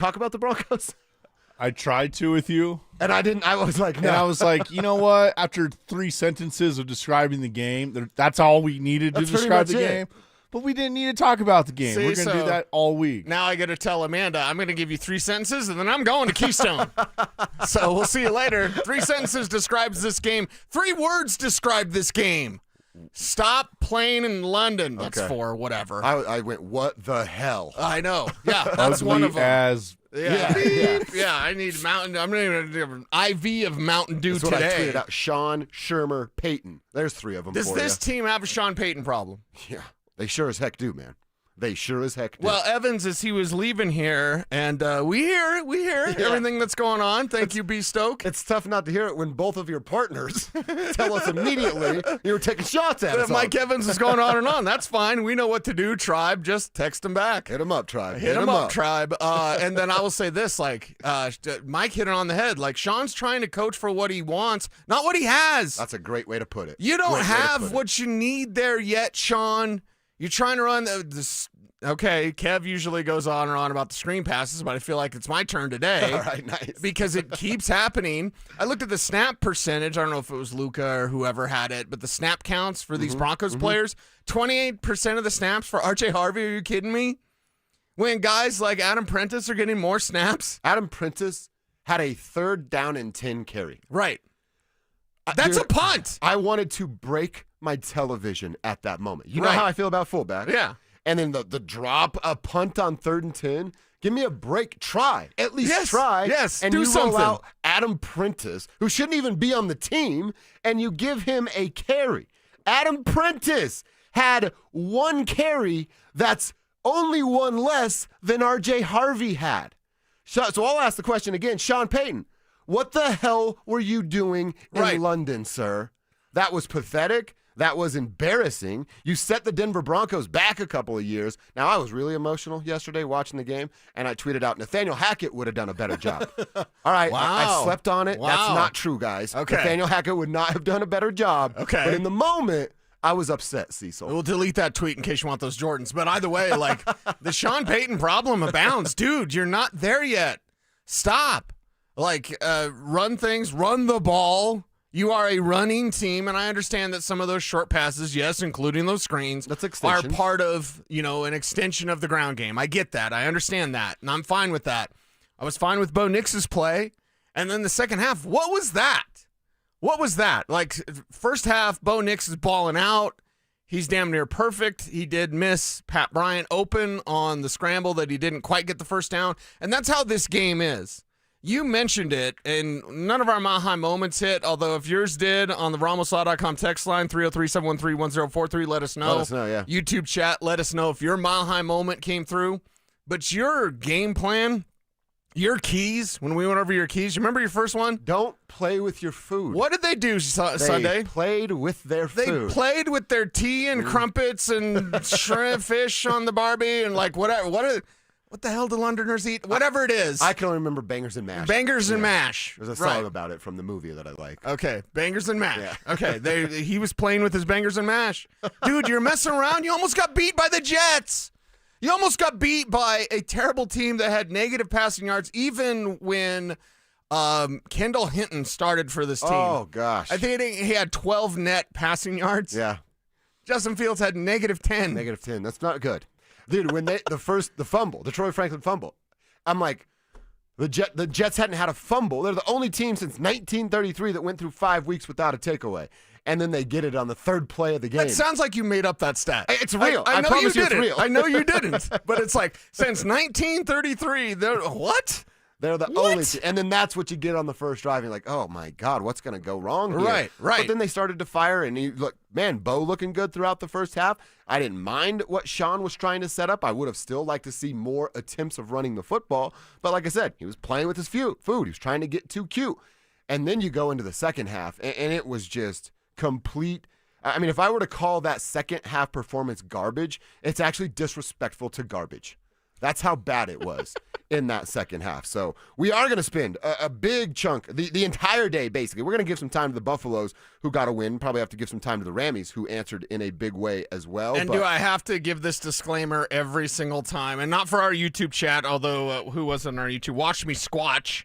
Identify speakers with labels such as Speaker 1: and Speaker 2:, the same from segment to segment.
Speaker 1: talk about the Broncos?
Speaker 2: I tried to with you.
Speaker 1: And I didn't. I was like, no.
Speaker 2: And I was like, you know what? After 3 sentences of describing the game, that's all we needed to describe the game. But we didn't need to talk about the game. We're going to do that all week.
Speaker 3: Now I got to tell Amanda, I'm going to give you 3 sentences, and then I'm going to Keystone. So we'll see you later. 3 sentences describes this game. 3 words describe this game. Stop playing in London. That's 4, whatever.
Speaker 1: I went, what the hell?
Speaker 3: I know. Yeah, that's one of them. Yeah, I need Mountain. I'm going to do an IV of Mountain Dew
Speaker 1: That's
Speaker 3: today.
Speaker 1: What I tweeted out. Sean, Shermer, Payton. There's 3 of them.
Speaker 3: Does this team have a Sean Payton problem?
Speaker 1: Yeah, they sure as heck do, man. They sure as heck do.
Speaker 3: Well, Evans, as he was leaving here, and we hear everything that's going on. Thank you, B. Stoke.
Speaker 1: It's tough not to hear it when both of your partners tell us immediately you were taking shots at us.
Speaker 3: Mike Evans is going on and on. That's fine. We know what to do, Tribe. Just text him back.
Speaker 1: Hit him up, Tribe.
Speaker 3: Hit him up, Tribe. And then I will say this, Mike hit it on the head. Like, Sean's trying to coach for what he wants, not what he has.
Speaker 1: That's a great way to put it.
Speaker 3: You don't have what you need there yet, Sean. You're trying to run this. Okay, Kev usually goes on and on about the screen passes, but I feel like it's my turn today.
Speaker 1: All right, nice.
Speaker 3: Because it keeps happening. I looked at the snap percentage. I don't know if it was Luka or whoever had it, but the snap counts for these Broncos players, 28% of the snaps for RJ Harvey. Are you kidding me? When guys like Adam Prentice are getting more snaps.
Speaker 1: Adam Prentice had a 3rd down and 10 carry.
Speaker 3: Right. That's a punt.
Speaker 1: I wanted to break my television at that moment. You know how I feel about fullback.
Speaker 3: Yeah.
Speaker 1: And then the drop, a punt on 3rd and 10. Give me a break. Try. At least try.
Speaker 3: Yes,
Speaker 1: and
Speaker 3: do
Speaker 1: you
Speaker 3: something.
Speaker 1: roll out Adam Prentice, who shouldn't even be on the team, and you give him a carry. Adam Prentice had 1 carry that's only 1 less than RJ Harvey had. So I'll ask the question again. Sean Payton, what the hell were you doing in London, sir? That was pathetic. That was embarrassing. You set the Denver Broncos back a couple of years. Now, I was really emotional yesterday watching the game, and I tweeted out, Nathaniel Hackett would have done a better job. All right, I slept on it. Wow. That's not true, guys.
Speaker 3: Okay.
Speaker 1: Nathaniel Hackett would not have done a better job.
Speaker 3: Okay.
Speaker 1: But in the moment, I was upset, Cecil.
Speaker 3: We'll delete that tweet in case you want those Jordans. But either way, the Sean Payton problem abounds. Dude, you're not there yet. Stop. Run things, run the ball. You are a running team, and I understand that some of those short passes, yes, including those screens, are part of, an extension of the ground game. I get that. I understand that, and I'm fine with that. I was fine with Bo Nix's play, and then the second half, what was that? What was that? First half, Bo Nix is balling out. He's damn near perfect. He did miss Pat Bryant open on the scramble that he didn't quite get the first down, and that's how this game is. You mentioned it, and none of our Mile High moments hit, although if yours did on the RamosLaw.com text line, 303-713-1043, let us know.
Speaker 1: Let us know, yeah.
Speaker 3: YouTube chat, let us know if your Mile High moment came through. But your game plan, your keys, when we went over your keys, you remember your first one?
Speaker 1: Don't play with your food.
Speaker 3: What did they do Sunday?
Speaker 1: They played with their food.
Speaker 3: They played with their tea and crumpets and shrimp fish on the Barbie and whatever. What the hell do Londoners eat? Whatever it is.
Speaker 1: I can only remember Bangers and Mash.
Speaker 3: Bangers and Mash.
Speaker 1: There's a song about it from the movie that I like.
Speaker 3: Okay, Bangers and Mash.
Speaker 1: Yeah.
Speaker 3: Okay, he was playing with his Bangers and Mash. Dude, you're messing around. You almost got beat by the Jets. You almost got beat by a terrible team that had negative passing yards, even when Kendall Hinton started for this team.
Speaker 1: Oh, gosh.
Speaker 3: I think he had 12 net passing yards.
Speaker 1: Yeah.
Speaker 3: Justin Fields had negative 10.
Speaker 1: Negative 10. That's not good. Dude, when the fumble, the Troy Franklin fumble, I'm like, the Jets hadn't had a fumble. They're the only team since 1933 that went through 5 weeks without a takeaway. And then they get it on the 3rd play of the game.
Speaker 3: It sounds like you made up that stat.
Speaker 1: It's real.
Speaker 3: I know you didn't.
Speaker 1: It's real.
Speaker 3: I know you didn't. But it's like, since 1933, what?
Speaker 1: They're the only team. And then that's what you get on the first drive. You're like, oh, my God, what's going to go wrong here?
Speaker 3: Right.
Speaker 1: But then they started to fire, and Bo looking good throughout the first half. I didn't mind what Sean was trying to set up. I would have still liked to see more attempts of running the football. But like I said, he was playing with his food. He was trying to get too cute. And then you go into the second half, and it was just complete. I mean, if I were to call that second half performance garbage, it's actually disrespectful to garbage. That's how bad it was in that second half. So we are going to spend a big chunk, the entire day, basically. We're going to give some time to the Buffaloes, who got a win. Probably have to give some time to the Rammies, who answered in a big way as well.
Speaker 3: And do I have to give this disclaimer every single time? And not for our YouTube chat, although who was on our YouTube? Watch Me Squatch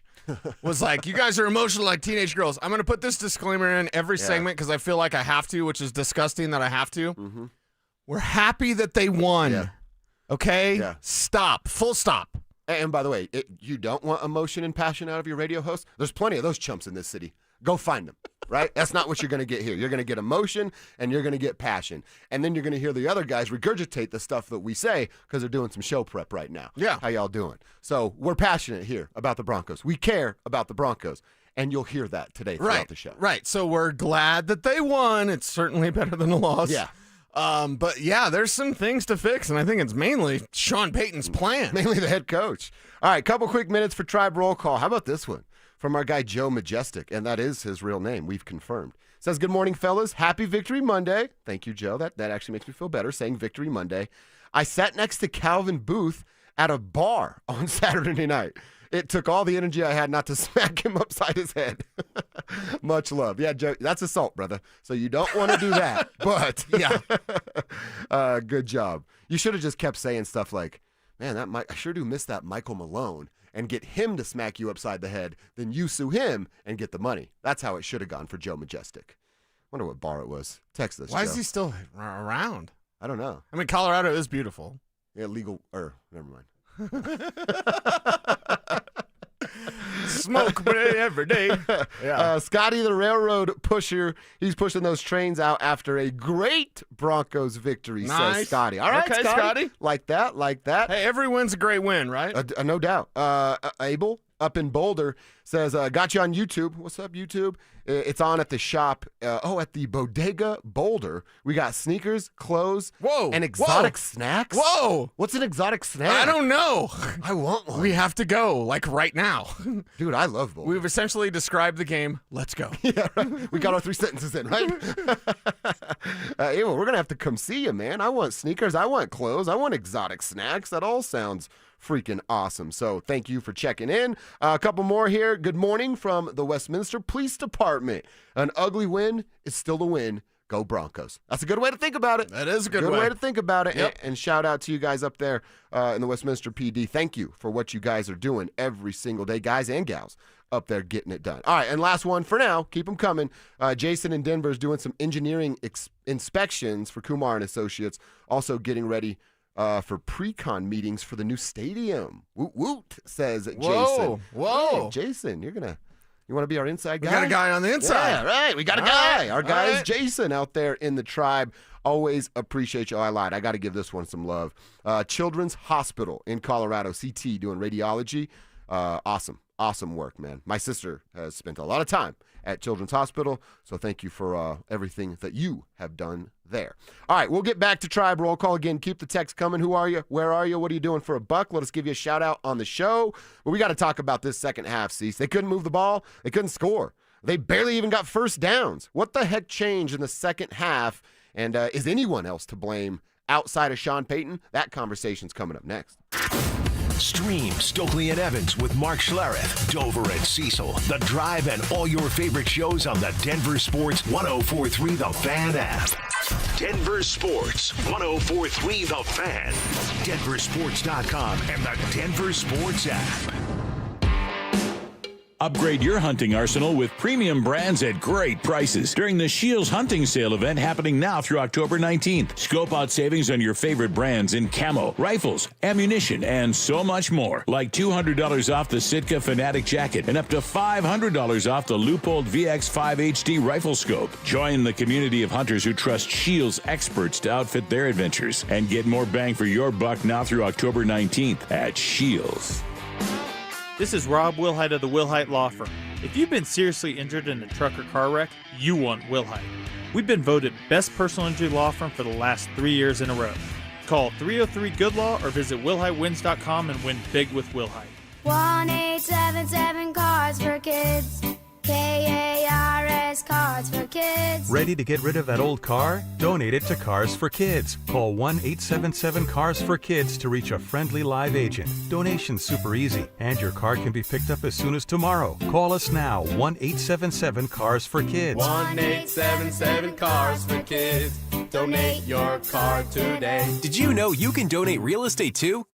Speaker 3: was like, you guys are emotional like teenage girls. I'm going to put this disclaimer in every segment because I feel like I have to, which is disgusting that I have to. Mm-hmm. We're happy that they won.
Speaker 1: Yeah.
Speaker 3: Okay?
Speaker 1: Yeah.
Speaker 3: Stop. Full stop.
Speaker 1: And by the way, you don't want emotion and passion out of your radio host? There's plenty of those chumps in this city. Go find them, right? That's not what you're going to get here. You're going to get emotion and you're going to get passion. And then you're going to hear the other guys regurgitate the stuff that we say because they're doing some show prep right now.
Speaker 3: Yeah.
Speaker 1: How y'all doing? So we're passionate here about the Broncos. We care about the Broncos. And you'll hear that today throughout the show.
Speaker 3: Right. So we're glad that they won. It's certainly better than a loss.
Speaker 1: Yeah.
Speaker 3: But yeah, there's some things to fix, and I think it's mainly Sean Payton's plan.
Speaker 1: Mainly the head coach. All right, couple quick minutes for Tribe Roll Call. How about this one from our guy Joe Majestic? And that is his real name. We've confirmed. Says, good morning, fellas. Happy Victory Monday. Thank you, Joe. That actually makes me feel better, saying Victory Monday. I sat next to Calvin Booth at a bar on Saturday night. It took all the energy I had not to smack him upside his head. Much love. Yeah, Joe, that's assault, brother. So you don't want to do that. But, yeah, good job. You should have just kept saying stuff like, man, I sure do miss that Michael Malone, and get him to smack you upside the head. Then you sue him and get the money. That's how it should have gone for Joe Majestic. Wonder what bar it was. Text us,
Speaker 3: Why
Speaker 1: Joe.
Speaker 3: is he still around?
Speaker 1: I don't know.
Speaker 3: I mean, Colorado is beautiful.
Speaker 1: Yeah, never mind.
Speaker 3: Smoke every day. Yeah.
Speaker 1: Scotty the Railroad Pusher. He's pushing those trains out after a great Broncos victory, says Scotty. All right,
Speaker 3: okay, Scotty.
Speaker 1: Like that.
Speaker 3: Hey, every win's a great win, right?
Speaker 1: No doubt. Abel up in Boulder says, got you on YouTube. What's up, YouTube? It's on at the shop. At the Bodega Boulder. We got sneakers, clothes, and exotic snacks.
Speaker 3: Whoa.
Speaker 1: What's an exotic snack?
Speaker 3: I don't know.
Speaker 1: I want one.
Speaker 3: We have to go, like right now.
Speaker 1: Dude, I love Boulder.
Speaker 3: We've essentially described the game. Let's go.
Speaker 1: Yeah, right. We got our 3 sentences in, right? Abel, we're going to have to come see you, man. I want sneakers. I want clothes. I want exotic snacks. That all sounds freaking awesome. So thank you for checking in. A couple more here. Good morning from the Westminster Police Department. An ugly win is still a win. Go Broncos. That's a good way to think about it.
Speaker 3: That is a good
Speaker 1: way to think about it.
Speaker 3: Yep.
Speaker 1: And shout out to you guys up there in the Westminster PD. Thank you for what you guys are doing every single day, guys and gals up there getting it done. All right, and last one for now. Keep them coming. Jason in Denver is doing some engineering inspections for Kumar and Associates. Also getting ready for pre-con meetings for the new stadium. Woot woot, says Jason.
Speaker 3: Whoa.
Speaker 1: Hey, Jason, you want to be our inside guy?
Speaker 3: We got a guy on the inside.
Speaker 1: Yeah, right. We got a guy. Our guy is
Speaker 3: right.
Speaker 1: Jason out there in the tribe. Always appreciate you. Oh, I lied. I got to give this one some love. Children's Hospital in Colorado, CT, doing radiology. Awesome work, man. My sister has spent a lot of time at Children's Hospital, so thank you for everything that you have done there. All right, we'll get back to Tribe Roll Call again. Keep the text coming. Who are you? Where are you? What are you doing for a buck? Let us give you a shout out on the show. But we got to talk about this second half, Cease. They couldn't move the ball. They couldn't score. They barely even got first downs. What the heck changed in the second half? And is anyone else to blame outside of Sean Payton? That conversation's coming up next.
Speaker 4: Stream Stokely and Evans with Mark Schlereth, Dover and Cecil, The Drive, and all your favorite shows on the Denver Sports 104.3 The Fan app. Denver Sports 104.3 The Fan, DenverSports.com, and the Denver Sports app.
Speaker 5: Upgrade your hunting arsenal with premium brands at great prices during the Shields Hunting Sale event happening now through October 19th. Scope out savings on your favorite brands in camo, rifles, ammunition, and so much more. Like $200 off the Sitka Fanatic jacket and up to $500 off the Leupold VX5 HD rifle scope. Join the community of hunters who trust Shields experts to outfit their adventures and get more bang for your buck now through October 19th at Shields.
Speaker 6: This is Rob Wilhite of the Wilhite Law Firm. If you've been seriously injured in a truck or car wreck, you want Wilhite. We've been voted Best Personal Injury Law Firm for the last 3 years in a row. Call 303-GOOD-LAW or visit WilhiteWins.com and win big with Wilhite.
Speaker 7: 1-877 Cars for Kids. KARS Cars for Kids.
Speaker 8: Ready to get rid of that old car? Donate it to Cars for Kids. Call 1-877-CARS-FOR-KIDS to reach a friendly live agent. Donation's super easy, and your car can be picked up as soon as tomorrow. Call us now, 1-877-CARS-FOR-KIDS.
Speaker 9: 1-877-CARS-FOR-KIDS. Donate your car today.
Speaker 10: Did you know you can donate real estate too?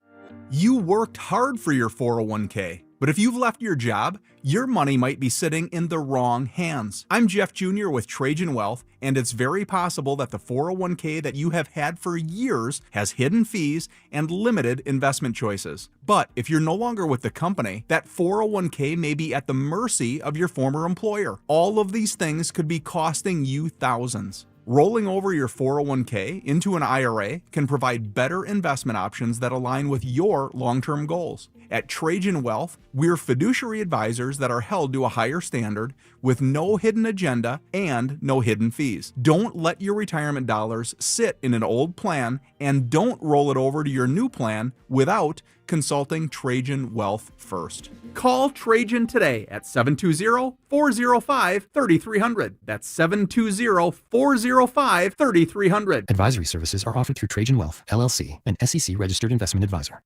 Speaker 10: You worked hard for your 401k, but if you've left your job, your money might be sitting in the wrong hands. I'm Jeff Jr. with Trajan Wealth, and it's very possible that the 401k that you have had for years has hidden fees and limited investment choices. But if you're no longer with the company, that 401k may be at the mercy of your former employer. All of these things could be costing you thousands. Rolling over your 401k into an IRA can provide better investment options that align with your long-term goals. At Trajan Wealth, we're fiduciary advisors that are held to a higher standard with no hidden agenda and no hidden fees. Don't let your retirement dollars sit in an old plan, and don't roll it over to your new plan without consulting Trajan Wealth first. Call Trajan today at 720-405-3300. That's 720-405-3300.
Speaker 11: Advisory services are offered through Trajan Wealth, LLC, an SEC registered investment advisor.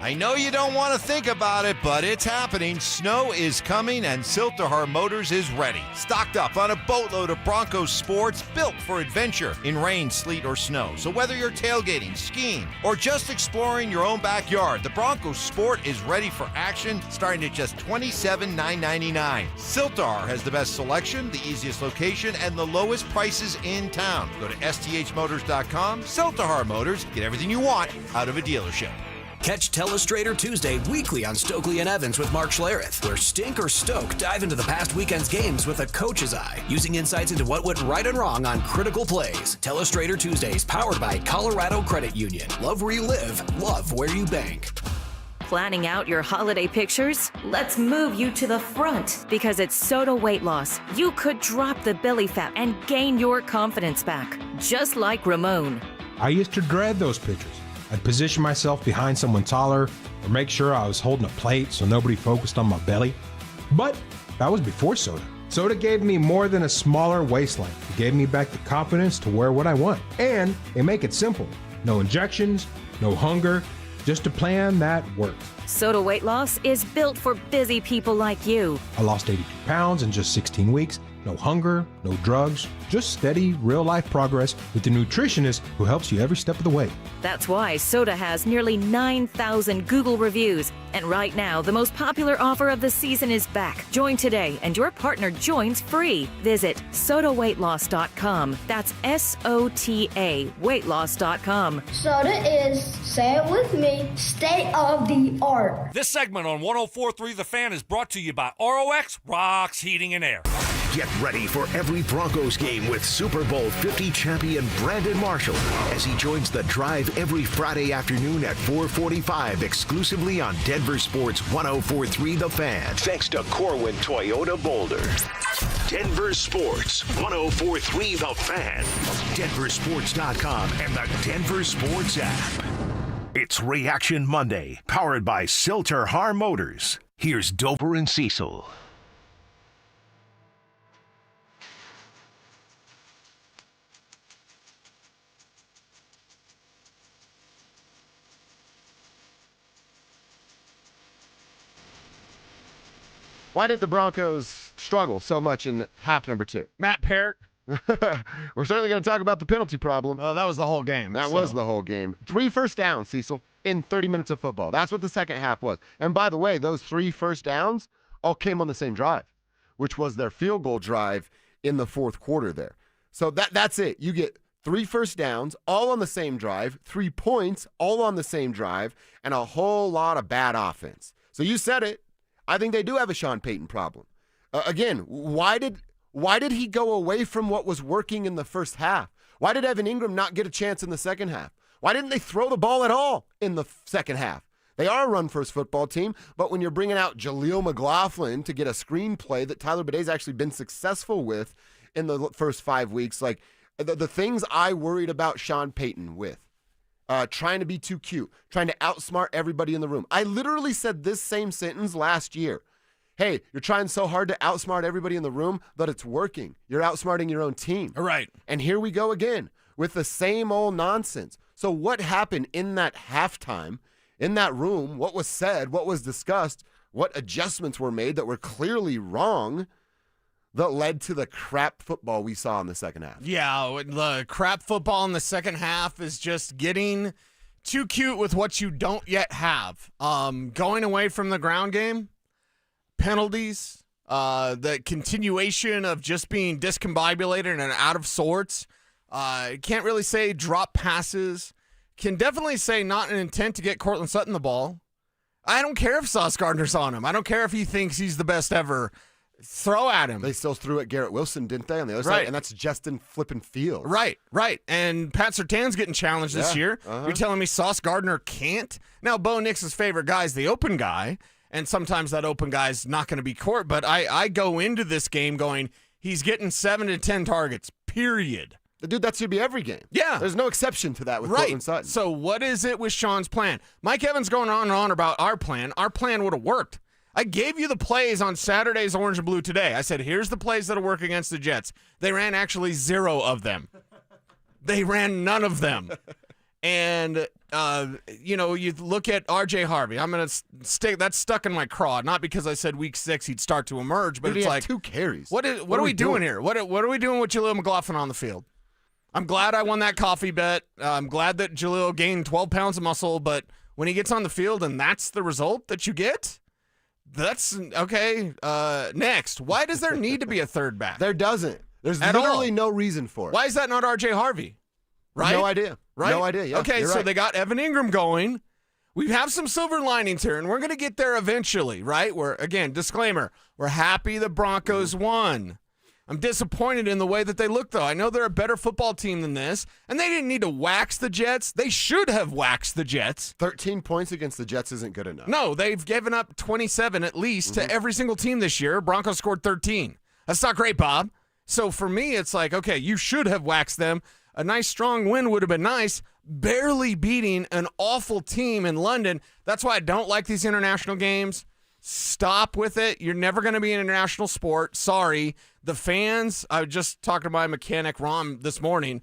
Speaker 12: I know you don't want to think about it, but it's happening. Snow is coming, and Silterhar Motors is ready. Stocked up on a boatload of Broncos sports built for adventure in rain, sleet, or snow. So whether you're tailgating, skiing, or just exploring your own backyard, the Broncos sport is ready for action, starting at just $27,999. Silterhar has the best selection, the easiest location, and the lowest prices in town. Go to sthmotors.com. Silterhar Motors. Get everything you want out of a dealership.
Speaker 10: Catch Telestrator Tuesday weekly on Stokely and Evans with Mark Schlereth, where Stink or Stoke dive into the past weekend's games with a coach's eye, using insights into what went right and wrong on critical plays. Telestrator Tuesdays, powered by Colorado Credit Union. Love where you live, love where you bank.
Speaker 13: Planning out your holiday pictures? Let's move you to the front, because it's Soda Weight Loss. You could drop the belly fat and gain your confidence back, just like Ramon.
Speaker 14: I used to dread those pictures. I'd position myself behind someone taller or make sure I was holding a plate so nobody focused on my belly. But that was before soda. Soda gave me more than a smaller waistline. It gave me back the confidence to wear what I want. And they make it simple. No injections, no hunger, just a plan that works.
Speaker 13: Soda Weight Loss is built for busy people like you.
Speaker 14: I lost 82 pounds in just 16 weeks. No hunger, no drugs, just steady, real-life progress with the nutritionist who helps you every step of the way.
Speaker 13: That's why Soda has nearly 9,000 Google reviews. And right now, the most popular offer of the season is back. Join today, and your partner joins free. Visit sodaweightloss.com. That's SOTA weightloss.com.
Speaker 7: Soda is, say it with me, state of the art.
Speaker 15: This segment on 104.3 The Fan is brought to you by ROX Rocks Heating and Air.
Speaker 4: Get ready for every Broncos game with Super Bowl 50 champion Brandon Marshall as he joins the drive every Friday afternoon at 4:45 exclusively on Denver Sports 104.3 The Fan. Thanks to Corwin Toyota Boulder. Denver Sports 104.3 The Fan. DenverSports.com and the Denver Sports app. It's Reaction Monday, powered by Silterhar Motors. Here's Dover and Cecil.
Speaker 1: Why did the Broncos struggle so much in half number 2?
Speaker 3: Matt Parrott.
Speaker 1: We're certainly going to talk about the penalty problem.
Speaker 3: Oh, that was the whole game.
Speaker 1: That was the whole game. 3 first downs, Cecil, in 30 minutes of football. That's what the second half was. And by the way, those 3 first downs all came on the same drive, which was their field goal drive in the fourth quarter there. So that's it. You get 3 first downs, all on the same drive, 3 points, all on the same drive, and a whole lot of bad offense. So you said it. I think they do have a Sean Payton problem. Again, why did he go away from what was working in the first half? Why did Evan Ingram not get a chance in the second half? Why didn't they throw the ball at all in the second half? They are a run-first football team, but when you're bringing out Jaleel McLaughlin to get a screenplay that Tyler Baday's actually been successful with in the first 5 weeks, like the things I worried about Sean Payton with, trying to be too cute, trying to outsmart everybody in the room. I literally said this same sentence last year. hey, you're trying so hard to outsmart everybody in the room, but it's working. You're outsmarting your own team.
Speaker 3: Right.
Speaker 1: And here we go again with the same old nonsense. So what happened in that halftime, in that room? What was said? What was discussed? What adjustments were made that were clearly wrong that led to the crap football we saw in the second half?
Speaker 3: Yeah, the crap football in the second half is just getting too cute with what you don't yet have. Going away from the ground game, penalties, the continuation of just being discombobulated and out of sorts. Can't really say drop passes. Can definitely say not an intent to get Cortland Sutton the ball. I don't care if Sauce Gardner's on him. I don't care if he thinks he's the best ever. Throw at him.
Speaker 1: They still threw at Garrett Wilson, didn't they, on the other side? And that's Justin flipping Fields.
Speaker 3: Right. And Pat Surtain's getting challenged this year. You're telling me Sauce Gardner can't? Now, Bo Nix's favorite guy is the open guy, and sometimes that open guy's not going to be Court, but I go into this game going, he's getting 7 to 10 targets, period.
Speaker 1: Dude, that should be every game.
Speaker 3: Yeah.
Speaker 1: There's no exception to that with Cortland Sutton.
Speaker 3: So what is it with Sean's plan? Mike Evans going on and on about our plan. Our plan would have worked. I gave you the plays on Saturday's Orange and Blue today. I said, here's the plays that'll work against the Jets. They ran actually 0 of them. They ran none of them. And, you look at R.J. Harvey. I'm going to stick that's stuck in my craw, not because I said week 6 he'd start to emerge, but
Speaker 1: Dude,
Speaker 3: it's
Speaker 1: he had
Speaker 3: like
Speaker 1: 2 carries.
Speaker 3: What are we doing here? What are we doing with Jaleel McLaughlin on the field? I'm glad I won that coffee bet. I'm glad that Jaleel gained 12 pounds of muscle, but when he gets on the field and that's the result that you get, that's okay. Next, why does there need to be a third back?
Speaker 1: There doesn't. There's
Speaker 3: At
Speaker 1: literally
Speaker 3: all.
Speaker 1: no reason for it.
Speaker 3: Why is that not R.J. Harvey? Right?
Speaker 1: No idea.
Speaker 3: Right?
Speaker 1: No idea. Yeah,
Speaker 3: okay,
Speaker 1: you're
Speaker 3: so
Speaker 1: right.
Speaker 3: they got Evan Ingram going. We have some silver linings here, and we're going to get there eventually, right? Again, disclaimer, we're happy the Broncos won. I'm disappointed in the way that they look, though. I know they're a better football team than this, and they didn't need to wax the Jets. They should have waxed the Jets.
Speaker 1: 13 points against the Jets isn't good enough.
Speaker 3: No, they've given up 27 at least to every single team this year. Broncos scored 13. That's not great, Bob. So for me, it's like, okay, you should have waxed them. A nice, strong win would have been nice. Barely beating an awful team in London. That's why I don't like these international games. Stop with it. You're never going to be an international sport. Sorry. The fans, I was just talking to my mechanic, Ron, this morning,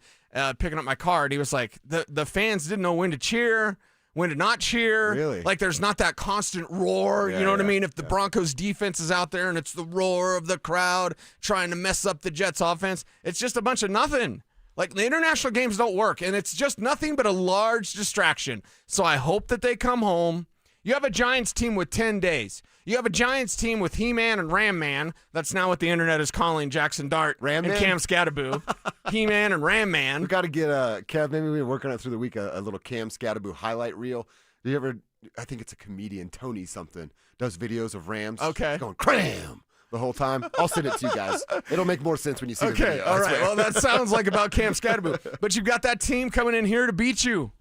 Speaker 3: picking up my car, and he was like, the fans didn't know when to cheer, when to not cheer.
Speaker 1: Really?
Speaker 3: Like, there's not that constant roar. You know what I mean? If the Broncos defense is out there and it's the roar of the crowd trying to mess up the Jets offense, it's just a bunch of nothing. Like, the international games don't work, and it's just nothing but a large distraction. So I hope that they come home. You have a Giants team with 10 days. You have a Giants team with He-Man and Ram-Man. That's now what the internet is calling Jackson Dart and Cam Scattaboo. He-Man and Ram-Man.
Speaker 1: We got to get Kev, maybe we're working on it through the week, a little Cam Scattaboo highlight reel. Do you ever, I think it's a comedian, Tony something, does videos of Rams.
Speaker 3: Okay.
Speaker 1: Going, cram, the whole time. I'll send it to you guys. It'll make more sense when you see the video.
Speaker 3: Okay, all right. Well, that sounds like about Cam Scattaboo. But you've got that team coming in here to beat you.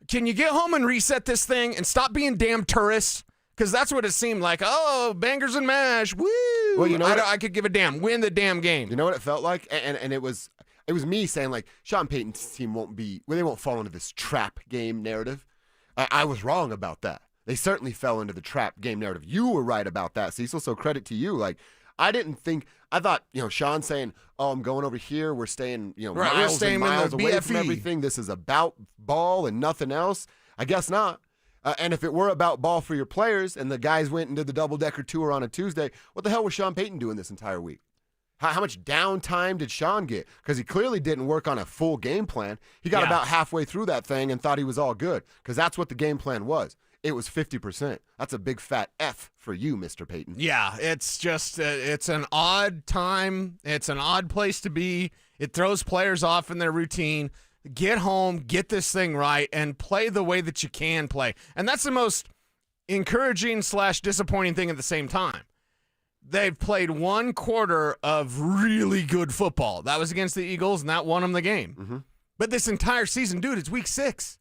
Speaker 3: Can you get home and reset this thing and stop being damn tourists? Because that's what it seemed like. Oh, bangers and mash. Woo.
Speaker 1: Well, you know
Speaker 3: I could give a damn. Win the damn game.
Speaker 1: You know what it felt like? And it was me saying, like, Sean Payton's team they won't fall into this trap game narrative. I was wrong about that. They certainly fell into the trap game narrative. You were right about that, Cecil, so credit to you. Like, I thought, Sean saying, oh, I'm going over here. We're staying,
Speaker 3: Right,
Speaker 1: miles and miles away from
Speaker 3: BFE.
Speaker 1: everything. This is about ball and nothing else. I guess not. And if it were about ball for your players and the guys went and did the double-decker tour on a Tuesday, what the hell was Sean Payton doing this entire week? How much downtime did Sean get? Because he clearly didn't work on a full game plan. He got about halfway through that thing and thought he was all good because that's what the game plan was. It was 50%. That's a big fat F for you, Mr. Payton.
Speaker 3: Yeah, it's just it's an odd time. It's an odd place to be. It throws players off in their routine. Get home, get this thing right, and play the way that you can play. And that's the most encouraging / disappointing thing at the same time. They've played one quarter of really good football. That was against the Eagles, and that won them the game.
Speaker 1: Mm-hmm.
Speaker 3: But this entire season, dude, it's week 6.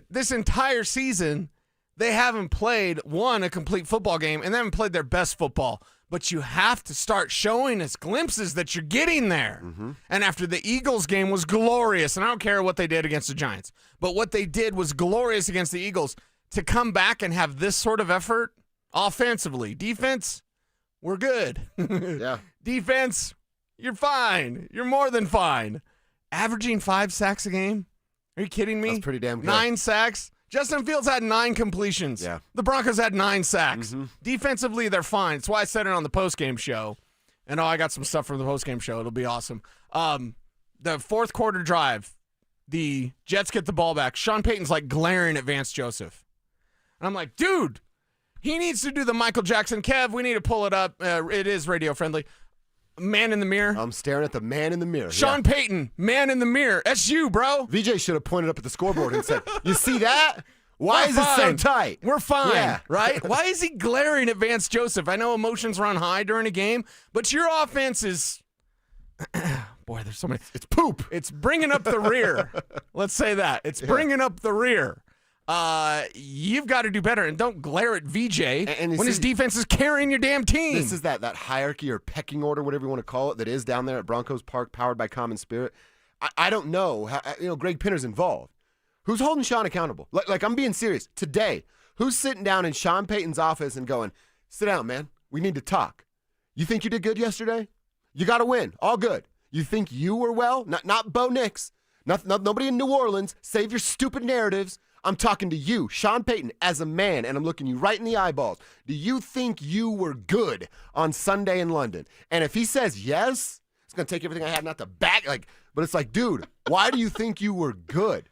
Speaker 3: This entire season, they haven't played, a complete football game, and they haven't played their best football. But you have to start showing us glimpses that you're getting there.
Speaker 1: Mm-hmm.
Speaker 3: And after the Eagles game was glorious, and I don't care what they did against the Giants, but what they did was glorious against the Eagles. To come back and have this sort of effort, offensively. Defense, we're good.
Speaker 1: Yeah.
Speaker 3: Defense, you're fine. You're more than fine. Averaging 5 sacks a game? Are you kidding me?
Speaker 1: That's pretty damn good.
Speaker 3: 9 sacks? Justin Fields had 9 completions.
Speaker 1: Yeah.
Speaker 3: The Broncos had 9 sacks. Defensively, they're fine. That's why I said it on the postgame show. And I got some stuff from the postgame show. It'll be awesome. The fourth quarter drive, the Jets get the ball back. Sean Payton's like glaring at Vance Joseph. And I'm like, dude, he needs to do the Michael Jackson. Kev, we need to pull it up. It is radio friendly. Man in the mirror.
Speaker 1: I'm staring at the man in the mirror.
Speaker 3: Sean Payton, man in the mirror. That's you, bro.
Speaker 1: VJ should have pointed up at the scoreboard and said, you see that? Why is it so tight?
Speaker 3: We're fine,
Speaker 1: Yeah.
Speaker 3: right? Why is he glaring at Vance Joseph? I know emotions run high during a game, but your offense is... Boy, there's so many.
Speaker 1: It's poop.
Speaker 3: It's bringing up the rear. Let's say that. It's bringing up the rear. You've got to do better, and don't glare at VJ when his defense is carrying your damn team.
Speaker 1: This is that hierarchy or pecking order, whatever you want to call it, that is down there at Broncos Park, powered by Common Spirit. I don't know. Greg Pinner's involved. Who's holding Sean accountable? Like, I'm being serious. Today, who's sitting down in Sean Payton's office and going, sit down, man. We need to talk. You think you did good yesterday? You got to win. All good. You think you were well? Not Bo Nix. Nobody in New Orleans. Save your stupid narratives. I'm talking to you, Sean Payton, as a man, and I'm looking you right in the eyeballs. Do you think you were good on Sunday in London? And if he says yes, it's going to take everything I have not to back. But it's like, dude, why do you think you were good?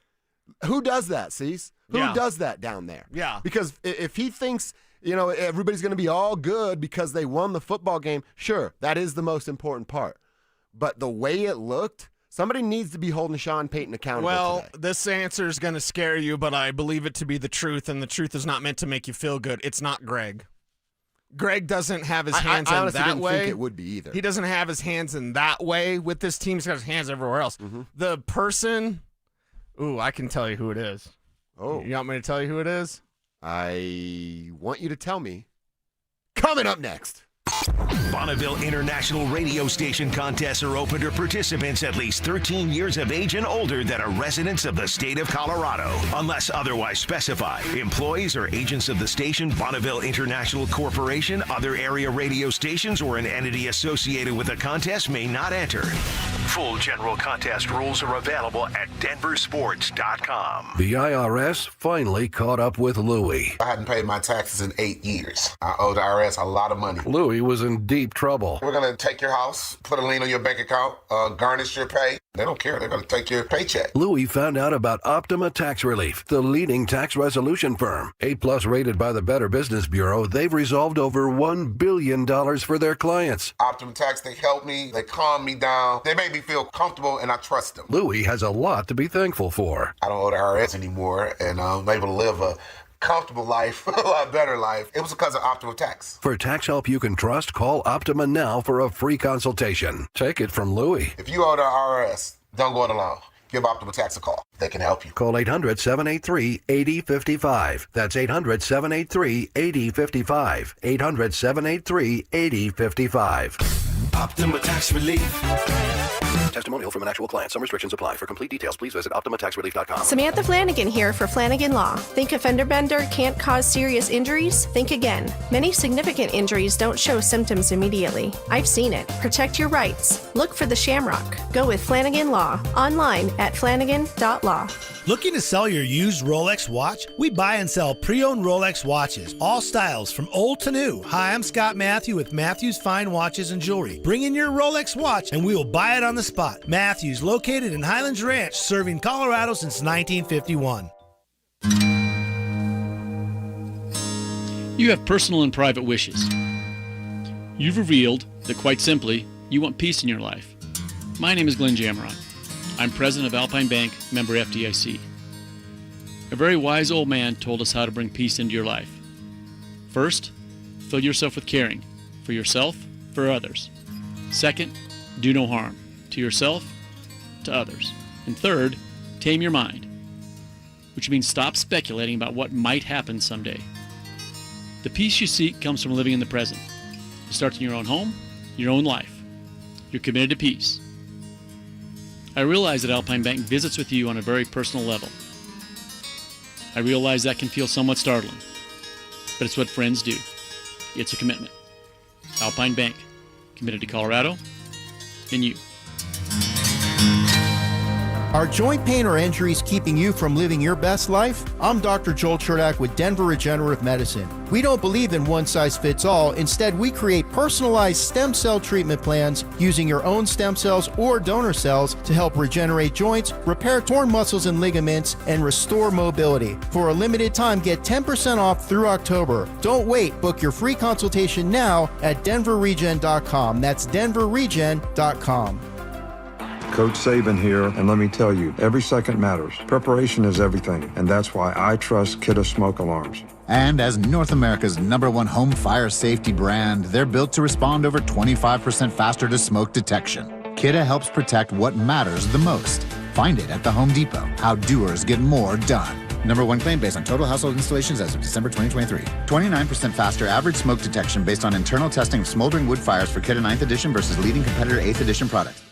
Speaker 1: Who does that, Cease? Who does that down there?
Speaker 3: Yeah.
Speaker 1: Because if he thinks, everybody's going to be all good because they won the football game, sure, that is the most important part. But the way it looked, somebody needs to be holding Sean Payton accountable today.
Speaker 3: This answer is going to scare you, but I believe it to be the truth, and the truth is not meant to make you feel good. It's not Greg. Greg doesn't have his hands
Speaker 1: I
Speaker 3: in
Speaker 1: honestly
Speaker 3: that
Speaker 1: didn't
Speaker 3: way.
Speaker 1: think it would be either.
Speaker 3: He doesn't have his hands in that way with this team. He's got his hands everywhere else. The person, I can tell you who it is.
Speaker 1: Oh.
Speaker 3: You want me to tell you who it is?
Speaker 1: I want you to tell me. Coming up next.
Speaker 4: Bonneville International Radio Station contests are open to participants at least 13 years of age and older that are residents of the state of Colorado. Unless otherwise specified, employees or agents of the station, Bonneville International Corporation, other area radio stations, or an entity associated with the contest may not enter. Full general contest rules are available at DenverSports.com.
Speaker 16: The IRS finally caught up with Louie.
Speaker 17: I hadn't paid my taxes in 8 years. I owe the IRS a lot of money.
Speaker 16: Louie was in deep trouble.
Speaker 17: We're going to take your house, put a lien on your bank account, garnish your pay. They don't care. They're going to take your paycheck.
Speaker 16: Louie found out about Optima Tax Relief, the leading tax resolution firm. A+ rated by the Better Business Bureau, they've resolved over $1 billion for their clients.
Speaker 17: Optima Tax, they help me. They calm me down. They make me feel comfortable, and I trust them.
Speaker 16: Louie has a lot to be thankful for.
Speaker 17: I don't owe the IRS anymore, and I'm able to live a comfortable life, a lot better life. It was because of Optima Tax.
Speaker 16: For tax help you can trust, call Optima now for a free consultation. Take it from Louie.
Speaker 17: If you owe the IRS, don't go it alone. Give Optima Tax a call. They can help you.
Speaker 16: Call 800-783-8055. That's 800-783-8055. 800-783-8055.
Speaker 4: Optima Tax Relief.
Speaker 16: Testimonial from an actual client. Some restrictions apply. For complete details, please visit OptimaTaxRelief.com.
Speaker 18: Samantha Flanagan here for Flanagan Law. Think a fender bender can't cause serious injuries? Think again. Many significant injuries don't show symptoms immediately. I've seen it. Protect your rights. Look for the Shamrock. Go with Flanagan Law. Online at flanagan.law.
Speaker 19: Looking to sell your used Rolex watch? We buy and sell pre-owned Rolex watches, all styles from old to new. Hi, I'm Scott Matthew with Matthews Fine Watches and Jewelry. Bring in your Rolex watch and we will buy it on the spot. Matthews, located in Highlands Ranch, serving Colorado since 1951.
Speaker 20: You have personal and private wishes. You've revealed that, quite simply, you want peace in your life. My name is Glenn Jammeron. I'm president of Alpine Bank, member FDIC. A very wise old man told us how to bring peace into your life. First, fill yourself with caring, for yourself, for others. Second, do no harm, to yourself, to others. And third, tame your mind, which means stop speculating about what might happen someday. The peace you seek comes from living in the present. It starts in your own home, your own life. You're committed to peace. I realize that Alpine Bank visits with you on a very personal level. I realize that can feel somewhat startling, but it's what friends do. It's a commitment. Alpine Bank, committed to Colorado and you.
Speaker 21: Are joint pain or injuries keeping you from living your best life? I'm Dr. Joel Cherdak with Denver Regenerative Medicine. We don't believe in one size fits all. Instead, we create personalized stem cell treatment plans using your own stem cells or donor cells to help regenerate joints, repair torn muscles and ligaments, and restore mobility. For a limited time, get 10% off through October. Don't wait. Book your free consultation now at denverregen.com. That's denverregen.com.
Speaker 22: Coach Saban here, and let me tell you, every second matters. Preparation is everything, and that's why I trust Kidde Smoke Alarms.
Speaker 23: And as North America's #1 home fire safety brand, they're built to respond over 25% faster to smoke detection. Kidde helps protect what matters the most. Find it at the Home Depot. How doers get more done. #1 claim based on total household installations as of December 2023. 29% faster average smoke detection based on internal testing of smoldering wood fires for Kidde 9th edition versus leading competitor 8th edition products.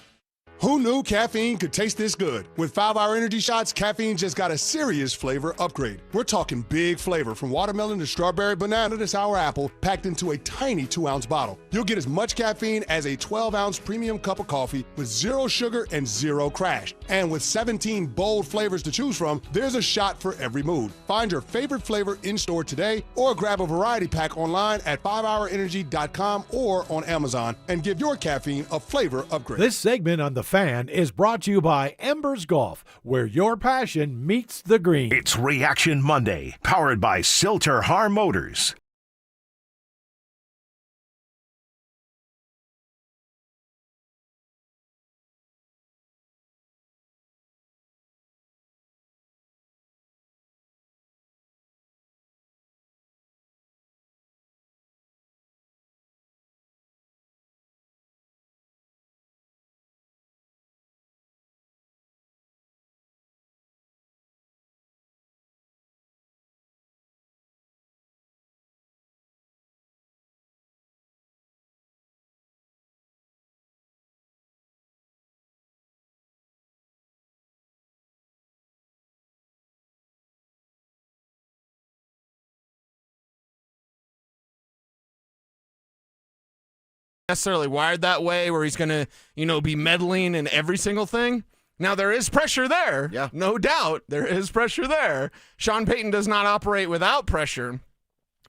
Speaker 24: Who knew caffeine could taste this good? With 5-Hour Energy Shots, caffeine just got a serious flavor upgrade. We're talking big flavor, from watermelon to strawberry, banana to sour apple, packed into a tiny 2-ounce bottle. You'll get as much caffeine as a 12-ounce premium cup of coffee with 0 sugar and 0 crash. And with 17 bold flavors to choose from, there's a shot for every mood. Find your favorite flavor in-store today or grab a variety pack online at 5hourenergy.com or on Amazon and give your caffeine a flavor upgrade.
Speaker 25: This segment on The Fan is brought to you by Embers Golf, where your passion meets the green.
Speaker 4: It's Reaction Monday, powered by Silter Har Motors.
Speaker 3: Necessarily wired that way where he's going to, be meddling in every single thing. Now, there is pressure there.
Speaker 1: Yeah.
Speaker 3: No doubt. There is pressure there. Sean Payton does not operate without pressure.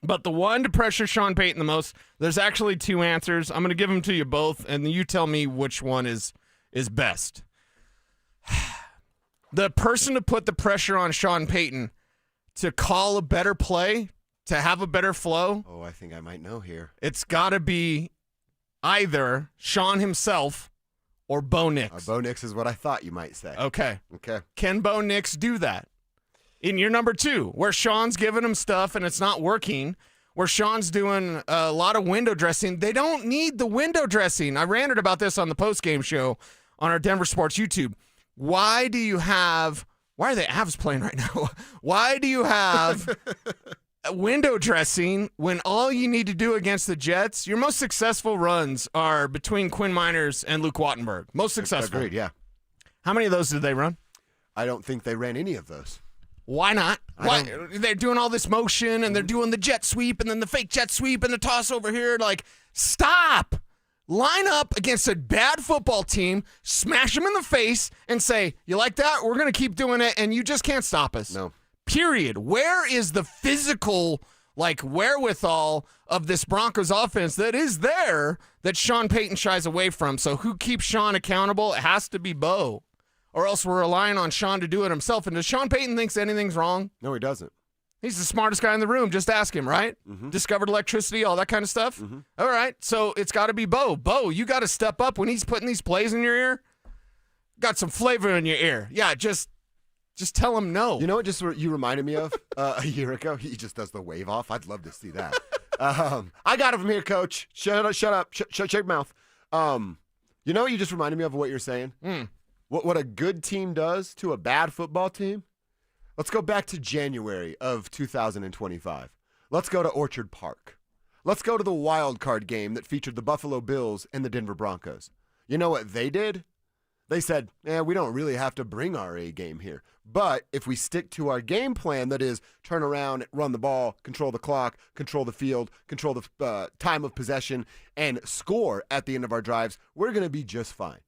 Speaker 3: But the one to pressure Sean Payton the most, there's actually 2 answers. I'm going to give them to you both, and you tell me which one is best. The person to put the pressure on Sean Payton to call a better play, to have a better flow.
Speaker 1: Oh, I think I might know here.
Speaker 3: It's got to be either Sean himself or Bo Nix.
Speaker 1: Bo Nix is what I thought you might say.
Speaker 3: Okay.
Speaker 1: Okay.
Speaker 3: Can Bo Nix do that? In your number 2, where Sean's giving him stuff and it's not working, where Sean's doing a lot of window dressing. They don't need the window dressing. I ranted about this on the postgame show on our Denver Sports YouTube. Why are the Avs playing right now? Why do you have window dressing when all you need to do against the Jets, your most successful runs are between Quinn Miners and Luke Wattenberg? Most successful.
Speaker 1: Agreed, yeah.
Speaker 3: How many of those did they run?
Speaker 1: I don't think they ran any of those.
Speaker 3: Why not? Why? They're doing all this motion, and they're doing the jet sweep, and then the fake jet sweep, and the toss over here. Like, stop. Line up against a bad football team, smash them in the face, and say, you like that? We're going to keep doing it, and you just can't stop us.
Speaker 1: No.
Speaker 3: Period. Where is the physical, wherewithal of this Broncos offense that is there that Sean Payton shies away from? So who keeps Sean accountable? It has to be Bo, or else we're relying on Sean to do it himself. And does Sean Payton think anything's wrong?
Speaker 1: No, he doesn't.
Speaker 3: He's the smartest guy in the room. Just ask him, right?
Speaker 1: Mm-hmm.
Speaker 3: Discovered electricity, all that kind of stuff.
Speaker 1: Mm-hmm.
Speaker 3: All right, so it's got to be Bo. Bo, you got to step up when he's putting these plays in your ear. Got some flavor in your ear. Yeah, just tell him no.
Speaker 1: You know what you reminded me of a year ago? He just does the wave off. I'd love to see that. I got it from here, Coach. Shut up. Shut your mouth. You know what you just reminded me of what you're saying? What a good team does to a bad football team? Let's go back to January of 2025. Let's go to Orchard Park. Let's go to the wild card game that featured the Buffalo Bills and the Denver Broncos. You know what they did? They said, we don't really have to bring our A game here. But if we stick to our game plan, that is turn around, run the ball, control the clock, control the field, control the time of possession, and score at the end of our drives, we're going to be just fine.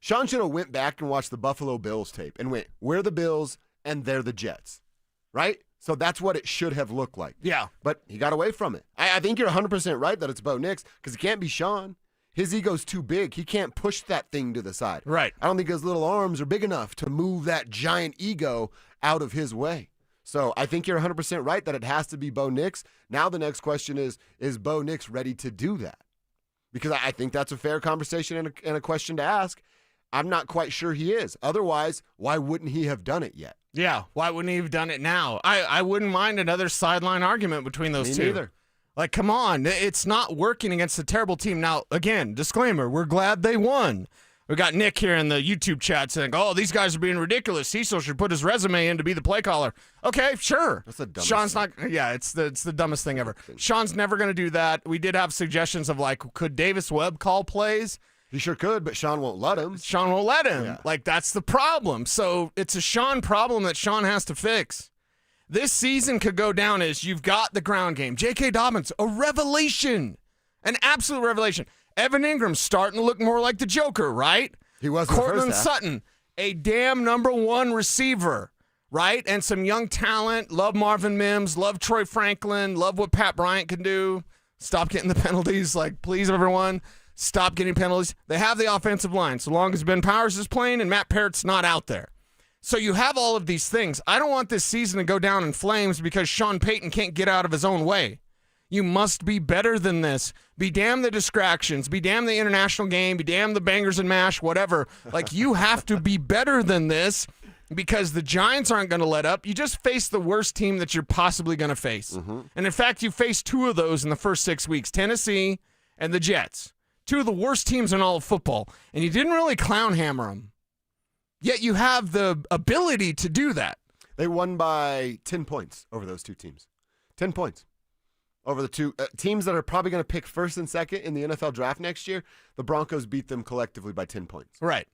Speaker 1: Sean should have went back and watched the Buffalo Bills tape and went, we're the Bills and they're the Jets, right? So that's what it should have looked like.
Speaker 3: Yeah.
Speaker 1: But he got away from it. I think you're 100% right that it's Bo Nix because it can't be Sean. His ego's too big. He can't push that thing to the side.
Speaker 3: Right.
Speaker 1: I don't think his little arms are big enough to move that giant ego out of his way. So I think you're 100% right that it has to be Bo Nix. Now the next question is Bo Nix ready to do that? Because I think that's a fair conversation and a question to ask. I'm not quite sure he is. Otherwise, why wouldn't he have done it yet?
Speaker 3: Yeah, why wouldn't he have done it now? I wouldn't mind another sideline argument between those two.
Speaker 1: Me neither.
Speaker 3: Like, come on. It's not working against a terrible team. Now, again, disclaimer, we're glad they won. We got Nick here in the YouTube chat saying, these guys are being ridiculous. Cecil should put his resume in to be the play caller. Okay, sure.
Speaker 1: That's the dumbest
Speaker 3: Sean's
Speaker 1: thing.
Speaker 3: not, yeah, it's the dumbest thing ever. Sean's never going to do that. We did have suggestions of, like, could Davis Webb call plays?
Speaker 1: He sure could, but Sean won't let him.
Speaker 3: Sean won't let him.
Speaker 1: Yeah.
Speaker 3: Like, that's the problem. So it's a Sean problem that Sean has to fix. This season could go down as you've got the ground game. J.K. Dobbins, a revelation. An absolute revelation. Evan Ingram's starting to look more like the Joker, right?
Speaker 1: He was in the
Speaker 3: Cortland
Speaker 1: first half.
Speaker 3: Sutton, a damn number one receiver, right? And some young talent. Love Marvin Mims. Love Troy Franklin. Love what Pat Bryant can do. Stop getting the penalties. Like, please, everyone, stop getting penalties. They have the offensive line, so long as Ben Powers is playing and Matt Parrott's not out there. So you have all of these things. I don't want this season to go down in flames because Sean Payton can't get out of his own way. You must be better than this. Be damn the distractions. Be damn the international game. Be damn the bangers and mash, whatever. Like, you have to be better than this because the Giants aren't going to let up. You just face the worst team that you're possibly going to face.
Speaker 1: Mm-hmm.
Speaker 3: And, in fact, you faced two of those in the first 6 weeks, Tennessee and the Jets. Two of the worst teams in all of football. And you didn't really clown hammer them. Yet you have the ability to do that.
Speaker 1: They won by 10 points over those two teams. 10 points. Over the two teams that are probably going to pick first and second in the NFL draft next year, the Broncos beat them collectively by 10 points.
Speaker 3: Right.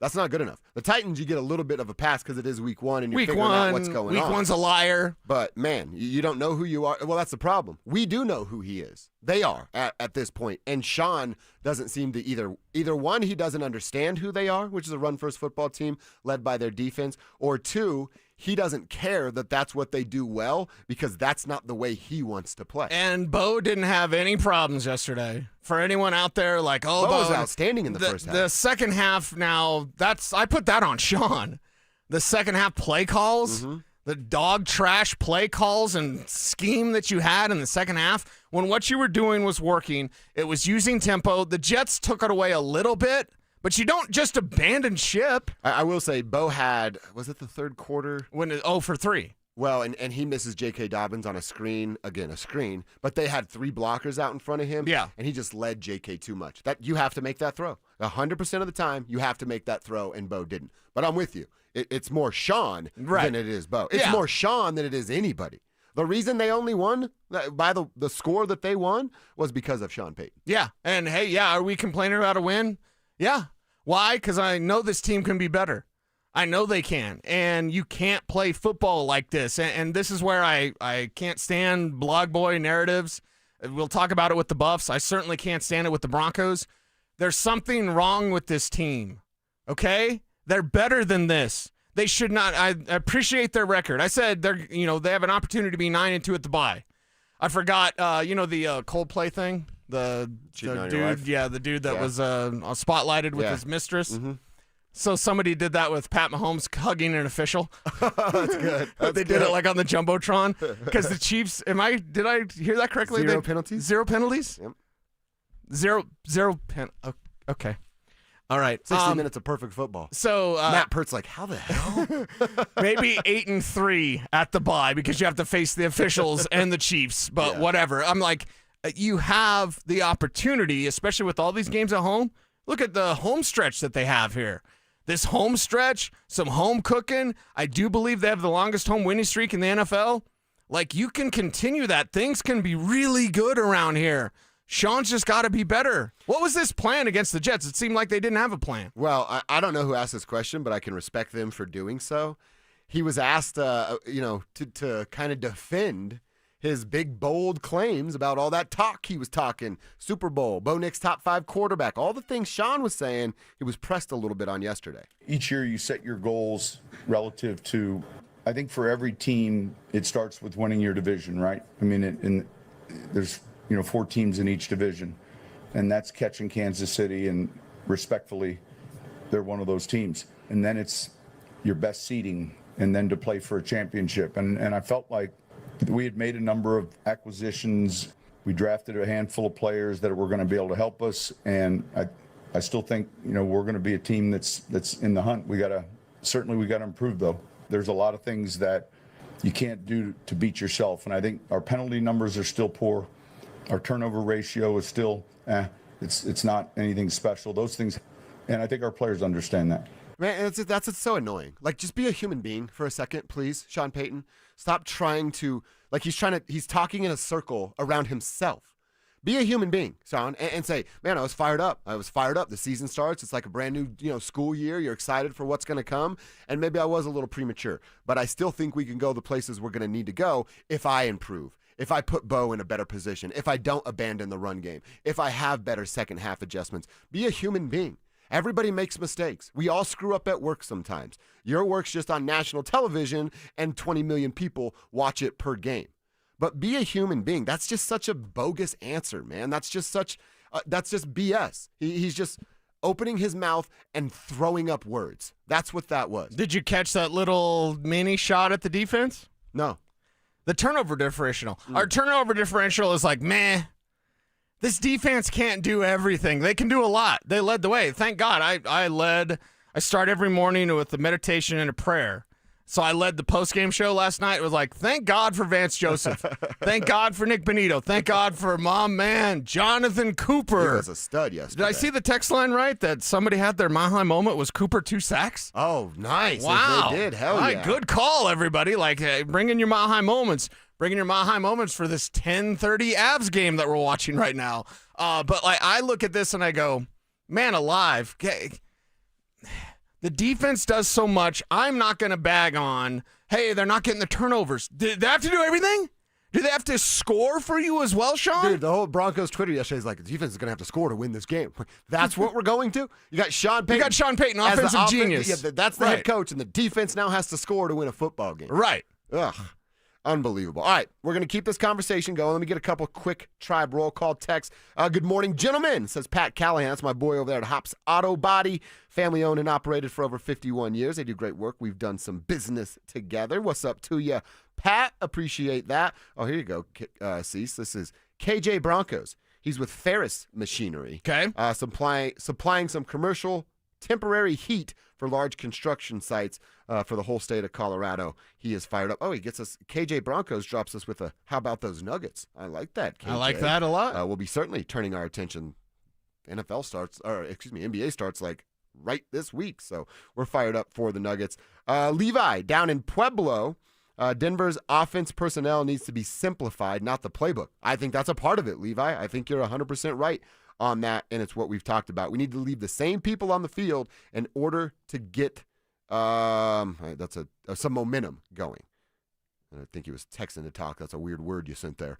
Speaker 1: That's not good enough. The Titans, you get a little bit of a pass because it is week one and you're
Speaker 3: Week
Speaker 1: figuring out
Speaker 3: one,
Speaker 1: what's going
Speaker 3: week
Speaker 1: on.
Speaker 3: one's a liar.
Speaker 1: But, man, you don't know who you are. Well, that's the problem. We do know who he is. They are at this point. And Sean doesn't seem to either one, he doesn't understand who they are, which is a run-first football team led by their defense, or two, he doesn't care that that's what they do well because that's not the way he wants to play.
Speaker 3: And Bo didn't have any problems yesterday. For anyone out there like,
Speaker 1: Bo was outstanding in the first half.
Speaker 3: The second half now, I put that on Sean. The second half play calls, the dog trash play calls and scheme that you had in the second half, when what you were doing was working, it was using tempo. The Jets took it away a little bit. But you don't just abandon ship.
Speaker 1: I will say, Bo had, was it the third quarter?
Speaker 3: When 0 for 3.
Speaker 1: Well, and he misses J.K. Dobbins on a screen, but they had 3 blockers out in front of him.
Speaker 3: Yeah.
Speaker 1: And he just led J.K. too much. That you have to make that throw. 100% of the time, you have to make that throw, and Bo didn't. But I'm with you. It's more Sean than it is Bo. It's more Sean than it is anybody. The reason they only won by the score that they won was because of Sean Payton.
Speaker 3: Yeah. And, hey, are we complaining about a win? Yeah. Why? Because I know this team can be better. I know they can. And you can't play football like this. And this is where I can't stand blog boy narratives. We'll talk about it with the Buffs. I certainly can't stand it with the Broncos. There's something wrong with this team. Okay? They're better than this. They should not. I appreciate their record. I said they have an opportunity to be 9-2 at the bye. I forgot, the Coldplay thing. The dude that was spotlighted with his mistress.
Speaker 1: Mm-hmm.
Speaker 3: So somebody did that with Pat Mahomes hugging an official.
Speaker 1: That's good.
Speaker 3: They did it like on the Jumbotron. Because the Chiefs, did I hear that correctly?
Speaker 1: Zero penalties?
Speaker 3: 0 penalties?
Speaker 1: Yep.
Speaker 3: Zero okay. All right.
Speaker 1: 60 minutes of perfect football.
Speaker 3: So
Speaker 1: Matt Pert's like, how the hell?
Speaker 3: Maybe 8-3 at the bye because you have to face the officials and the Chiefs, but whatever. I'm like, you have the opportunity, especially with all these games at home. Look at the home stretch that they have here. This home stretch, some home cooking. I do believe they have the longest home winning streak in the NFL. Like, you can continue that. Things can be really good around here. Sean's just got to be better. What was this plan against the Jets? It seemed like they didn't have a plan.
Speaker 1: Well, I don't know who asked this question, but I can respect them for doing so. He was asked, to kind of defend his big, bold claims about all that talk he was talking. Super Bowl, Bo Nix top 5 quarterback, all the things Sean was saying, he was pressed a little bit on yesterday.
Speaker 2: Each year you set your goals relative to, I think for every team, it starts with winning your division, right? I mean, there's 4 teams in each division, and that's catching Kansas City, and respectfully, they're one of those teams. And then it's your best seeding, and then to play for a championship. And I felt like we had made a number of acquisitions. We drafted a handful of players that were going to be able to help us, and I still think we're going to be a team that's in the hunt. We got to improve though. There's a lot of things that you can't do to beat yourself, and I think our penalty numbers are still poor. Our turnover ratio is still, it's not anything special. Those things, and I think our players understand that.
Speaker 1: Man, that's so annoying. Like, just be a human being for a second, please, Sean Payton. Stop trying to, he's talking in a circle around himself. Be a human being, Sean, and say, man, I was fired up. The season starts. It's like a brand new, school year. You're excited for what's going to come. And maybe I was a little premature, but I still think we can go the places we're going to need to go if I improve. If I put Bo in a better position, if I don't abandon the run game, if I have better second half adjustments, be a human being. Everybody makes mistakes. We all screw up at work sometimes. Your work's just on national television and 20 million people watch it per game. But be a human being. That's just such a bogus answer, man. That's just BS. He's just opening his mouth and throwing up words. That's what that was.
Speaker 3: Did you catch that little mini shot at the defense?
Speaker 1: No.
Speaker 3: The turnover differential. Our turnover differential is like, meh. This defense can't do everything. They can do a lot. They led the way. Thank God. I start every morning with a meditation and a prayer. So I led the postgame show last night. It was like, thank God for Vance Joseph. Thank God for Nick Benito. Thank God for my man, Jonathan Cooper.
Speaker 1: He was a stud yesterday.
Speaker 3: Did I see the text line right that somebody had their Mahai moment was Cooper 2 sacks?
Speaker 1: Oh, nice.
Speaker 3: Wow.
Speaker 1: They did. Hell yeah.
Speaker 3: Good call, everybody. Bring in your Mahai moments. Bring in your Mahai moments for this 10:30 Avs game that we're watching right now. But I look at this and I go, man alive. The defense does so much. I'm not going to bag on, hey, they're not getting the turnovers. Did they have to do everything? Do they have to score for you as well, Sean?
Speaker 1: Dude, the whole Broncos Twitter yesterday is like, the defense is going to have to score to win this game. That's what we're going to? You got Sean Payton.
Speaker 3: Offensive genius.
Speaker 1: Yeah, that's the head coach, and the defense now has to score to win a football game.
Speaker 3: Right.
Speaker 1: Ugh. Unbelievable. All right, we're going to keep this conversation going. Let me get a couple quick Tribe roll call texts. Good morning, gentlemen, says Pat Callahan. That's my boy over there at Hops Auto Body. Family owned and operated for over 51 years. They do great work. We've done some business together. What's up to you, Pat? Appreciate that. Oh, here you go, Cease. This is KJ Broncos. He's with Ferris Machinery.
Speaker 3: Okay.
Speaker 1: Supplying some commercial temporary heat for large construction sites for the whole state of Colorado. He is fired up. Oh, he gets us. KJ Broncos drops us with a, how about those Nuggets? I like that, KJ.
Speaker 3: I like that a lot.
Speaker 1: We'll be certainly turning our attention. NBA starts like right this week. So we're fired up for the Nuggets. Levi down in Pueblo. Denver's offense personnel needs to be simplified, not the playbook. I think that's a part of it, Levi. I think you're 100% right on that, and it's what we've talked about. We need to leave the same people on the field in order to get some momentum going. I think he was texting to talk. That's a weird word you sent there.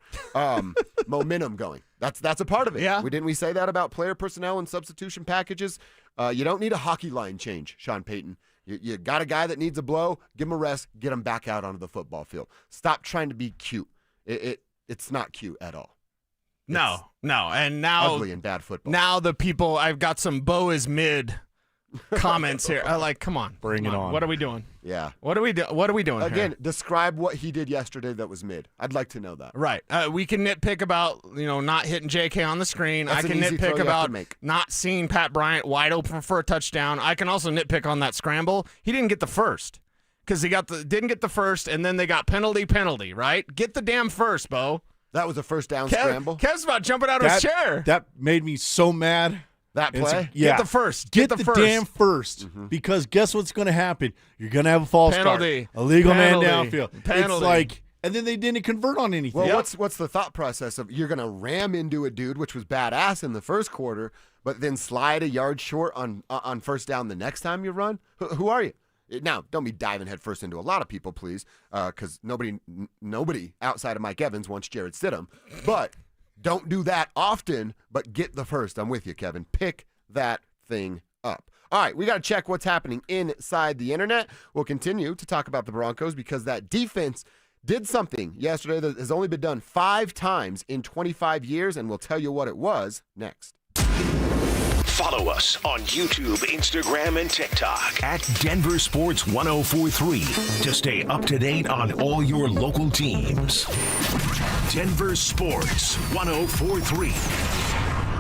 Speaker 1: Momentum going. That's a part of it.
Speaker 3: Yeah.
Speaker 1: Didn't we say that about player personnel and substitution packages? You don't need a hockey line change, Sean Payton. You got a guy that needs a blow, give him a rest, get him back out onto the football field. Stop trying to be cute. It's not cute at all.
Speaker 3: No. And now
Speaker 1: ugly and bad football.
Speaker 3: Now the people, I've got some Bo is mid comments here. Come on.
Speaker 5: Bring it on.
Speaker 3: What are we doing?
Speaker 1: Yeah.
Speaker 3: What are we doing
Speaker 1: Again,
Speaker 3: here?
Speaker 1: describe what he did yesterday that was mid. I'd like to know that.
Speaker 3: Right. We can nitpick about, not hitting JK on the screen.
Speaker 1: That's
Speaker 3: I can
Speaker 1: an easy throw
Speaker 3: nitpick
Speaker 1: you have
Speaker 3: about
Speaker 1: to make.
Speaker 3: not seeing Pat Bryant wide open for a touchdown. I can also nitpick on that scramble. He didn't get the first because he didn't get the first, and then they got penalty, right? Get the damn first, Bo.
Speaker 1: That was a first down scramble.
Speaker 3: Kev's about jumping out of his chair.
Speaker 5: That made me so mad.
Speaker 1: That play?
Speaker 5: Yeah.
Speaker 3: Get the first.
Speaker 5: Get the damn first.
Speaker 1: Mm-hmm.
Speaker 5: Because guess what's going to happen? You're going to have a false
Speaker 3: penalty.
Speaker 5: start. A legal
Speaker 3: penalty.
Speaker 5: man downfield.
Speaker 3: Penalty.
Speaker 5: It's like and then they didn't convert on anything.
Speaker 1: Well, what's the thought process of you're going to ram into a dude, which was badass in the first quarter, but then slide a yard short on first down the next time you run? Who are you? Now, don't be diving headfirst into a lot of people, please, because nobody outside of Mike Evans wants Jared Stidham. But don't do that often, but get the first. I'm with you, Kevin. Pick that thing up. All right, we got to check what's happening inside the internet. We'll continue to talk about the Broncos because that defense did something yesterday that has only been done 5 times in 25 years, and we'll tell you what it was next.
Speaker 4: Follow us on YouTube, Instagram, and TikTok at Denver Sports 1043 to stay up to date on all your local teams. Denver Sports 1043.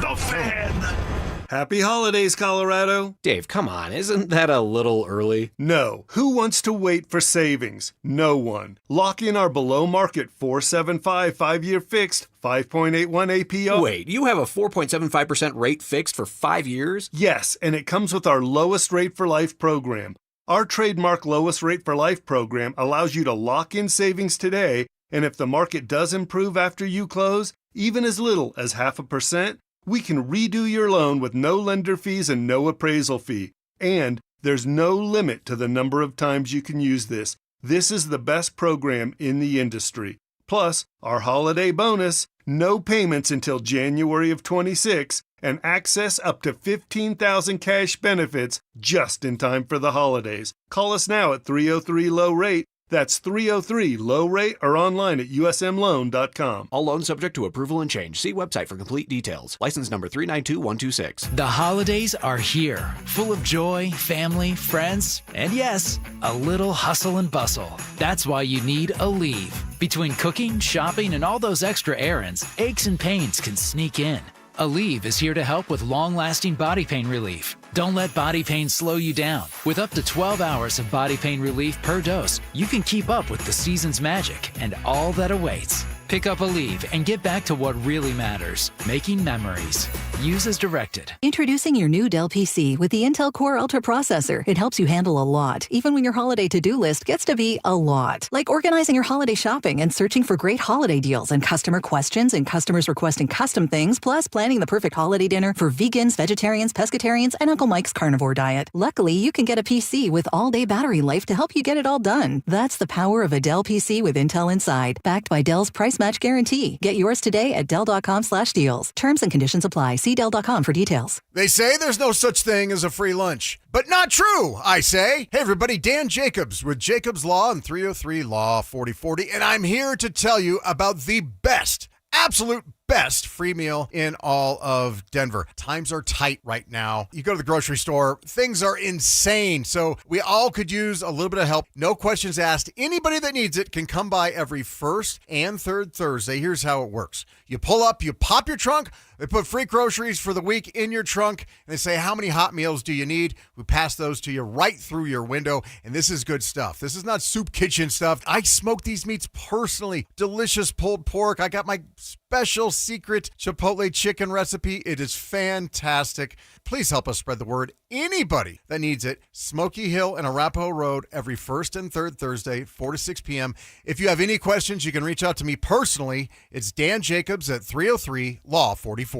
Speaker 4: The Fan.
Speaker 6: Happy holidays, Colorado.
Speaker 8: Dave, come on. Isn't that a little early?
Speaker 6: No. Who wants to wait for savings? No one. Lock in our below-market 4.75 5-year fixed 5.81 APR.
Speaker 8: Wait, you have a 4.75% rate fixed for 5 years?
Speaker 6: Yes, and it comes with our lowest rate for life program. Our trademark lowest rate for life program allows you to lock in savings today, and if the market does improve after you close, even as little as 0.5%, we can redo your loan with no lender fees and no appraisal fee. And there's no limit to the number of times you can use this. This is the best program in the industry. Plus, our holiday bonus, no payments until January of 26, and access up to $15,000 cash benefits just in time for the holidays. Call us now at 303-LOW-RATE. That's 303-LOW-RATE or online at usmloan.com.
Speaker 8: All loans subject to approval and change. See website for complete details. License number 392126.
Speaker 9: The holidays are here, full of joy, family, friends, and yes, a little hustle and bustle. That's why you need Aleve. Between cooking, shopping, and all those extra errands, aches and pains can sneak in. Aleve is here to help with long-lasting body pain relief. Don't let body pain slow you down. With up to 12 hours of body pain relief per dose, you can keep up with the season's magic and all that awaits. Pick up Aleve and get back to what really matters, making memories. Use as directed.
Speaker 11: Introducing your new Dell PC with the Intel Core Ultra processor. It helps you handle a lot, even when your holiday to-do list gets to be a lot. Like organizing your holiday shopping and searching for great holiday deals and customer questions and customers requesting custom things, plus planning the perfect holiday dinner for vegans, vegetarians, pescatarians, and Uncle Mike's carnivore diet. Luckily, you can get a PC with all-day battery life to help you get it all done. That's the power of a Dell PC with Intel inside, backed by Dell's price match guarantee. Get yours today at Dell.com/deals. Terms and conditions apply. See Dell.com for details.
Speaker 12: They say there's no such thing as a free lunch, but not true, I say. Hey, everybody, Dan Jacobs with Jacobs Law and 303 Law 4040, and I'm here to tell you about the best, absolute best free meal in all of Denver. Times are tight right now. You go to the grocery store, things are insane. So we all could use a little bit of help. No questions asked. Anybody that needs it can come by every first and third Thursday. Here's how it works. You pull up, you pop your trunk. They put free groceries for the week in your trunk, and they say, how many hot meals do you need? We pass those to you right through your window, and this is good stuff. This is not soup kitchen stuff. I smoke these meats personally. Delicious pulled pork. I got my special secret Chipotle chicken recipe. It is fantastic. Please help us spread the word. Anybody that needs it, Smoky Hill and Arapahoe Road every first and third Thursday, 4 to 6 p.m. If you have any questions, you can reach out to me personally. It's Dan Jacobs at 303 Law 4040.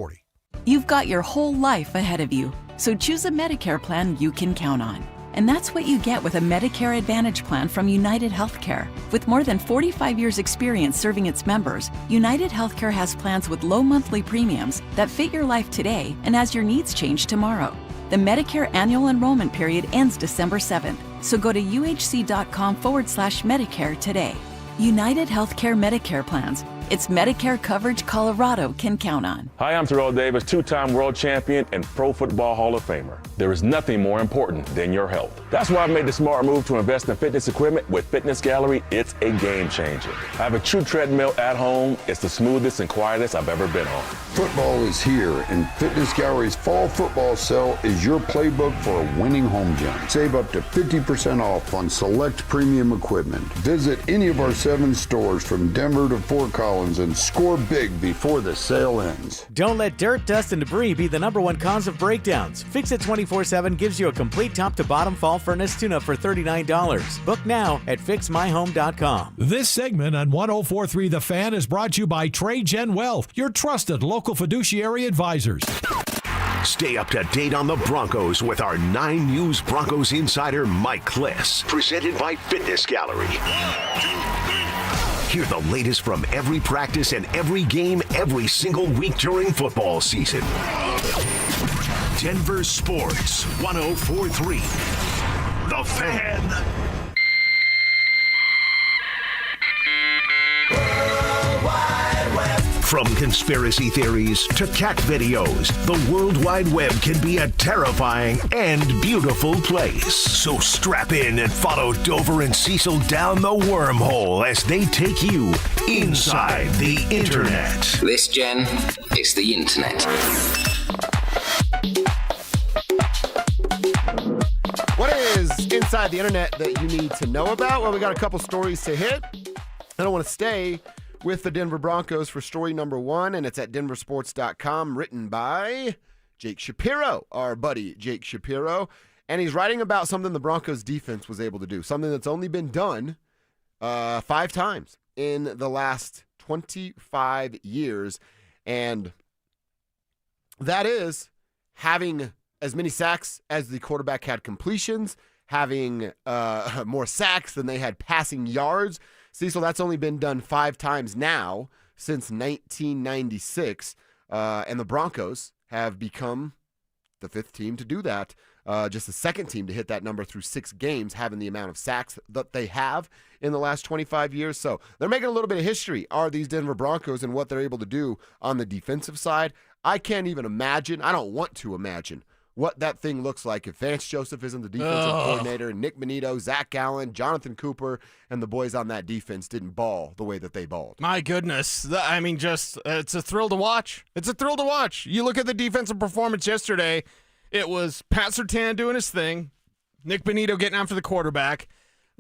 Speaker 26: You've got your whole life ahead of you, so choose a Medicare plan you can count on. And that's what you get with a Medicare Advantage plan from United Healthcare. With more than 45 years experience serving its members, United Healthcare has plans with low monthly premiums that fit your life today and as your needs change tomorrow. The Medicare annual enrollment period ends December 7th, so go to uhc.com/Medicare today. United Healthcare Medicare plans. It's Medicare coverage Colorado can count on.
Speaker 27: Hi, I'm Terrell Davis, two-time world champion and Pro Football Hall of Famer. There is nothing more important than your health. That's why I made the smart move to invest in fitness equipment with Fitness Gallery. It's a game changer. I have a true treadmill at home. It's the smoothest and quietest I've ever been on.
Speaker 28: Football is here, and Fitness Gallery's fall football sale is your playbook for a winning home gym. Save up to 50% off on select premium equipment. Visit any of our 7 stores from Denver to Fort Collins gallons and score big before the sale ends.
Speaker 7: Don't let dirt, dust, and debris be the #1 cause of breakdowns. Fix It 24/7 gives you a complete top-to-bottom fall furnace tune-up for $39. Book now at fixmyhome.com.
Speaker 25: This segment on 104.3 The Fan is brought to you by TradeGen Wealth, your trusted local fiduciary advisors.
Speaker 4: Stay up to date on the Broncos with our 9 News Broncos insider Mike Kliss. Presented by Fitness Gallery. Hear the latest from every practice and every game every single week during football season. Denver Sports 104.3 The Fan. From conspiracy theories to cat videos, the World Wide Web can be a terrifying and beautiful place. So strap in and follow Dover and Cecil down the wormhole as they take you inside the internet.
Speaker 10: This, Jen, is the internet.
Speaker 1: What is inside the internet that you need to know about? Well, we got a couple stories to hit. I don't want to stay with the Denver Broncos for story number 1, and it's at DenverSports.com, written by Jake Shapiro, our buddy Jake Shapiro. And he's writing about something the Broncos defense was able to do, something that's only been done 5 times in the last 25 years. And that is having as many sacks as the quarterback had completions, having more sacks than they had passing yards. Cecil, that's only been done 5 times now since 1996, and the Broncos have become the 5th team to do that. Just the 2nd team to hit that number through 6 games, having the amount of sacks that they have in the last 25 years. So they're making a little bit of history, are these Denver Broncos, and what they're able to do on the defensive side. I can't even imagine, I don't want to imagine what that thing looks like if Vance Joseph isn't the defensive coordinator, Nick Bonito, Zach Allen, Jonathan Cooper, and the boys on that defense didn't ball the way that they balled.
Speaker 3: My goodness. I mean, it's a thrill to watch. It's a thrill to watch. You look at the defensive performance yesterday, it was Pat Surtain doing his thing, Nick Bonito getting after the quarterback,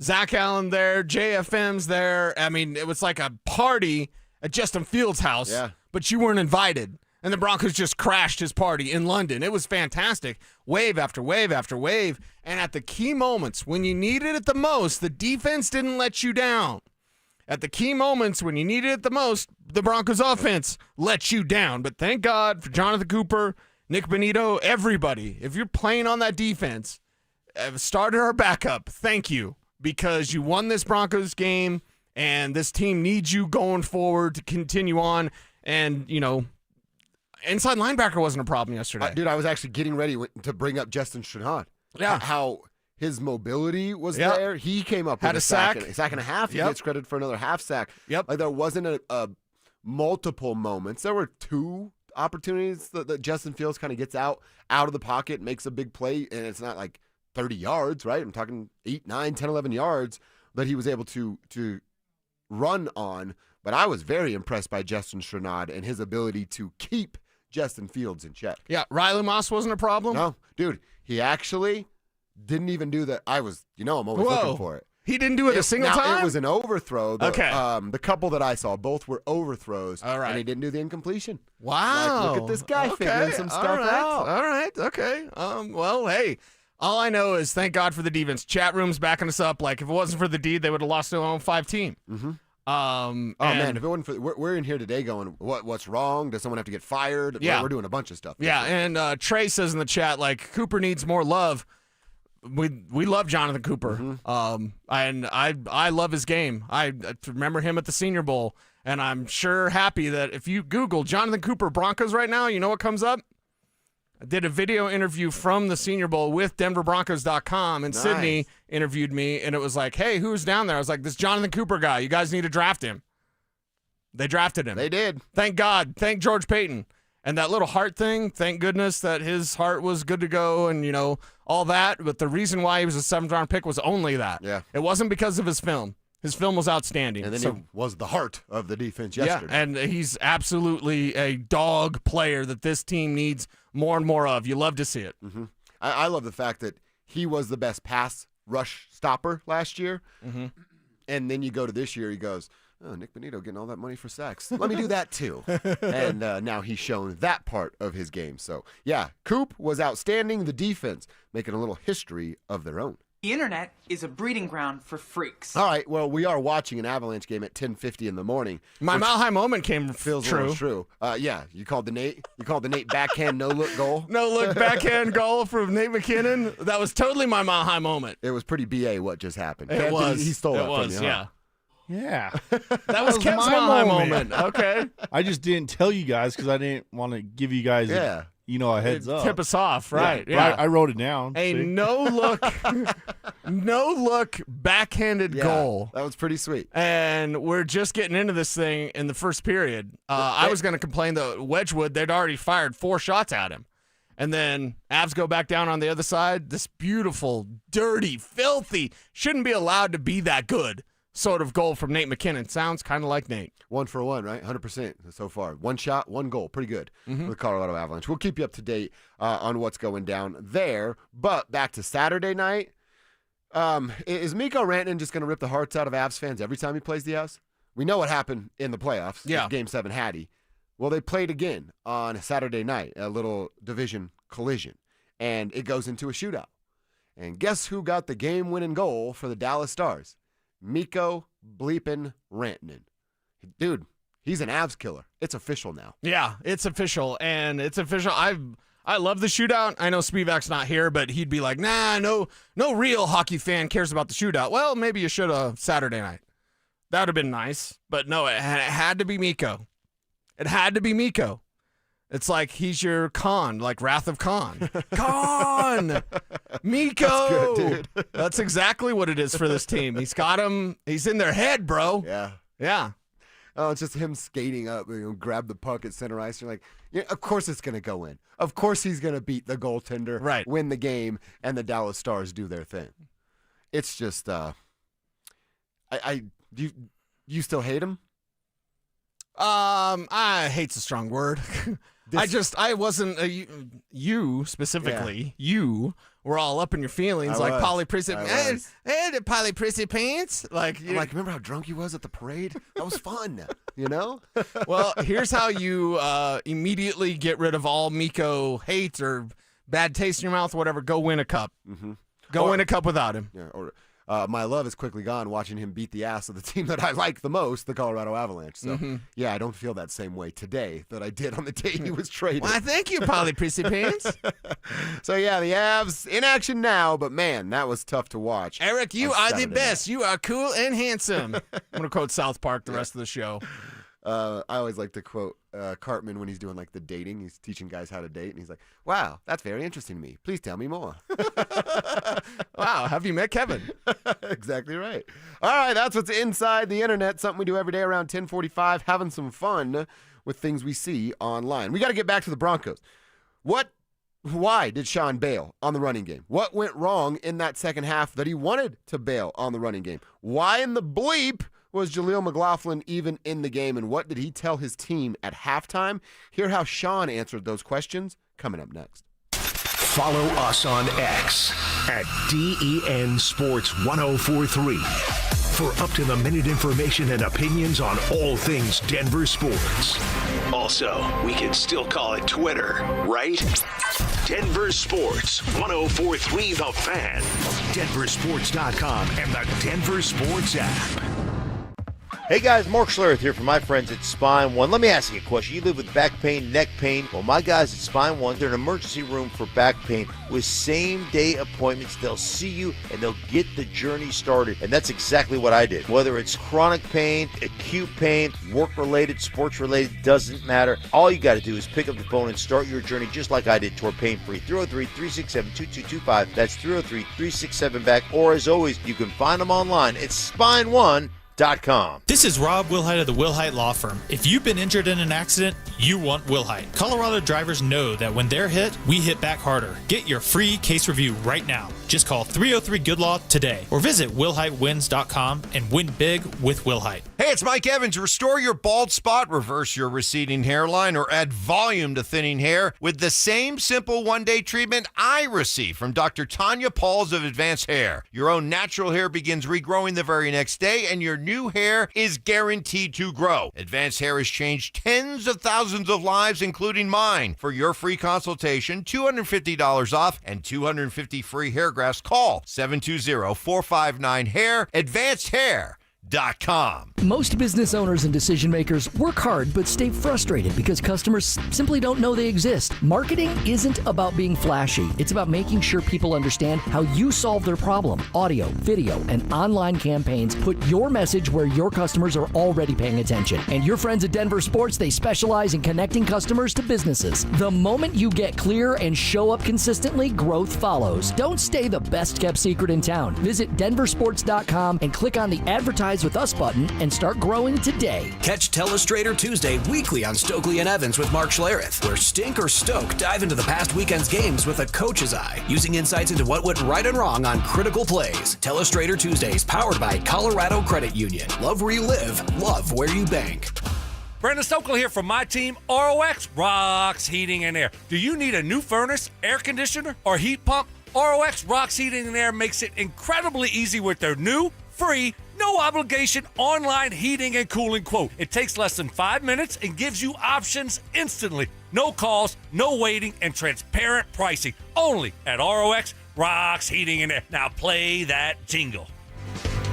Speaker 3: Zach Allen there, JFM's there. I mean, it was like a party at Justin Fields' house, but you weren't invited. And the Broncos just crashed his party in London. It was fantastic. Wave after wave after wave. And at the key moments, when you needed it the most, the defense didn't let you down. At the key moments, when you needed it the most, the Broncos offense let you down. But thank God for Jonathan Cooper, Nick Bonito, everybody. If you're playing on that defense, starter or backup, thank you. Because you won this Broncos game, and this team needs you going forward to continue on. And, you know, inside linebacker wasn't a problem yesterday.
Speaker 1: Dude, I was actually getting ready to bring up Justin Strnad.
Speaker 3: Yeah.
Speaker 1: How his mobility was there. He came up with
Speaker 3: a sack
Speaker 1: and a half. He gets credit for another half sack.
Speaker 3: Yep.
Speaker 1: Like there wasn't a multiple moments. There were 2 opportunities that Justin Fields kind of gets out of the pocket, makes a big play, and it's not like 30 yards, right? I'm talking 8, 9, 10, 11 yards that he was able to run on. But I was very impressed by Justin Strnad and his ability to keep Justin Fields in check.
Speaker 3: Yeah, Riley Moss wasn't a problem?
Speaker 1: No, dude, he actually didn't even do that. I'm always looking for it.
Speaker 3: He didn't do it a single time?
Speaker 1: It was an overthrow.
Speaker 3: Okay.
Speaker 1: The couple that I saw, both were overthrows.
Speaker 3: All right.
Speaker 1: And he didn't do the incompletion.
Speaker 3: Wow.
Speaker 1: Like, look at this guy figuring some stuff out.
Speaker 3: All right, okay. Well, hey, all I know is thank God for the defense. Chat room's backing us up. Like, if it wasn't for the D, they would have lost their own 5 team.
Speaker 1: Mm-hmm. Man, if it wasn't for we're in here today going, what's wrong? Does someone have to get fired?
Speaker 3: Yeah.
Speaker 1: We're doing a bunch of stuff.
Speaker 3: Yeah, and Trey says in the chat, like, Cooper needs more love. We love Jonathan Cooper, and I love his game. I remember him at the Senior Bowl, and I'm sure happy that if you Google Jonathan Cooper Broncos right now, you know what comes up? I did a video interview from the Senior Bowl with DenverBroncos.com, and
Speaker 1: Nice.
Speaker 3: Sydney interviewed me, and it was like, hey, who's down there? I was like, this Jonathan Cooper guy. You guys need to draft him. They drafted him.
Speaker 1: They did.
Speaker 3: Thank God. Thank George Payton. And that little heart thing, thank goodness that his heart was good to go and, you know, all that. But the reason why he was a 7th-round pick was only that.
Speaker 1: Yeah.
Speaker 3: It wasn't because of his film. His film was outstanding.
Speaker 1: And then he was the heart of the defense yesterday.
Speaker 3: Yeah, and he's absolutely a dog player that this team needs more and more of. You love to see it.
Speaker 1: Mm-hmm. I love the fact that he was the best pass rush stopper last year.
Speaker 3: Mm-hmm.
Speaker 1: And then you go to this year, he goes, oh, Nick Bonito getting all that money for sacks. Let me do that too. And now he's shown that part of his game. So, yeah, Coop was outstanding. The defense making a little history of their own.
Speaker 13: The internet is a breeding ground for freaks.
Speaker 1: All right, well, we are watching an Avalanche game at 10:50 in the morning.
Speaker 3: My Mile High moment
Speaker 1: feels
Speaker 3: true.
Speaker 1: a little true. Yeah, you called the Nate backhand no-look goal.
Speaker 3: No-look backhand goal from Nate McKinnon. That was totally my Mile High moment.
Speaker 1: It was pretty BA what just happened.
Speaker 3: It was.
Speaker 1: He stole
Speaker 3: it
Speaker 1: that
Speaker 3: was,
Speaker 1: from you, huh?
Speaker 5: Yeah.
Speaker 3: That was Kev's
Speaker 5: my
Speaker 3: Mile High moment. Okay.
Speaker 5: I just didn't tell you guys because I didn't want to give you guys a heads up.
Speaker 3: Tip us off, right?
Speaker 5: Yeah. I wrote it down.
Speaker 3: A
Speaker 5: See?
Speaker 3: no-look backhanded goal.
Speaker 1: That was pretty sweet.
Speaker 3: And we're just getting into this thing in the first period. I was going to complain that Wedgwood, they'd already fired 4 shots at him. And then Avs go back down on the other side. This beautiful, dirty, filthy, shouldn't be allowed to be that good sort of goal from Nate McKinnon. Sounds kind of like Nate.
Speaker 1: 1 for 1, right? 100% so far. 1 shot, 1 goal. Pretty good for the Colorado Avalanche. We'll keep you up to date on what's going down there. But back to Saturday night. Is Mikko Rantanen just going to rip the hearts out of Avs fans every time he plays the Avs? We know what happened in the playoffs.
Speaker 3: Yeah.
Speaker 1: Game 7 Hattie. Well, they played again on Saturday night, a little division collision. And it goes into a shootout. And guess who got the game-winning goal for the Dallas Stars? Mikko bleepin' Rantanen. Dude, he's an Avs killer. It's official now.
Speaker 3: Yeah, it's official, and it's official. I love the shootout. I know Spivak's not here, but he'd be like, nah, no real hockey fan cares about the shootout. Well, maybe you should have Saturday night. That would have been nice, but no, it had to be Mikko. It had to be Mikko. It's like he's your Khan, like Wrath of Khan. Khan! Mikko!
Speaker 1: That's good, dude.
Speaker 3: That's exactly what it is for this team. He's got him. He's in their head, bro.
Speaker 1: Yeah.
Speaker 3: Yeah.
Speaker 1: Oh, it's just him skating up, grab the puck at center ice. You're like, yeah, of course it's going to go in. Of course he's going to beat the goaltender,
Speaker 3: right,
Speaker 1: win the game, and the Dallas Stars do their thing. It's just, do you still hate him?
Speaker 3: I hate's a strong word. I wasn't, you specifically, you were all up in your feelings like polyprissy. Hey, the polyprissy pants. Like,
Speaker 1: remember how drunk you was at the parade? That was fun, you know?
Speaker 3: Well, here's how you immediately get rid of all Mikko hate or bad taste in your mouth, whatever. Go win a cup.
Speaker 1: Mm-hmm.
Speaker 3: Go win a cup without him.
Speaker 1: Yeah, or my love is quickly gone watching him beat the ass of the team that I like the most, the Colorado Avalanche. So, yeah, I don't feel that same way today that I did on the day he was traded.
Speaker 3: Why, thank you, Polyprissy Pants.
Speaker 1: So, yeah, the Avs in action now, but, man, that was tough to watch.
Speaker 3: Eric, you are the best. You are cool and handsome. I'm going to quote South Park the rest of the show.
Speaker 1: I always like to quote Cartman when he's doing like the dating. He's teaching guys how to date, and he's like, "Wow, that's very interesting to me. Please tell me more."
Speaker 3: Wow, have you met Kevin?
Speaker 1: Exactly right. All right, that's what's inside the internet. Something we do every day around 10:45, having some fun with things we see online. We got to get back to the Broncos. Why did Sean bail on the running game? What went wrong in that second half that he wanted to bail on the running game? Why in the bleep was Jaleel McLaughlin even in the game, and what did he tell his team at halftime? Hear how Sean answered those questions coming up next.
Speaker 4: Follow us on X at DEN Sports 1043 for up-to-the-minute information and opinions on all things Denver sports. Also, we can still call it Twitter, right? Denver Sports 1043 The Fan, DenverSports.com, and the Denver Sports app.
Speaker 14: Hey guys, Mark Schlereth here from my friends at Spine One. Let me ask you a question. You live with back pain, neck pain? Well, my guys at Spine One, they're an emergency room for back pain with same-day appointments. They'll see you and they'll get the journey started. And that's exactly what I did. Whether it's chronic pain, acute pain, work-related, sports-related, doesn't matter. All you got to do is pick up the phone and start your journey just like I did toward pain-free. 303-367-2225. That's 303-367-BACK. Or as always, you can find them online at SpineOne.com.
Speaker 15: This is Rob Wilhite of the Wilhite Law Firm. If you've been injured in an accident, you want Wilhite. Colorado drivers know that when they're hit, we hit back harder. Get your free case review right now. Just call 303-GOOD-LAW today or visit WilhiteWins.com and win big with Wilhite.
Speaker 16: Hey, it's Mike Evans. Restore your bald spot, reverse your receding hairline, or add volume to thinning hair with the same simple one-day treatment I receive from Dr. Tanya Pauls of Advanced Hair. Your own natural hair begins regrowing the very next day, and your new new hair is guaranteed to grow. Advanced Hair has changed tens of thousands of lives, including mine. For your free consultation, $250 off and 250 free hair grafts. Call 720-459-HAIR, AdvancedHair.com.
Speaker 17: Most business owners and decision makers work hard but stay frustrated because customers simply don't know they exist. Marketing isn't about being flashy. It's about making sure people understand how you solve their problem. Audio, video, and online campaigns put your message where your customers are already paying attention. And your friends at Denver Sports, they specialize in connecting customers to businesses. The moment you get clear and show up consistently, growth follows. Don't stay the best kept secret in town. Visit DenverSports.com and click on the Advertise with Us button and start growing today.
Speaker 8: Catch Telestrator Tuesday weekly on Stokely and Evans with Mark Schlereth, where Stink or Stoke dive into the past weekend's games with a coach's eye, using insights into what went right and wrong on critical plays. Telestrator Tuesdays, powered by Colorado Credit Union. Love where you live, love where you bank.
Speaker 18: Brandon Stokely here from my team, ROX Rocks Heating and Air. Do you need a new furnace, air conditioner, or heat pump? ROX Rocks Heating and Air makes it incredibly easy with their new, free, no obligation online heating and cooling quote. It takes less than 5 minutes and gives you options instantly. No calls, no waiting, and transparent pricing. Only at ROX Rocks Heating and Air. Now play that jingle.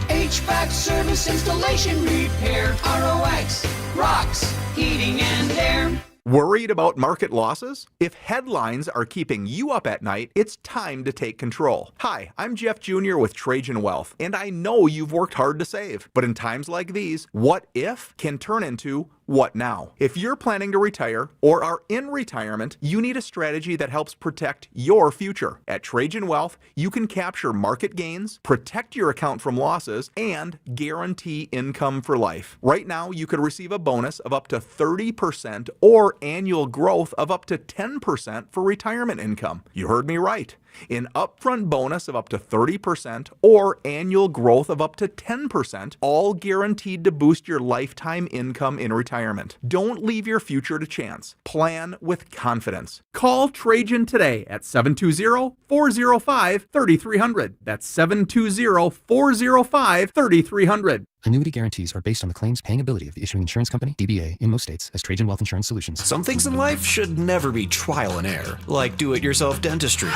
Speaker 19: HVAC service, installation, repair. ROX Rocks Heating and Air.
Speaker 20: Worried about market losses? If headlines are keeping you up at night, it's time to take control. Hi, I'm Jeff Jr. with Trajan Wealth, and I know you've worked hard to save. But in times like these, what if can turn into what now? If you're planning to retire or are in retirement, you need a strategy that helps protect your future. At Trajan Wealth, you can capture market gains, protect your account from losses, and guarantee income for life. Right now, you could receive a bonus of up to 30% or annual growth of up to 10% for retirement income. You heard me right. An upfront bonus of up to 30% or annual growth of up to 10%, all guaranteed to boost your lifetime income in retirement. Don't leave your future to chance. Plan with confidence. Call Trajan today at 720-405-3300. That's 720-405-3300.
Speaker 21: Annuity guarantees are based on the claims paying ability of the issuing insurance company, DBA, in most states, as Trajan Wealth Insurance Solutions.
Speaker 8: Some things in life should never be trial and error, like do-it-yourself dentistry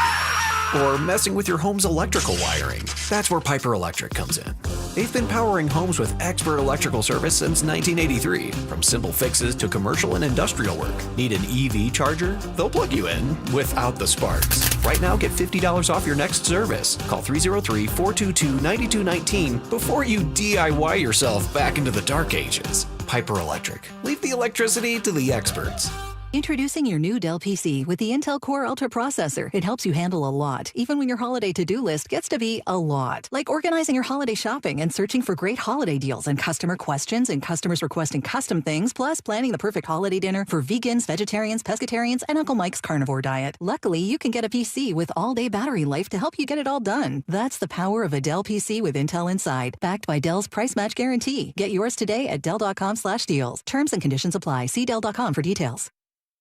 Speaker 8: or messing with your home's electrical wiring. That's where Piper Electric comes in. They've been powering homes with expert electrical service since 1983. From simple fixes to commercial and industrial work. Need an EV charger? They'll plug you in without the sparks. Right now, get $50 off your next service. Call 303-422-9219 before you DIY yourself back into the dark ages. Piper Electric. Leave the electricity to the experts.
Speaker 11: Introducing your new Dell PC with the Intel Core Ultra processor. It helps you handle a lot, even when your holiday to-do list gets to be a lot. Like organizing your holiday shopping and searching for great holiday deals and customer questions and customers requesting custom things, plus planning the perfect holiday dinner for vegans, vegetarians, pescatarians, and Uncle Mike's carnivore diet. Luckily, you can get a PC with all-day battery life to help you get it all done. That's the power of a Dell PC with Intel inside, backed by Dell's price match guarantee. Get yours today at Dell.com/deals. Terms and conditions apply. See Dell.com for details.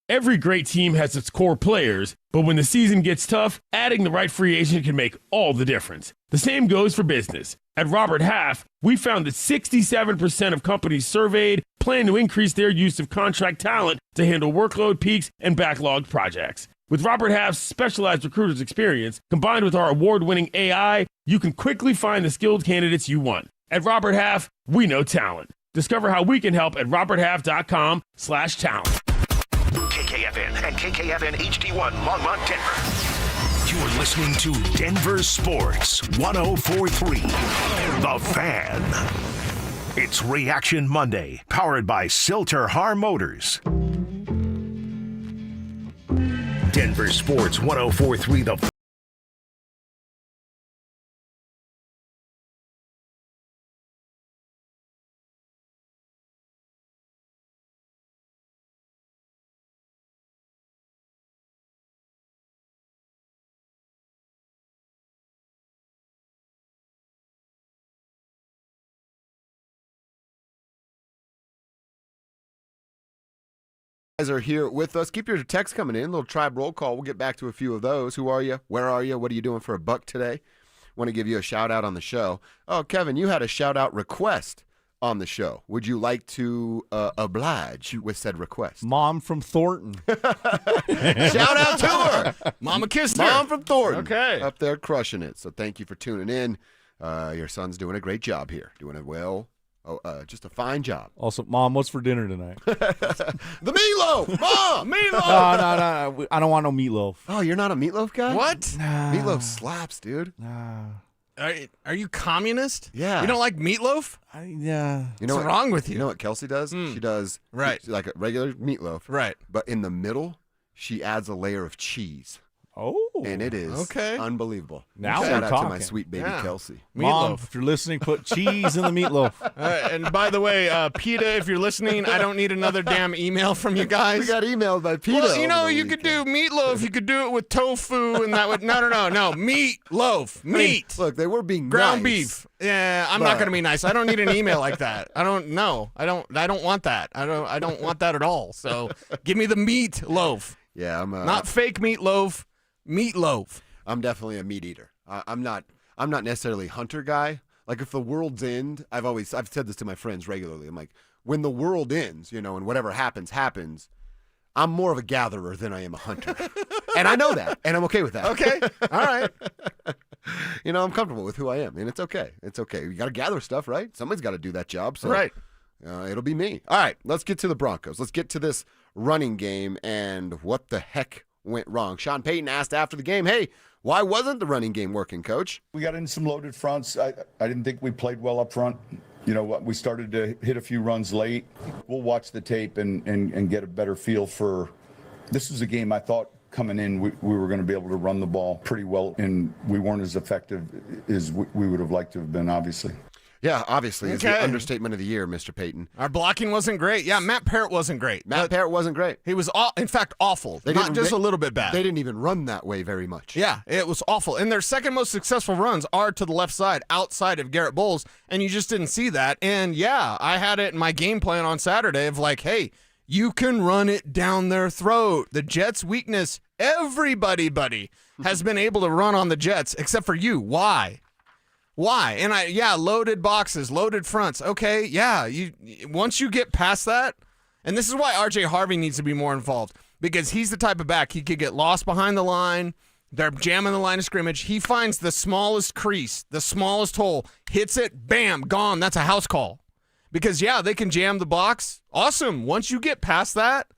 Speaker 27: Every great team has its core players, but when the season gets tough, adding the right free agent can make all the difference. The same goes for business. At Robert Half, we found that 67% of companies surveyed plan to increase their use of contract talent to handle workload peaks and backlogged projects. With Robert Half's specialized recruiters experience, combined with our award-winning AI, you can quickly find the skilled candidates you want. At Robert Half, we know talent. Discover how we can help at roberthalf.com/talent.
Speaker 4: KKFN and KKFN HD1 Longmont, Denver. You're listening to Denver Sports 104.3 The Fan. It's Reaction Monday, powered by Silter-Har Motors. Denver Sports 104.3 The Fan.
Speaker 1: Are here with us. Keep your text coming in. Little tribe roll call. We'll get back to a few of those. Who are you? Where are you? What are you doing for a buck today? Want to give you a shout out on the show. Oh, Kevin, you had a shout out request on the show. Would you like to oblige with said request?
Speaker 5: Mom from Thornton.
Speaker 1: Shout out to her.
Speaker 3: Mama kissed her.
Speaker 1: Mom from Thornton.
Speaker 3: Okay.
Speaker 1: Up there crushing it. So thank you for tuning in. Your son's doing a great job here. Doing it well. Just a fine job.
Speaker 5: Also, Mom, what's for dinner tonight?
Speaker 1: The meatloaf! Mom!
Speaker 3: Meatloaf!
Speaker 5: No. I don't want no meatloaf.
Speaker 1: Oh, you're not a meatloaf guy?
Speaker 3: What?
Speaker 5: Nah.
Speaker 1: Meatloaf slaps, dude.
Speaker 5: Nah.
Speaker 3: Are you communist?
Speaker 1: Yeah.
Speaker 3: You don't like meatloaf?
Speaker 5: Yeah.
Speaker 1: You know
Speaker 3: What's wrong with you?
Speaker 1: You know what Kelsey does? She does like a regular meatloaf.
Speaker 3: Right.
Speaker 1: But in the middle, she adds a layer of cheese.
Speaker 5: Oh.
Speaker 1: And it is unbelievable.
Speaker 5: Now
Speaker 1: Shout
Speaker 5: we're
Speaker 1: out
Speaker 5: talking.
Speaker 1: to my sweet baby Kelsey.
Speaker 5: Mom, if you're listening, put cheese in the meatloaf.
Speaker 3: And by the way, PETA, if you're listening, I don't need another damn email from you guys.
Speaker 1: We got emailed by PETA.
Speaker 3: Well, you know, you could do meatloaf. You could do it with tofu, and that would no, meatloaf, meat.
Speaker 1: Look, they were being
Speaker 3: ground
Speaker 1: nice,
Speaker 3: beef. Yeah, I'm not gonna be nice. I don't need an email like that. I don't want that. I don't want that at all. So give me the meat loaf.
Speaker 1: Yeah, I'm
Speaker 3: not fake meatloaf. Meatloaf.
Speaker 1: I'm definitely a meat eater. I'm not necessarily a hunter guy. Like if the world's end, I've said this to my friends regularly. I'm like, when the world ends, and whatever happens, I'm more of a gatherer than I am a hunter. And I know that, and I'm okay with that.
Speaker 3: Okay. All right.
Speaker 1: I'm comfortable with who I am, and it's okay. It's okay. You got to gather stuff, right? Somebody's got to do that job. So
Speaker 3: right.
Speaker 1: It'll be me. All right, let's get to the Broncos. Let's get to this running game and what the heck went wrong. Sean Payton asked after the game, hey, why wasn't the running game working, Coach?
Speaker 28: We got into some loaded fronts. I didn't think we played well up front. We started to hit a few runs late. We'll watch the tape and get a better feel for this was a game I thought coming in we were going to be able to run the ball pretty well, and we weren't as effective as we would have liked to have been, obviously.
Speaker 1: Yeah, obviously. It's the understatement of the year, Mr. Payton.
Speaker 3: Our blocking wasn't great. Yeah, Matt Parrott wasn't great.
Speaker 1: Matt Parrott wasn't great.
Speaker 3: He was, in fact, awful. Not just a little bit bad.
Speaker 1: They didn't even run that way very much.
Speaker 3: Yeah, it was awful. And their second most successful runs are to the left side, outside of Garrett Bowles, and you just didn't see that. And, yeah, I had it in my game plan on Saturday of like, hey, you can run it down their throat. The Jets' weakness, everybody, buddy, has been able to run on the Jets, except for you. Why? And loaded boxes, loaded fronts. Okay, yeah, once you get past that, and this is why RJ Harvey needs to be more involved, because he's the type of back, he could get lost behind the line, they're jamming the line of scrimmage, he finds the smallest crease, the smallest hole, hits it, bam, gone, that's a house call. Because, they can jam the box, awesome. Once you get past that,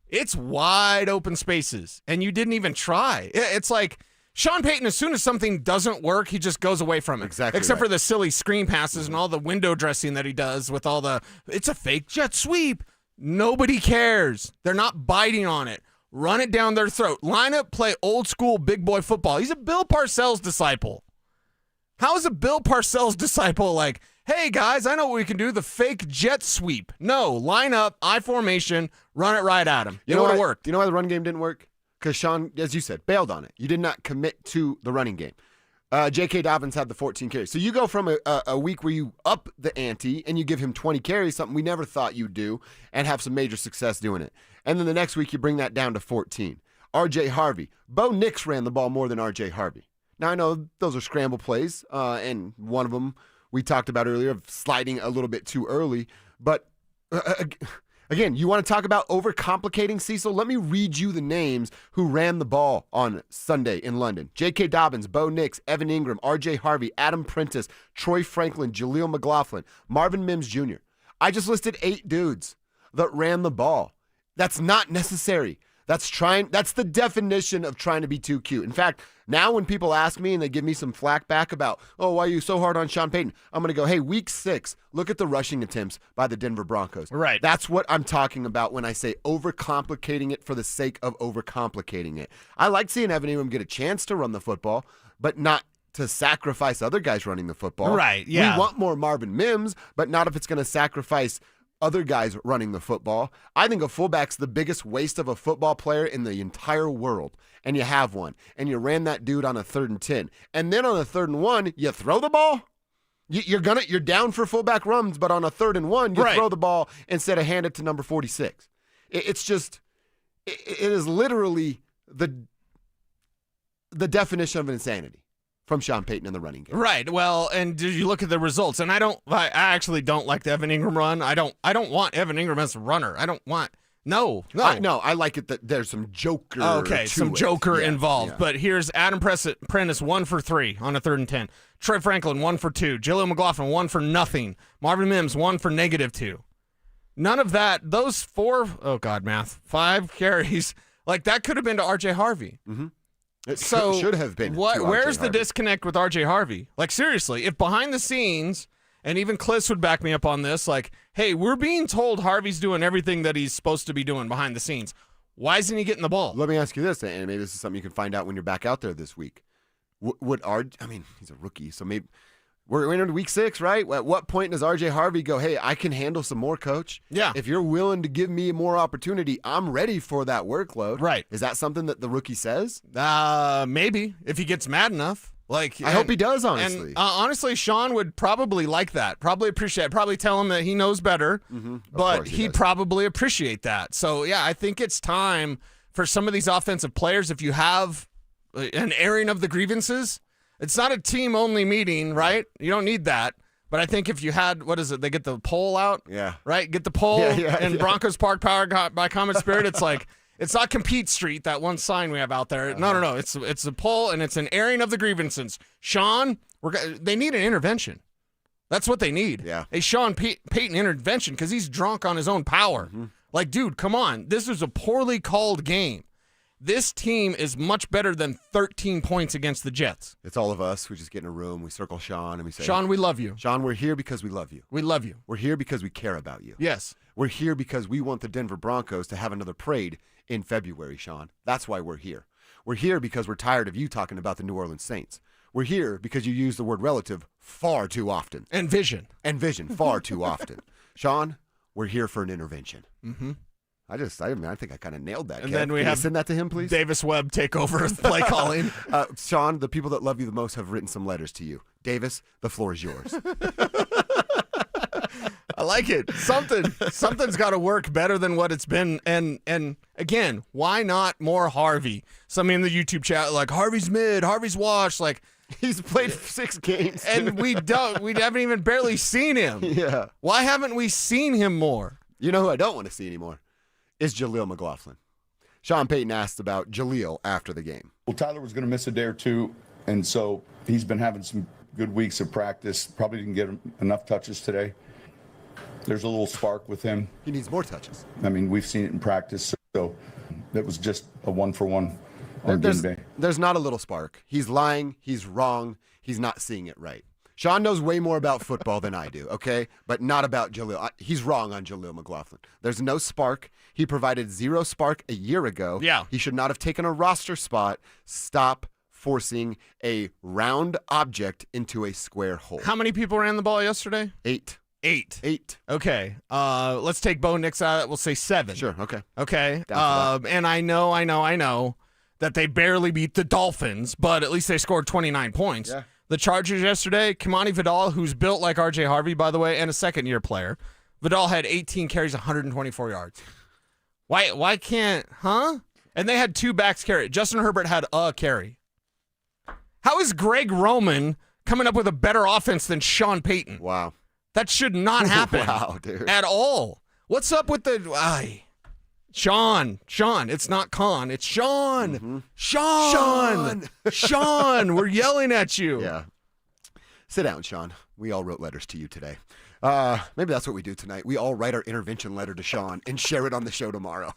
Speaker 3: it's wide open spaces, and you didn't even try. It's like Sean Payton, as soon as something doesn't work, he just goes away from it.
Speaker 1: Exactly.
Speaker 3: Except for the silly screen passes and all the window dressing that he does with all it's a fake jet sweep. Nobody cares. They're not biting on it. Run it down their throat. Line up, play old school big boy football. He's a Bill Parcells disciple. How is a Bill Parcells disciple like, hey guys, I know what we can do, the fake jet sweep? No, line up, I formation, run it right at him. It would have worked.
Speaker 1: You know why the run game didn't work? Because Sean, as you said, bailed on it. You did not commit to the running game. J.K. Dobbins had the 14 carries. So you go from a week where you up the ante and you give him 20 carries, something we never thought you'd do, and have some major success doing it. And then the next week you bring that down to 14. R.J. Harvey. Bo Nix ran the ball more than R.J. Harvey. Now I know those are scramble plays, and one of them we talked about earlier of sliding a little bit too early. But again, you want to talk about overcomplicating, Cecil? Let me read you the names who ran the ball on Sunday in London. J.K. Dobbins, Bo Nix, Evan Ingram, R.J. Harvey, Adam Prentice, Troy Franklin, Jaleel McLaughlin, Marvin Mims Jr. I just listed 8 dudes that ran the ball. That's not necessary. That's the definition of trying to be too cute. In fact, now when people ask me and they give me some flack back about, oh, why are you so hard on Sean Payton? I'm going to go, hey, week 6, look at the rushing attempts by the Denver Broncos.
Speaker 3: Right.
Speaker 1: That's what I'm talking about when I say overcomplicating it for the sake of overcomplicating it. I like seeing Evan Ingram get a chance to run the football, but not to sacrifice other guys running the football.
Speaker 3: Right, yeah.
Speaker 1: We want more Marvin Mims, but not if it's going to sacrifice other guys running the football. I think a fullback's the biggest waste of a football player in the entire world, and you have one, and you ran that dude on a 3rd and 10, and then on a 3rd and 1, you throw the ball. You're down for fullback runs, but on a 3rd and 1, you throw the ball instead of hand it to number 46. It's just, it is literally the definition of insanity. from Sean Payton in the running game.
Speaker 3: Right. Well, and did you look at the results? And I actually don't like the Evan Ingram run. I don't want Evan Ingram as a runner. I don't want. No.
Speaker 1: I like it that there's some joker.
Speaker 3: Okay, some joker involved.
Speaker 1: Yeah.
Speaker 3: But here's Adam Prentice 1 for 3 on a 3rd and 10. Trey Franklin 1 for 2. Jaleel McLaughlin 1 for nothing. Marvin Mims 1 for -2. None of that. Those 5 carries. Like that could have been to R.J. Harvey.
Speaker 1: Mm-hmm. It
Speaker 3: So
Speaker 1: should have been.
Speaker 3: Where's the
Speaker 1: Harvey.
Speaker 3: disconnect with R.J. Harvey? Like seriously, if behind the scenes, and even Kliss would back me up on this, like, hey, we're being told Harvey's doing everything that he's supposed to be doing behind the scenes. Why isn't he getting the ball?
Speaker 1: Let me ask you this, and maybe this is something you can find out when you're back out there this week. He's a rookie, so maybe we're in week 6, right? At what point does R.J. Harvey go, hey, I can handle some more, coach?
Speaker 3: Yeah.
Speaker 1: If you're willing to give me more opportunity, I'm ready for that workload.
Speaker 3: Right.
Speaker 1: Is that something that the rookie says?
Speaker 3: Maybe, if he gets mad enough. I
Speaker 1: hope he does, honestly.
Speaker 3: And honestly, Sean would probably like that. Probably appreciate it. Probably tell him that he knows better.
Speaker 1: Mm-hmm.
Speaker 3: But he'd probably appreciate that. So, yeah, I think it's time for some of these offensive players, if you have an airing of the grievances, it's not a team-only meeting, right? You don't need that. But I think if you had, they get the poll out?
Speaker 1: Yeah.
Speaker 3: Right? Get the poll in Broncos Park powered by Common Spirit. It's like, it's not Compete Street, that one sign we have out there. No. It's a poll, and it's an airing of the grievances. Sean, they need an intervention. That's what they need.
Speaker 1: Yeah.
Speaker 3: A Sean Payton intervention because he's drunk on his own power.
Speaker 1: Mm-hmm.
Speaker 3: Like, dude, come on. This is a poorly called game. This team is much better than 13 points against the Jets.
Speaker 1: It's all of us. We just get in a room, we circle Sean, and we say,
Speaker 3: Sean, we love you.
Speaker 1: Sean, we're here because we love you.
Speaker 3: We love you.
Speaker 1: We're here because we care about you.
Speaker 3: Yes.
Speaker 1: We're here because we want the Denver Broncos to have another parade in February, Sean. That's why we're here. We're here because we're tired of you talking about the New Orleans Saints. We're here because you use the word relative far too often.
Speaker 3: And vision.
Speaker 1: Far too often. Sean, we're here for an intervention.
Speaker 3: Mm-hmm.
Speaker 1: I think I kind of nailed that.
Speaker 3: And
Speaker 1: Kev.
Speaker 3: then we
Speaker 1: Can you
Speaker 3: have
Speaker 1: send that to him, please.
Speaker 3: Davis Webb take over as play calling.
Speaker 1: Sean, the people that love you the most have written some letters to you. Davis, the floor is yours.
Speaker 3: I like it. Something's got to work better than what it's been. And again, why not more Harvey? Somebody in the YouTube chat like Harvey's mid, Harvey's washed. Like
Speaker 1: he's played 6 games,
Speaker 3: and we haven't even barely seen him.
Speaker 1: Yeah.
Speaker 3: Why haven't we seen him more?
Speaker 1: You know who I don't want to see anymore is Jaleel McLaughlin. Sean Payton asked about Jaleel after the game.
Speaker 28: Well, Tyler was going to miss a day or two, and so he's been having some good weeks of practice. Probably didn't get enough touches today. There's a little spark with him.
Speaker 1: He needs more touches.
Speaker 28: I mean, we've seen it in practice, so that was just a 1-for-1 on Green Bay.
Speaker 1: There's not a little spark. He's lying. He's wrong. He's not seeing it right. Sean knows way more about football than I do, okay? But not about Jaleel. He's wrong on Jaleel McLaughlin. There's no spark. He provided 0 spark a year ago.
Speaker 3: Yeah.
Speaker 1: He should not have taken a roster spot. Stop forcing a round object into a square hole.
Speaker 3: How many people ran the ball yesterday?
Speaker 1: 8.
Speaker 3: 8. Okay. Let's take Bo Nix out of it. We'll say 7.
Speaker 1: Sure, okay.
Speaker 3: Okay. And I know that they barely beat the Dolphins, but at least they scored 29 points.
Speaker 1: Yeah.
Speaker 3: The Chargers yesterday, Kimani Vidal, who's built like R.J. Harvey, by the way, and a second-year player. Vidal had 18 carries, 124 yards. Why can't, And they had 2 backs carry. Justin Herbert had a carry. How is Greg Roman coming up with a better offense than Sean Payton?
Speaker 1: Wow.
Speaker 3: That should not happen
Speaker 1: Wow, dude.
Speaker 3: at all. What's up with the... Sean, it's not Con, it's Sean.
Speaker 1: Mm-hmm.
Speaker 3: Sean, we're yelling at you.
Speaker 1: Yeah. Sit down, Sean. We all wrote letters to you today. Maybe that's what we do tonight. We all write our intervention letter to Sean and share it on the show tomorrow.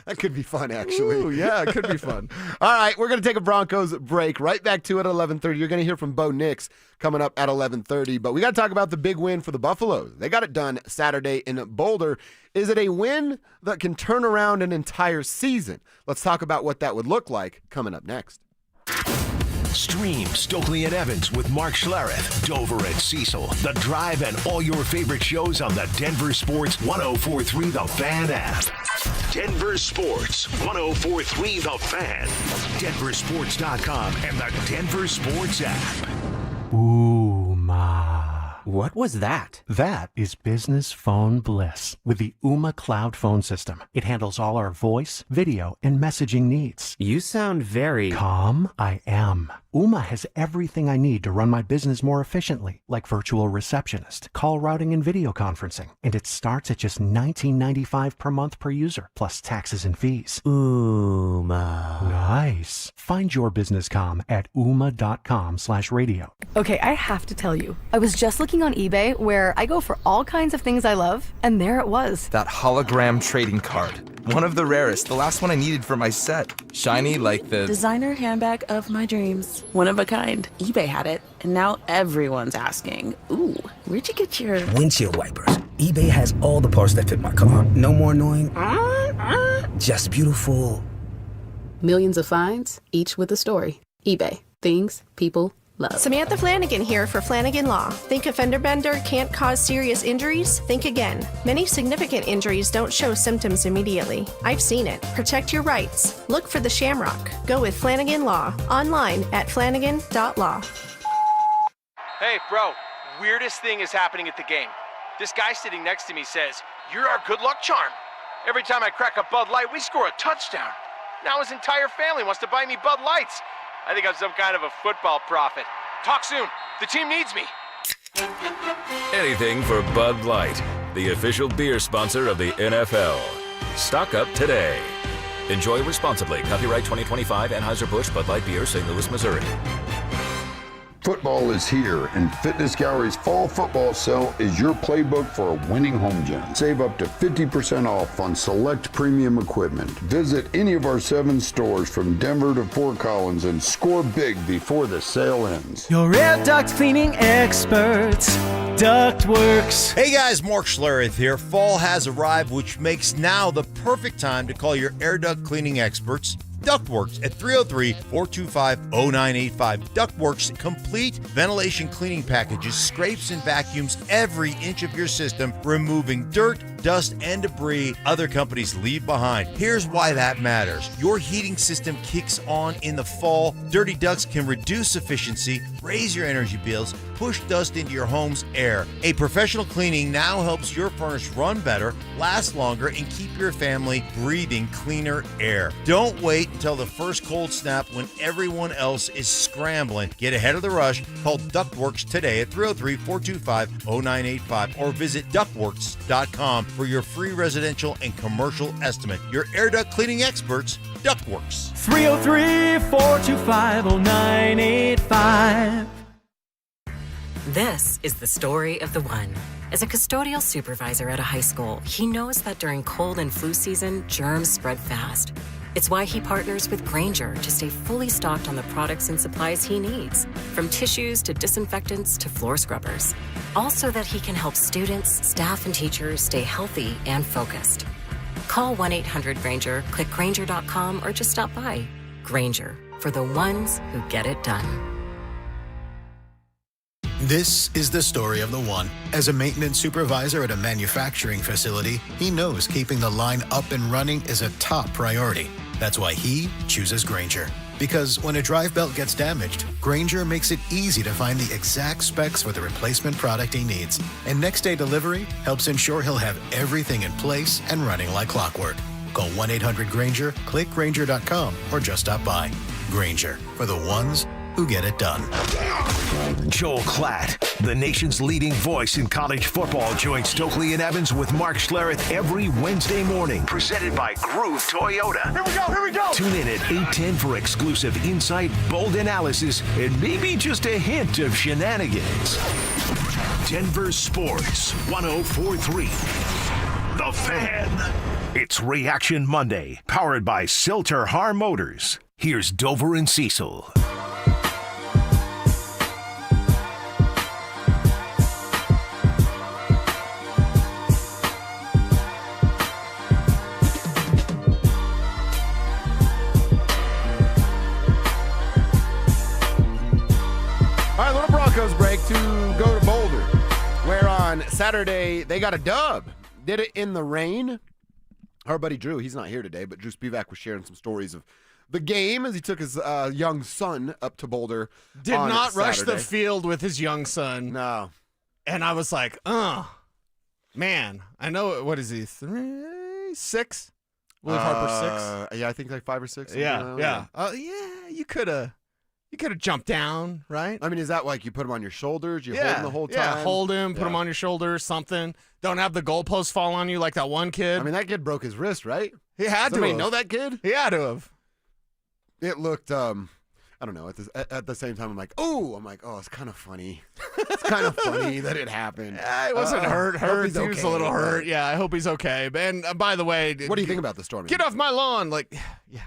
Speaker 1: That could be fun, actually.
Speaker 3: Ooh, yeah, it could be fun.
Speaker 1: All right, we're going to take a Broncos break. Right back to it at 11:30. You're going to hear from Bo Nix coming up at 11:30. But we got to talk about the big win for the Buffaloes. They got it done Saturday in Boulder. Is it a win that can turn around an entire season? Let's talk about what that would look like coming up next.
Speaker 4: Stream Stokely and Evans with Mark Schlereth, Dover and Cecil, The Drive, and all your favorite shows on the Denver Sports 104.3 The Fan app. Denver Sports 104.3 The Fan, DenverSports.com, and the Denver Sports app.
Speaker 2: Ooh, ma. What was that? That is business phone bliss with the Ooma Cloud phone system. It handles all our voice, video, and messaging needs. You sound very calm. I am. Ooma has everything I need to run my business more efficiently, like virtual receptionist, call routing, and video conferencing. And it starts at just $19.95 per month per user, plus taxes and fees. Ooma. Nice. Find your business comm at ooma.com/radio.
Speaker 6: Okay, I have to tell you, I was just looking on eBay where I go for all kinds of things I love, and there it was.
Speaker 9: That hologram trading card. One of the rarest, the last one I needed for my set. Shiny like the
Speaker 12: designer handbag of my dreams. One of a kind. eBay had it, and now everyone's asking, ooh, where'd you get your
Speaker 22: windshield wipers? eBay has all the parts that fit my car. No more annoying, just beautiful.
Speaker 23: Millions of finds, each with a story. eBay. Things people love.
Speaker 24: Samantha Flanagan here for Flanagan Law. Think a fender bender can't cause serious injuries? Think again. Many significant injuries don't show symptoms immediately. I've seen it. Protect your rights. Look for the Shamrock. Go with Flanagan Law. Online at flanagan.law.
Speaker 26: Hey, bro. Weirdest thing is happening at the game. This guy sitting next to me says, "You're our good luck charm." Every time I crack a Bud Light, we score a touchdown. Now his entire family wants to buy me Bud Lights. I think I'm some kind of a football prophet. Talk soon. The team needs me.
Speaker 29: Anything for Bud Light, the official beer sponsor of the NFL. Stock up today. Enjoy responsibly. Copyright 2025 Anheuser-Busch Bud Light Beer, St. Louis, Missouri.
Speaker 30: Football is here, and Fitness Gallery's fall football sale is your playbook for a winning home gym. Save up to 50% off on select premium equipment. Visit any of our 7 stores from Denver to Fort Collins and score big before the sale ends.
Speaker 31: Your air duct cleaning experts, Ductworks.
Speaker 16: Hey guys, Mark Schlereth here. Fall has arrived, which makes now the perfect time to call your air duct cleaning experts, Ductworks, at 303-425-0985. Ductworks complete ventilation cleaning packages, scrapes and vacuums every inch of your system, removing dirt, dust, and debris other companies leave behind. Here's why that matters. Your heating system kicks on in the fall. Dirty ducts can reduce efficiency, raise your energy bills, push dust into your home's air. A professional cleaning now helps your furnace run better, last longer, and keep your family breathing cleaner air. Don't wait until the first cold snap when everyone else is scrambling. Get ahead of the rush. Call Ductworks today at 303-425-0985 or visit ductworks.com for your free residential and commercial estimate. Your air duct cleaning experts, Ductworks.
Speaker 31: 303-425-0985.
Speaker 32: This is the story of the one. As a custodial supervisor at a high school, he knows that during cold and flu season, germs spread fast. It's why he partners with Grainger to stay fully stocked on the products and supplies he needs, from tissues to disinfectants to floor scrubbers. All so that he can help students, staff, and teachers stay healthy and focused. Call 1-800-GRAINGER, click Grainger.com, or just stop by. Grainger, for the ones who get it done.
Speaker 33: This is the story of the one. As a maintenance supervisor at a manufacturing facility, he knows keeping the line up and running is a top priority. That's why he chooses Grainger. Because when a drive belt gets damaged, Grainger makes it easy to find the exact specs for the replacement product he needs. And next day delivery helps ensure he'll have everything in place and running like clockwork. Call 1-800-GRAINGER, click Grainger.com, or just stop by. Grainger, for the ones who get it done.
Speaker 4: Joel Klatt, the nation's leading voice in college football, joins Stokely and Evans with Mark Schlereth every Wednesday morning. Presented by Groove Toyota.
Speaker 19: Here we go.
Speaker 4: Tune in at 8:10 for exclusive insight, bold analysis, and maybe just a hint of shenanigans. Denver Sports 104.3. The Fan. It's Reaction Monday, powered by Silter Har Motors. Here's Dover and Cecil.
Speaker 1: All right, little Broncos break to go to Boulder, where on Saturday they got a dub. Did it in the rain. Our buddy Drew, he's not here today, but Drew Spivak was sharing some stories of the game as he took his young son up to Boulder.
Speaker 3: Did not rush
Speaker 1: Saturday.
Speaker 3: the field with his young son.
Speaker 1: No.
Speaker 3: And I was like, man, I know, what is he, 6? Willie Harper 6?
Speaker 1: Yeah, I think like 5 or 6.
Speaker 3: Yeah. You could have jumped down, right?
Speaker 1: I mean, is that like you put him on your shoulders? You hold him the whole time?
Speaker 3: Yeah, hold him, put him on your shoulders, something. Don't have the goalpost fall on you like that one kid.
Speaker 1: I mean, that kid broke his wrist, right?
Speaker 3: He had to
Speaker 1: Somebody
Speaker 3: have.
Speaker 1: know that kid?
Speaker 3: He had to have.
Speaker 1: It looked, I don't know, at the same time, I'm like, it's kind of funny. It's kind of funny that it happened.
Speaker 3: It wasn't hurt. He was a little hurt. Yeah, I hope he's okay. And by the way,
Speaker 1: what do you think about the storm?
Speaker 3: Get off my lawn. Like, yeah.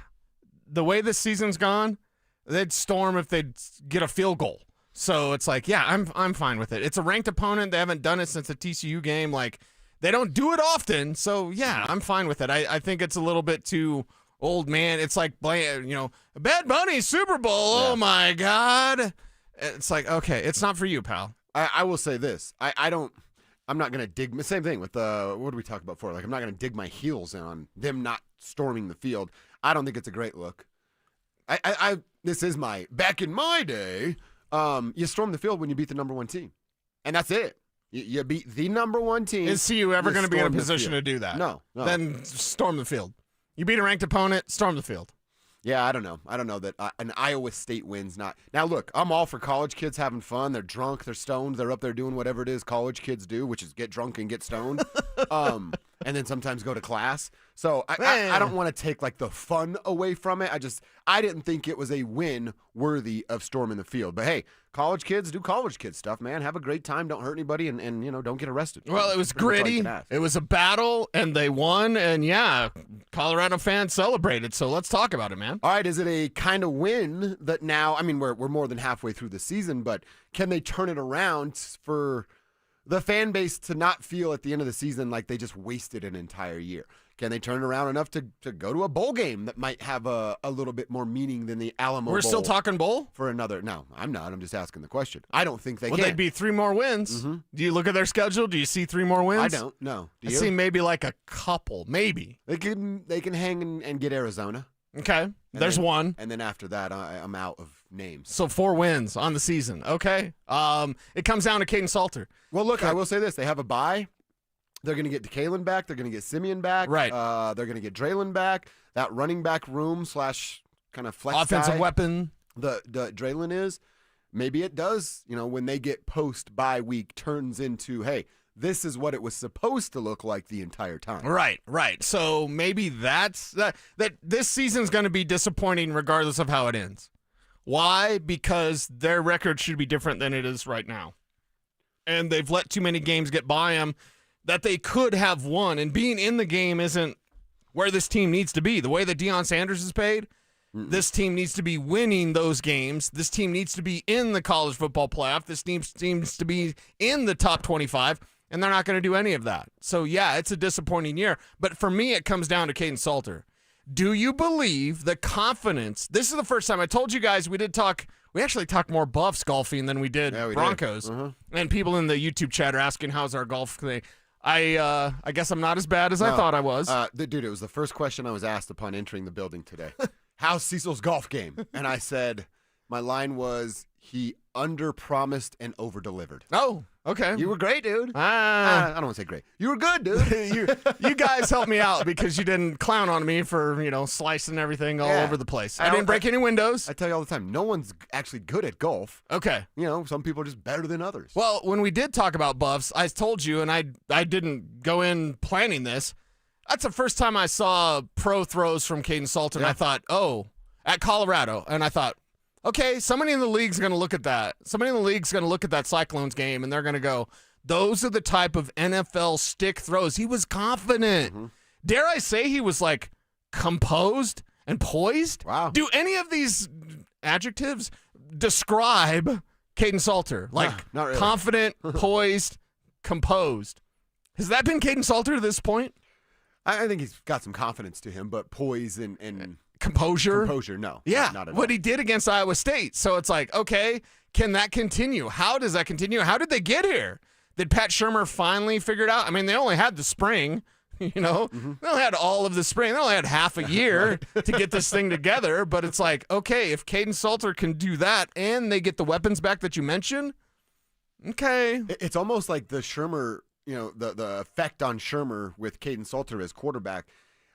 Speaker 3: The way this season's gone, they'd storm if they'd get a field goal. So it's like, yeah, I'm fine with it. It's a ranked opponent. They haven't done it since the TCU game. Like, they don't do it often. So, yeah, I'm fine with it. I think it's a little bit too old man. It's like, Bad Bunny, Super Bowl. Yeah. Oh, my God. It's like, okay, it's not for you, pal.
Speaker 1: I will say this. I'm not going to dig. Same thing with what did we talk about before? Like, I'm not going to dig my heels in on them not storming the field. I don't think it's a great look. This is back in my day, you storm the field when you beat the number 1 team. And that's it. You beat the number 1 team.
Speaker 3: Is CU ever going to be in a position to do that?
Speaker 1: No.
Speaker 3: Then storm the field. You beat a ranked opponent, storm the field.
Speaker 1: Yeah, I don't know. I don't know that an Iowa State win's not. Now, look, I'm all for college kids having fun. They're drunk. They're stoned. They're up there doing whatever it is college kids do, which is get drunk and get stoned, and then sometimes go to class. So I don't want to take, like, the fun away from it. I didn't think it was a win worthy of storming the field. But, hey, college kids do college kid stuff, man. Have a great time. Don't hurt anybody, and don't get arrested.
Speaker 3: Well, it was gritty. It was a battle, and they won. And, yeah, Colorado fans celebrated. So let's talk about it, man.
Speaker 1: All right, is it a kind of win that now, I mean, we're more than halfway through the season, but can they turn it around for the fan base to not feel at the end of the season like they just wasted an entire year? Can they turn it around enough to go to a bowl game that might have a little bit more meaning than the Alamo Bowl?
Speaker 3: We're still talking bowl?
Speaker 1: For another. No, I'm not. I'm just asking the question. I don't think they can.
Speaker 3: Well, they'd be 3 more wins. Mm-hmm. Do you look at their schedule? Do you see 3 more wins?
Speaker 1: I don't. No. Do you?
Speaker 3: I see maybe like a couple. Maybe.
Speaker 1: They can hang and get Arizona.
Speaker 3: Okay. There's one.
Speaker 1: And then after that, I'm out of names.
Speaker 3: So 4 wins on the season. Okay. It comes down to Payton Salter.
Speaker 1: Well, look, I will say this. They have a bye. They're going to get DeKalen back. They're going to get Simeon back.
Speaker 3: Right.
Speaker 1: They're going to get Draylon back. That running back room / kind of flex
Speaker 3: offensive
Speaker 1: guy,
Speaker 3: weapon.
Speaker 1: The Draylon is. Maybe it does, when they get post-bye week, turns into, hey, this is what it was supposed to look like the entire time.
Speaker 3: Right. So maybe that's that this season's going to be disappointing regardless of how it ends. Why? Because their record should be different than it is right now. And they've let too many games get by them that they could have won. And being in the game isn't where this team needs to be. The way that Deion Sanders is paid, this team needs to be winning those games. This team needs to be in the college football playoff. This team needs to be in the top 25, and they're not going to do any of that. So, yeah, it's a disappointing year. But for me, it comes down to Payton Salter. Do you believe the confidence? This is the first time I told you guys we actually talked more Buffs golfing than we did Broncos.
Speaker 1: Uh-huh.
Speaker 3: And people in the YouTube chat are asking, how's our golf thing? I guess I'm not as bad as I thought I was.
Speaker 1: Dude, it was the first question I was asked upon entering the building today. How's Cecil's golf game? And I said, my line was, he under-promised and over-delivered.
Speaker 3: Oh, okay.
Speaker 1: You were great, dude. I don't want to say great. You were good, dude.
Speaker 3: you guys helped me out because you didn't clown on me for, slicing everything all over the place. I didn't break any windows.
Speaker 1: I tell you all the time, no one's actually good at golf.
Speaker 3: Okay.
Speaker 1: Some people are just better than others.
Speaker 3: Well, when we did talk about Buffs, I told you, and I didn't go in planning this, that's the first time I saw pro throws from Payton Salter, and I thought, at Colorado, and I thought, okay, somebody in the league's going to look at that. Somebody in the league's going to look at that Cyclones game, and they're going to go, those are the type of NFL stick throws. He was confident. Mm-hmm. Dare I say he was, composed and poised?
Speaker 1: Wow.
Speaker 3: Do any of these adjectives describe Payton Salter?
Speaker 1: Not really.
Speaker 3: Confident, poised, composed. Has that been Payton Salter to this point?
Speaker 1: I think he's got some confidence to him, but poise and
Speaker 3: composure?
Speaker 1: Composure, no.
Speaker 3: Yeah,
Speaker 1: not at
Speaker 3: what
Speaker 1: all.
Speaker 3: he did against Iowa State. So it's like, okay, can that continue? How does that continue? How did they get here? Did Pat Shurmur finally figure it out? I mean, they only had the spring,
Speaker 1: Mm-hmm.
Speaker 3: They only had all of the spring. They only had half a year to get this thing together. But it's like, okay, if Payton Salter can do that and they get the weapons back that you mentioned, Okay.
Speaker 1: It's almost like the Shermer, the effect on Shermer with Caden Salter as quarterback.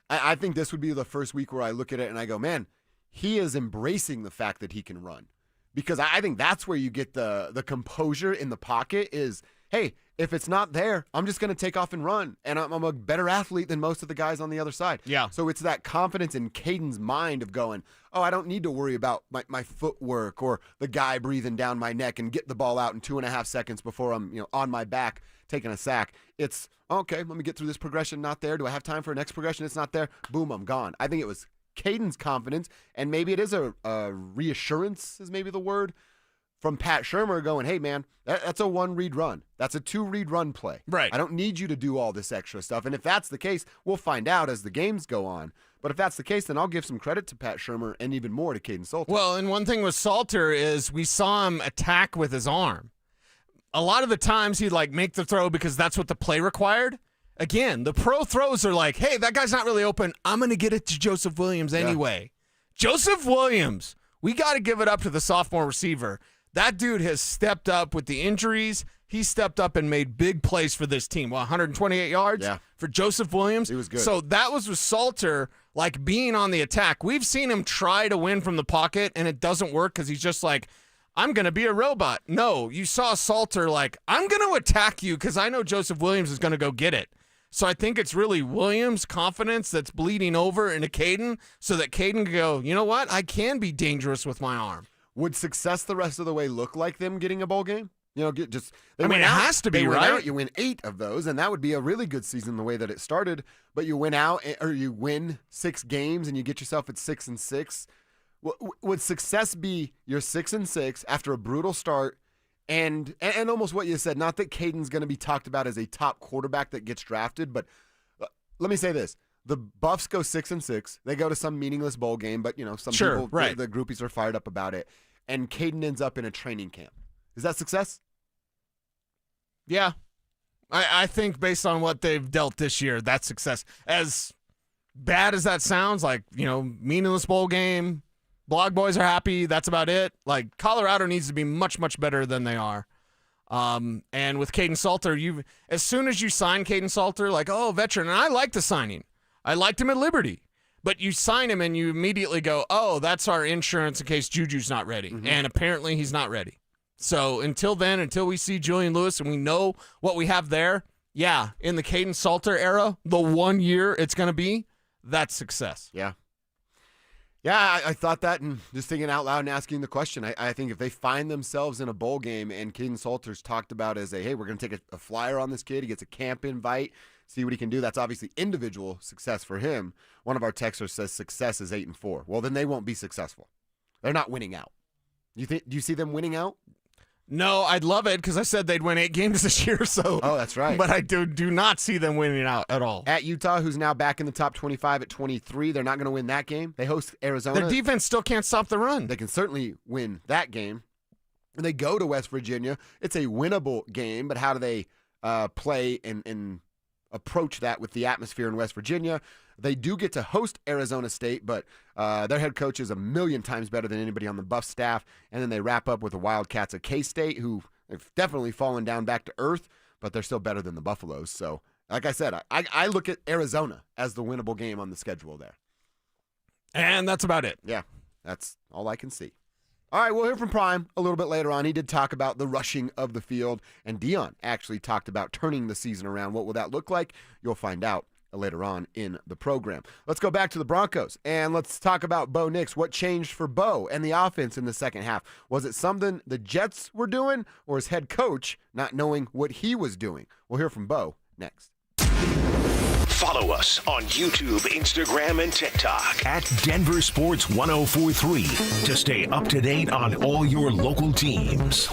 Speaker 1: I think this would be the first week where I look at it and I go, man, he is embracing the fact that he can run. Because I think that's where you get the composure in the pocket is, hey, if it's not there, I'm just going to take off and run. And I'm a better athlete than most of the guys on the other side.
Speaker 3: Yeah.
Speaker 1: So it's that confidence in Caden's mind of going, oh, I don't need to worry about my footwork or the guy breathing down my neck and get the ball out in 2.5 seconds before I'm on my back taking a sack. It's, okay, let me get through this progression, not there. Do I have time for a next progression? It's not there. Boom, I'm gone. I think it was Caden's confidence, and maybe it is a reassurance is maybe the word, from Pat Shermer going, hey, man, that's a 1-read run. That's a 2-read run play.
Speaker 3: Right.
Speaker 1: I don't need you to do all this extra stuff. And if that's the case, we'll find out as the games go on. But if that's the case, then I'll give some credit to Pat Shermer and even more to Caden Salter.
Speaker 3: Well, and one thing with Salter is we saw him attack with his arm. A lot of the times he'd make the throw because that's what the play required. Again, the pro throws are like, hey, that guy's not really open. I'm going to get it to Joseph Williams anyway. Yeah. Joseph Williams, we got to give it up to the sophomore receiver. That dude has stepped up with the injuries. He stepped up and made big plays for this team. 128 yards for Joseph Williams.
Speaker 1: He was good.
Speaker 3: So that was with Salter, being on the attack. We've seen him try to win from the pocket, and it doesn't work because he's just I'm going to be a robot. No, you saw Salter I'm going to attack you because I know Joseph Williams is going to go get it. So I think it's really Williams' confidence that's bleeding over into Caden so that Caden can go, you know what? I can be dangerous with my arm.
Speaker 1: Would success the rest of the way look like them getting a bowl game? It
Speaker 3: has to be,
Speaker 1: they went
Speaker 3: right?
Speaker 1: Out, you win 8 of those, and that would be a really good season the way that it started. But you win out, or you win 6 games, and you get yourself at 6-6. Would success be you're 6-6 after a brutal start, and almost what you said? Not that Caden's going to be talked about as a top quarterback that gets drafted, but let me say this: the Buffs go 6-6. They go to some meaningless bowl game, but some people, the groupies are fired up about it. And Caden ends up in a training camp. Is that success?
Speaker 3: Yeah. I think based on what they've dealt this year, that's success. As bad as that sounds, meaningless bowl game, Blog Boys are happy, that's about it. Colorado needs to be much, much better than they are. And with Caden Salter, as soon as you sign Caden Salter, veteran, and I like the signing. I liked him at Liberty. But you sign him and you immediately go, oh, that's our insurance in case Juju's not ready. Mm-hmm. And apparently he's not ready. So until then, until we see Julian Lewis and we know what we have there, in the Caden Salter era, the 1 year it's going to be, that's success.
Speaker 1: Yeah. Yeah, I thought that, and just thinking out loud and asking the question, I think if they find themselves in a bowl game and Caden Salter's talked about as hey, we're going to take a flyer on this kid, he gets a camp invite, see what he can do. That's obviously individual success for him. One of our texters says success is 8-4. Well, then they won't be successful. They're not winning out. Do you see them winning out?
Speaker 3: No, I'd love it because I said they'd win 8 games this year. So,
Speaker 1: oh, that's right.
Speaker 3: But I do not see them winning out at all.
Speaker 1: At Utah, who's now back in the top 25 at 23, they're not going to win that game. They host Arizona.
Speaker 3: Their defense still can't stop the run.
Speaker 1: They can certainly win that game. And they go to West Virginia. It's a winnable game, but how do they play and approach that with the atmosphere in West Virginia? They do get to host Arizona State, but their head coach is a million times better than anybody on the Buff staff. And then they wrap up with the Wildcats of K-State, who have definitely fallen down back to earth, but they're still better than the Buffaloes. So, like I said, I look at Arizona as the winnable game on the schedule there.
Speaker 3: And that's about it.
Speaker 1: Yeah, that's all I can see. All right, we'll hear from Prime a little bit later on. He did talk about the rushing of the field, and Dion actually talked about turning the season around. What will that look like? You'll find out later on in the program. Let's go back to the Broncos, and let's talk about Bo Nix. What changed for Bo and the offense in the second half? Was it something the Jets were doing, or his head coach not knowing what he was doing? We'll hear from Bo next.
Speaker 4: Follow us on YouTube, Instagram, and TikTok at Denver Sports 1043 to stay up to date on all your local teams.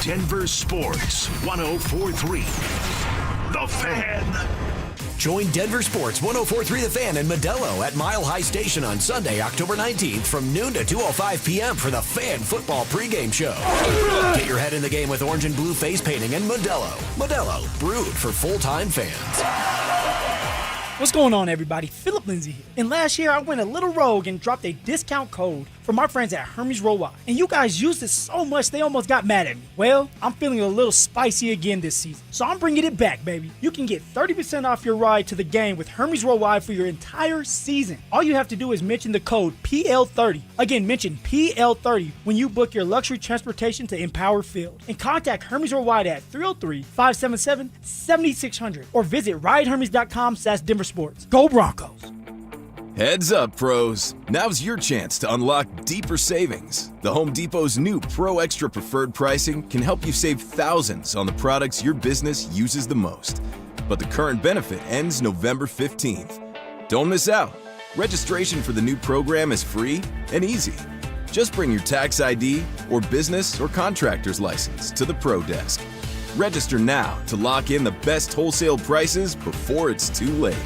Speaker 4: Denver Sports 1043. The Fan.
Speaker 7: Join Denver Sports 1043 The Fan and Modelo at Mile High Station on Sunday, October 19th from noon to 2:05 p.m. for the Fan Football pregame show. Get your head in the game with orange and blue face painting and Modelo. Modelo, brewed for full-time fans.
Speaker 8: What's going on, everybody? Philip Lindsay here. And last year, I went a little rogue and dropped a discount code
Speaker 5: from our friends at Hermes Worldwide. And you guys used it so much they almost got mad at me. Well, I'm feeling a little spicy again this season, so I'm bringing it back, baby. You can get 30% off your ride to the game with Hermes Worldwide for your entire season. All you have to do is mention the code PL30. Again, mention PL30 when you book your luxury transportation to Empower Field. And contact Hermes Worldwide at 303-577-7600 or visit ridehermes.com/DenverSports. Go Broncos!
Speaker 8: Heads up, pros. Now's your chance to unlock deeper savings. The Home Depot's new Pro Extra Preferred pricing can help you save thousands on the products your business uses the most. But the current benefit ends November 15th. Don't miss out. Registration for the new program is free and easy. Just bring your tax ID or business or contractor's license to the Pro Desk. Register now to lock in the best wholesale prices before it's too late.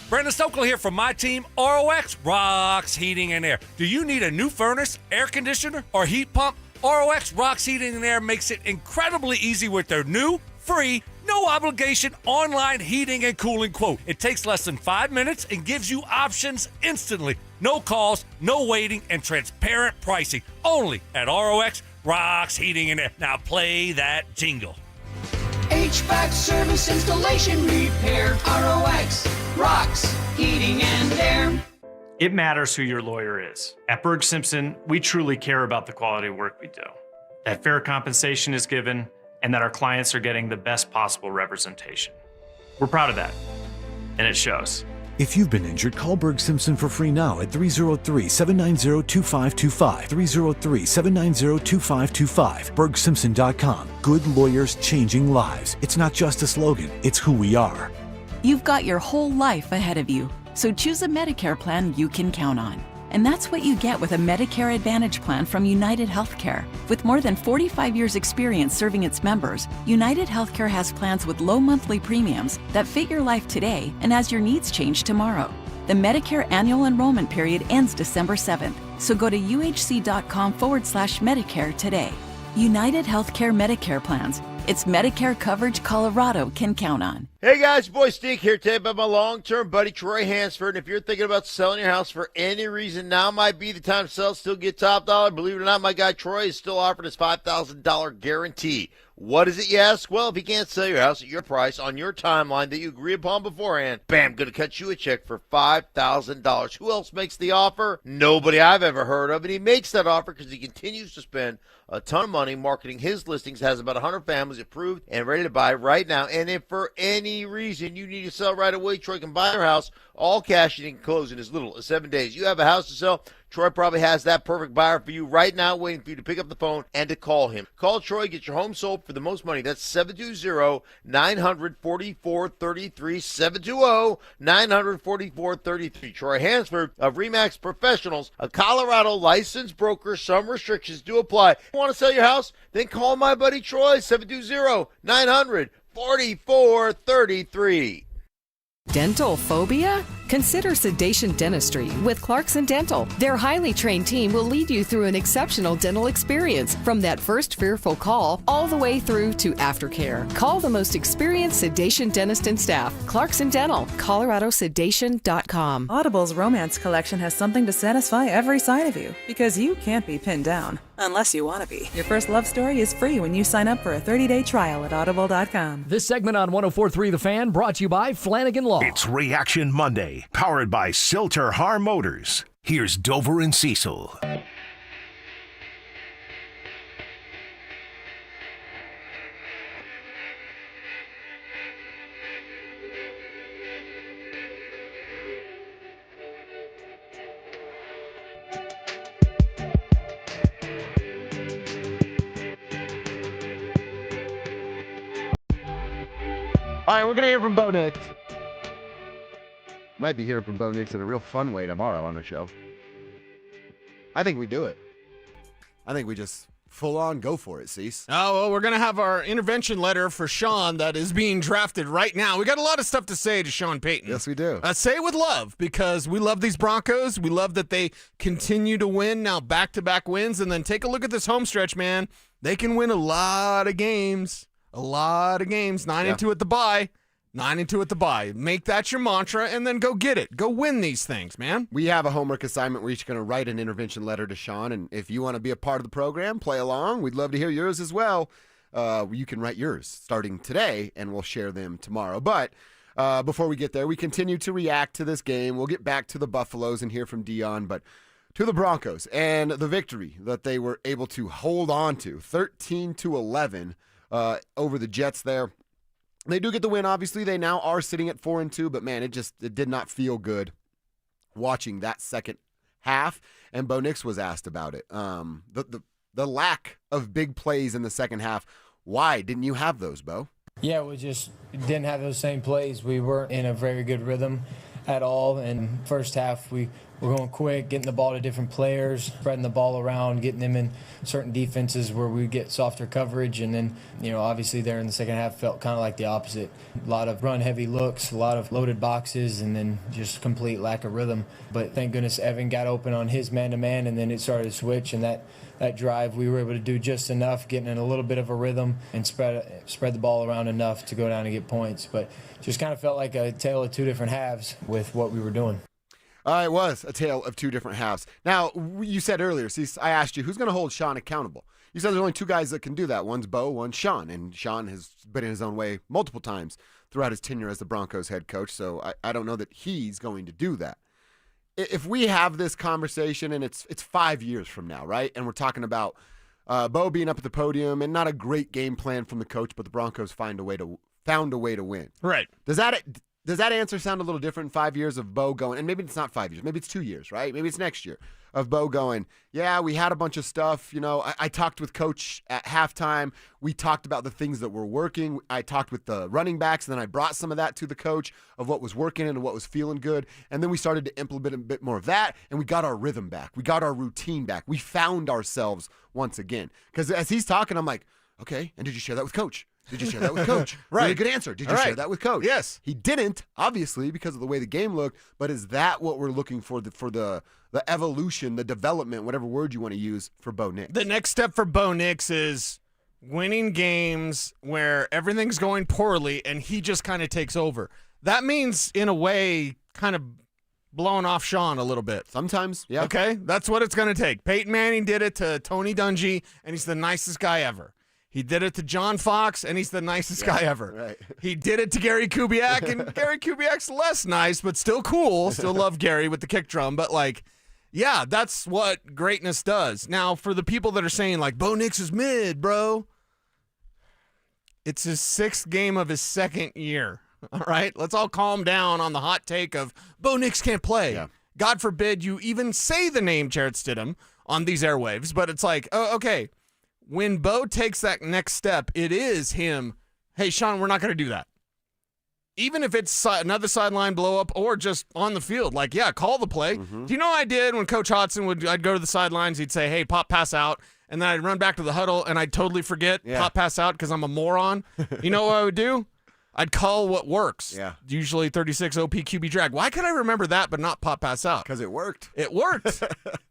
Speaker 10: Brandon Stokely here from my team, ROX Rocks Heating and Air. Do you need a new furnace, air conditioner, or heat pump? ROX Rocks Heating and Air makes it incredibly easy with their new, free, no obligation online heating and cooling quote. It takes less than 5 minutes and gives you options instantly. No calls, no waiting, and transparent pricing. Only at ROX Rocks Heating and Air. Now play that jingle.
Speaker 19: HVAC service, installation, repair. ROX Rocks Heating and Air.
Speaker 11: It matters who your lawyer is. At Berg Simpson, we truly care about the quality of work we do, that fair compensation is given, and that our clients are getting the best possible representation. We're proud of that, and it shows.
Speaker 13: If you've been injured, call Berg Simpson for free now at 303-790-2525. 303-790-2525. BergSimpson.com. Good lawyers changing lives. It's not just a slogan, it's who we are.
Speaker 14: You've got your whole life ahead of you, so choose a Medicare plan you can count on. And that's what you get with a Medicare Advantage plan from United Healthcare. With more than 45 years' experience serving its members, United Healthcare has plans with low monthly premiums that fit your life today and as your needs change tomorrow. The Medicare annual enrollment period ends December 7th, so go to uhc.com/Medicare today. United Healthcare Medicare plans. It's Medicare coverage Colorado can count on.
Speaker 16: Hey guys, boy Stink here today by my long-term buddy Troy Hansford. And if you're thinking about selling your house for any reason, now might be the time to sell, still get top dollar. Believe it or not, my guy Troy is still offering his $5,000 guarantee. What is it, you ask? Well, if he can't sell your house at your price on your timeline that you agree upon beforehand, bam, gonna cut you a check for $5,000. Who else makes the offer? Nobody I've ever heard of. And he makes that offer because he continues to spend a ton of money marketing his listings, has about 100 families approved and ready to buy right now. And if for any reason you need to sell right away, Troy can buy your house all cash and he can close in as little as 7 days. You have a house to sell, Troy probably has that perfect buyer for you right now, waiting for you to pick up the phone and to call him. Call Troy, get your home sold for the most money. That's 720-900-4433, 720-900-4433. Troy Hansford of RE/MAX Professionals, a Colorado licensed broker. Some restrictions do apply. Want to sell your house? Then call my buddy Troy, 720-900-4433.
Speaker 15: Dental phobia? Consider sedation dentistry with Clarkson Dental. Their highly trained team will lead you through an exceptional dental experience from that first fearful call all the way through to aftercare. Call the most experienced sedation dentist and staff. Clarkson Dental, ColoradoSedation.com.
Speaker 17: Audible's romance collection has something to satisfy every side of you because you can't be pinned down unless you want to be. Your first love story is free when you sign up for a 30-day trial at Audible.com.
Speaker 18: This segment on 104.3 The Fan brought to you by Flanagan Law.
Speaker 4: It's Reaction Monday, powered by Silter Har Motors. Here's Dover and Cecil.
Speaker 1: All right, we're going to hear from Bo Nix. Might be hearing from Bo Nix in a real fun way tomorrow on the show. I think we do it. I think we just full on go for it, Cease.
Speaker 3: Oh, well, we're going to have our intervention letter for Sean that is being drafted right now. We got a lot of stuff to say to Sean Payton.
Speaker 1: Yes, we do.
Speaker 3: Say it with love because we love these Broncos. We love that they continue to win now, back-to-back wins. And then take a look at this home stretch, man. They can win a lot of games. 9-2 at the bye. 9-2 at the bye. Make that your mantra and then go get it. Go win these things, man.
Speaker 1: We have a homework assignment. We're each going to write an intervention letter to Sean, and if you want to be a part of the program, play along. We'd love to hear yours as well. You can write yours starting today, and we'll share them tomorrow. But before we get there, we continue to react to this game. We'll get back to the Buffaloes and hear from Dion, but to the Broncos and the victory that they were able to hold on to, 13-11 over the Jets there. They do get the win, obviously. They now are sitting at 4-2, but, man, it did not feel good watching that second half, and Bo Nix was asked about it. The lack of big plays in the second half, why didn't you have those, Bo?
Speaker 2: Yeah, we just didn't have those same plays. We weren't in a very good rhythm at all, and first half we were going quick, getting the ball to different players, spreading the ball around, getting them in certain defenses where we get softer coverage, and then, obviously there in the second half felt kind of like the opposite. A lot of run-heavy looks, a lot of loaded boxes, and then just complete lack of rhythm. But thank goodness Evan got open on his man-to-man, and then it started to switch, and that drive we were able to do just enough, getting in a little bit of a rhythm and spread the ball around enough to go down and get points. But just kind of felt like a tale of two different halves with what we were doing.
Speaker 1: It was a tale of two different halves. Now, you said earlier, I asked you, who's going to hold Sean accountable? You said there's only two guys that can do that. One's Bo, one's Sean. And Sean has been in his own way multiple times throughout his tenure as the Broncos head coach, so I don't know that he's going to do that. If we have this conversation, and it's 5 years from now, right? And we're talking about Bo being up at the podium and not a great game plan from the coach, but the Broncos found a way to win.
Speaker 3: Right.
Speaker 1: Does that answer sound a little different? 5 years of Bo going, and maybe it's not 5 years, maybe it's 2 years, right? Maybe it's next year of Bo going, yeah, we had a bunch of stuff. I talked with Coach at halftime. We talked about the things that were working. I talked with the running backs, and then I brought some of that to the coach of what was working and what was feeling good. And then we started to implement a bit more of that, and we got our rhythm back. We got our routine back. We found ourselves once again. Because as he's talking, I'm like, okay, and did you share that with Coach? Did you share that with Coach?
Speaker 3: Right.
Speaker 1: Really good answer. Did you share that with Coach?
Speaker 3: Yes.
Speaker 1: He didn't, obviously, because of the way the game looked, but is that what we're looking for the evolution, the development, whatever word you want to use, for Bo Nix?
Speaker 3: The next step for Bo Nix is winning games where everything's going poorly and he just kind of takes over. That means, in a way, kind of blowing off Sean a little bit.
Speaker 1: Sometimes, yeah.
Speaker 3: Okay? That's what it's going to take. Peyton Manning did it to Tony Dungy, and he's the nicest guy ever. He did it to John Fox, and he's the nicest guy ever.
Speaker 1: Right.
Speaker 3: He did it to Gary Kubiak, and Gary Kubiak's less nice, but still cool. Still love Gary with the kick drum. But, that's what greatness does. Now, for the people that are saying, Bo Nix is mid, bro, it's his 6th game of his 2nd year. All right? Let's all calm down on the hot take of Bo Nix can't play.
Speaker 1: Yeah.
Speaker 3: God forbid you even say the name Jarrett Stidham on these airwaves. But it's okay. When Bo takes that next step, it is him, hey, Sean, we're not going to do that. Even if it's another sideline blow up or just on the field, call the play.
Speaker 1: Mm-hmm.
Speaker 3: Do you know what I did when Coach Hodson I'd go to the sidelines, he'd say, hey, pop, pass out, and then I'd run back to the huddle and I'd totally forget pop, pass out because I'm a moron. You know what I would do? I'd call what works.
Speaker 1: Yeah.
Speaker 3: Usually 36 OP QB drag. Why could I remember that but not pop, pass out?
Speaker 1: Because it worked.
Speaker 3: It worked.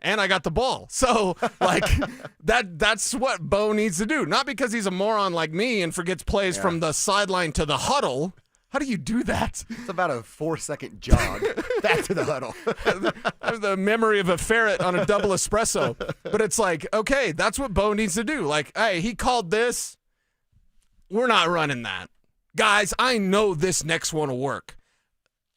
Speaker 3: And I got the ball. So, that's what Bo needs to do. Not because he's a moron like me and forgets plays from the sideline to the huddle. How do you do that?
Speaker 1: It's about a 4-second jog back to the huddle.
Speaker 3: I have the memory of a ferret on a double espresso. But it's okay, that's what Bo needs to do. Hey, he called this. We're not running that. Guys, I know this next one will work.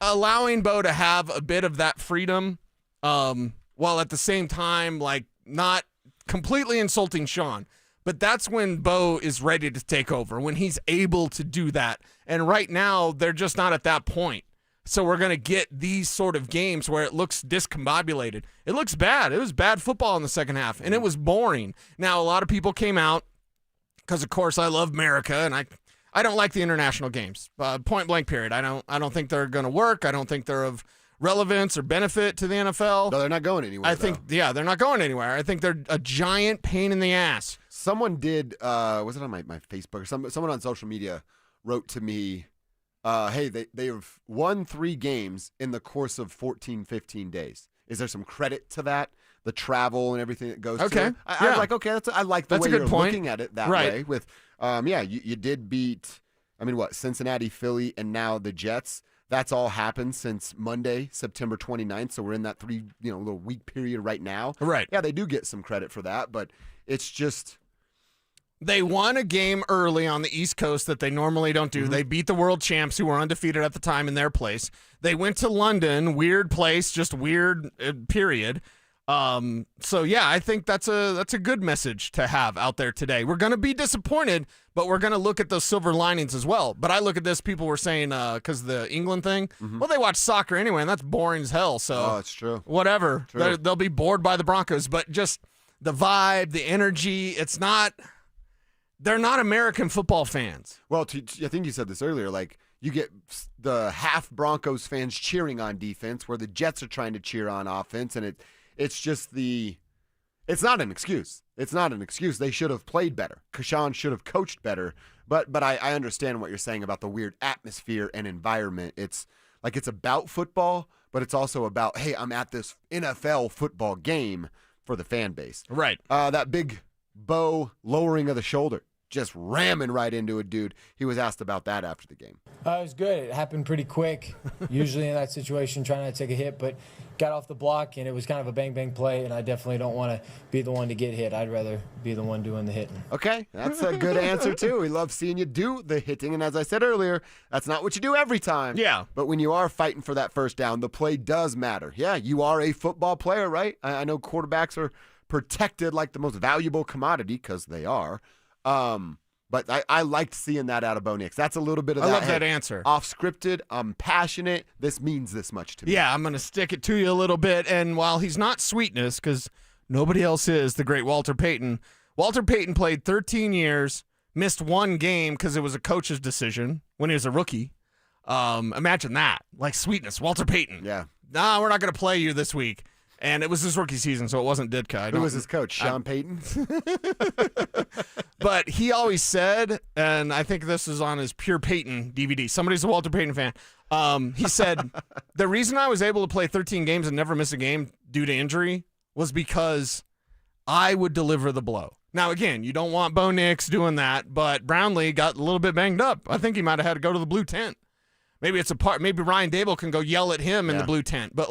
Speaker 3: Allowing Bo to have a bit of that freedom while at the same time, not completely insulting Sean. But that's when Bo is ready to take over, when he's able to do that. And right now, they're just not at that point. So we're going to get these sort of games where it looks discombobulated. It looks bad. It was bad football in the second half, and it was boring. Now, a lot of people came out because, of course, I love America, and I don't like the international games. Point blank period. I don't think they're going to work. I don't think they're of relevance or benefit to the NFL.
Speaker 1: No, they're not going anywhere.
Speaker 3: They're not going anywhere. I think they're a giant pain in the ass.
Speaker 1: Someone did, was it on my Facebook or someone on social media wrote to me, hey, they have won 3 games in the course of 14, 15 days. Is there some credit to that? The travel and everything that goes to it? I like the way you're looking at it that way. With, you did beat I mean, what, Cincinnati, Philly, and now the Jets. That's all happened since Monday, September 29th. So we're in that little week period right now.
Speaker 3: Right.
Speaker 1: Yeah, they do get some credit for that, but it's just.
Speaker 3: They won a game early on the East Coast that they normally don't do. They beat the world champs who were undefeated at the time in their place. They went to London, weird place, just weird period. So yeah, I think that's a good message to have out there today. We're going to be disappointed, but we're going to look at those silver linings as well. But I look at this, people were saying, because the England thing, well, they watch soccer anyway, and that's boring as hell. So
Speaker 1: it's true.
Speaker 3: Whatever.
Speaker 1: True.
Speaker 3: They'll be bored by the Broncos, but just the vibe, the energy, they're not American football fans.
Speaker 1: Well, I think you said this earlier, like you get the half Broncos fans cheering on defense where the Jets are trying to cheer on offense, and it's just it's not an excuse. It's not an excuse. They should have played better. Kashan should have coached better, but I understand what you're saying about the weird atmosphere and environment. It's like it's about football, but it's also about, hey, I'm at this NFL football game for the fan base.
Speaker 3: Right.
Speaker 1: That big Bo lowering of the shoulder, just ramming right into a dude. He was asked about that after the game.
Speaker 2: It was good. It happened pretty quick. Usually in that situation, trying not to take a hit, but got off the block, and it was kind of a bang-bang play, and I definitely don't want to be the one to get hit. I'd rather be the one doing the hitting.
Speaker 1: Okay, that's a good answer, too. We love seeing you do the hitting, and as I said earlier, that's not what you do every time.
Speaker 3: Yeah.
Speaker 1: But when you are fighting for that first down, the play does matter. Yeah, you are a football player, right? I know quarterbacks are protected like the most valuable commodity, because they are. But I liked seeing that out of Bo Nix. That's a little bit of that.
Speaker 3: I love that answer.
Speaker 1: Off-scripted, I'm passionate. This means this much to me.
Speaker 3: Yeah, I'm going to stick it to you a little bit. And while he's not sweetness, because nobody else is, the great Walter Payton. Walter Payton played 13 years, missed one game because it was a coach's decision when he was a rookie. Imagine that. Like sweetness, Walter Payton.
Speaker 1: Yeah.
Speaker 3: Nah, we're not going to play you this week. And it was his rookie season, so it wasn't Ditka.
Speaker 1: Who was his coach, Sean Payton?
Speaker 3: But he always said, and I think this is on his Pure Payton DVD. Somebody's a Walter Payton fan. He said, the reason I was able to play 13 games and never miss a game due to injury was because I would deliver the blow. Now, again, you don't want Bo Nix doing that, but Brownlee got a little bit banged up. I think he might have had to go to the blue tent. Maybe it's a part. Maybe Ryan Dable can go yell at him in the blue tent. But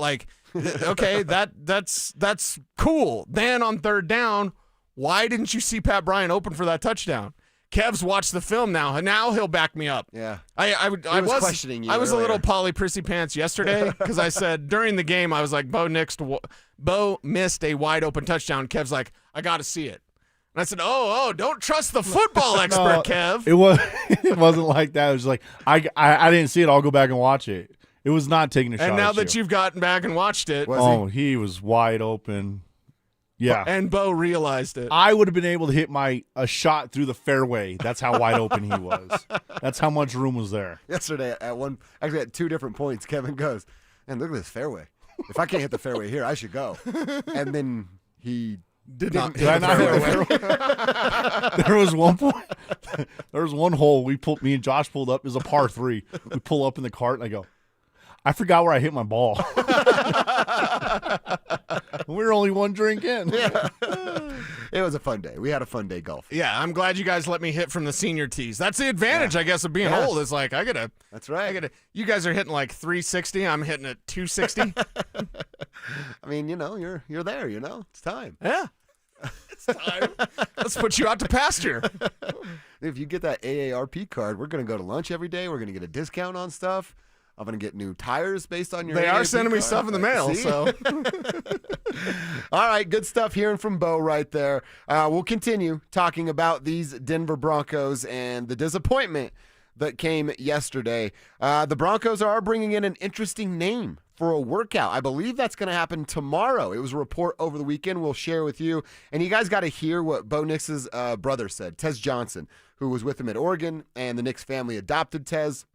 Speaker 3: okay, that's cool. Then on third down, why didn't you see Pat Bryant open for that touchdown? Kev's watched the film now, and now he'll back me up.
Speaker 1: Yeah,
Speaker 3: I was
Speaker 1: questioning you.
Speaker 3: I was
Speaker 1: earlier.
Speaker 3: a little Polly Prissy Pants yesterday because I said during the game I was like, Bo missed a wide open touchdown. Kev's like, I got to see it. And I said, oh, don't trust the football expert, Kev.
Speaker 6: It wasn't like that. It was like, I didn't see it. I'll go back and watch it. It was not taking a shot.
Speaker 3: And now
Speaker 6: at
Speaker 3: that you've gotten back and watched it.
Speaker 6: He was wide open. Yeah.
Speaker 3: And Bo realized it.
Speaker 6: I would have been able to hit a shot through the fairway. That's how wide open he was. That's how much room was there.
Speaker 1: Yesterday at 2 different points, Kevin goes, man, look at this fairway. If I can't hit the fairway here, I should go. And then he
Speaker 6: did not hit the fairway. There was one point. There was one hole me and Josh pulled up. It was a par 3. We pull up in the cart, and I go, I forgot where I hit my ball. We were only one drink in.
Speaker 1: Yeah. It was a fun day. We had a fun day golf.
Speaker 3: Yeah, I'm glad you guys let me hit from the senior tees. That's the advantage, I guess, of being old. It's like
Speaker 1: That's right.
Speaker 3: You guys are hitting like 360. I'm hitting at 260.
Speaker 1: I mean, you're there. It's time.
Speaker 3: Yeah. It's time. Let's put you out to pasture.
Speaker 1: If you get that AARP card, we're going to go to lunch every day. We're going to get a discount on stuff. I'm going to get new tires based on your
Speaker 3: They
Speaker 1: AARP
Speaker 3: are sending me
Speaker 1: card.
Speaker 3: stuff in the mail,
Speaker 1: See?
Speaker 3: so.
Speaker 1: All right, good stuff hearing from Bo right there. We'll continue talking about these Denver Broncos and the disappointment that came yesterday. The Broncos are bringing in an interesting name for a workout. I believe that's going to happen tomorrow. It was a report over the weekend we'll share with you. And you guys got to hear what Bo Nix's brother said, Tez Johnson, who was with him at Oregon, and the Nix family adopted Tez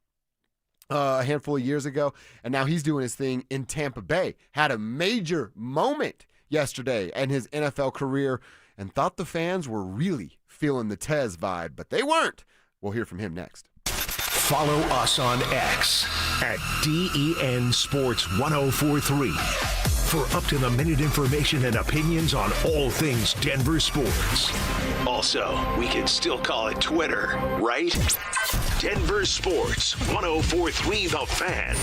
Speaker 1: a handful of years ago, and now he's doing his thing in Tampa Bay. Had a major moment yesterday in his NFL career and thought the fans were really feeling the Tez vibe, but they weren't. We'll hear from him next.
Speaker 4: Follow us on X at DEN Sports 1043 for up-to-the-minute information and opinions on all things Denver sports. Also, we can still call it Twitter, right? Denver Sports 104.3 The Fan,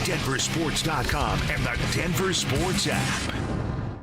Speaker 4: DenverSports.com, and the Denver Sports app.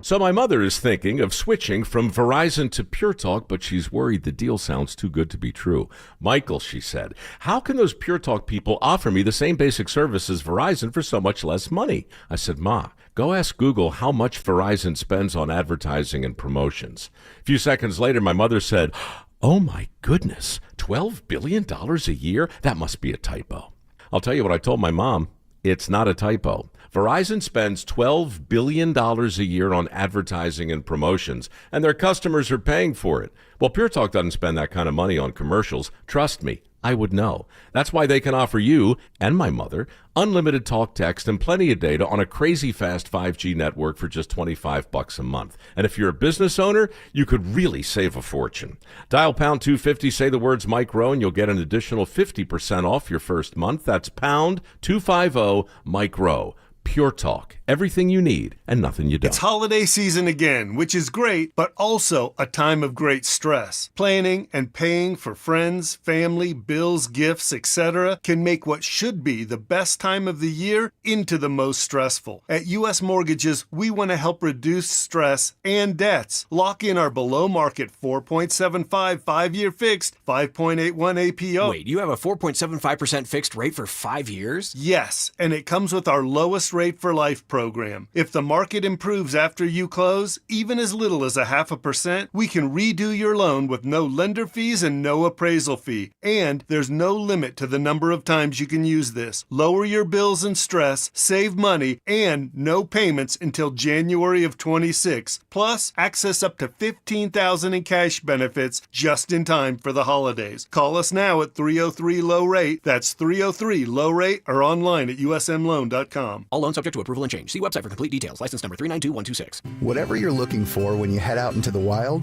Speaker 9: So my mother is thinking of switching from Verizon to Pure Talk, but she's worried the deal sounds too good to be true. Michael, she said, how can those Pure Talk people offer me the same basic service as Verizon for so much less money? I said, Ma, go ask Google how much Verizon spends on advertising and promotions. A few seconds later, my mother said, oh my goodness, $12 billion a year? That must be a typo. I'll tell you what I told my mom. It's not a typo. Verizon spends $12 billion a year on advertising and promotions, and their customers are paying for it. Well, Pure Talk doesn't spend that kind of money on commercials. Trust me, I would know. That's why they can offer you and my mother unlimited talk, text, and plenty of data on a crazy fast 5G network for just $25 a month. And if you're a business owner, you could really save a fortune. Dial pound 250, say the words Mike Rowe, and you'll get an additional 50% off your first month. That's pound 250 Mike Rowe. Pure Talk. Everything you need and nothing you don't.
Speaker 12: It's holiday season again, which is great, but also a time of great stress. Planning and paying for friends, family, bills, gifts, etc. can make what should be the best time of the year into the most stressful. At U.S. Mortgages, we want to help reduce stress and debts. Lock in our below-market 4.75 5-year fixed, 5.81 APO.
Speaker 7: Wait, you have a 4.75% fixed rate for 5 years?
Speaker 12: Yes, and it comes with our lowest rate for life program. If the market improves after you close, even as little as 0.5%, we can redo your loan with no lender fees and no appraisal fee. And there's no limit to the number of times you can use this. Lower your bills and stress, save money, and no payments until January of 26. Plus, access up to $15,000 in cash benefits just in time for the holidays. Call us now at 303-LOW-RATE. That's 303-LOW-RATE or online at usmloan.com.
Speaker 7: All loans subject to approval and change. See website for complete details. License number 392126.
Speaker 20: Whatever you're looking for when you head out into the wild,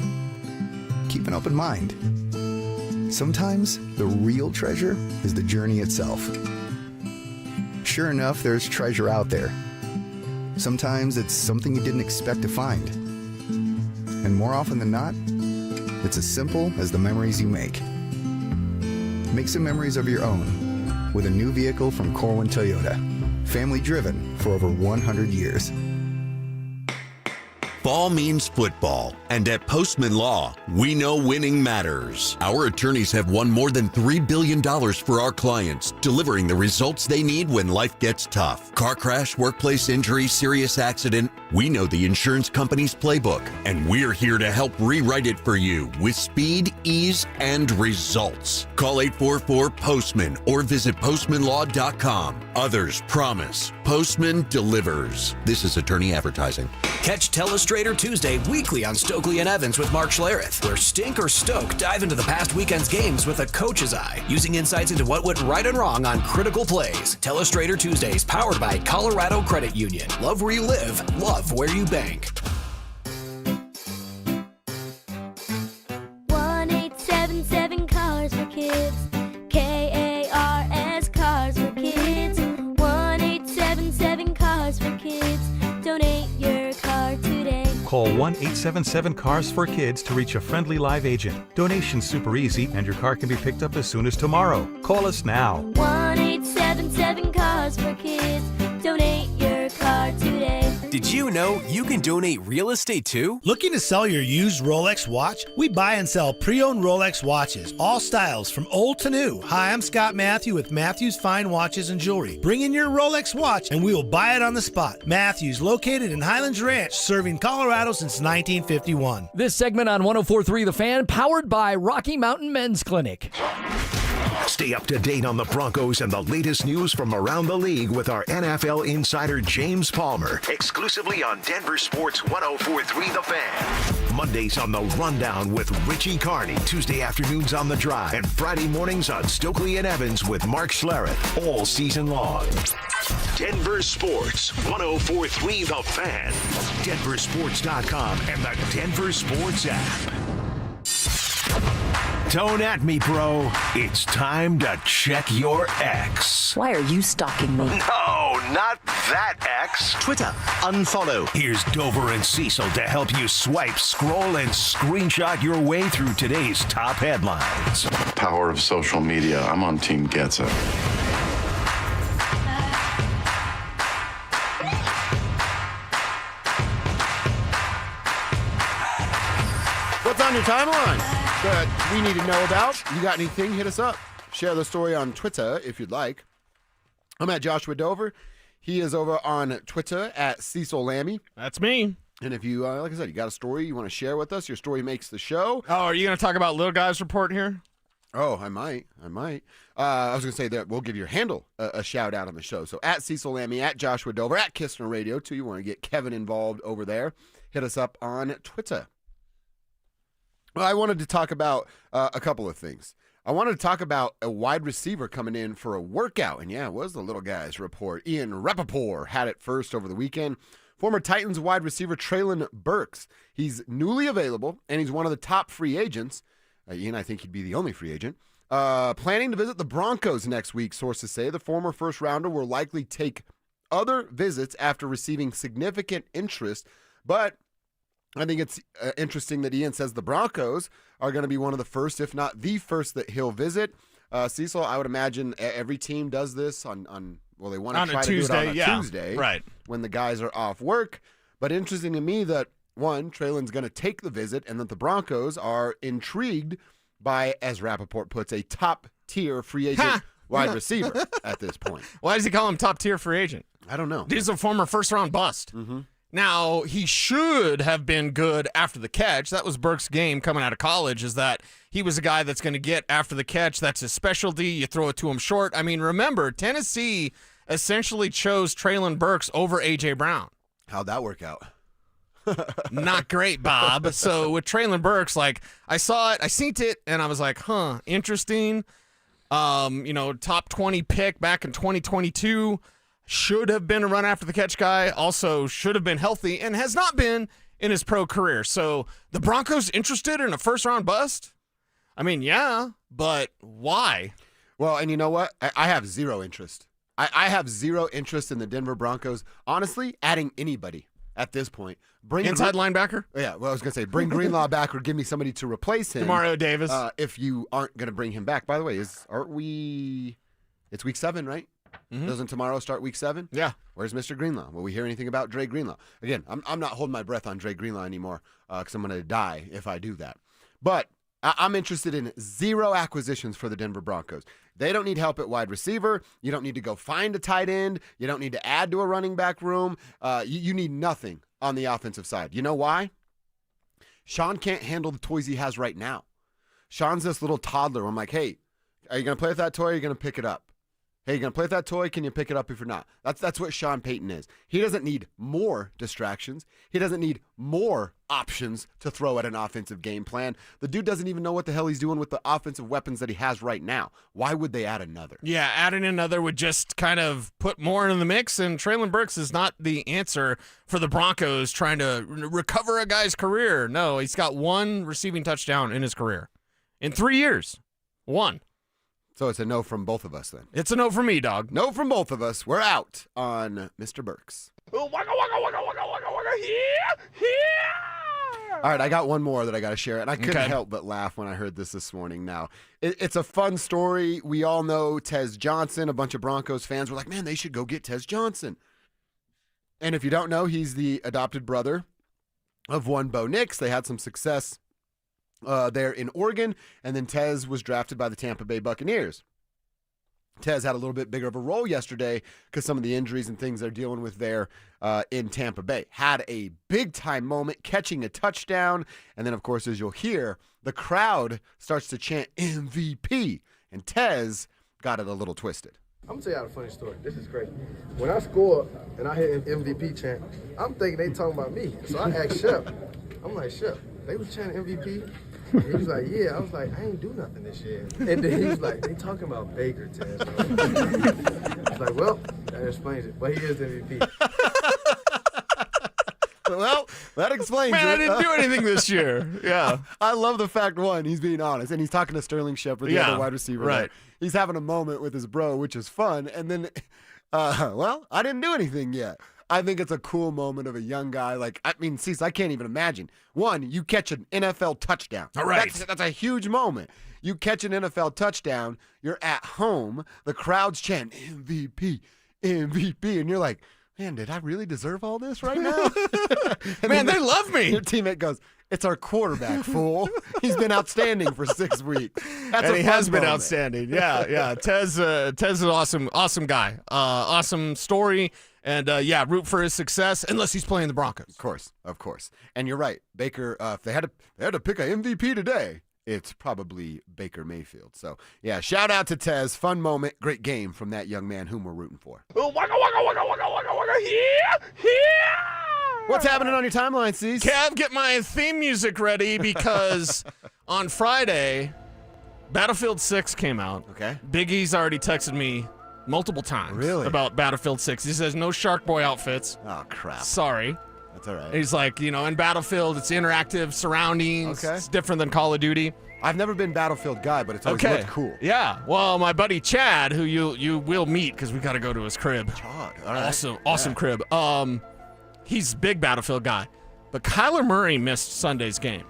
Speaker 20: keep an open mind. Sometimes the real treasure is the journey itself. Sure enough, there's treasure out there. Sometimes it's something you didn't expect to find. And more often than not, it's as simple as the memories you make. Make some memories of your own with a new vehicle from Corwin Toyota. Family driven for over 100 years.
Speaker 21: Fall means football, and at Postman Law, we know winning matters. Our attorneys have won more than $3 billion for our clients, delivering the results they need when life gets tough. Car crash, workplace injury, serious accident. We know the insurance company's playbook, and we're here to help rewrite it for you with speed, ease, and results. Call 844-POSTMAN or visit postmanlaw.com. Others promise. Postman delivers. This is attorney advertising.
Speaker 7: Catch Telestrator Tuesday weekly on Stokely and Evans with Mark Schlereth, where Stink or Stoke dive into the past weekend's games with a coach's eye, using insights into what went right and wrong on critical plays. Telestrator Tuesdays, powered by Colorado Credit Union. Love where you live, love where you bank.
Speaker 22: 1-877 Cars for Kids. KARS Cars for Kids. 1-877 Cars for Kids. Donate your car today.
Speaker 23: Call 1-877-CARS for Kids to reach a friendly live agent. Donation's super easy, and your car can be picked up as soon as tomorrow. Call us now.
Speaker 22: 1-877 Cars for Kids. Donate your car today.
Speaker 7: Did you know you can donate real estate too?
Speaker 24: Looking to sell your used Rolex watch? We buy and sell pre-owned Rolex watches, all styles from old to new. Hi, I'm Scott Matthew with Matthews Fine Watches and Jewelry. Bring in your Rolex watch and we will buy it on the spot. Matthews, located in Highlands Ranch, serving Colorado since 1951.
Speaker 18: This segment on 104.3 The Fan, powered by Rocky Mountain Men's Clinic.
Speaker 4: Stay up to date on the Broncos and the latest news from around the league with our NFL insider James Palmer, exclusively on Denver Sports 104.3 The Fan. Mondays on The Rundown with Richie Carney, Tuesday afternoons on The Drive, and Friday mornings on Stokely and Evans with Mark Schlereth, all season long. Denver Sports 104.3 The Fan, DenverSports.com, and the Denver Sports app. Don't at me, bro. It's time to check your ex.
Speaker 25: Why are you stalking me?
Speaker 4: No, not that X.
Speaker 21: Twitter, unfollow.
Speaker 4: Here's Dover and Cecil to help you swipe, scroll, and screenshot your way through today's top headlines.
Speaker 5: Power of social media. I'm on Team Gets It.
Speaker 1: What's on your timeline that we need to know about? You got anything? Hit us up. Share the story on Twitter if you'd like. I'm at Joshua Dover. He is over on Twitter at Cecil Lammy.
Speaker 3: That's me.
Speaker 1: And if you, like I said, you got a story you want to share with us, your story makes the show.
Speaker 3: Oh, are you going to talk about Little Guy's report here?
Speaker 1: Oh, I might. I was going to say that we'll give your handle a shout out on the show. So at Cecil Lammy, at Joshua Dover, at Kistner Radio, too. You want to get Kevin involved over there. Hit us up on Twitter. Well, I wanted to talk about a couple of things. I wanted to talk about a wide receiver coming in for a workout. And yeah, it was the Little Guys report. Ian Rappaport had it first over the weekend. Former Titans wide receiver Treylon Burks. He's newly available, and he's one of the top free agents. Ian, I think he'd be the only free agent. Planning to visit the Broncos next week, sources say. The former first-rounder will likely take other visits after receiving significant interest, but I think it's interesting that Ian says the Broncos are going to be one of the first, if not the first, that he'll visit. Cecil, I would imagine every team does this on they want to try to do it on a Tuesday,
Speaker 3: right,
Speaker 1: when the guys are off work. But interesting to me that, one, Treylon's going to take the visit, and that the Broncos are intrigued by, as Rappaport puts, a top-tier free agent wide receiver at this point.
Speaker 3: Why does he call him top-tier free agent?
Speaker 1: I don't know.
Speaker 3: He's a former first-round bust.
Speaker 1: Mm-hmm.
Speaker 3: Now, he should have been good after the catch. That was Burke's game coming out of college, is that he was a guy that's going to get after the catch. That's his specialty. You throw it to him short. I mean, remember, Tennessee essentially chose Treylon Burks over A.J. Brown.
Speaker 1: How'd that work out?
Speaker 3: Not great, Bob. So with Treylon Burks, like, I saw it, I seen it, and I was like, interesting. Top 20 pick back in 2022. Should have been a run after the catch guy. Also should have been healthy and has not been in his pro career. So the Broncos interested in a first-round bust? I mean, yeah, but why?
Speaker 1: Well, and you know what? I have zero interest. I have zero interest in the Denver Broncos, honestly, adding anybody at this point. Bring
Speaker 3: inside linebacker?
Speaker 1: Yeah, well, I was going to say, bring Greenlaw back or give me somebody to replace him.
Speaker 3: Demario Davis.
Speaker 1: If you aren't going to bring him back. By the way, it's week 7, right? Mm-hmm. Doesn't tomorrow start week 7?
Speaker 3: Yeah.
Speaker 1: Where's Mr. Greenlaw? Will we hear anything about Dre Greenlaw? Again, I'm not holding my breath on Dre Greenlaw anymore because I'm going to die if I do that. But I'm interested in zero acquisitions for the Denver Broncos. They don't need help at wide receiver. You don't need to go find a tight end. You don't need to add to a running back room. You need nothing on the offensive side. You know why? Sean can't handle the toys he has right now. Sean's this little toddler. I'm like, hey, are you going to play with that toy or are you going to pick it up? Hey, you going to play with that toy? Can you pick it up if you're not? That's what Sean Payton is. He doesn't need more distractions. He doesn't need more options to throw at an offensive game plan. The dude doesn't even know what the hell he's doing with the offensive weapons that he has right now. Why would they add another?
Speaker 3: Yeah, adding another would just kind of put more in the mix, and Treylon Burks is not the answer for the Broncos trying to recover a guy's career. No, he's got one receiving touchdown in his career. In 3 years. One.
Speaker 1: So it's a no from both of us then.
Speaker 3: It's a no from me, dog.
Speaker 1: No from both of us. We're out on Mr. Burks. All right, I got one more that I got to share, and I couldn't help but laugh when I heard this morning. Now, it's a fun story. We all know Tez Johnson. A bunch of Broncos fans were like, man, they should go get Tez Johnson. And if you don't know, he's the adopted brother of one Bo Nix. They had some success there in Oregon, and then Tez was drafted by the Tampa Bay Buccaneers. Tez had a little bit bigger of a role yesterday because some of the injuries and things they're dealing with there in Tampa Bay. Had a big-time moment, catching a touchdown, and then, of course, as you'll hear, the crowd starts to chant MVP, and Tez got it a little twisted.
Speaker 8: I'm going to tell y'all a funny story. This is crazy. When I scored and I hit MVP chant, I'm thinking they talking about me. So I asked Shep. I'm like, Shep, they was chanting MVP? And he was like, yeah. I was like, I ain't do nothing this year. And then he was like, they talking about Baker, Tez. I was like, well, that explains it. But he is the MVP.
Speaker 1: Well, that explains it.
Speaker 3: Man, I didn't do anything this year. Yeah.
Speaker 1: I love the fact, one, he's being honest, and he's talking to Sterling Shepard, the other wide receiver.
Speaker 3: Right.
Speaker 1: There. He's having a moment with his bro, which is fun. And then Well, I didn't do anything yet. I think it's a cool moment of a young guy. Cecil, I can't even imagine. One, you catch an NFL touchdown.
Speaker 3: All right.
Speaker 1: That's a huge moment. You catch an NFL touchdown, you're at home, the crowd's chanting, MVP, MVP, and you're like, man, did I really deserve all this right now?
Speaker 3: Man, they love me.
Speaker 1: Your teammate goes, it's our quarterback, fool. He's been outstanding for 6 weeks. That's
Speaker 3: And
Speaker 1: a
Speaker 3: he
Speaker 1: fun
Speaker 3: has been
Speaker 1: moment.
Speaker 3: outstanding. Yeah. Tez is an awesome guy. Awesome story. And, root for his success, unless he's playing the Broncos.
Speaker 1: Of course. And you're right. Baker, if they had to pick an MVP today, it's probably Baker Mayfield. So, yeah, shout out to Tez. Fun moment. Great game from that young man whom we're rooting for. What's happening on your timeline, Cease?
Speaker 3: Kev, get my theme music ready because on Friday, Battlefield 6 came out.
Speaker 1: Okay.
Speaker 3: Big E's already texted me multiple times about Battlefield 6. He says no Shark Boy outfits.
Speaker 1: Oh, crap.
Speaker 3: Sorry.
Speaker 1: That's all right.
Speaker 3: He's like, in Battlefield, it's interactive surroundings.
Speaker 1: Okay.
Speaker 3: It's different than Call of Duty.
Speaker 1: I've never been Battlefield guy, but it's always looked cool.
Speaker 3: Yeah. Well, my buddy Chad, who you will meet because we got to go to his crib.
Speaker 1: Chad. All right.
Speaker 3: Awesome crib. He's a big Battlefield guy. But Kyler Murray missed Sunday's game.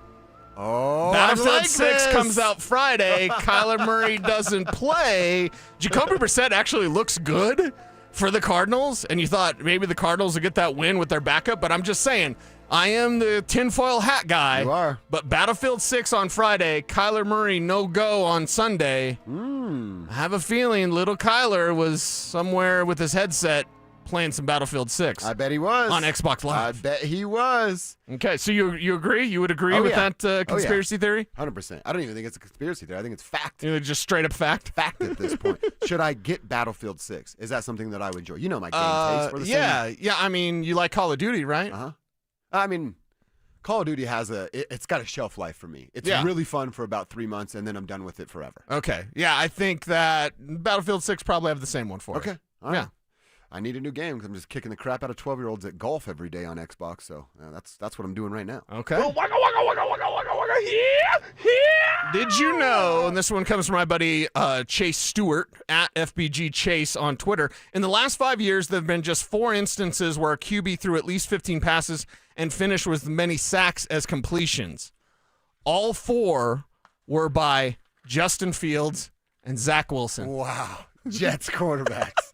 Speaker 1: Oh,
Speaker 3: Battlefield
Speaker 1: I like
Speaker 3: 6
Speaker 1: this.
Speaker 3: comes out Friday. Kyler Murray doesn't play. Jacoby Brissett actually looks good for the Cardinals, and you thought maybe the Cardinals would get that win with their backup, but I'm just saying, I am the tinfoil hat guy.
Speaker 1: You are.
Speaker 3: But Battlefield 6 on Friday, Kyler Murray no-go on Sunday. I have a feeling little Kyler was somewhere with his headset playing some Battlefield 6.
Speaker 1: I bet he was.
Speaker 3: On Xbox Live.
Speaker 1: I bet he was.
Speaker 3: Okay, so you agree? You would agree with that conspiracy theory?
Speaker 1: 100%. I don't even think it's a conspiracy theory. I think it's fact.
Speaker 3: Just straight up fact?
Speaker 1: Fact at this point. Should I get Battlefield 6? Is that something that I would enjoy? You know my game taste. We're the same.
Speaker 3: Yeah. I mean, you like Call of Duty, right?
Speaker 1: Uh-huh. I mean, Call of Duty has it's got a shelf life for me. It's really fun for about 3 months, and then I'm done with it forever.
Speaker 3: Okay. Yeah, I think that Battlefield 6 probably have the same one for it.
Speaker 1: Okay. All right. I need a new game because I'm just kicking the crap out of 12-year-olds at golf every day on Xbox. So that's what I'm doing right now.
Speaker 3: Okay. Did you know, and this one comes from my buddy Chase Stewart, at FBG Chase on Twitter, in the last 5 years, there have been just 4 instances where a QB threw at least 15 passes and finished with as many sacks as completions. All 4 were by Justin Fields and Zach Wilson.
Speaker 1: Wow. Jets quarterbacks.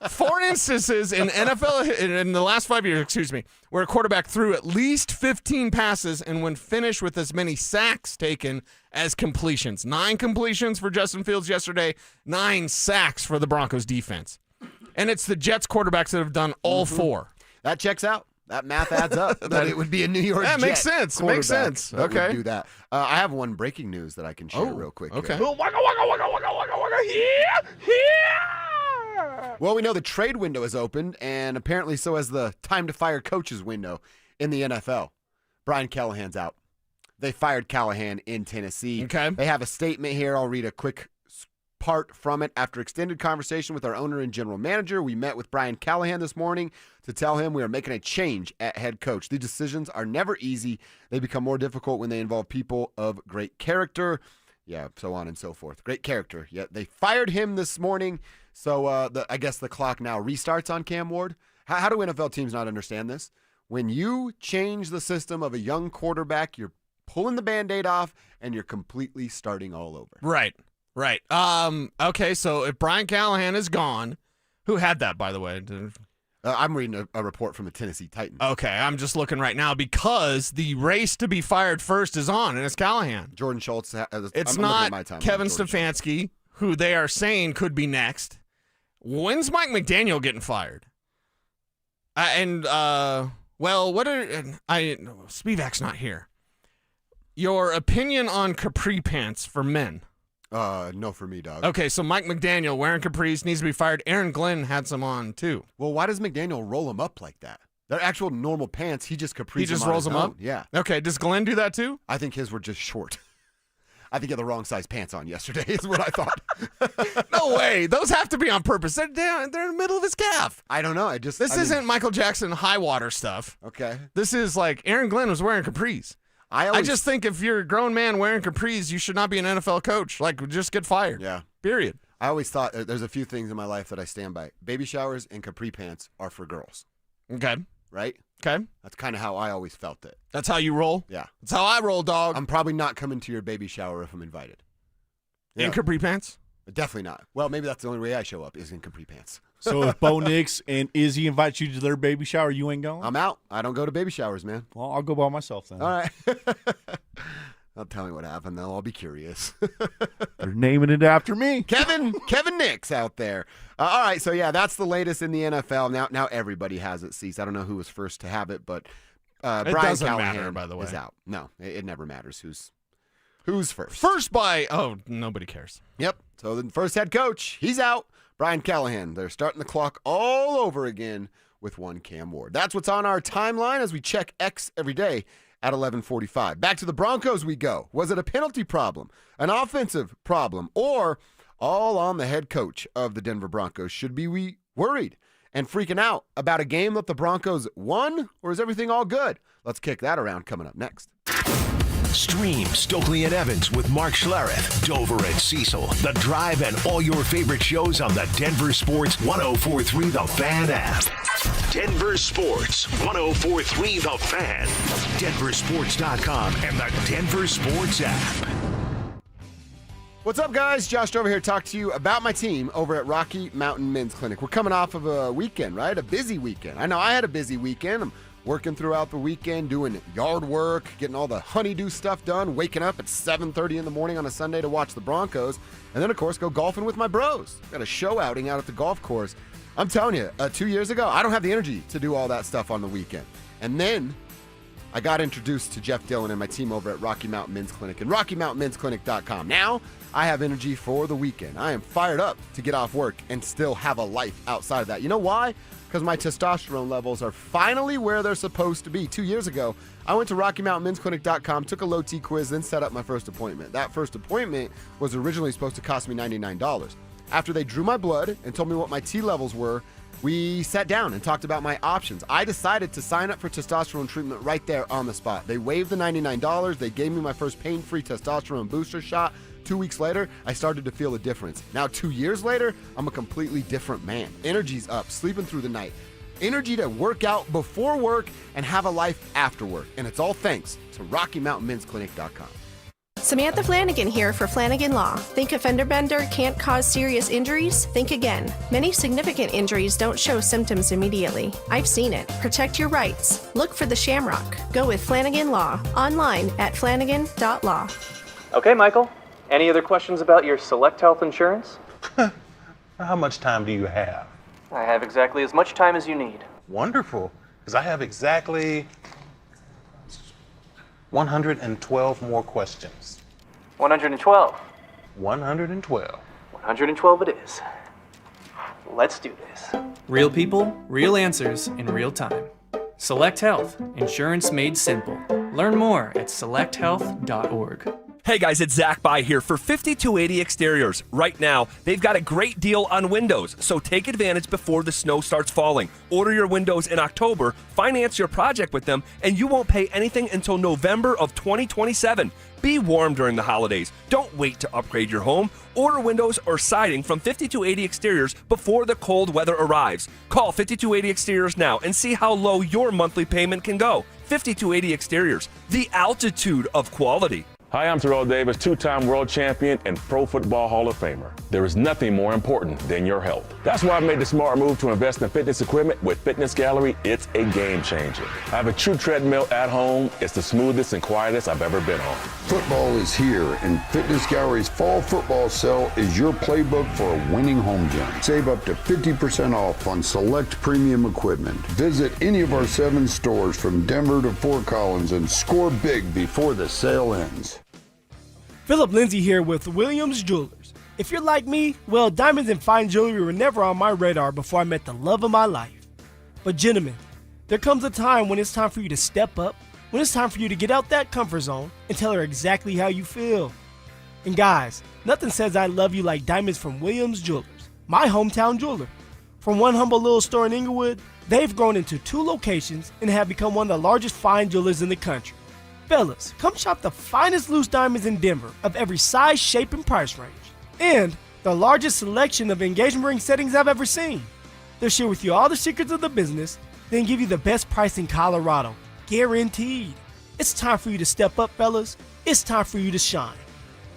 Speaker 3: 4 instances in NFL in the last 5 years, where a quarterback threw at least 15 passes and when finished with as many sacks taken as completions. 9 completions for Justin Fields yesterday, 9 sacks for the Broncos defense. And it's the Jets quarterbacks that have done all 4.
Speaker 1: That checks out. That math adds up. That it would be a New York Jet
Speaker 3: makes sense. It makes sense.
Speaker 1: that would
Speaker 3: Okay.
Speaker 1: do that. I have one breaking news that I can share real quick.
Speaker 3: Okay.
Speaker 1: Well, we know the trade window is open, and apparently so has the time to fire coaches window in the NFL. Brian Callahan's out. They fired Callahan in Tennessee.
Speaker 3: Okay.
Speaker 1: They have a statement here. I'll read a quick part from it. After extended conversation with our owner and general manager, we met with Brian Callahan this morning to tell him we are making a change at head coach. These decisions are never easy. They become more difficult when they involve people of great character. Yeah, so on and so forth. Great character. Yeah, they fired him this morning. So I guess the clock now restarts on Cam Ward. How do NFL teams not understand this? When you change the system of a young quarterback, you're pulling the Band-Aid off, and you're completely starting all over.
Speaker 3: Right. Okay, so if Brian Callahan is gone, who had that, by the way?
Speaker 1: I'm reading a report from the Tennessee Titans.
Speaker 3: Okay, I'm just looking right now because the race to be fired first is on, and it's Callahan.
Speaker 1: Jordan Schultz.
Speaker 3: It's
Speaker 1: I'm
Speaker 3: not
Speaker 1: looking at my timeline.
Speaker 3: Kevin
Speaker 1: Jordan
Speaker 3: Stefanski, who they are saying could be next. When's Mike McDaniel getting fired? Spivak's not here. Your opinion on capri pants for men?
Speaker 1: No for me, dog.
Speaker 3: Okay, so Mike McDaniel wearing capris needs to be fired. Aaron Glenn had some on too.
Speaker 1: Well, why does McDaniel roll them up like that? They're actual normal pants. He just capris.
Speaker 3: He just
Speaker 1: them on
Speaker 3: rolls
Speaker 1: his
Speaker 3: them
Speaker 1: own.
Speaker 3: up?
Speaker 1: Yeah.
Speaker 3: Okay, does Glenn do that too?
Speaker 1: I think his were just short. I think he had the wrong size pants on yesterday is what I thought.
Speaker 3: No way. Those have to be on purpose. They're in the middle of his calf.
Speaker 1: I don't know. This
Speaker 3: isn't Michael Jackson high water stuff.
Speaker 1: Okay.
Speaker 3: This is like Aaron Glenn was wearing capris. I just think if you're a grown man wearing capris, you should not be an NFL coach. Like, just get fired.
Speaker 1: Yeah.
Speaker 3: Period.
Speaker 1: I always thought there's a few things in my life that I stand by. Baby showers and capri pants are for girls.
Speaker 3: Okay.
Speaker 1: Right?
Speaker 3: Okay.
Speaker 1: That's kind of how I always felt it.
Speaker 3: That's how you roll?
Speaker 1: Yeah.
Speaker 3: That's how I roll, dog.
Speaker 1: I'm probably not coming to your baby shower if I'm invited.
Speaker 3: In capri pants?
Speaker 1: Definitely not. Well, maybe that's the only way I show up is in capri pants.
Speaker 6: So if Bo Nix and Izzy invite you to their baby shower, you ain't going?
Speaker 1: I'm out. I don't go to baby showers, man.
Speaker 6: Well, I'll go by myself then.
Speaker 1: All right. Don't tell me what happened, though. I'll be curious.
Speaker 6: They're naming it after me.
Speaker 1: Kevin Nix out there. All right, so yeah, that's the latest in the NFL. Now everybody has it, Cease. I don't know who was first to have it, but Brian
Speaker 3: doesn't
Speaker 1: Callahan
Speaker 3: matter, by the way.
Speaker 1: is out. No, it never matters who's first.
Speaker 3: First by, nobody cares.
Speaker 1: Yep. So the first head coach, he's out. Brian Callahan. They're starting the clock all over again with one Cam Ward. That's what's on our timeline as we check X every day at 11:45. Back to the Broncos we go. Was it a penalty problem, an offensive problem, or all on the head coach of the Denver Broncos? Should we worried and freaking out about a game that the Broncos won, or is everything all good? Let's kick that around coming up next.
Speaker 4: Stream Stokely and Evans with Mark Schlereth, Dover and Cecil, The Drive, and all your favorite shows on the Denver Sports 104.3 The Fan app. Denver Sports 104.3 The Fan, DenverSports.com, and the Denver Sports app.
Speaker 1: What's up, guys? Josh Dover here to talk to you about my team over at Rocky Mountain Men's Clinic. We're coming off of a weekend, right? A busy weekend. I know I had a busy weekend. I'm working throughout the weekend, doing yard work, getting all the honeydew stuff done, waking up at 7:30 in the morning on a Sunday to watch the Broncos, and then, of course, go golfing with my bros. Got a show outing out at the golf course. I'm telling you, 2 years ago, I don't have the energy to do all that stuff on the weekend. And then I got introduced to Jeff Dillon and my team over at Rocky Mountain Men's Clinic and RockyMountainMen'sClinic.com. Now, I have energy for the weekend. I am fired up to get off work and still have a life outside of that. You know why? Because my testosterone levels are finally where they're supposed to be. 2 years ago, I went to RockyMountainMen'sClinic.com, took a low T quiz, then set up my first appointment. That first appointment was originally supposed to cost me $99. After they drew my blood and told me what my T levels were, we sat down and talked about my options. I decided to sign up for testosterone treatment right there on the spot. They waived the $99. They gave me my first pain-free testosterone booster shot. 2 weeks later, I started to feel a difference. Now, 2 years later, I'm a completely different man. Energy's up, sleeping through the night. Energy to work out before work and have a life after work. And it's all thanks to RockyMountainMen'sClinic.com.
Speaker 10: Samantha Flanagan here for Flanagan Law. Think a fender bender can't cause serious injuries? Think again. Many significant injuries don't show symptoms immediately. I've seen it. Protect your rights. Look for the Shamrock. Go with Flanagan Law. Online at flanagan.law.
Speaker 11: Okay, Michael. Any other questions about your Select Health insurance?
Speaker 13: How much time do you have?
Speaker 11: I have exactly as much time as you need.
Speaker 13: Wonderful, because I have exactly 112 more questions.
Speaker 11: 112.
Speaker 13: 112.
Speaker 11: 112 it is. Let's do this.
Speaker 19: Real people, real answers in real time. Select Health, insurance made simple. Learn more at selecthealth.org.
Speaker 25: Hey guys, it's Zach By here for 5280 Exteriors. Right now, they've got a great deal on windows, so take advantage before the snow starts falling. Order your windows in October, finance your project with them, and you won't pay anything until November of 2027. Be warm during the holidays. Don't wait to upgrade your home. Order windows or siding from 5280 Exteriors before the cold weather arrives. Call 5280 Exteriors now and see how low your monthly payment can go. 5280 Exteriors, the altitude of quality.
Speaker 26: Hi, I'm Terrell Davis, two-time world champion and Pro Football Hall of Famer. There is nothing more important than your health. That's why I made the smart move to invest in fitness equipment with Fitness Gallery. It's a game changer. I have a true treadmill at home. It's the smoothest and quietest I've ever been on.
Speaker 27: Football is here, and Fitness Gallery's fall football sale is your playbook for a winning home gym. Save up to 50% off on select premium equipment. Visit any of our 7 stores from Denver to Fort Collins and score big before the sale ends.
Speaker 28: Philip Lindsay here with Williams Jewelers. If you're like me, well, diamonds and fine jewelry were never on my radar before I met the love of my life. But gentlemen, there comes a time when it's time for you to step up, when it's time for you to get out that comfort zone and tell her exactly how you feel. And guys, nothing says I love you like diamonds from Williams Jewelers, my hometown jeweler. From one humble little store in Inglewood, they've grown into 2 locations and have become one of the largest fine jewelers in the country. Fellas, come shop the finest loose diamonds in Denver of every size, shape, and price range. And the largest selection of engagement ring settings I've ever seen. They'll share with you all the secrets of the business, then give you the best price in Colorado. Guaranteed. It's time for you to step up, fellas. It's time for you to shine.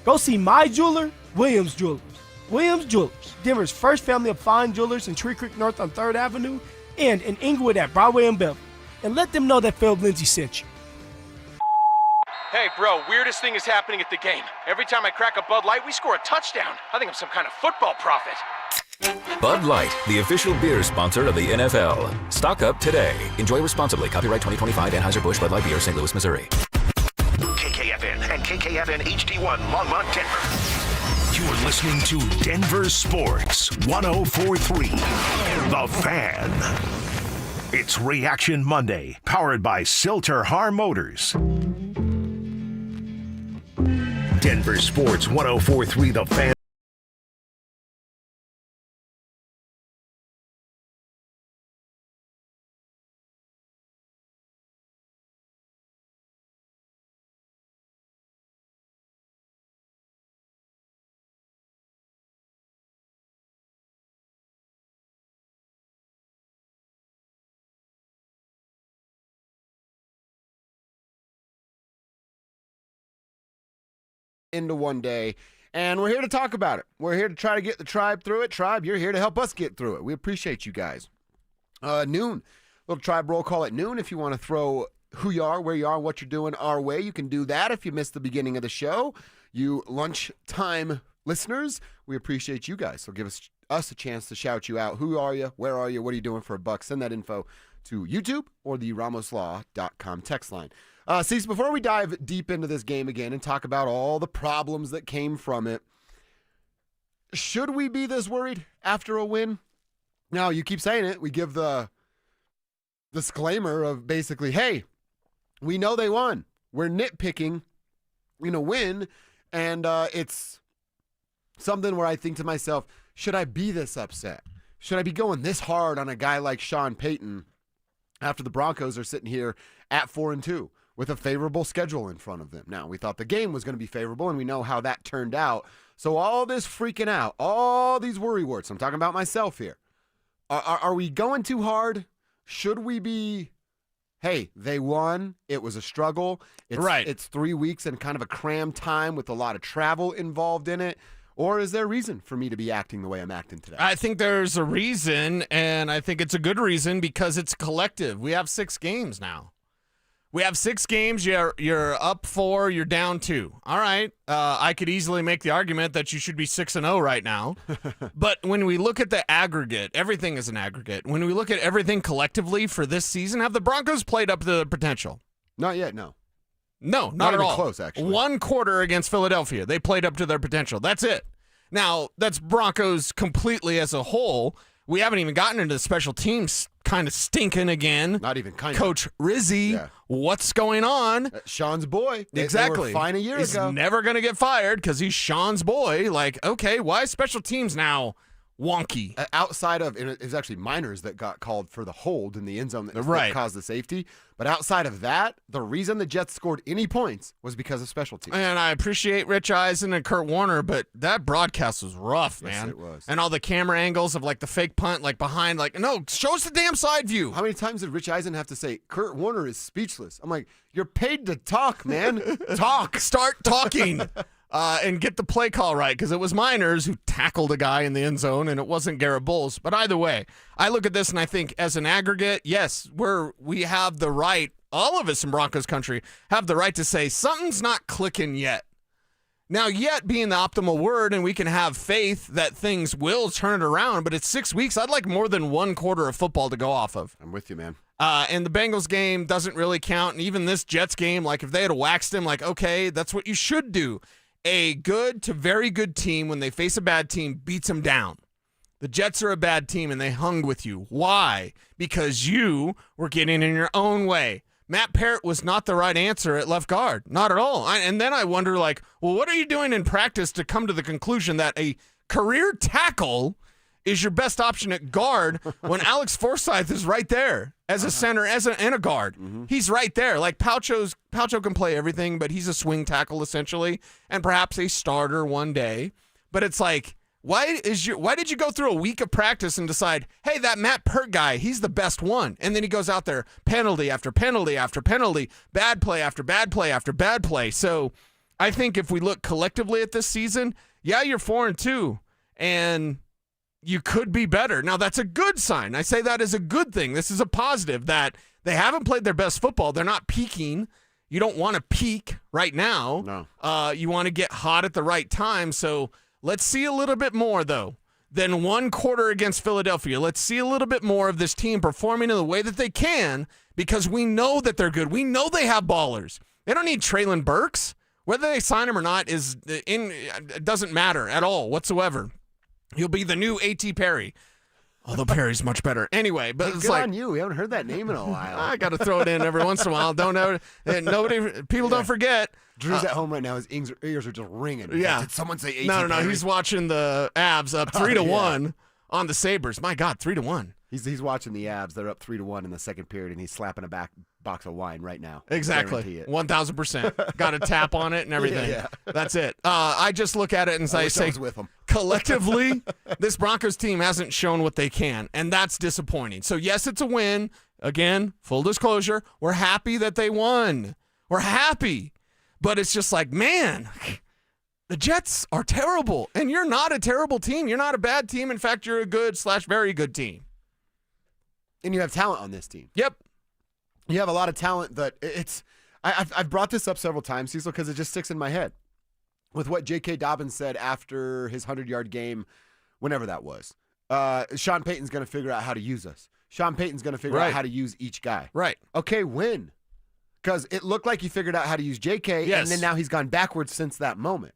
Speaker 28: Go see my jeweler, Williams Jewelers. Williams Jewelers, Denver's first family of fine jewelers in Tree Creek North on 3rd Avenue and in Inglewood at Broadway and Beverly. And let them know that Philip Lindsay sent you.
Speaker 2: Hey, bro, weirdest thing is happening at the game. Every time I crack a Bud Light, we score a touchdown. I think I'm some kind of football prophet.
Speaker 9: Bud Light, the official beer sponsor of the NFL. Stock up today. Enjoy responsibly. Copyright 2025 Anheuser-Busch Bud Light Beer, St. Louis, Missouri.
Speaker 4: KKFN and KKFN HD1 Longmont, Denver. You're listening to Denver Sports 104.3. The Fan. It's Reaction Monday, powered by Silter Har Motors. Denver Sports 104.3 The Fan.
Speaker 1: Into one day, and we're here to talk about it. We're here to try to get the tribe through it. Tribe, you're here to help us get through it. We appreciate you guys. Noon, little tribe roll call at noon. If you want to throw who you are, where you are, what you're doing our way, you can do that. If you missed the beginning of the show, you lunchtime listeners, we appreciate you guys. So give us a chance to shout you out. Who are you? Where are you? What are you doing for a buck? Send that info to YouTube or the ramoslaw.com text line. Cecil, before we dive deep into this game again and talk about all the problems that came from it, should we be this worried after a win? Now, you keep saying it. We give the disclaimer of basically, hey, we know they won. We're nitpicking in a win, and it's something where I think to myself, should I be this upset? Should I be going this hard on a guy like Sean Payton after the Broncos are sitting here at 4-2? With a favorable schedule in front of them. Now, we thought the game was going to be favorable, and we know how that turned out. So all this freaking out, all these worry words, I'm talking about myself here. Are we going too hard? Should we be, hey, they won, it was a struggle. It's 3 weeks and kind of a crammed time with a lot of travel involved in it. Or is there a reason for me to be acting the way I'm acting today?
Speaker 3: I think there's a reason, and I think it's a good reason because it's collective. We have 6 games now. We have 6 games. You're up 4. You're down 2. All right. I could easily make the argument that you should be 6-0 right now. But when we look at the aggregate, everything is an aggregate. When we look at everything collectively for this season, have the Broncos played up to the potential?
Speaker 1: Not yet, no.
Speaker 3: No, not at
Speaker 1: even
Speaker 3: all.
Speaker 1: Close, actually.
Speaker 3: 1 quarter against Philadelphia. They played up to their potential. That's it. Now, that's Broncos completely as a whole. We haven't even gotten into the special teams kind of stinking again.
Speaker 1: Not even kind of.
Speaker 3: Coach Rizzi, what's going on?
Speaker 1: Sean's boy.
Speaker 3: Exactly.
Speaker 1: They were fine a year ago.
Speaker 3: He's never going to get fired because he's Sean's boy. Like, okay, why is special teams now wonky?
Speaker 1: Outside of, and it was actually Miners that got called for the hold in the end zone that caused the safety. But outside of that, the reason the Jets scored any points was because of special teams.
Speaker 3: And I appreciate Rich Eisen and Kurt Warner, but that broadcast was rough, man.
Speaker 1: Yes, it was.
Speaker 3: And all the camera angles of like the fake punt, like behind, like, no, show us the damn side view.
Speaker 1: How many times did Rich Eisen have to say, Kurt Warner is speechless? I'm like, you're paid to talk, man. Talk.
Speaker 3: Start talking. And get the play call right, because it was Miners who tackled a guy in the end zone, and it wasn't Garrett Bowles. But either way, I look at this and I think as an aggregate, yes, we have the right, all of us in Broncos country have the right to say something's not clicking yet. Now, yet being the optimal word, and we can have faith that things will turn it around, but it's 6 weeks. I'd like more than 1 quarter of football to go off of.
Speaker 1: I'm with you, man.
Speaker 3: And the Bengals game doesn't really count, and even this Jets game, like if they had waxed him, like, okay, that's what you should do. A good to very good team, when they face a bad team, beats them down. The Jets are a bad team, and they hung with you. Why? Because you were getting in your own way. Matt Parrott was not the right answer at left guard. Not at all. And then I wonder, like, well, what are you doing in practice to come to the conclusion that a career tackle is your best option at guard when Alex Forsythe is right there as a center, and a guard? Mm-hmm. He's right there. Like Paucho can play everything, but he's a swing tackle essentially, and perhaps a starter one day. But it's like, Why did you go through a week of practice and decide, hey, that Matt Pert guy, he's the best one? And then he goes out there, penalty after penalty after penalty, bad play after bad play after bad play. So I think if we look collectively at this season, yeah, you're 4-2, and you could be better. Now, that's a good sign. I say that as a good thing. This is a positive that they haven't played their best football. They're not peaking. You don't want to peak right now.
Speaker 1: No.
Speaker 3: You want to get hot at the right time. So let's see a little bit more, though, than one quarter against Philadelphia. Let's see a little bit more of this team performing in the way that they can, because we know that they're good. We know they have ballers. They don't need Traylon Burks. Whether they sign him or not it doesn't matter at all whatsoever. He'll be the new A.T. Perry. Although Perry's much better. Anyway, but it's
Speaker 1: good
Speaker 3: like,
Speaker 1: on you. We haven't heard that name in a while.
Speaker 3: I got to throw it in every once in a while. People don't forget.
Speaker 1: Drew's at home right now. His ears are just ringing.
Speaker 3: Yeah.
Speaker 1: Did someone say A.T.
Speaker 3: No.
Speaker 1: Perry?
Speaker 3: He's watching the Avs up 3-1 on the Sabres. My God, 3-1.
Speaker 1: He's watching the Avs. They're up 3-1 in the second period, and he's slapping a box of wine right now.
Speaker 3: Exactly. 1,000%. Got a tap on it and everything.
Speaker 1: Yeah.
Speaker 3: That's it. I just look at it and
Speaker 1: I
Speaker 3: say,
Speaker 1: was with him.
Speaker 3: Collectively, this Broncos team hasn't shown what they can, and that's disappointing. So, yes, it's a win. Again, full disclosure, we're happy that they won. We're happy. But it's just like, man, the Jets are terrible, and you're not a terrible team. You're not a bad team. In fact, you're a good/very good team.
Speaker 1: And you have talent on this team.
Speaker 3: Yep.
Speaker 1: You have a lot of talent that I've brought this up several times, Cecil, because it just sticks in my head. With what J.K. Dobbins said after his 100-yard game, whenever that was. Sean Payton's going to figure out how to use us. Sean Payton's going to figure out how to use each guy.
Speaker 3: Right.
Speaker 1: Okay, win. Because it looked like he figured out how to use J.K., and then now he's gone backwards since that moment.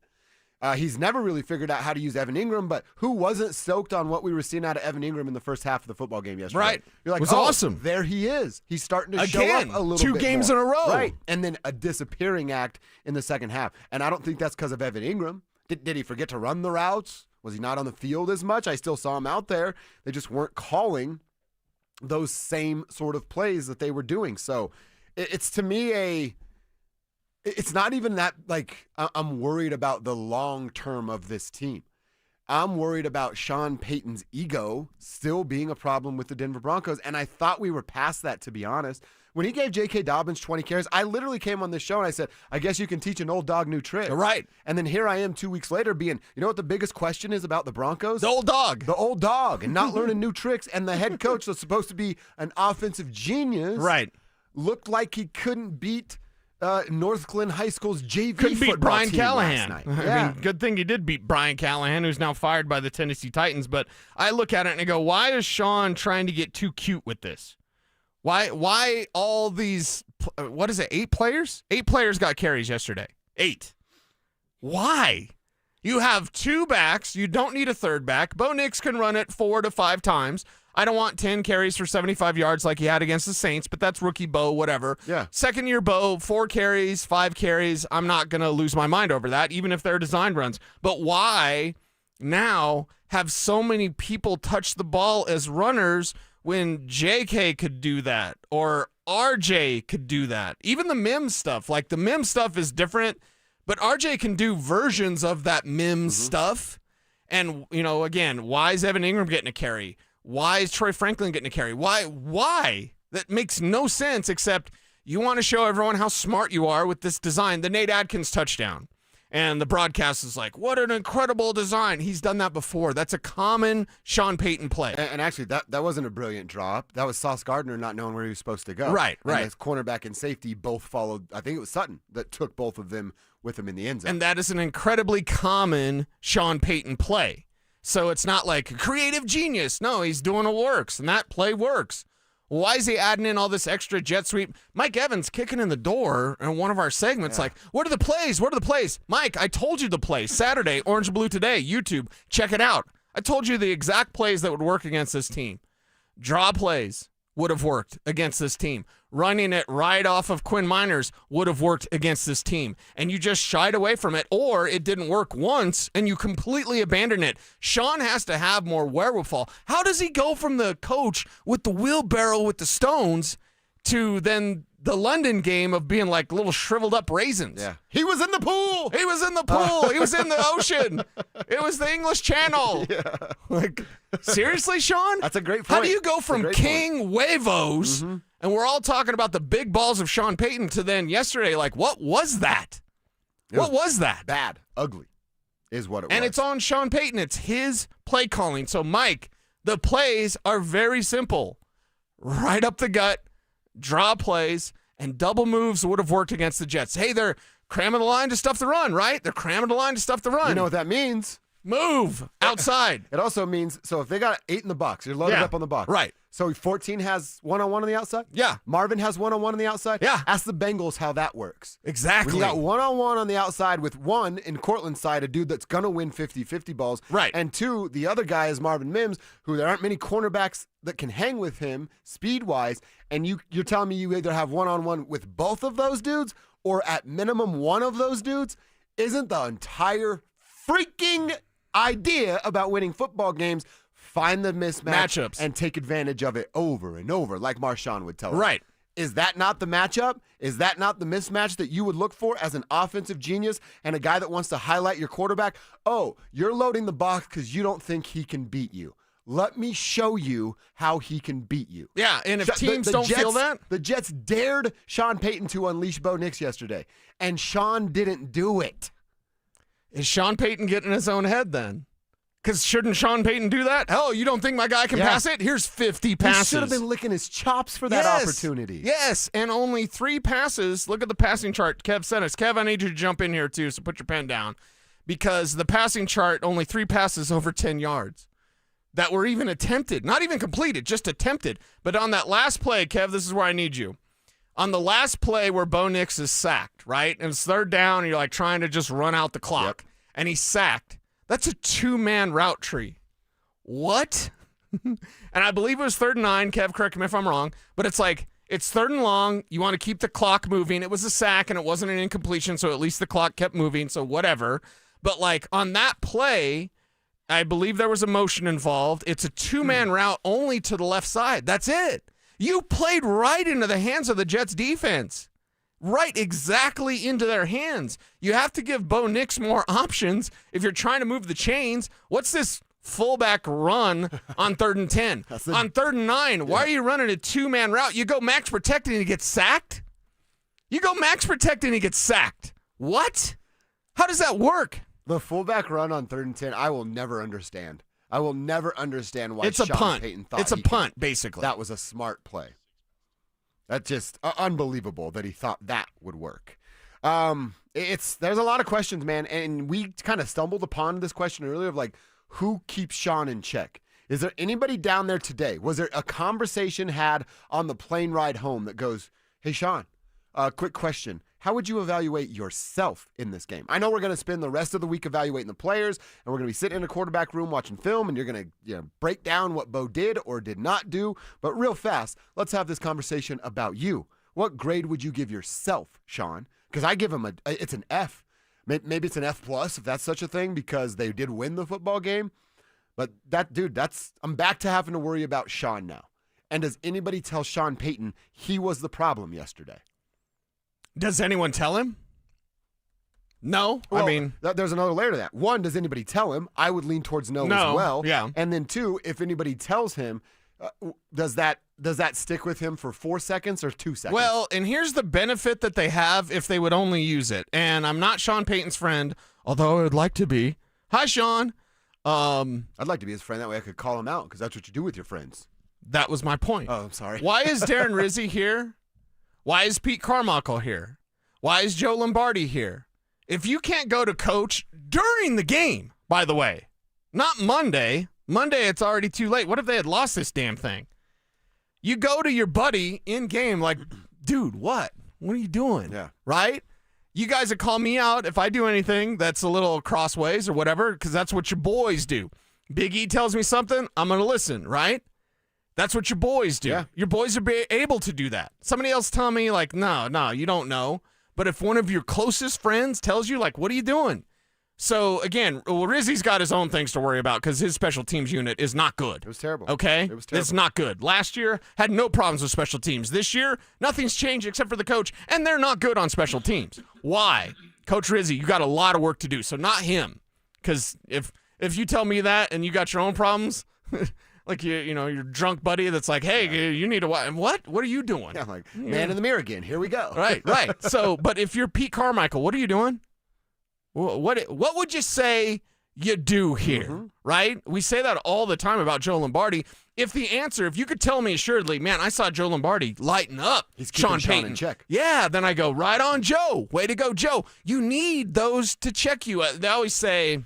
Speaker 1: He's never really figured out how to use Evan Ingram, but who wasn't stoked on what we were seeing out of Evan Ingram in the first half of the football game yesterday?
Speaker 3: Right.
Speaker 1: You're like,
Speaker 3: it was awesome.
Speaker 1: There he is. He's starting to
Speaker 3: Again,
Speaker 1: show up a little
Speaker 3: 2
Speaker 1: bit
Speaker 3: games
Speaker 1: more.
Speaker 3: in a row.
Speaker 1: Right. And then a disappearing act in the second half. And I don't think that's because of Evan Ingram. Did he forget to run the routes? Was he not on the field as much? I still saw him out there. They just weren't calling those same sort of plays that they were doing. So it's to me it's not even that, like, I'm worried about the long term of this team. I'm worried about Sean Payton's ego still being a problem with the Denver Broncos, and I thought we were past that, to be honest. When he gave J.K. Dobbins 20 carries, I literally came on this show and I said, I guess you can teach an old dog new tricks.
Speaker 3: Right.
Speaker 1: And then here I am 2 weeks later being, you know what the biggest question is about the Broncos?
Speaker 3: The old dog.
Speaker 1: The old dog, and not learning new tricks. And the head coach that's supposed to be an offensive genius looked like he couldn't beat Northglenn High School's JV
Speaker 3: Couldn't beat
Speaker 1: football
Speaker 3: Brian
Speaker 1: team
Speaker 3: Callahan.
Speaker 1: last night. Yeah.
Speaker 3: I mean, good thing he did beat Brian Callahan, who's now fired by the Tennessee Titans. But I look at it and I go, why is Sean trying to get too cute with this? Why all these, 8 players? 8 players got carries yesterday. 8. Why? You have 2 backs. You don't need a third back. Bo Nix can run it 4 to 5 times. I don't want 10 carries for 75 yards like he had against the Saints, but that's rookie Bo, whatever.
Speaker 1: Yeah.
Speaker 3: Second-year Bo, 4 carries, 5 carries. I'm not going to lose my mind over that, even if they're designed runs. But why now have so many people touch the ball as runners when JK could do that or RJ could do that? Even the Mims stuff, like the Mims stuff is different, but RJ can do versions of that Mims stuff. And, you know, again, why is Evan Ingram getting a carry? Why is Troy Franklin getting a carry? Why? That makes no sense, except you want to show everyone how smart you are with this design. The Nate Adkins touchdown. And the broadcast is like, what an incredible design. He's done that before. That's a common Sean Payton play.
Speaker 1: And actually, that wasn't a brilliant drop. That was Sauce Gardner not knowing where he was supposed to go.
Speaker 3: Right.
Speaker 1: And his cornerback and safety both followed. I think it was Sutton that took both of them with him in the end zone.
Speaker 3: And that is an incredibly common Sean Payton play. So it's not like creative genius. No, he's doing what works, and that play works. Why is he adding in all this extra jet sweep? Mike Evans kicking in the door in one of our segments like, what are the plays? What are the plays? Mike, I told you the plays. Saturday, Orange Blue Today, YouTube. Check it out. I told you the exact plays that would work against this team. Draw plays would have worked against this team. Running it right off of Quinn Miners would have worked against this team. And you just shied away from it, or it didn't work once and you completely abandoned it. Sean has to have more wherewithal. How does he go from the coach with the wheelbarrow with the stones to then the London game of being like little shriveled up raisins.
Speaker 1: Yeah. He was in the pool.
Speaker 3: He was in the pool. He was in the ocean. It was the English Channel.
Speaker 1: Yeah.
Speaker 3: Like, seriously, Sean?
Speaker 1: That's a great point.
Speaker 3: How do you go from King Huevos, and we're all talking about the big balls of Sean Payton, to then yesterday, like, what was that? What was that?
Speaker 1: Bad. Ugly is what it was.
Speaker 3: And it's on Sean Payton. It's his play calling. So, Mike, the plays are very simple. Right up the gut, draw plays, and double moves would have worked against the Jets. Hey, they're cramming the line to stuff the run, right? They're cramming the line to stuff the run.
Speaker 1: You know what that means?
Speaker 3: Move outside.
Speaker 1: It also means, so if they got 8 in the box, you're loaded up on the box.
Speaker 3: Right.
Speaker 1: So 14 has one-on-one on the outside?
Speaker 3: Yeah.
Speaker 1: Marvin has one-on-one on the outside?
Speaker 3: Yeah.
Speaker 1: Ask the Bengals how that works.
Speaker 3: Exactly.
Speaker 1: When you got one-on-one on the outside with one, in Cortland's side, a dude that's going to win 50-50 balls.
Speaker 3: Right.
Speaker 1: And two, the other guy is Marvin Mims, who there aren't many cornerbacks that can hang with him speed-wise, and you're telling me you either have one-on-one with both of those dudes or at minimum one of those dudes? Isn't the entire freaking idea about winning football games find the
Speaker 3: Matchups.
Speaker 1: and take advantage of it over and over, like Marshawn would tell us?
Speaker 3: Right.
Speaker 1: Is that not the matchup? Is that not the mismatch that you would look for as an offensive genius and a guy that wants to highlight your quarterback? Oh, you're loading the box because you don't think he can beat you. Let me show you how he can beat you.
Speaker 3: Yeah, and if teams don't feel that?
Speaker 1: The Jets dared Sean Payton to unleash Bo Nix yesterday, and Sean didn't do it.
Speaker 3: Is Sean Payton getting in his own head then? Because shouldn't Sean Payton do that? Hell, you don't think my guy can pass it? Here's 50 passes.
Speaker 1: He should have been licking his chops for that opportunity.
Speaker 3: Yes, and only 3 passes. Look at the passing chart Kev sent us. Kev, I need you to jump in here too, so put your pen down. Because the passing chart, only 3 passes over 10 yards that were even attempted. Not even completed, just attempted. But on that last play, Kev, this is where I need you. On the last play where Bo Nix is sacked, right? And it's 3rd down, and you're like trying to just run out the clock. Yep. And he's sacked. That's a 2-man route tree. What? And I believe it was 3rd and 9. Kev, correct me if I'm wrong. But it's like, it's 3rd and long. You want to keep the clock moving. It was a sack, and it wasn't an incompletion, so at least the clock kept moving, so whatever. But, like, on that play, I believe there was a motion involved. It's a 2-man route only to the left side. That's it. You played right into the hands of the Jets defense. Right exactly into their hands. You have to give Bo Nix more options if you're trying to move the chains. What's this fullback run on 3rd and 10? On 3rd and 9, why are you running a 2-man route? You go max protect and he gets sacked? You go max protect and he gets sacked. What? How does that work?
Speaker 1: The fullback run on 3rd and 10, I will never understand. I will never understand why
Speaker 3: it's a
Speaker 1: Sean
Speaker 3: punt.
Speaker 1: Payton thought
Speaker 3: It's a punt, basically.
Speaker 1: That was a smart play. That's just unbelievable that he thought that would work. There's a lot of questions, man, and we kind of stumbled upon this question earlier of like, who keeps Sean in check? Is there anybody down there today? Was there a conversation had on the plane ride home that goes, hey, Sean, quick question. How would you evaluate yourself in this game? I know we're going to spend the rest of the week evaluating the players, and we're going to be sitting in a quarterback room watching film, and you're going to break down what Bo did or did not do. But real fast, let's have this conversation about you. What grade would you give yourself, Sean? Because I give him it's an F. Maybe it's an F plus if that's such a thing because they did win the football game. But I'm back to having to worry about Sean now. And does anybody tell Sean Payton he was the problem yesterday?
Speaker 3: Does anyone tell him? No.
Speaker 1: Well,
Speaker 3: I mean,
Speaker 1: there's another layer to that. 1, does anybody tell him? I would lean towards no as well.
Speaker 3: Yeah.
Speaker 1: And then 2, if anybody tells him, does that stick with him for 4 seconds or 2 seconds?
Speaker 3: Well, and here's the benefit that they have if they would only use it. And I'm not Sean Payton's friend, although I would like to be. Hi, Sean.
Speaker 1: I'd like to be his friend. That way I could call him out because that's what you do with your friends.
Speaker 3: That was my point.
Speaker 1: Oh, I'm sorry.
Speaker 3: Why is Darren Rizzi here? Why is Pete Carmichael here? Why is Joe Lombardi here? If you can't go to coach during the game, by the way, not Monday. Monday, it's already too late. What if they had lost this damn thing? You go to your buddy in game like, dude, what? What are you doing?
Speaker 1: Yeah.
Speaker 3: Right? You guys would call me out if I do anything that's a little crossways or whatever, because that's what your boys do. Big E tells me something, I'm going to listen, right? That's what your boys do.
Speaker 1: Yeah.
Speaker 3: Your boys are able to do that. Somebody else tell me, like, no, you don't know. But if one of your closest friends tells you, like, what are you doing? So, again, Rizzy's got his own things to worry about because his special teams unit is not good.
Speaker 1: It was terrible.
Speaker 3: Okay?
Speaker 1: It was terrible.
Speaker 3: It's not good. Last year, had no problems with special teams. This year, nothing's changed except for the coach, and they're not good on special teams. Why? Coach Rizzy, you got a lot of work to do, so not him. Because if you tell me that and you got your own problems, like your drunk buddy that's like, hey, you need to what are you doing?
Speaker 1: Yeah, I'm like, man in the mirror again. Here we go.
Speaker 3: Right. So, but if you're Pete Carmichael, what are you doing? What would you say you do here, right? We say that all the time about Joe Lombardi. If you could tell me assuredly, man, I saw Joe Lombardi lighten up Sean Payton
Speaker 1: in check.
Speaker 3: Yeah, then I go, right on, Joe. Way to go, Joe. You need those to check you. They always say,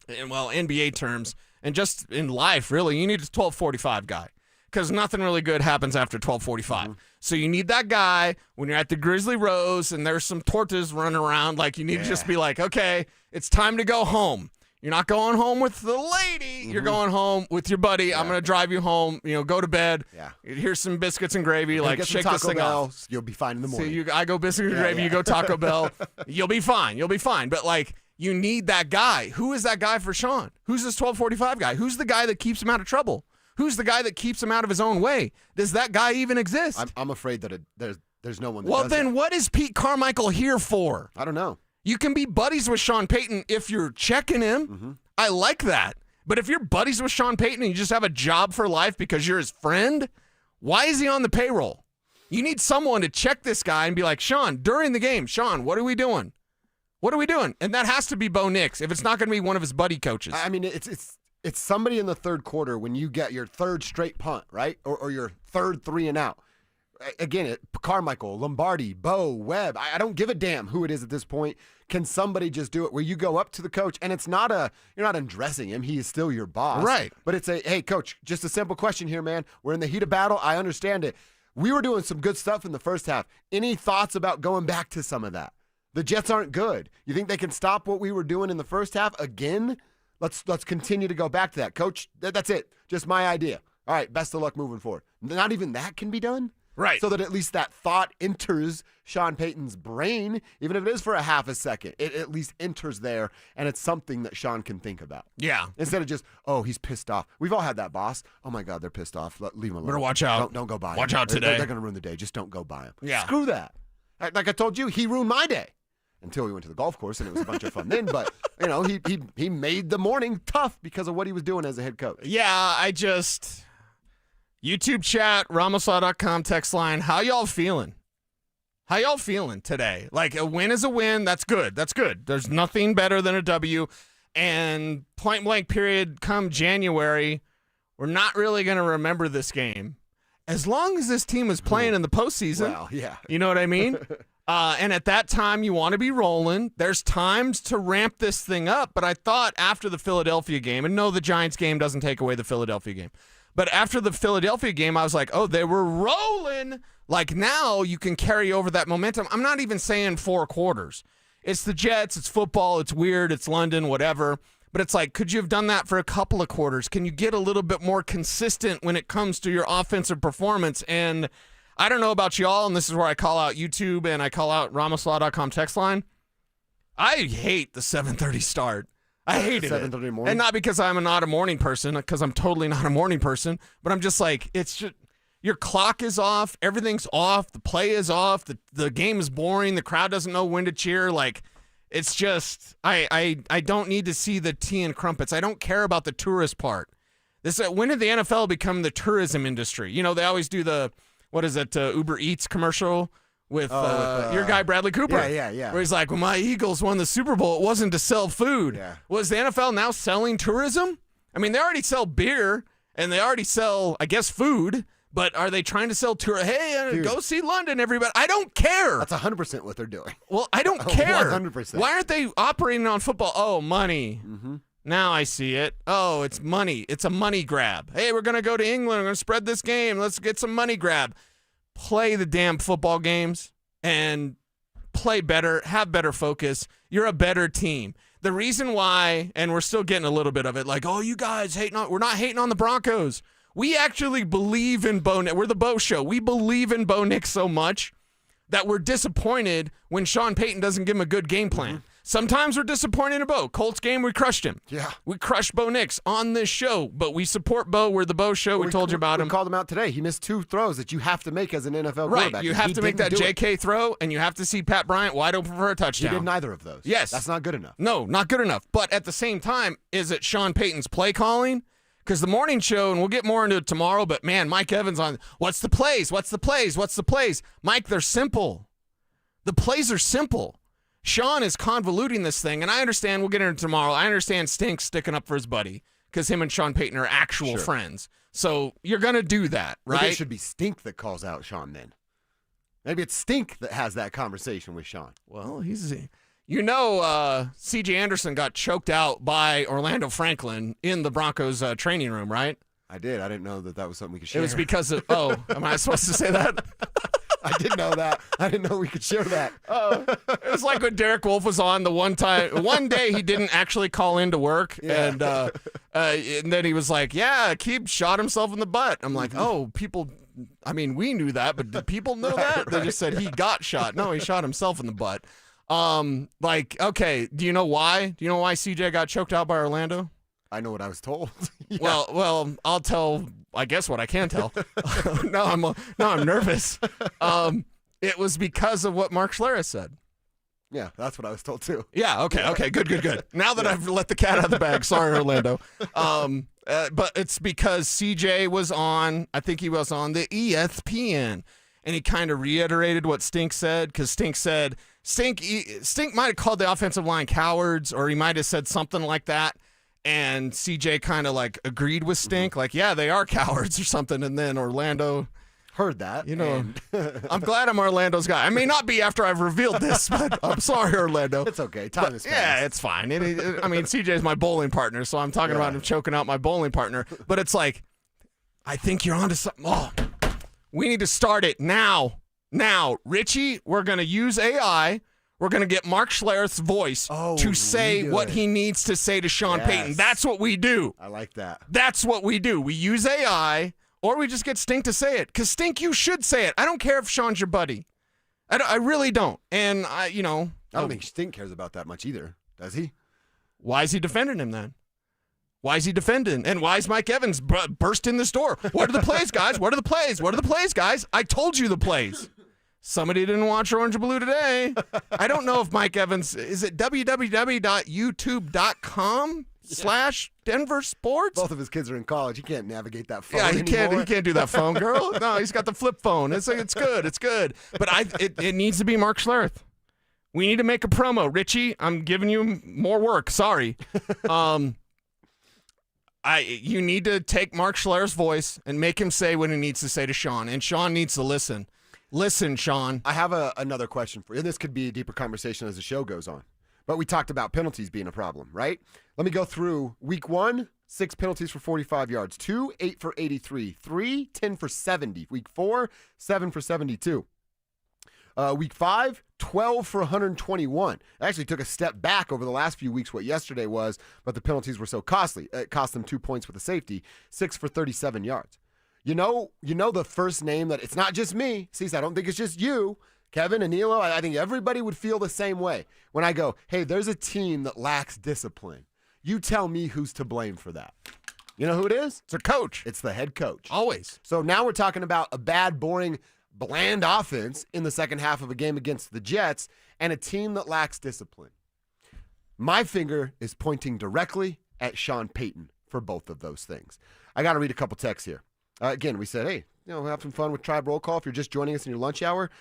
Speaker 3: NBA terms, and just in life, really, you need a 12:45 guy because nothing really good happens after 12:45. So you need that guy when you're at the Grizzly Rose and there's some tortas running around. Like, you need to just be like, okay, it's time to go home. You're not going home with the lady. You're going home with your buddy. I'm going to drive you home. Go to bed.
Speaker 1: Yeah.
Speaker 3: Here's some biscuits and gravy. Like,
Speaker 1: get
Speaker 3: shake
Speaker 1: some
Speaker 3: this
Speaker 1: Taco
Speaker 3: thing
Speaker 1: Bell,
Speaker 3: off.
Speaker 1: You'll be fine in the morning.
Speaker 3: I go biscuits and gravy. You go Taco Bell. You'll be fine. But, like, you need that guy. Who is that guy for Sean? Who's this 12:45 guy? Who's the guy that keeps him out of trouble? Who's the guy that keeps him out of his own way? Does that guy even exist?
Speaker 1: I'm afraid that there's no one that
Speaker 3: Well,
Speaker 1: does
Speaker 3: then
Speaker 1: it.
Speaker 3: what is Pete Carmichael here for?
Speaker 1: I don't know.
Speaker 3: You can be buddies with Sean Payton if you're checking him. I like that. But if you're buddies with Sean Payton and you just have a job for life because you're his friend, why is he on the payroll? You need someone to check this guy and be like, Sean, during the game, Sean, what are we doing? What are we doing? And that has to be Bo Nix if it's not going to be one of his buddy coaches.
Speaker 1: I mean, it's somebody in the third quarter when you get your third straight punt, right? Or your third 3 and out. Again, Carmichael, Lombardi, Bo, Webb. I don't give a damn who it is at this point. Can somebody just do it where you go up to the coach and you're not undressing him. He is still your boss.
Speaker 3: Right.
Speaker 1: But it's hey, coach, just a simple question here, man. We're in the heat of battle. I understand it. We were doing some good stuff in the first half. Any thoughts about going back to some of that? The Jets aren't good. You think they can stop what we were doing in the first half again? Let's continue to go back to that. Coach, that's it. Just my idea. All right, best of luck moving forward. Not even that can be done?
Speaker 3: Right.
Speaker 1: So that at least that thought enters Sean Payton's brain, even if it is for a half a second. It at least enters there, and it's something that Sean can think about.
Speaker 3: Yeah.
Speaker 1: Instead of just, oh, he's pissed off. We've all had that boss. Oh, my God, they're pissed off. Leave them alone.
Speaker 3: Better watch out.
Speaker 1: Don't go by him.
Speaker 3: Watch out today.
Speaker 1: They're going to ruin the day. Just don't go by him.
Speaker 3: Yeah.
Speaker 1: Screw that. Like I told you, he ruined my day. Until we went to the golf course, and it was a bunch of fun then. But, he made the morning tough because of what he was doing as a head coach.
Speaker 3: Yeah, YouTube chat, ramoslaw.com text line. How y'all feeling? How y'all feeling today? Like, a win is a win. That's good. That's good. There's nothing better than a W. And point blank period, come January, we're not really going to remember this game. As long as this team is playing in the postseason.
Speaker 1: Well, yeah.
Speaker 3: You know what I mean? And at that time, you want to be rolling. There's times to ramp this thing up. But I thought after the Philadelphia game, and no, the Giants game doesn't take away the Philadelphia game. But after the Philadelphia game, I was like, oh, they were rolling. Like, now you can carry over that momentum. I'm not even saying 4 quarters. It's the Jets. It's football. It's weird. It's London, whatever. But it's like, could you have done that for a couple of quarters? Can you get a little bit more consistent when it comes to your offensive performance? And I don't know about y'all, and this is where I call out YouTube and I call out ramoslaw.com text line. I hate the 7:30 start. I hated it.
Speaker 1: 7:30 morning.
Speaker 3: And not because I'm not a morning person, because I'm totally not a morning person, but I'm just like, it's just, your clock is off, everything's off, the play is off, the game is boring, the crowd doesn't know when to cheer. Like, it's just, I don't need to see the tea and crumpets. I don't care about the tourist part. When did the NFL become the tourism industry? They always do the, what is it, Uber Eats commercial with your guy Bradley Cooper.
Speaker 1: Yeah.
Speaker 3: Where he's like, when my Eagles won the Super Bowl, it wasn't to sell food.
Speaker 1: Yeah.
Speaker 3: Was the NFL now selling tourism? I mean, they already sell beer and they already sell, I guess, food. But are they trying to sell tour? Hey, go see London, everybody. I don't care.
Speaker 1: That's 100% what they're doing.
Speaker 3: Well, I don't care.
Speaker 1: 100%.
Speaker 3: Why aren't they operating on football? Oh, money. Now I see it. Oh, it's money. It's a money grab. Hey, we're going to go to England. We're going to spread this game. Let's get some money grab. Play the damn football games and play better. Have better focus. You're a better team. The reason why, and we're still getting a little bit of it, like, oh, you guys hating on, we're not hating on the Broncos. We actually believe in Bo Nix. We're the Bo Show. We believe in Bo Nix so much that we're disappointed when Sean Payton doesn't give him a good game plan. Sometimes we're disappointed in Bo. Colts game, we crushed him.
Speaker 1: Yeah.
Speaker 3: We crushed Bo Nix on this show, but we support Bo. We're the Bo Show. We told you about him.
Speaker 1: We called him out today. He missed 2 throws that you have to make as an NFL quarterback.
Speaker 3: Right. You have to make that JK throw, and you have to see Pat Bryant wide open for a touchdown.
Speaker 1: He did neither of those.
Speaker 3: Yes.
Speaker 1: That's not good enough.
Speaker 3: No, not good enough. But at the same time, is it Sean Payton's play calling? Because the morning show, and we'll get more into it tomorrow, but man, Mike Evans on, what's the plays? What's the plays? What's the plays? Mike, they're simple. The plays are simple. Sean is convoluting this thing, and I understand, we'll get into it tomorrow, I understand Stink's sticking up for his buddy because him and Sean Payton are actual friends. So you're going to do that, right?
Speaker 1: Maybe it should be Stink that calls out Sean then. Maybe it's Stink that has that conversation with Sean.
Speaker 3: Well, C.J. Anderson got choked out by Orlando Franklin in the Broncos training room, right?
Speaker 1: I did. I didn't know that was something we could share.
Speaker 3: It was because of, am I supposed to say that?
Speaker 1: I didn't know that. I didn't know we could share that.
Speaker 3: It was like when Derek Wolfe was on the one day he didn't actually call into work, and then he was like, yeah, Keeb shot himself in the butt. I'm like, oh, people, I mean, we knew that, but did people know that? They just said he got shot. No, he shot himself in the butt. Okay, do you know why? Do you know why CJ got choked out by Orlando?
Speaker 1: I know what I was told. Yeah.
Speaker 3: Well, I'll tell, I guess, what I can tell. Now I'm nervous. It was because of what Mark Schlereth said.
Speaker 1: Yeah, that's what I was told too.
Speaker 3: Yeah, okay, good. Now that I've let the cat out of the bag, sorry, Orlando. But it's because CJ was on, I think he was on the ESPN, and he kind of reiterated what Stink said, because Stink said, Stink might have called the offensive line cowards, or he might have said something like that. And CJ kind of like agreed with Stink, like, yeah, they are cowards or something. And then Orlando
Speaker 1: heard that.
Speaker 3: I'm glad I'm Orlando's guy. I may not be after I've revealed this, but I'm sorry, Orlando.
Speaker 1: It's okay. Time is fast.
Speaker 3: Yeah, it's fine. CJ's my bowling partner, so I'm talking about him choking out my bowling partner. But it's like, I think you're onto something. Oh, we need to start it now. Now, Richie, we're going to use AI. We're going to get Mark Schlereth's voice to say what he needs to say to Sean Payton. That's what we do.
Speaker 1: I like that.
Speaker 3: That's what we do. We use AI, or we just get Stink to say it. Because Stink, you should say it. I don't care if Sean's your buddy. I really don't. And, I
Speaker 1: don't think Stink cares about that much either, does he?
Speaker 3: Why is he defending him then? Why is he defending? And why is Mike Evans burst in this door? What are the plays, guys? What are the plays? What are the plays, guys? I told you the plays. Somebody didn't watch Orange and Blue today. I don't know if Mike Evans, is it www.youtube.com/DenverSports?
Speaker 1: Both of his kids are in college. He can't navigate that phone
Speaker 3: he
Speaker 1: anymore.
Speaker 3: can't do that phone, girl. No, he's got the flip phone. It's good. But it needs to be Mark Schlereth. We need to make a promo. Richie, I'm giving you more work. Sorry. You need to take Mark Schlereth's voice and make him say what he needs to say to Sean, and Sean needs to listen. Listen, Sean.
Speaker 1: I have another question for you. This could be a deeper conversation as the show goes on. But we talked about penalties being a problem, right? Let me go through week 1, 6 penalties for 45 yards. 2, 8 for 83. 3, 10 for 70. Week 4, 7 for 72. Week 5, 12 for 121. Actually took a step back over the last few weeks what yesterday was, but the penalties were so costly. It cost them 2 points with a safety. 6 for 37 yards. You know the first name that, it's not just me. Cecil, I don't think it's just you. Kevin and Nilo, I think everybody would feel the same way. When I go, hey, there's a team that lacks discipline. You tell me who's to blame for that. You know who it is?
Speaker 3: It's a coach.
Speaker 1: It's the head coach.
Speaker 3: Always.
Speaker 1: So now we're talking about a bad, boring, bland offense in the second half of a game against the Jets and a team that lacks discipline. My finger is pointing directly at Sean Payton for both of those things. I got to read a couple texts here. Again, we said, hey, have some fun with Tribe Roll Call if you're just joining us in your lunch hour.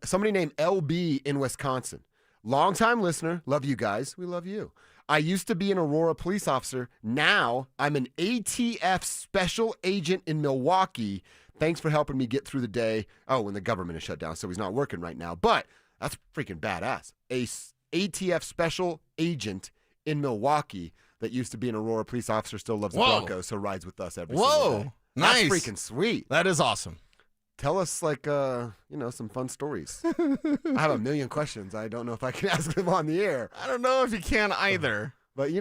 Speaker 1: Somebody named LB in Wisconsin. Longtime listener. Love you guys. We love you. I used to be an Aurora police officer. Now I'm an ATF special agent in Milwaukee. Thanks for helping me get through the day. Oh, when the government is shut down, so he's not working right now. But that's freaking badass. A ATF special agent in Milwaukee that used to be an Aurora police officer still loves the Broncos, so rides with us every single day.
Speaker 3: Nice.
Speaker 1: That's freaking sweet.
Speaker 3: That is awesome.
Speaker 1: Tell us, some fun stories. I have a million questions. I don't know if I can ask them on the air.
Speaker 3: I don't know if you can either.
Speaker 1: But,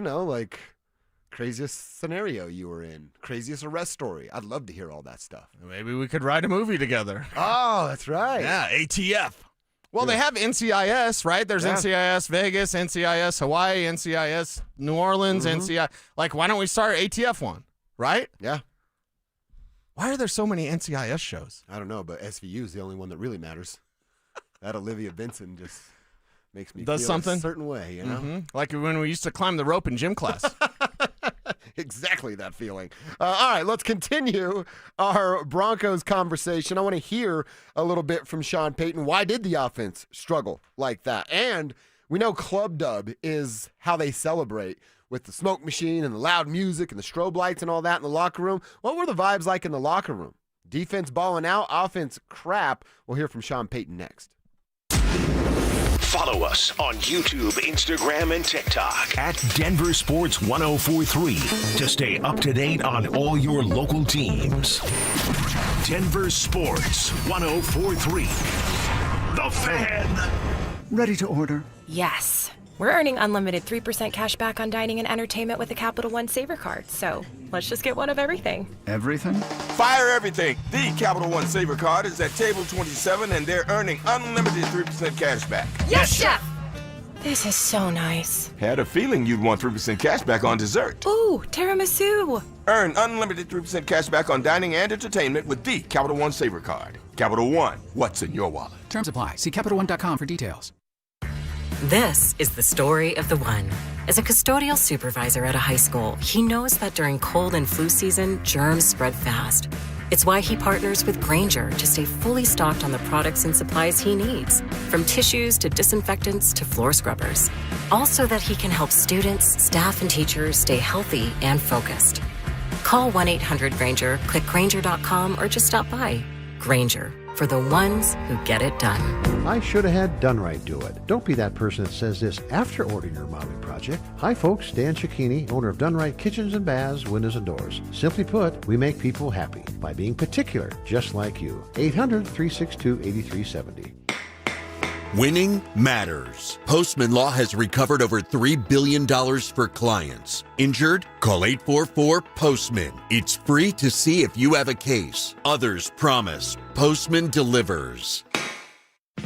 Speaker 1: craziest scenario you were in, craziest arrest story. I'd love to hear all that stuff.
Speaker 3: Maybe we could write a movie together.
Speaker 1: Oh, that's right.
Speaker 3: Yeah, ATF. Well, they have NCIS, right? There's
Speaker 1: Yeah.
Speaker 3: NCIS Vegas, NCIS Hawaii, NCIS New Orleans, NCIS. Like, why don't we start ATF one, right?
Speaker 1: Yeah.
Speaker 3: Why are there so many NCIS shows?
Speaker 1: I don't know, but SVU is the only one that really matters. That Olivia Benson just makes me
Speaker 3: Does
Speaker 1: feel
Speaker 3: something
Speaker 1: a certain way, you know?
Speaker 3: Mhm. Like when we used to climb the rope in gym class.
Speaker 1: Exactly that feeling. All right, let's continue our Broncos conversation. I want to hear a little bit from Sean Payton. Why did the offense struggle like that? And we know Club Dub is how they celebrate with the smoke machine and the loud music and the strobe lights and all that in the locker room. What were the vibes like in the locker room? Defense balling out, offense crap. We'll hear from Sean Payton next.
Speaker 4: Follow us on YouTube, Instagram, and TikTok at Denver Sports 1043 to stay up to date on all your local teams. Denver Sports 1043. The Fan.
Speaker 12: Ready to order?
Speaker 14: Yes. We're earning unlimited 3% cash back on dining and entertainment with the Capital One Saver Card, so let's just get one of everything.
Speaker 12: Everything?
Speaker 15: Fire everything. The Capital One Saver Card is at table 27, and they're earning unlimited 3% cash back.
Speaker 14: Yes, Chef! This is so nice.
Speaker 15: Had a feeling you'd want 3% cash back on dessert.
Speaker 14: Ooh, tiramisu!
Speaker 15: Earn unlimited 3% cash back on dining and entertainment with the Capital One Saver Card. Capital One, what's in your wallet?
Speaker 16: Terms apply. See CapitalOne.com for details.
Speaker 17: This is the story of the one. As a custodial supervisor at a high school, he knows that during cold and flu season, germs spread fast. It's why he partners with Grainger to stay fully stocked on the products and supplies he needs, from tissues to disinfectants to floor scrubbers. All so that he can help students, staff, and teachers stay healthy and focused. Call 1-800-GRAINGER, click Grainger.com, or just stop by. Grainger, for the ones who get it done.
Speaker 20: I should have had Done Right do it. Don't be that person that says this after ordering your remodeling project. Hi folks, Dan Cicchini, owner of Done Right Kitchens and Baths, Windows and Doors. Simply put, we make people happy by being particular, just like you. 800-362-8370.
Speaker 21: Winning matters. Postman Law has recovered over $3 billion for clients. Injured? Call 844-POSTMAN. It's free to see if you have a case. Others promise. Postman delivers.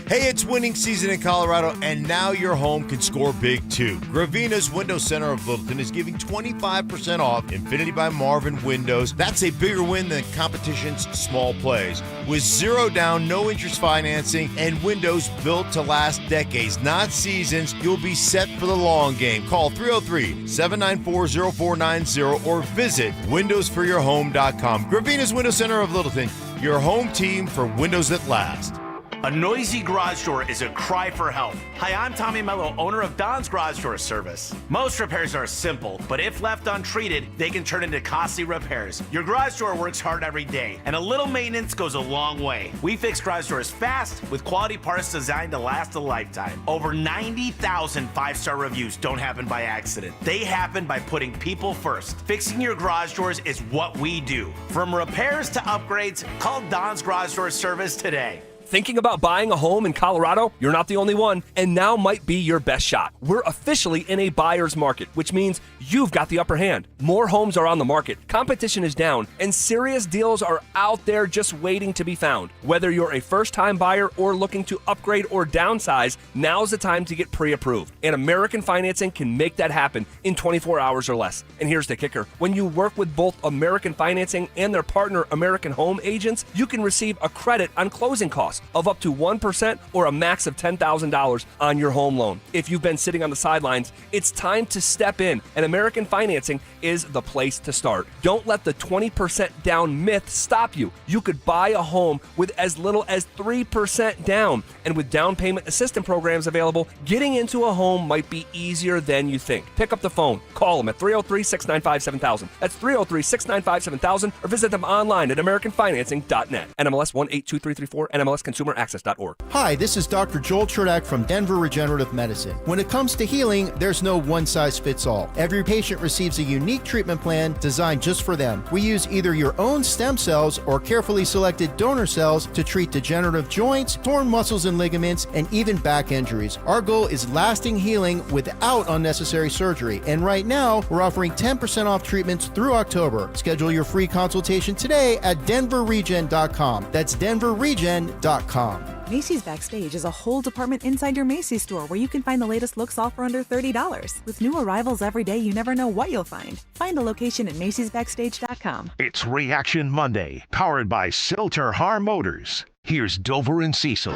Speaker 22: Hey, it's winning season in Colorado, and now your home can score big too. Gravina's Window Center of Littleton is giving 25% off Infinity by Marvin windows. That's a bigger win than competition's small plays. With zero down, no interest financing, and windows built to last decades, not seasons, you'll be set for the long game. Call 303-794-0490 or visit windowsforyourhome.com. Gravina's Window Center of Littleton, your home team for windows that last.
Speaker 23: A noisy garage door is a cry for help. Hi, I'm Tommy Mello, owner of Don's Garage Door Service. Most repairs are simple, but if left untreated, they can turn into costly repairs. Your garage door works hard every day, and a little maintenance goes a long way. We fix garage doors fast with quality parts designed to last a lifetime. Over 90,000 five-star reviews don't happen by accident. They happen by putting people first. Fixing your garage doors is what we do. From repairs to upgrades, call Don's Garage Door Service today.
Speaker 25: Thinking about buying a home in Colorado? You're not the only one, and now might be your best shot. We're officially in a buyer's market, which means you've got the upper hand. More homes are on the market, competition is down, and serious deals are out there just waiting to be found. Whether you're a first-time buyer or looking to upgrade or downsize, now's the time to get pre-approved. And American Financing can make that happen in 24 hours or less. And here's the kicker. When you work with both American Financing and their partner American Home Agents, you can receive a credit on closing costs of up to 1% or a max of $10,000 on your home loan. If you've been sitting on the sidelines, it's time to step in, and American Financing is the place to start. Don't let the 20% down myth stop you. You could buy a home with as little as 3% down, and with down payment assistance programs available, getting into a home might be easier than you think. Pick up the phone, call them at 303-695-7000. That's 303-695-7000, or visit them online at AmericanFinancing.net. NMLS 1823334, NMLSConsumerAccess.org.
Speaker 29: Hi, this is Dr. Joel Cherdak from Denver Regenerative Medicine. When it comes to healing, there's no one-size-fits-all. Every patient receives a unique treatment plan designed just for them. We use either your own stem cells or carefully selected donor cells to treat degenerative joints, torn muscles and ligaments, and even back injuries. Our goal is lasting healing without unnecessary surgery. And right now, we're offering 10% off treatments through October. Schedule your free consultation today at denverregen.com. That's denverregen.com.
Speaker 5: Macy's Backstage is a whole department inside your Macy's store where you can find the latest looks all for under $30. With new arrivals every day, you never know what you'll find. Find a location at Macy'sBackstage.com.
Speaker 4: It's Reaction Monday, powered by Silter Har Motors. Here's Dover and Cecil.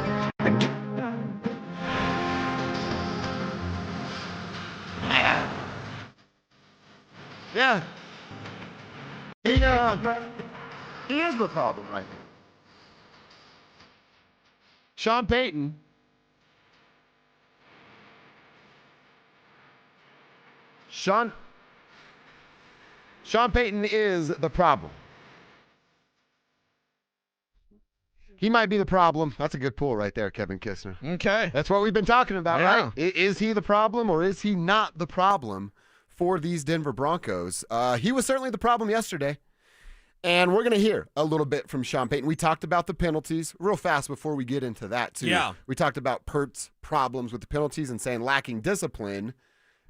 Speaker 1: Yeah. He is the problem right now. Sean Payton. Sean Payton is the problem. He might be the problem. That's a good pull right there, Kevin Kistner.
Speaker 3: Okay.
Speaker 1: That's what we've been talking about,
Speaker 3: Yeah.
Speaker 1: right? Is he the problem or is he not the problem for these Denver Broncos? He was certainly the problem yesterday. And we're going to hear a little bit from Sean Payton. We talked about the penalties real fast before we get into that, too.
Speaker 3: Yeah.
Speaker 1: We talked about Pert's problems with the penalties and saying lacking discipline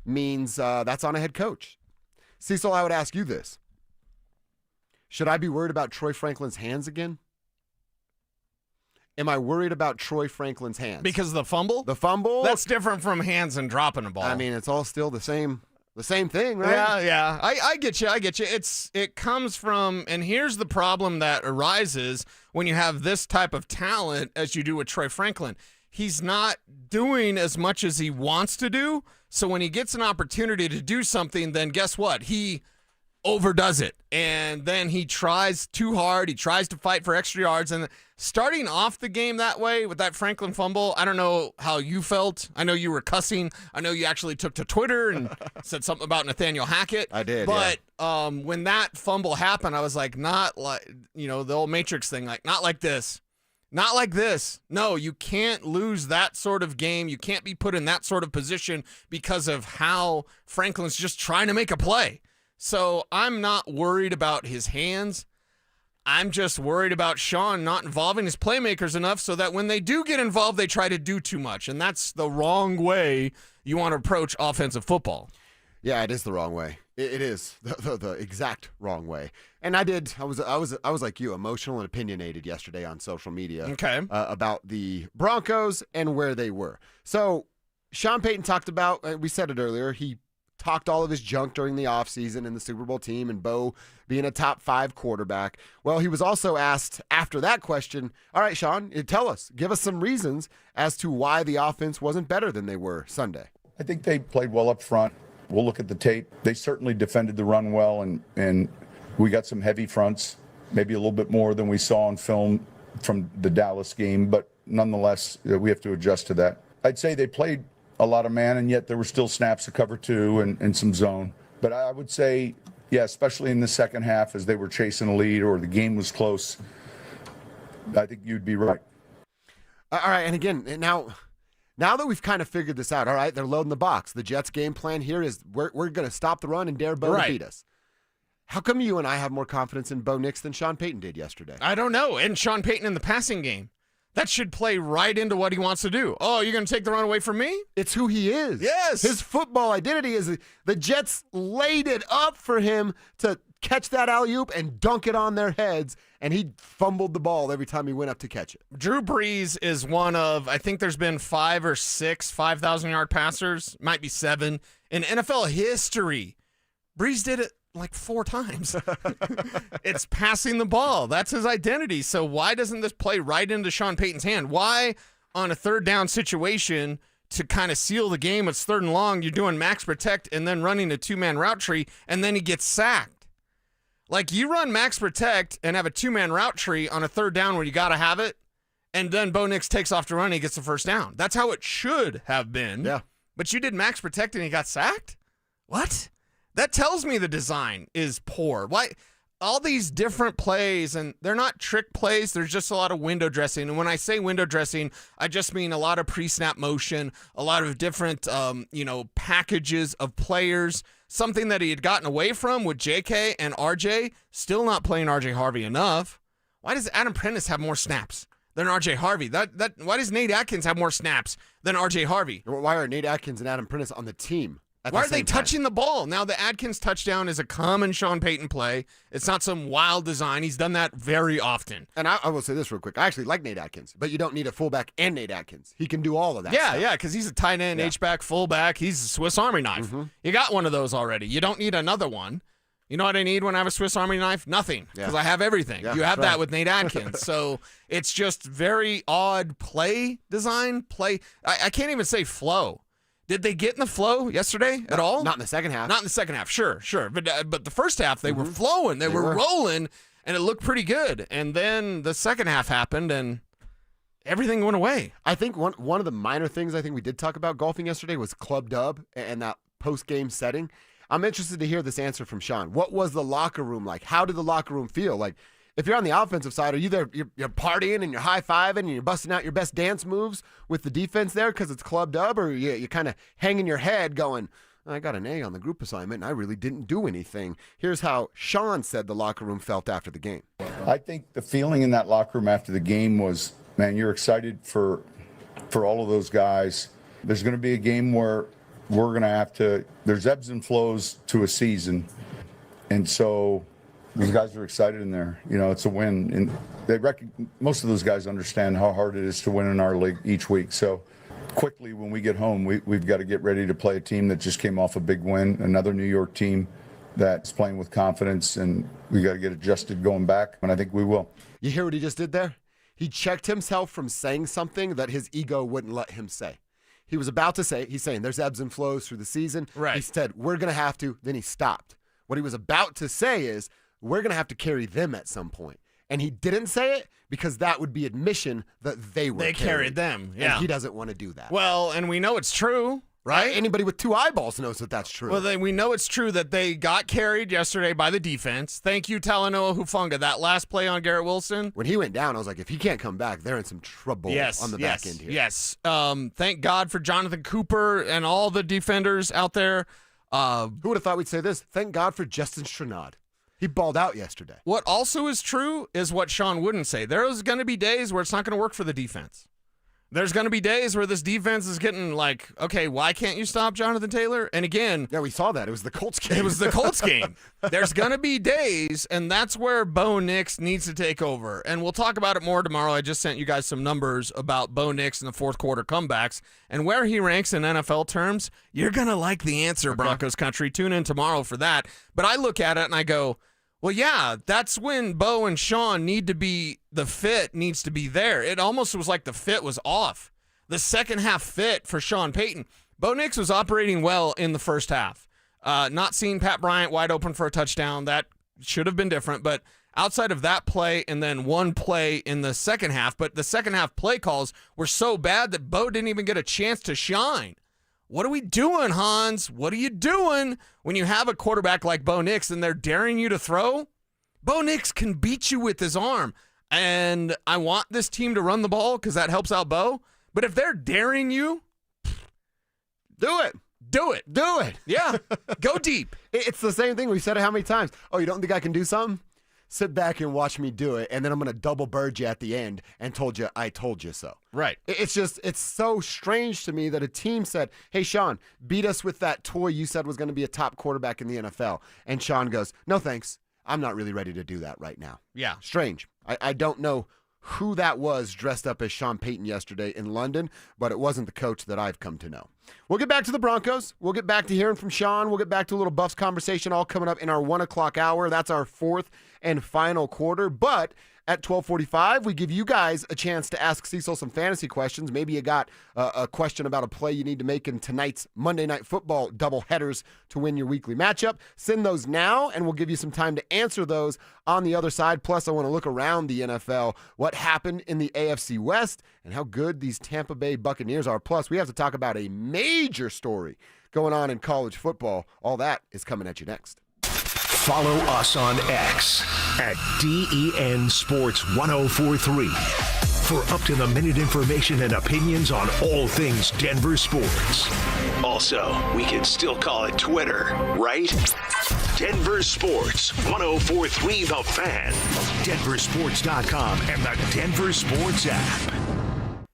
Speaker 1: means that's on a head coach. Cecil, I would ask you this. Should I be worried about Troy Franklin's hands again? Am I worried about Troy Franklin's hands?
Speaker 3: Because of the fumble?
Speaker 1: The fumble?
Speaker 3: That's different from hands and dropping a ball.
Speaker 1: I mean, it's all still the same thing, right?
Speaker 3: Yeah. I get you. It comes from, and here's the problem that arises when you have this type of talent as you do with Troy Franklin. He's not doing as much as he wants to do. So when he gets an opportunity to do something, then guess what? He overdoes it. And then he tries too hard. He tries to fight for extra yards. And starting off the game that way with that Franklin fumble, I don't know how you felt. I know you were cussing. I know you actually took to Twitter and said something about Nathaniel Hackett.
Speaker 1: I did,
Speaker 3: But when that fumble happened, I was like, not like, the old Matrix thing, like, not like this. Not like this. No, you can't lose that sort of game. You can't be put in that sort of position because of how Franklin's just trying to make a play. So I'm not worried about his hands. I'm just worried about Sean not involving his playmakers enough so that when they do get involved, they try to do too much. And that's the wrong way you want to approach offensive football.
Speaker 1: Yeah, it is the wrong way. It is the exact wrong way. And I was like you, emotional and opinionated yesterday on social media.
Speaker 3: Okay.
Speaker 1: About the Broncos and where they were. So Sean Payton talked about, we said it earlier, he talked all of his junk during the offseason and the Super Bowl team and Bo being a top 5 quarterback. Well, he was also asked after that question, all right, Sean, tell us, give us some reasons as to why the offense wasn't better than they were Sunday.
Speaker 27: I think they played well up front. We'll look at the tape. They certainly defended the run well, and we got some heavy fronts, maybe a little bit more than we saw on film from the Dallas game, but nonetheless, we have to adjust to that. I'd say they played a lot of man, and yet there were still snaps to cover 2 and some zone. But I would say, yeah, especially in the second half as they were chasing a lead or the game was close, I think you'd be right.
Speaker 1: All right, and again, now that we've kind of figured this out, all right, they're loading the box. The Jets' game plan here is we're going to stop the run and dare Bo to beat us. How come you and I have more confidence in Bo Nix than Sean Payton did yesterday?
Speaker 3: I don't know. And Sean Payton in the passing game. That should play right into what he wants to do. Oh, you're going to take the run away from me?
Speaker 1: It's who he is.
Speaker 3: Yes.
Speaker 1: His football identity is the Jets laid it up for him to catch that alley-oop and dunk it on their heads, and he fumbled the ball every time he went up to catch it.
Speaker 3: Drew Brees is one of, I think there's been 5 or 6 5,000-yard passers, might be 7, in NFL history. Brees did it like 4 times. It's passing the ball. That's his identity. So why doesn't this play right into Sean Payton's hand? Why on a third down situation to kind of seal the game, it's 3rd and long, you're doing max protect and then running a 2-man route tree, and then he gets sacked? Like, you run max protect and have a 2-man route tree on a 3rd down where you got to have it, and then Bo Nix takes off to run and he gets the 1st down. That's how it should have been.
Speaker 1: Yeah.
Speaker 3: But you did max protect and he got sacked? What? That tells me the design is poor. Why? All these different plays, and they're not trick plays. There's just a lot of window dressing. And when I say window dressing, I just mean a lot of pre-snap motion, a lot of different, packages of players. Something that he had gotten away from with JK and RJ, still not playing RJ Harvey enough. Why does Adam Prentice have more snaps than RJ Harvey? Why does Nate Atkins have more snaps than RJ Harvey?
Speaker 1: Why are Nate Atkins and Adam Prentice on the team?
Speaker 3: Why are they touching the ball? Now, the Adkins touchdown is a common Sean Payton play. It's not some wild design. He's done that very often.
Speaker 1: And I will say this real quick. I actually like Nate Atkins, but you don't need a fullback and Nate Atkins. He can do all of that stuff.
Speaker 3: Yeah, because he's a tight end, H-back, fullback. He's a Swiss Army knife.
Speaker 1: Mm-hmm.
Speaker 3: You got one of those already. You don't need another one. You know what I need when I have a Swiss Army knife? Nothing, because I have everything.
Speaker 1: Yeah,
Speaker 3: you have
Speaker 1: right.
Speaker 3: that with Nate Atkins. So it's just very odd play design. I can't even say flow. Did they get in the flow yesterday at all?
Speaker 1: Not in the second half.
Speaker 3: Not in the second half, sure. But the first half, they were flowing. They were rolling, and it looked pretty good. And then the second half happened, and everything went away.
Speaker 1: I think one of the minor things I think we did talk about golfing yesterday was club dub and that post-game setting. I'm interested to hear this answer from Sean. What was the locker room like? How did the locker room feel? Like, if you're on the offensive side, are you there? You're partying and you're high-fiving and you're busting out your best dance moves with the defense there because it's club dub, or you're kind of hanging your head going, I got an A on the group assignment and I really didn't do anything. Here's how Sean said the locker room felt after the game.
Speaker 27: I think the feeling in that locker room after the game was, man, you're excited for all of those guys. There's going to be a game where we're going to have to, there's ebbs and flows to a season. And so those guys are excited in there. You know, it's a win. And most of those guys understand how hard it is to win in our league each week. So quickly when we get home, we've got to get ready to play a team that just came off a big win, another New York team that's playing with confidence, and we got to get adjusted going back, and I think we will.
Speaker 1: You hear what he just did there? He checked himself from saying something that his ego wouldn't let him say. He was about to say, he's saying there's ebbs and flows through the season.
Speaker 3: Right.
Speaker 1: He said, we're going to have to, then he stopped. What he was about to say is, we're going to have to carry them at some point. And he didn't say it because that would be admission that they
Speaker 3: carried them. Yeah.
Speaker 1: And he doesn't want to do that.
Speaker 3: Well, and we know it's true, right?
Speaker 1: Anybody with two eyeballs knows that that's true.
Speaker 3: Well, then we know it's true that they got carried yesterday by the defense. Thank you, Talanoa Hufanga. That last play on Garrett Wilson.
Speaker 1: When he went down, I was like, if he can't come back, they're in some trouble on the back end here.
Speaker 3: Yes. Thank God for Jonathan Cooper and all the defenders out there.
Speaker 1: Who would have thought we'd say this? Thank God for Justin Stranad. He balled out yesterday.
Speaker 3: What also is true is what Sean wouldn't say. There's going to be days where it's not going to work for the defense. There's going to be days where this defense is getting like, okay, why can't you stop Jonathan Taylor? And again,
Speaker 1: yeah, we saw that. It was the Colts game.
Speaker 3: It was the Colts game. There's going to be days, and that's where Bo Nix needs to take over. And we'll talk about it more tomorrow. I just sent you guys some numbers about Bo Nix in the fourth quarter comebacks and where he ranks in NFL terms. You're going to like the answer, Broncos country. Tune in tomorrow for that. But I look at it and I go, well, yeah, that's when Bo and Sean need to be, the fit needs to be there. It almost was like the fit was off. The second half fit for Sean Payton. Bo Nix was operating well in the first half. Not seeing Pat Bryant wide open for a touchdown. That should have been different. But outside of that play and then one play in the second half, but the second half play calls were so bad that Bo didn't even get a chance to shine. What are we doing, Hans? What are you doing when you have a quarterback like Bo Nix and they're daring you to throw? Bo Nix can beat you with his arm. And I want this team to run the ball because that helps out Bo. But if they're daring you,
Speaker 1: do it.
Speaker 3: Do it.
Speaker 1: Do it.
Speaker 3: Yeah. Go deep.
Speaker 1: It's the same thing. We've said it how many times? Oh, you don't think I can do something? Sit back and watch me do it, and then I'm going to double bird you at the end and told you I told you so.
Speaker 3: Right.
Speaker 1: It's so strange to me that a team said, hey, Sean, beat us with that toy you said was going to be a top quarterback in the NFL. And Sean goes, no, thanks. I'm not really ready to do that right now.
Speaker 3: Yeah.
Speaker 1: Strange. I don't know who that was dressed up as Sean Payton yesterday in London, but it wasn't the coach that I've come to know. We'll get back to the Broncos. We'll get back to hearing from Sean. We'll get back to a little Buffs conversation all coming up in our 1 o'clock hour. That's our fourth and final quarter. But at 12:45, we give you guys a chance to ask Cecil some fantasy questions. Maybe you got a question about a play you need to make in tonight's Monday Night Football doubleheaders to win your weekly matchup. Send those now, and we'll give you some time to answer those on the other side. Plus, I want to look around the NFL, what happened in the AFC West, and how good these Tampa Bay Buccaneers are. Plus, we have to talk about a major story going on in college football. All that is coming at you next.
Speaker 4: Follow us on X at DEN Sports 1043 for up-to-the-minute information and opinions on all things Denver sports. Also, we can still call it Twitter, right? Denver Sports 1043 The Fan, DenverSports.com, and the Denver Sports app.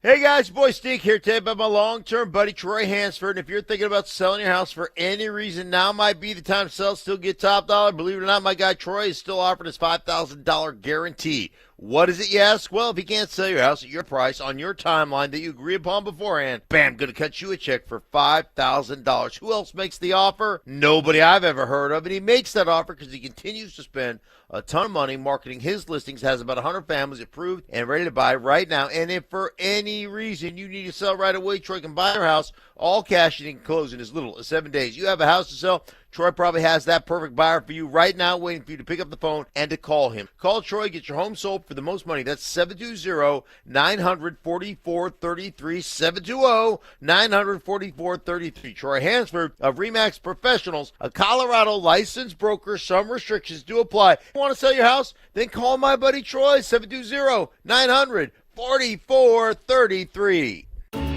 Speaker 22: Hey guys, boy Stink here today about my long-term buddy Troy Hansford. And if you're thinking about selling your house for any reason, now might be the time to sell, still get top dollar. Believe it or not, my guy Troy is still offering his $5,000 guarantee. What is it, you ask? Well, if he can't sell your house at your price on your timeline that you agree upon beforehand, bam, going to cut you a check for $5,000. Who else makes the offer? Nobody I've ever heard of. And he makes that offer because he continues to spend a ton of money marketing his listings, has about 100 families approved and ready to buy right now. And if for any reason you need to sell right away, Troy can buy your house, all cash, and he can close in as little as 7 days. You have a house to sell, Troy probably has that perfect buyer for you right now, waiting for you to pick up the phone and to call him. Call Troy, get your home sold for the most money. That's 720-900-4433, 720-900-4433. Troy Hansford of RE/MAX Professionals, a Colorado licensed broker. Some restrictions do apply. Want to sell your house? Then call my buddy Troy, 720-900-4433.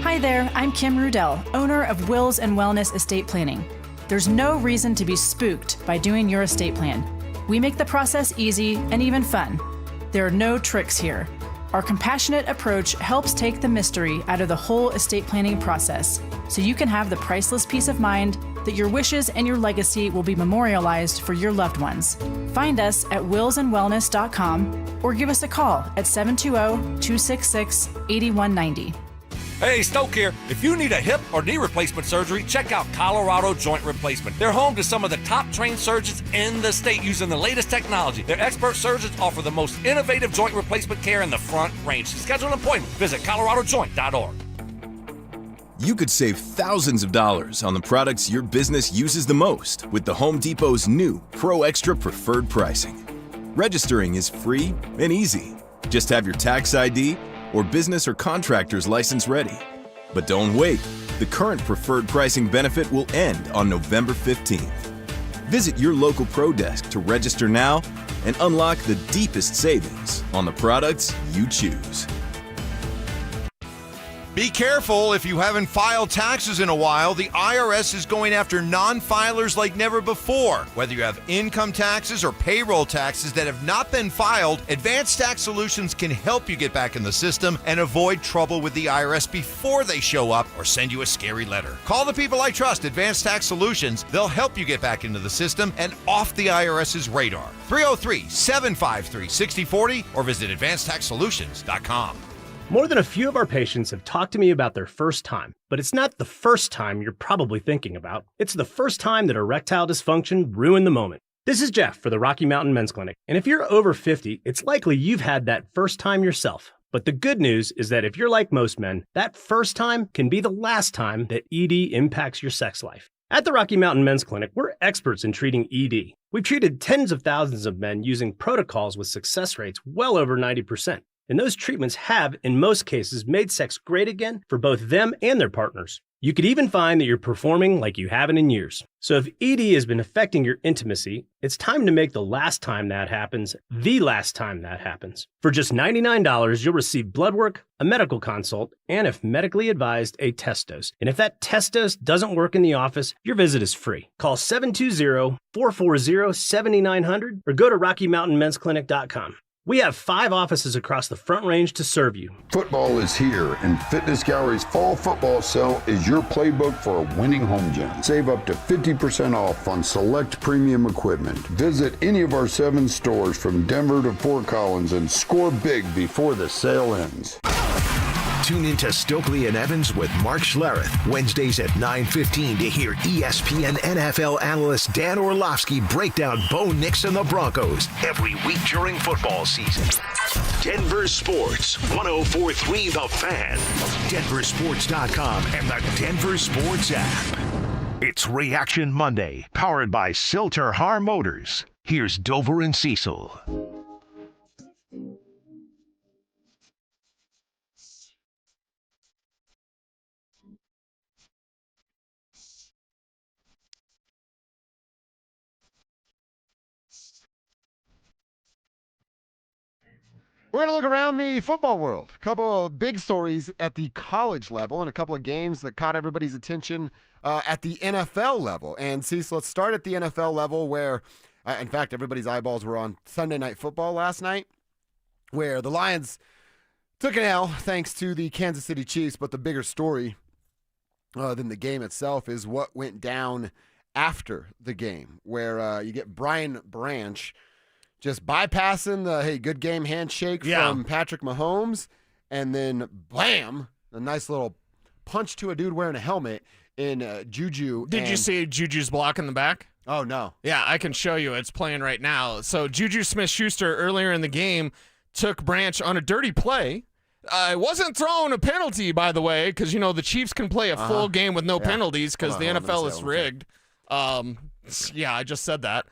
Speaker 6: Hi there, I'm Kim Rudell, owner of Wills and Wellness Estate Planning. There's no reason to be spooked by doing your estate plan. We make the process easy and even fun. There are no tricks here. Our compassionate approach helps take the mystery out of the whole estate planning process, so you can have the priceless peace of mind that your wishes and your legacy will be memorialized for your loved ones. Find us at willsandwellness.com or give us a call at 720-266-8190.
Speaker 7: Hey, Stoke here. If you need a hip or knee replacement surgery, check out Colorado Joint Replacement. They're home to some of the top trained surgeons in the state using the latest technology. Their expert surgeons offer the most innovative joint replacement care in the Front Range. To schedule an appointment, visit coloradojoint.org.
Speaker 8: You could save thousands of dollars on the products your business uses the most with the Home Depot's new Pro Extra Preferred Pricing. Registering is free and easy. Just have your tax ID or business or contractor's license ready. But don't wait. The current preferred pricing benefit will end on November 15th. Visit your local Pro Desk to register now and unlock the deepest savings on the products you choose.
Speaker 22: Be careful if you haven't filed taxes in a while. The IRS is going after non-filers like never before. Whether you have income taxes or payroll taxes that have not been filed, Advanced Tax Solutions can help you get back in the system and avoid trouble with the IRS before they show up or send you a scary letter. Call the people I trust, Advanced Tax Solutions. They'll help you get back into the system and off the IRS's radar. 303-753-6040 or visit advancedtaxsolutions.com.
Speaker 10: More than a few of our patients have talked to me about their first time, but it's not the first time you're probably thinking about. It's the first time that erectile dysfunction ruined the moment. This is Jeff for the Rocky Mountain Men's Clinic, and if you're over 50, it's likely you've had that first time yourself. But the good news is that if you're like most men, that first time can be the last time that ED impacts your sex life. At the Rocky Mountain Men's Clinic, we're experts in treating ED. We've treated tens of thousands of men using protocols with success rates well over 90%. And those treatments have, in most cases, made sex great again for both them and their partners. You could even find that you're performing like you haven't in years. So if ED has been affecting your intimacy, it's time to make the last time that happens the last time that happens. For just $99, you'll receive blood work, a medical consult, and if medically advised, a test dose. And if that test dose doesn't work in the office, your visit is free. Call 720-440-7900 or go to RockyMountainMen'sClinic.com. We have 5 offices across the Front Range to serve you.
Speaker 27: Football is here, and Fitness Gallery's fall football sale is your playbook for a winning home gym. Save up to 50% off on select premium equipment. Visit any of our 7 stores from Denver to Fort Collins and score big before the sale ends.
Speaker 4: Tune into Stokely and Evans with Mark Schlereth, Wednesdays at 9:15 to hear ESPN NFL analyst Dan Orlovsky break down Bo Nix and the Broncos every week during football season. Denver Sports, 104.3 The Fan, DenverSports.com, and the Denver Sports app. It's Reaction Monday, powered by Silter Har Motors. Here's Dover and Cecil.
Speaker 1: We're going to look around the football world. A couple of big stories at the college level and a couple of games that caught everybody's attention at the NFL level. And Cecil, let's start at the NFL level where, in fact, everybody's eyeballs were on Sunday Night Football last night, where the Lions Took an L thanks to the Kansas City Chiefs, but the bigger story than the game itself is what went down after the game, where you get Brian Branch just bypassing the, hey, good game handshake from Patrick Mahomes, and then blam, a nice little punch to a dude wearing a helmet in Juju.
Speaker 3: Did you see Juju's block in the back?
Speaker 1: Oh, no.
Speaker 3: Yeah, I can show you. It's playing right now. So Juju Smith-Schuster earlier in the game took Branch on a dirty play. Wasn't throwing a penalty, by the way, because, the Chiefs can play a full game with no penalties because the NFL is rigged. Yeah, I just said that.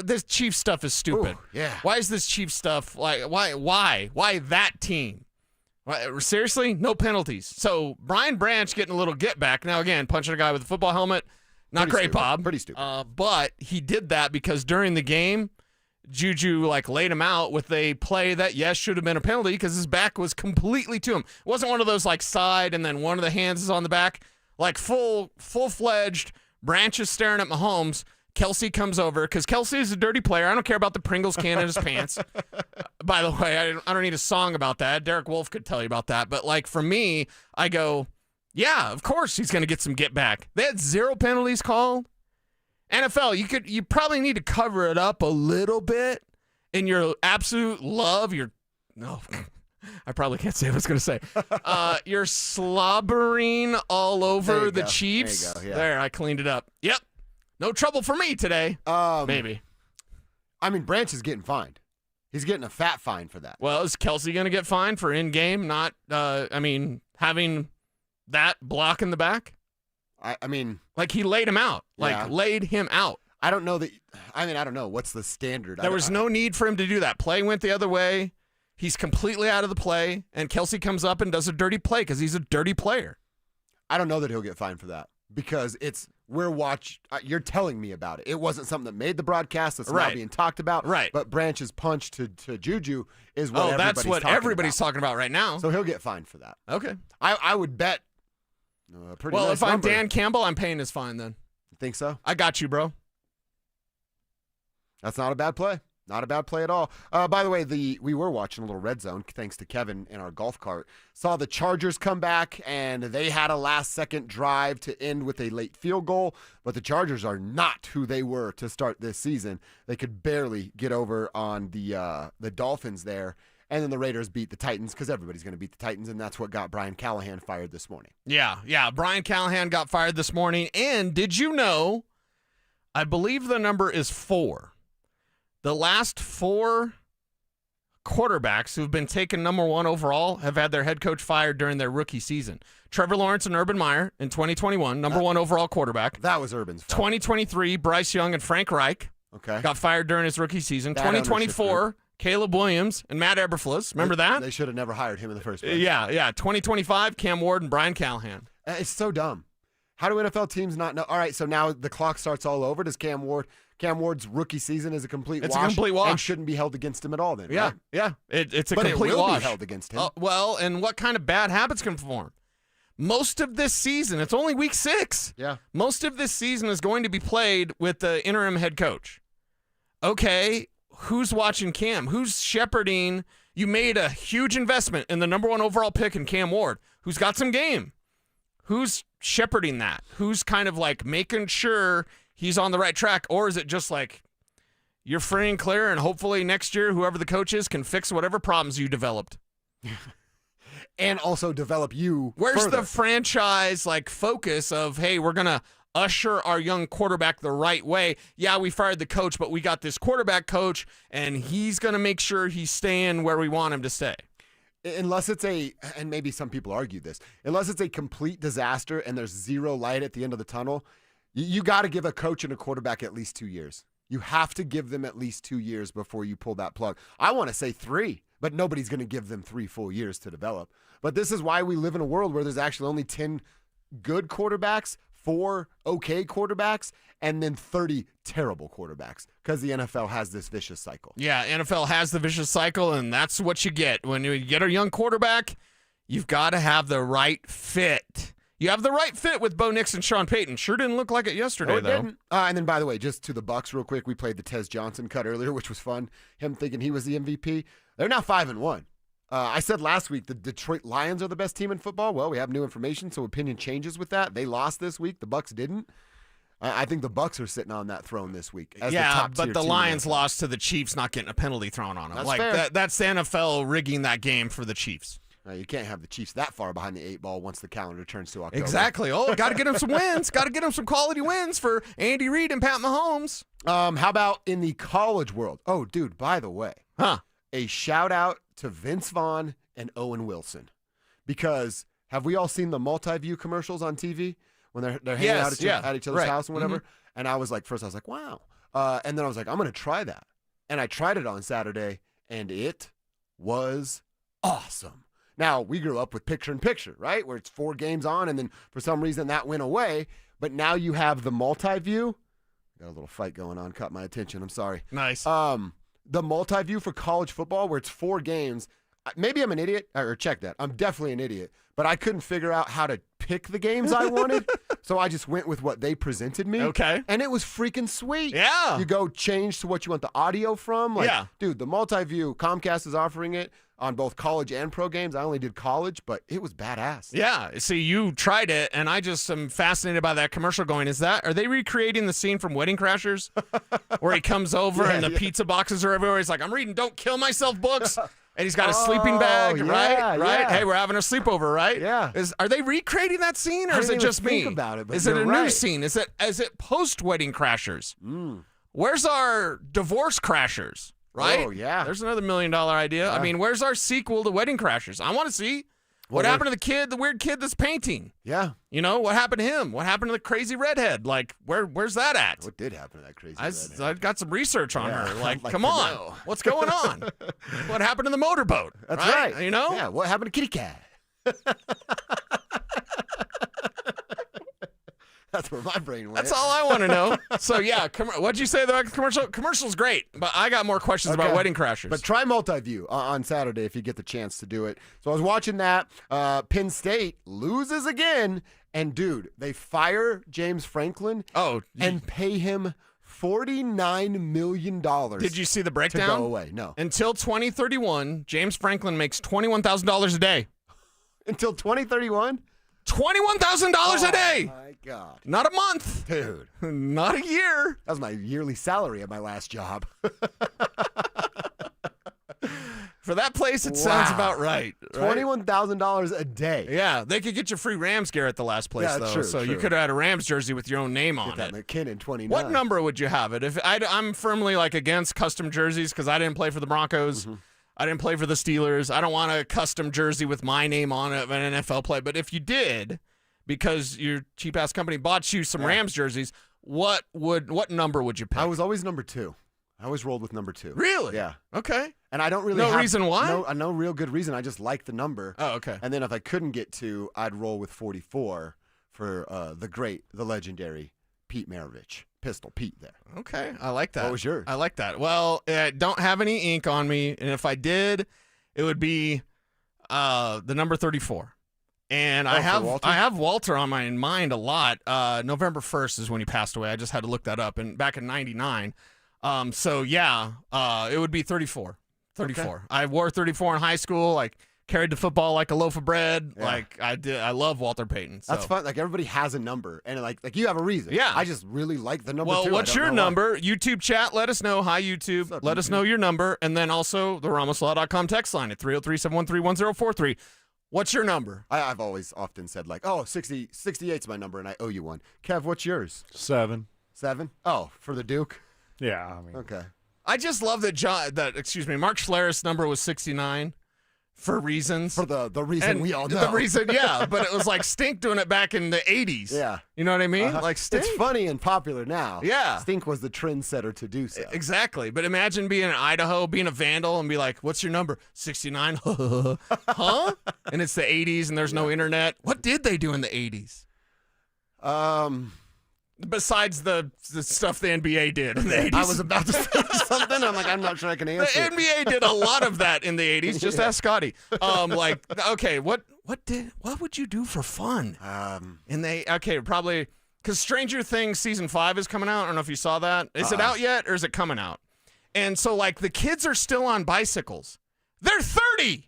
Speaker 3: This Chiefs stuff is stupid.
Speaker 1: Ooh, yeah.
Speaker 3: Why is this Chiefs stuff why that team? Seriously? No penalties. So Brian Branch getting a little get back. Now, again, punching a guy with a football helmet, not
Speaker 1: Pretty
Speaker 3: great,
Speaker 1: stupid.
Speaker 3: Bob.
Speaker 1: Pretty stupid.
Speaker 3: But he did that because during the game, Juju laid him out with a play that, yes, should have been a penalty because his back was completely to him. It wasn't one of those side and then one of the hands is on the back. Full-fledged, Branch is staring at Mahomes. Kelsey comes over because Kelsey is a dirty player. I don't care about the Pringles can in his pants. By the way, I don't need a song about that. Derek Wolf could tell you about that. But for me, I go, yeah, of course he's going to get some get back. They had 0 penalties called. NFL, you probably need to cover it up a little bit in your absolute love. I probably can't say what I was going to say. You're slobbering all over the Chiefs.
Speaker 1: There you go, yeah.
Speaker 3: There, I cleaned it up. Yep. No trouble for me today. Maybe.
Speaker 1: I mean, Branch is getting fined. He's getting a fat fine for that.
Speaker 3: Well, is Kelsey going to get fined for in-game not, having that block in the back?
Speaker 1: I mean...
Speaker 3: he laid him out. Laid him out.
Speaker 1: I don't know that... I don't know. What's the standard?
Speaker 3: There was no need for him to do that. Play went the other way. He's completely out of the play, and Kelsey comes up and does a dirty play because he's a dirty player.
Speaker 1: I don't know that he'll get fined for that because you're telling me about it. It wasn't something that made the broadcast. That's now being talked about.
Speaker 3: Right.
Speaker 1: But Branch's punch to Juju is what
Speaker 3: that's what everybody's talking about right now.
Speaker 1: So he'll get fined for that.
Speaker 3: Okay.
Speaker 1: I would bet pretty
Speaker 3: well,
Speaker 1: nice
Speaker 3: if I'm
Speaker 1: number.
Speaker 3: Dan Campbell, I'm paying his fine then.
Speaker 1: You think so?
Speaker 3: I got you, bro.
Speaker 1: That's not a bad play. Not a bad play at all. By the way, we were watching a little Red Zone thanks to Kevin in our golf cart. Saw the Chargers come back, and they had a last-second drive to end with a late field goal, but the Chargers are not who they were to start this season. They could barely get over on the Dolphins there, and then the Raiders beat the Titans because everybody's going to beat the Titans, and that's what got Brian Callahan fired this morning.
Speaker 3: Yeah. Brian Callahan got fired this morning, and did you know, I believe the number is 4. The last 4 quarterbacks who've been taken number 1 overall have had their head coach fired during their rookie season. Trevor Lawrence and Urban Meyer in 2021, number 1 overall quarterback.
Speaker 1: That was Urban's fault.
Speaker 3: 2023, Bryce Young and Frank Reich got fired during his rookie season.
Speaker 1: Bad
Speaker 3: 2024, Caleb Williams and Matt Eberflus. Remember that?
Speaker 1: They should have never hired him in the first place.
Speaker 3: Yeah. 2025, Cam Ward and Brian Callahan.
Speaker 1: It's so dumb. How do NFL teams not know? All right, so now the clock starts all over. Does Cam Ward's rookie season is a complete wash.
Speaker 3: It's a complete wash.
Speaker 1: And shouldn't be held against him at all then,
Speaker 3: Yeah,
Speaker 1: right?
Speaker 3: yeah. It's a
Speaker 1: But
Speaker 3: complete
Speaker 1: it will
Speaker 3: wash.
Speaker 1: be held against him.
Speaker 3: Well, and what kind of bad habits can form? Most of this season, it's only week 6.
Speaker 1: Yeah.
Speaker 3: Most of this season is going to be played with the interim head coach. Okay, who's watching Cam? Who's shepherding? You made a huge investment in the number 1 overall pick in Cam Ward, who's got some game. Who's shepherding that? Who's kind of making sure he's on the right track? Or is it just you're free and clear and hopefully next year whoever the coach is can fix whatever problems you developed?
Speaker 1: And also develop you
Speaker 3: Where's
Speaker 1: further.
Speaker 3: the franchise focus of, hey, we're going to usher our young quarterback the right way? Yeah, we fired the coach, but we got this quarterback coach, and he's going to make sure he's staying where we want him to stay.
Speaker 1: Unless it's and maybe some people argue this, unless it's a complete disaster and there's zero light at the end of the tunnel, you got to give a coach and a quarterback at least 2 years. You have to give them at least 2 years before you pull that plug. I want to say 3, but nobody's going to give them 3 full years to develop. But this is why we live in a world where there's actually only 10 good quarterbacks, 4 okay quarterbacks, and then 30 terrible quarterbacks because the NFL has this vicious cycle.
Speaker 3: Yeah, NFL has the vicious cycle, and that's what you get. When you get a young quarterback, you've got to have the right fit. You have the right fit with Bo Nix and Sean Payton. Sure didn't look like it yesterday, though.
Speaker 1: Didn't. And then, by the way, just to the Bucs real quick, we played the Tez Johnson cut earlier, which was fun. Him thinking he was the MVP. They're now 5-1. I said last week the Detroit Lions are the best team in football. Well, we have new information, so opinion changes with that. They lost this week. The Bucs didn't. I think the Bucs are sitting on that throne this week. As the top
Speaker 3: but
Speaker 1: tier
Speaker 3: the
Speaker 1: team
Speaker 3: Lions lost to the Chiefs, not getting a penalty thrown on them.
Speaker 1: That's
Speaker 3: like
Speaker 1: fair.
Speaker 3: that's the NFL rigging that game for the Chiefs.
Speaker 1: You can't have the Chiefs that far behind the 8 ball once the calendar turns to October.
Speaker 3: Exactly. Oh, got to get them some wins. Got to get them some quality wins for Andy Reid and Pat Mahomes.
Speaker 1: How about in the college world? Oh, dude, by the way, a shout out to Vince Vaughn and Owen Wilson. Because have we all seen the multi-view commercials on TV when they're hanging out at each other's house and whatever? Mm-hmm. And I was like, first I was like, wow. And then I was like, I'm going to try that. And I tried it on Saturday, and it was awesome. Now, we grew up with picture-in-picture, right, where it's 4 games on, and then for some reason that went away. But now you have the multi-view. Got a little fight going on. Caught my attention. I'm sorry.
Speaker 3: Nice.
Speaker 1: The multi-view for college football where it's 4 games. Maybe I'm an idiot, or check that. I'm definitely an idiot. But I couldn't figure out how to pick the games I wanted, so I just went with what they presented me.
Speaker 3: Okay.
Speaker 1: And it was freaking sweet.
Speaker 3: Yeah.
Speaker 1: You go change to what you want the audio from. Like, dude, the multi-view, Comcast is offering it on both college and pro games. I only did college, but it was badass.
Speaker 3: Yeah. See, you tried it, and I just am fascinated by that commercial going, are they recreating the scene from Wedding Crashers where he comes over and the pizza boxes are everywhere? He's like, I'm reading Don't Kill Myself books. And he's got a sleeping bag, right?
Speaker 1: Yeah.
Speaker 3: Hey, we're having a sleepover, right?
Speaker 1: Yeah.
Speaker 3: Are they recreating that scene, or is it just me?
Speaker 1: Think about it, but
Speaker 3: is it a
Speaker 1: you're right.
Speaker 3: new scene? Is it post Wedding Crashers? Where's our Divorce Crashers? Right?
Speaker 1: Oh, yeah.
Speaker 3: There's another $1 million idea.
Speaker 1: Yeah.
Speaker 3: I mean, where's our sequel to Wedding Crashers? I want to see what happened to the kid, the weird kid that's painting.
Speaker 1: Yeah.
Speaker 3: You know, what happened to him? What happened to the crazy redhead? Like, where's that at?
Speaker 1: What did happen to that crazy redhead?
Speaker 3: I got some research on her. Like,
Speaker 1: I'd
Speaker 3: come
Speaker 1: to
Speaker 3: on.
Speaker 1: know.
Speaker 3: What's going on? What happened to the motorboat?
Speaker 1: That's right.
Speaker 3: You know?
Speaker 1: Yeah, what happened to Kitty Cat? That's where my brain went.
Speaker 3: That's all I want to know. So, yeah, what'd you say about the commercial? Commercial's great, but I got more questions about Wedding Crashers.
Speaker 1: But try multi-view on Saturday if you get the chance to do it. So I was watching that. Penn State loses again. And, dude, they fire James Franklin and pay him $49 million.
Speaker 3: Did you see the breakdown?
Speaker 1: To go away. No.
Speaker 3: Until 2031, James Franklin makes $21,000 a day.
Speaker 1: Until 2031?
Speaker 3: $21,000 a day.
Speaker 1: Oh, my God.
Speaker 3: Not a month.
Speaker 1: Dude.
Speaker 3: Not a year.
Speaker 1: That was my yearly salary at my last job.
Speaker 3: For that place, it sounds about right.
Speaker 1: $21,000 a day.
Speaker 3: Yeah, they could get you free Rams gear at the last place, though.
Speaker 1: True,
Speaker 3: so you could have had a Rams jersey with your own name on
Speaker 1: that
Speaker 3: it.
Speaker 1: McKinnon 29.
Speaker 3: What number would you have it? If I'm firmly against custom jerseys because I didn't play for the Broncos.
Speaker 1: Mm-hmm.
Speaker 3: I didn't play for the Steelers. I don't want a custom jersey with my name on it of an NFL play. But if you did, because your cheap-ass company bought you some Rams jerseys, what number would you pick?
Speaker 1: I was always number 2. I always rolled with number 2.
Speaker 3: Really?
Speaker 1: Yeah.
Speaker 3: Okay.
Speaker 1: And I don't really
Speaker 3: No reason why?
Speaker 1: No real good reason. I just like the number.
Speaker 3: Oh, okay.
Speaker 1: And then if I couldn't get 2, I'd roll with 44 for the legendary Pete Maravich. Pistol Pete there.
Speaker 3: Okay, I like that.
Speaker 1: What was yours?
Speaker 3: I like that. Well, I don't have any ink on me, and if I did, it would be the number 34. And I have Walter on my mind a lot. November 1st is when he passed away. I just had to look that up, and back in '99. So yeah, it would be 34. 34.
Speaker 1: Okay.
Speaker 3: I wore 34 in high school. Like carried the football like a loaf of bread.
Speaker 1: Yeah.
Speaker 3: Like I did. I love Walter Payton. So.
Speaker 1: That's fun. Like everybody has a number, and like you have a reason.
Speaker 3: Yeah.
Speaker 1: I just really like the number.
Speaker 3: Well,
Speaker 1: too.
Speaker 3: what's your number? YouTube chat. Let us know. Hi, YouTube.
Speaker 1: Up,
Speaker 3: Let us know your number, and then also the RamosLaw.com text line at 303-713-1043. What's your number?
Speaker 1: I've always often said 68's my number, and I owe you one. Kev, what's yours?
Speaker 2: 7.
Speaker 1: 7? Oh, for the Duke.
Speaker 2: Yeah, I mean.
Speaker 1: Okay.
Speaker 3: I just love that Mark Schlereth's number was 69 for reasons.
Speaker 1: For the reason we all know.
Speaker 3: The reason, yeah. But it was like Stink doing it back in the 80s.
Speaker 1: Yeah.
Speaker 3: You know what I mean?
Speaker 1: Like Stink. It's funny and popular now.
Speaker 3: Yeah.
Speaker 1: Stink was the trendsetter to do so.
Speaker 3: Exactly. But imagine being in Idaho, being a vandal, and be like, what's your number? 69? Huh? And it's the 80s, and there's no internet. What did they do in the 80s? Besides the stuff the NBA did in the 80s.
Speaker 1: I was about to say something. I'm like, I'm not sure I can answer.
Speaker 3: The NBA did a lot of that in the 80s. Just ask Scotty. Okay, what would you do for fun? Probably because Stranger Things season 5 is coming out. I don't know if you saw that. Is it out yet or is it coming out? And so the kids are still on bicycles. They're 30.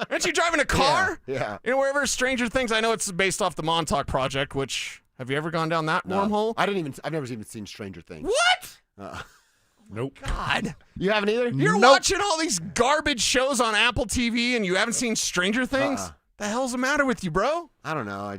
Speaker 3: Aren't you driving a car?
Speaker 1: Yeah.
Speaker 3: You know, wherever Stranger Things, I know it's based off the Montauk Project, which, have you ever gone down that wormhole?
Speaker 1: I've never even seen Stranger Things.
Speaker 3: What?
Speaker 1: Nope.
Speaker 3: God.
Speaker 1: You haven't either?
Speaker 3: You're watching all these garbage shows on Apple TV and you haven't seen Stranger Things? The hell's the matter with you, bro?
Speaker 1: I don't know.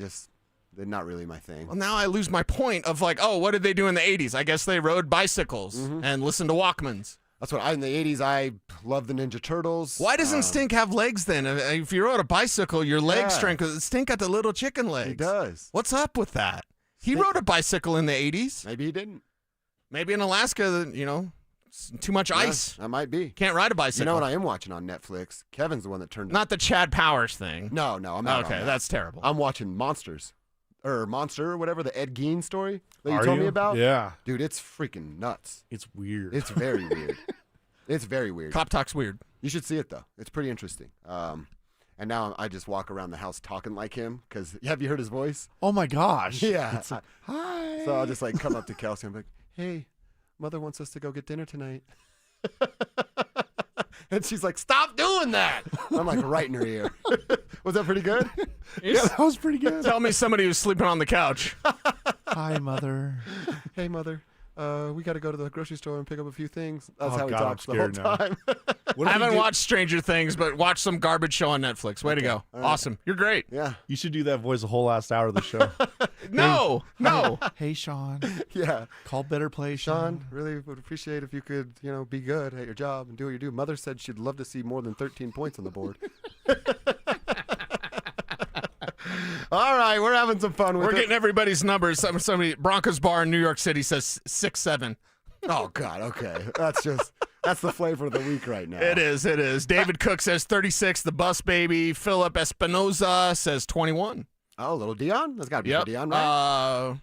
Speaker 1: They're not really my thing.
Speaker 3: Well, now I lose my point of like, oh, what did they do in the 80s? I guess they rode bicycles and listened to Walkmans.
Speaker 1: That's what in the 80s, I loved the Ninja Turtles.
Speaker 3: Why doesn't Stink have legs then? If you rode a bicycle, your leg strength, Stink got the little chicken legs.
Speaker 1: He does.
Speaker 3: What's up with that? He rode a bicycle in the 80s.
Speaker 1: Maybe he didn't.
Speaker 3: Maybe in Alaska, too much ice.
Speaker 1: That might be.
Speaker 3: Can't ride a bicycle.
Speaker 1: You know what I am watching on Netflix? Kevin's the one that turned.
Speaker 3: Not the Chad Powers thing.
Speaker 1: No, I'm not.
Speaker 3: Okay, that's terrible.
Speaker 1: I'm watching Monster or whatever, the Ed Gein story that you told me about.
Speaker 2: Yeah.
Speaker 1: Dude, it's freaking nuts.
Speaker 2: It's weird.
Speaker 1: It's very weird. It's very weird.
Speaker 3: Cop talk's weird.
Speaker 1: You should see it, though. It's pretty interesting. And now I just walk around the house talking like him because have you heard his voice?
Speaker 2: Oh, my gosh.
Speaker 1: Yeah.
Speaker 2: Hi.
Speaker 1: So I'll just like come up to Kelsey and be like, hey, Mother wants us to go get dinner tonight. And she's like, stop doing that. I'm like right in her ear. Was that pretty good?
Speaker 2: Yeah, that was pretty good.
Speaker 3: Tell me somebody who's sleeping on the couch.
Speaker 2: Hi, Mother.
Speaker 1: Hey, Mother. We got to go to the grocery store and pick up a few things. That's how he
Speaker 2: God,
Speaker 1: talks
Speaker 2: I'm
Speaker 1: the whole
Speaker 2: scared now.
Speaker 1: time.
Speaker 3: I haven't watched Stranger Things, but watched some garbage show on Netflix. Way to go.
Speaker 1: All right.
Speaker 3: Awesome. You're great.
Speaker 1: Yeah.
Speaker 2: You should do that voice the whole last hour of the show.
Speaker 3: No.
Speaker 2: Hey, Sean.
Speaker 1: Yeah.
Speaker 2: Call Better Play,
Speaker 1: Sean, really would appreciate if you could, be good at your job and do what you do. Mother said she'd love to see more than 13 points on the board. All right, we're having some fun with
Speaker 3: We're
Speaker 1: it.
Speaker 3: getting everybody's numbers. Somebody Broncos bar in New York City says 6-7.
Speaker 1: Oh, God, okay. That's the flavor of the week right now.
Speaker 3: It is. David Cook says 36, the bus baby. Philip Espinoza says 21.
Speaker 1: Oh, little Dion? That's got to be for Dion, right?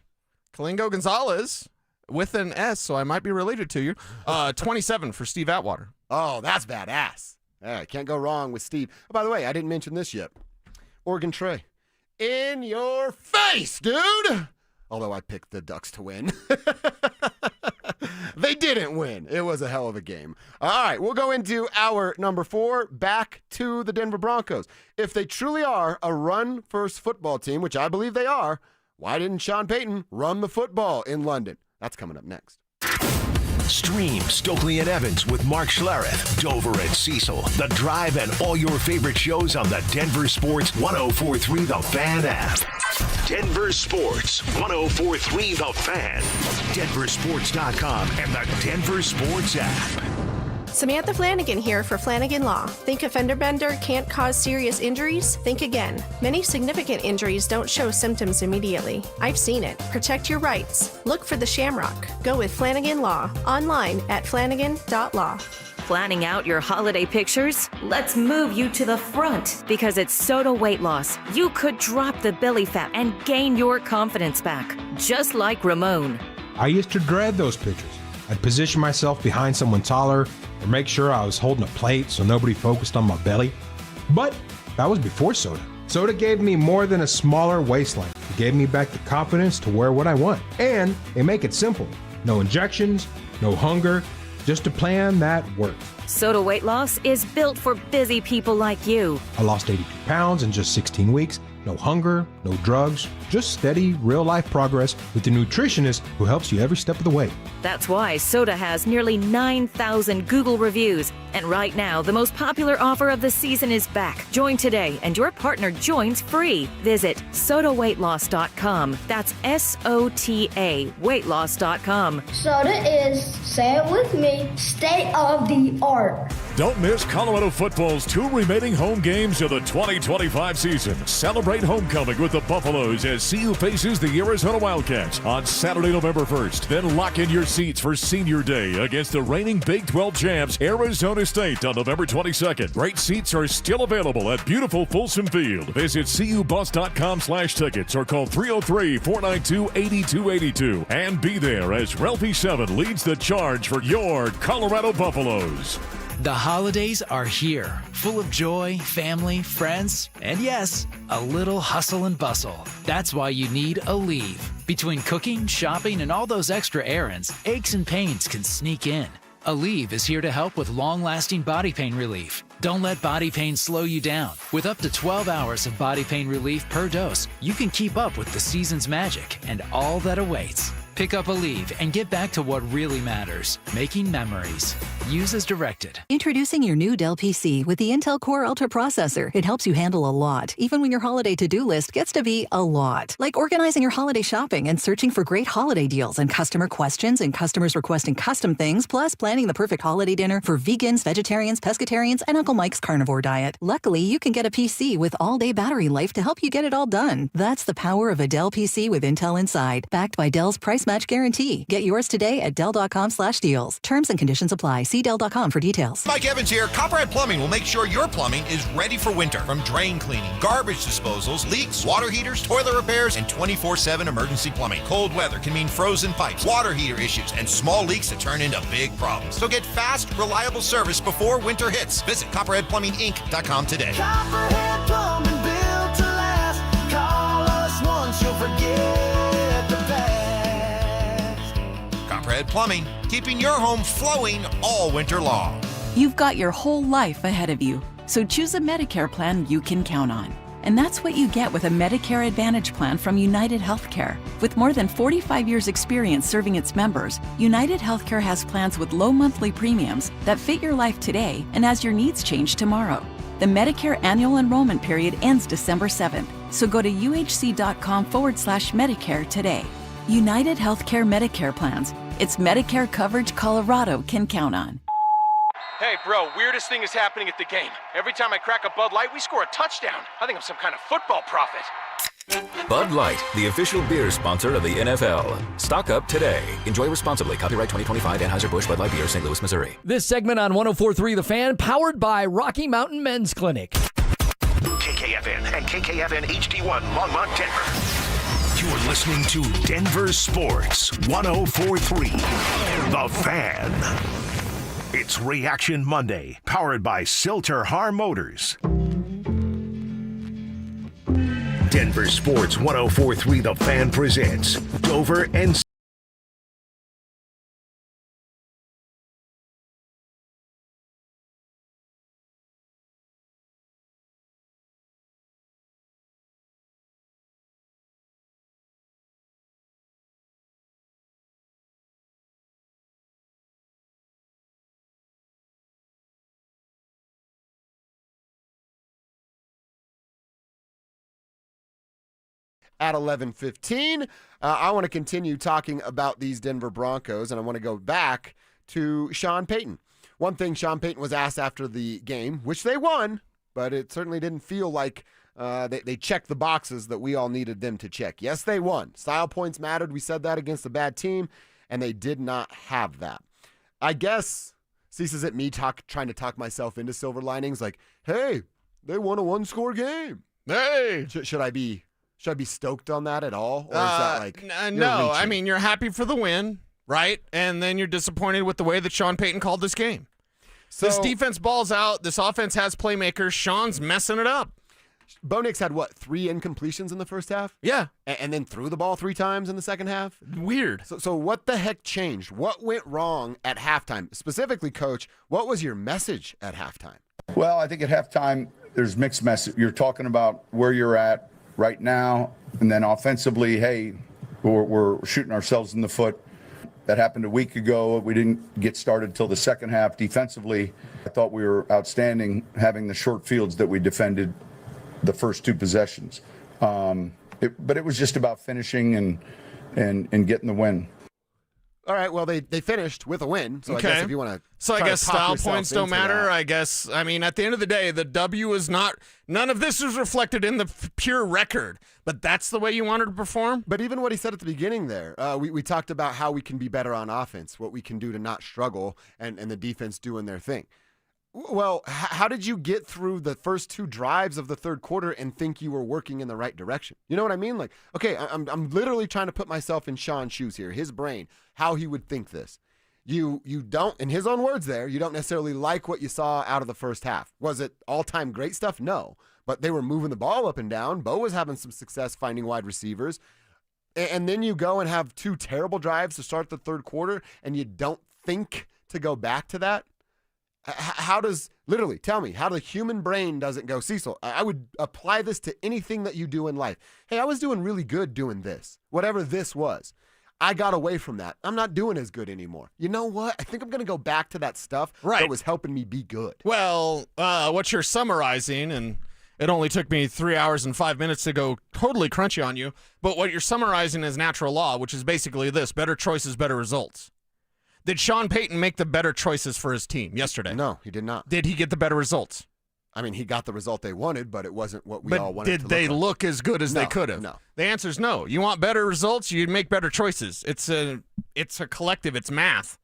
Speaker 3: Kalingo Gonzalez with an S, so I might be related to you. 27 for Steve Atwater.
Speaker 1: Oh, that's badass. All right, can't go wrong with Steve. Oh, by the way, I didn't mention this yet. Oregon Trey. In your face, dude! Although I picked the Ducks to win. They didn't win. It was a hell of a game. All right, we'll go into our number 4, back to the Denver Broncos. If they truly are a run-first football team, which I believe they are, why didn't Sean Payton run the football in London? That's coming up next.
Speaker 4: Stream Stokely and Evans with Mark Schlereth, Dover and Cecil. The Drive and all your favorite shows on the Denver Sports 104.3 The Fan app. Denver Sports 104.3 The Fan. DenverSports.com and the Denver Sports app.
Speaker 11: Samantha Flanagan here for Flanagan Law. Think a fender bender can't cause serious injuries? Think again. Many significant injuries don't show symptoms immediately. I've seen it. Protect your rights. Look for the Shamrock. Go with Flanagan Law. Online at flanagan.law.
Speaker 12: Planning out your holiday pictures? Let's move you to the front because it's Soda Weight Loss. You could drop the belly fat and gain your confidence back, just like Ramon.
Speaker 13: I used to dread those pictures. I'd position myself behind someone taller or make sure I was holding a plate so nobody focused on my belly. But that was before soda. Soda gave me more than a smaller waistline. It gave me back the confidence to wear what I want. And they make it simple. No injections, no hunger, just a plan that works.
Speaker 12: Soda Weight Loss is built for busy people like you.
Speaker 13: I lost 82 pounds in just 16 weeks. No hunger, no drugs, just steady, real-life progress with the nutritionist who helps you every step of the way.
Speaker 12: That's why Soda has nearly 9,000 Google reviews. And right now, the most popular offer of the season is back. Join today, and your partner joins free. Visit sodaweightloss.com. That's SOTA weightloss.com.
Speaker 18: Soda is, say it with me, state of the art.
Speaker 19: Don't miss Colorado football's 2 remaining home games of the 2025 season. Celebrate homecoming with the Buffaloes as CU faces the Arizona Wildcats on Saturday, November 1st. Then lock in your seats for Senior Day against the reigning Big 12 champs, Arizona State, on November 22nd. Great seats are still available at beautiful Folsom Field. Visit cubus.com/tickets or call 303-492-8282 and be there as Ralphie 7 leads the charge for your Colorado Buffaloes.
Speaker 24: The holidays are here, full of joy, family, friends, and yes, a little hustle and bustle. That's why you need Aleve. Between cooking, shopping, and all those extra errands, aches and pains can sneak in. Aleve is here to help with long-lasting body pain relief. Don't let body pain slow you down. With up to 12 hours of body pain relief per dose, you can keep up with the season's magic and all that awaits. Pick up Aleve and get back to what really matters, making memories. Use as directed.
Speaker 9: Introducing your new Dell PC with the Intel Core Ultra processor. It helps you handle a lot, even when your holiday to-do list gets to be a lot. Like organizing your holiday shopping and searching for great holiday deals and customer questions and customers requesting custom things, plus planning the perfect holiday dinner for vegans, vegetarians, pescatarians, and Uncle Mike's carnivore diet. Luckily, you can get a PC with all-day battery life to help you get it all done. That's the power of a Dell PC with Intel inside, backed by Dell's price match guarantee. Get yours today at Dell.com/deals. Terms and conditions apply. See Dell.com for details.
Speaker 14: Mike Evans here. Copperhead Plumbing will make sure your plumbing is ready for winter. From drain cleaning, garbage disposals, leaks, water heaters, toilet repairs, and 24/7 emergency plumbing. Cold weather can mean frozen pipes, water heater issues, and small leaks that turn into big problems. So get fast, reliable service before winter hits. Visit CopperheadPlumbingInc.com today.
Speaker 15: Copperhead Plumbing, built to last. Call us once, you'll forget the past.
Speaker 14: Copperhead Plumbing, keeping your home flowing all winter long.
Speaker 16: You've got your whole life ahead of you, so choose a Medicare plan you can count on. And that's what you get with a Medicare Advantage plan from United Healthcare. With more than 45 years' experience serving its members, United Healthcare has plans with low monthly premiums that fit your life today and as your needs change tomorrow. The Medicare annual enrollment period ends December 7th, so go to uhc.com/Medicare today. United Healthcare Medicare plans. It's Medicare coverage Colorado can count on.
Speaker 17: Hey, bro, weirdest thing is happening at the game. Every time I crack a Bud Light, we score a touchdown. I think I'm some kind of football prophet.
Speaker 20: Bud Light, the official beer sponsor of the NFL. Stock up today. Enjoy responsibly. Copyright 2025 Anheuser-Busch Bud Light Beer, St. Louis, Missouri.
Speaker 21: This segment on 104.3 The Fan, powered by Rocky Mountain Men's Clinic.
Speaker 4: KKFN and KKFN HD1 Longmont, Denver. You're listening to Denver Sports 104.3 The Fan. It's Reaction Monday, powered by Silter-Har Motors. Denver Sports 104.3 The Fan presents Dover and
Speaker 1: at 11:15. I want to continue talking about these Denver Broncos, and I want to go back to Sean Payton. One thing Sean Payton was asked after the game, which they won, but it certainly didn't feel like they checked the boxes that we all needed them to check. Yes, they won. Style points mattered. We said that against a bad team, and they did not have that. I guess Cecil's at me trying to talk myself into silver linings, like, hey, they won a one-score game.
Speaker 3: Hey!
Speaker 1: Should I be stoked on that at all? Or is that like
Speaker 3: no, I mean, you're happy for the win, right? And then you're disappointed with the way that Sean Payton called this game. So, this defense balls out. This offense has playmakers. Sean's messing it up.
Speaker 1: Bo Nix had, 3 incompletions in the first half?
Speaker 3: Yeah.
Speaker 1: And then threw the ball 3 times in the second half?
Speaker 3: Weird.
Speaker 1: So what the heck changed? What went wrong at halftime? Specifically, Coach, what was your message at halftime?
Speaker 27: Well, I think at halftime, there's mixed message. You're talking about where you're at right now, and then offensively, hey, we're shooting ourselves in the foot. That happened a week ago. We didn't get started till the second half. Defensively, I thought we were outstanding, having the short fields that we defended the first 2 possessions. But it was just about finishing and getting the win.
Speaker 1: All right, well, they finished with a win, so
Speaker 3: okay.
Speaker 1: I guess if you want to
Speaker 3: So I guess style points don't matter. I guess, I mean, at the end of the day, the W is not, none of this is reflected in the pure record, but that's the way you wanted to perform?
Speaker 1: But even what he said at the beginning there, we talked about how we can be better on offense, what we can do to not struggle, and the defense doing their thing. Well, how did you get through the first 2 drives of the third quarter and think you were working in the right direction? You know what I mean? Like, okay, I'm literally trying to put myself in Sean's shoes here, his brain, how he would think this. You don't, in his own words there, you don't necessarily like what you saw out of the first half. Was it all-time great stuff? No. But they were moving the ball up and down. Bo was having some success finding wide receivers. And then you go and have 2 terrible drives to start the third quarter, and you don't think to go back to that? How does, literally, tell me, how the human brain doesn't go, Cecil, I would apply this to anything that you do in life. Hey, I was doing really good doing this, whatever this was. I got away from that. I'm not doing as good anymore. You know what? I think I'm going to go back to that stuff that was helping me be good.
Speaker 3: Well, what you're summarizing, and it only took me 3 hours and 5 minutes to go totally crunchy on you, but what you're summarizing is natural law, which is basically this: better choices, better results. Did Sean Payton make the better choices for his team yesterday?
Speaker 1: No, he did not.
Speaker 3: Did he get the better results?
Speaker 1: I mean, he got the result they wanted, but it wasn't what we all wanted to
Speaker 3: did they look as good as they
Speaker 1: No,
Speaker 3: could have?
Speaker 1: no.
Speaker 3: The answer is no. You want better results, you make better choices. It's a collective. It's math.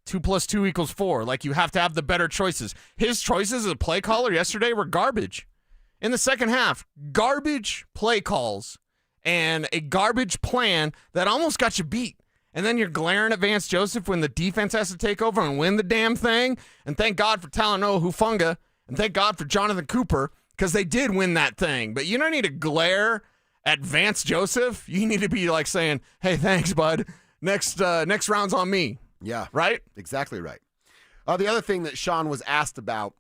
Speaker 3: 2 + 2 = 4. Like, you have to have the better choices. His choices as a play caller yesterday were garbage. In the second half, garbage play calls and a garbage plan that almost got you beat. And then you're glaring at Vance Joseph when the defense has to take over and win the damn thing. And thank God for Talanoa Hufanga. And thank God for Jonathan Cooper, because they did win that thing. But you don't need to glare at Vance Joseph. You need to be like saying, hey, thanks, bud. Next round's on me.
Speaker 1: Yeah.
Speaker 3: Right?
Speaker 1: Exactly right. The other thing that Sean was asked about,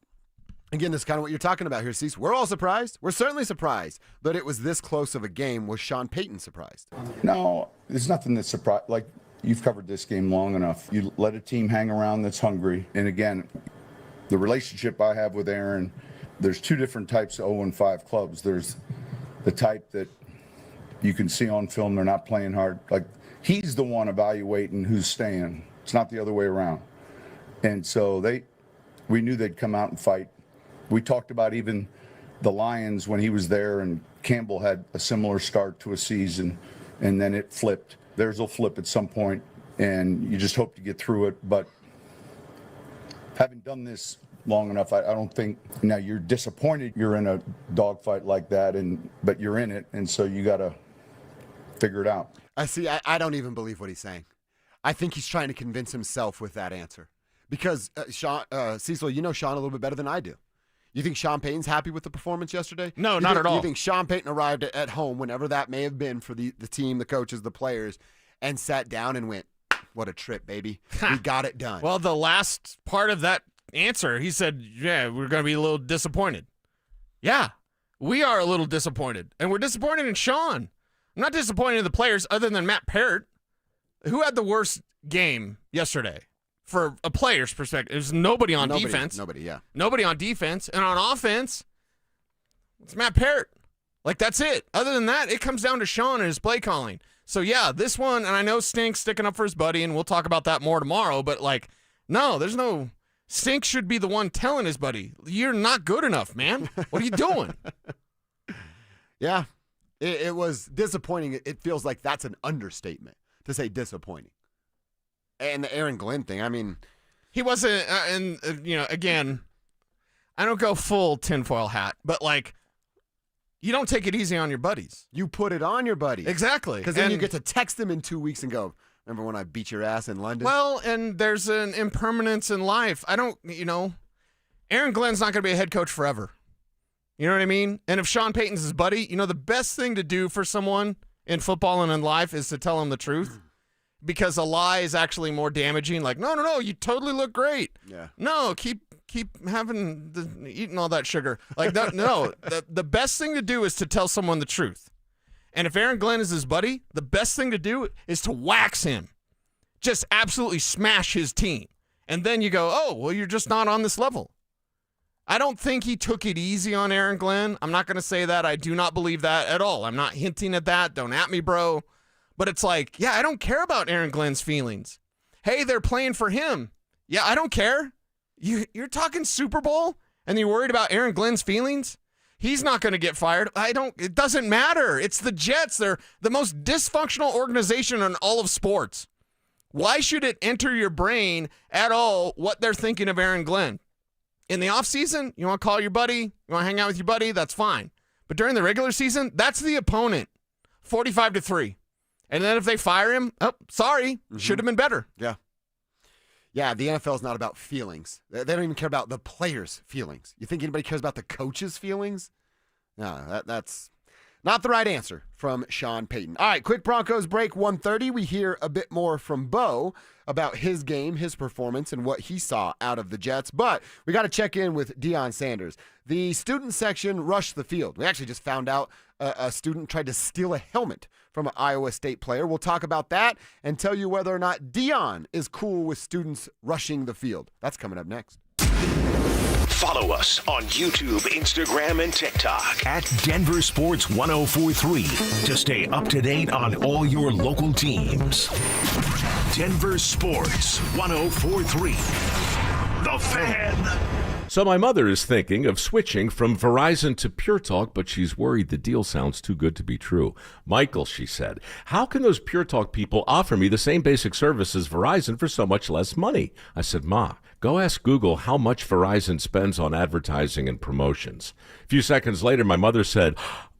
Speaker 1: again, this is kind of what you're talking about here, Cecil. We're all surprised. We're certainly surprised that it was this close of a game. Was Sean Payton surprised?
Speaker 27: No, there's nothing that's surprised. Like, you've covered this game long enough. You let a team hang around that's hungry. And again, the relationship I have with Aaron, there's two different types of 0-5 clubs. There's the type that you can see on film they're not playing hard. Like, he's the one evaluating who's staying. It's not the other way around. And so we knew they'd come out and fight. We talked about even the Lions when he was there, and Campbell had a similar start to a season, and then it flipped. Theirs will flip at some point, and you just hope to get through it. But having done this long enough, I don't think, now you're disappointed you're in a dogfight like that, but you're in it, and so you got to figure it out.
Speaker 1: I don't even believe what he's saying. I think he's trying to convince himself with that answer. Because, Cecil, you know Sean a little bit better than I do. You think Sean Payton's happy with the performance yesterday?
Speaker 3: No, not at all.
Speaker 1: You think Sean Payton arrived at home, whenever that may have been for the team, the coaches, the players, and sat down and went, what a trip, baby. We got it done.
Speaker 3: Well, the last part of that answer, he said, yeah, we're going to be a little disappointed. Yeah, we are a little disappointed. And we're disappointed in Sean. I'm not disappointed in the players other than Matt Parrott. Who had the worst game yesterday? For a player's perspective, there's nobody on defense. Nobody on defense. And on offense, it's Matt Parrott. Like, that's it. Other than that, it comes down to Sean and his play calling. So, yeah, this one, and I know Stink's sticking up for his buddy, and we'll talk about that more tomorrow, but, like, no, there's no – Stink should be the one telling his buddy, you're not good enough, man. What are you doing?
Speaker 1: Yeah, it was disappointing. It feels like that's an understatement to say disappointing. And the Aaron Glenn thing, I mean,
Speaker 3: he wasn't, again, I don't go full tinfoil hat, but, like, you don't take it easy on your buddies.
Speaker 1: You put it on your buddies.
Speaker 3: Exactly.
Speaker 1: Because then you get to text them in 2 weeks and go, remember when I beat your ass in London?
Speaker 3: Well, and there's an impermanence in life. Aaron Glenn's not going to be a head coach forever. You know what I mean? And if Sean Payton's his buddy, the best thing to do for someone in football and in life is to tell him the truth. Because a lie is actually more damaging. Like, no, you totally look great.
Speaker 1: Yeah.
Speaker 3: No, keep eating all that sugar. Like, that, no, the best thing to do is to tell someone the truth. And if Aaron Glenn is his buddy, the best thing to do is to wax him. Just absolutely smash his team. And then you go, oh, well, you're just not on this level. I don't think he took it easy on Aaron Glenn. I'm not going to say that. I do not believe that at all. I'm not hinting at that. Don't at me, bro. But it's like, yeah, I don't care about Aaron Glenn's feelings. Hey, they're playing for him. Yeah, I don't care. You're talking Super Bowl and you're worried about Aaron Glenn's feelings? He's not going to get fired. It doesn't matter. It's the Jets. They're the most dysfunctional organization in all of sports. Why should it enter your brain at all what they're thinking of Aaron Glenn? In the offseason, you want to call your buddy, you want to hang out with your buddy, that's fine. But during the regular season, that's the opponent. 45-3. And then if they fire him, sorry, should have been better.
Speaker 1: Yeah. Yeah, the NFL is not about feelings. They don't even care about the players' feelings. You think anybody cares about the coach's feelings? No, Not the right answer from Sean Payton. All right, quick Broncos break, 1:30. We hear a bit more from Bo about his game, his performance, and what he saw out of the Jets. But we got to check in with Deion Sanders. The student section rushed the field. We actually just found out a student tried to steal a helmet from an Iowa State player. We'll talk about that and tell you whether or not Deion is cool with students rushing the field. That's coming up next.
Speaker 4: Follow us on YouTube, Instagram, and TikTok at Denver Sports 1043 to stay up to date on all your local teams. Denver Sports 1043. The Fan.
Speaker 5: So my mother is thinking of switching from Verizon to Pure Talk, but she's worried the deal sounds too good to be true. Michael, she said, how can those Pure Talk people offer me the same basic service as Verizon for so much less money? I said, Ma, go ask Google how much Verizon spends on advertising and promotions. A few seconds later, my mother said,